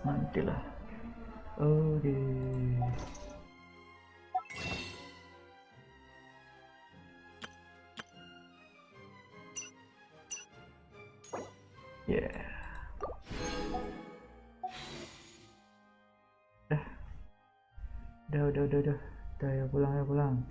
Nantilah. Oke. Yeah. Udah. Ya pulang.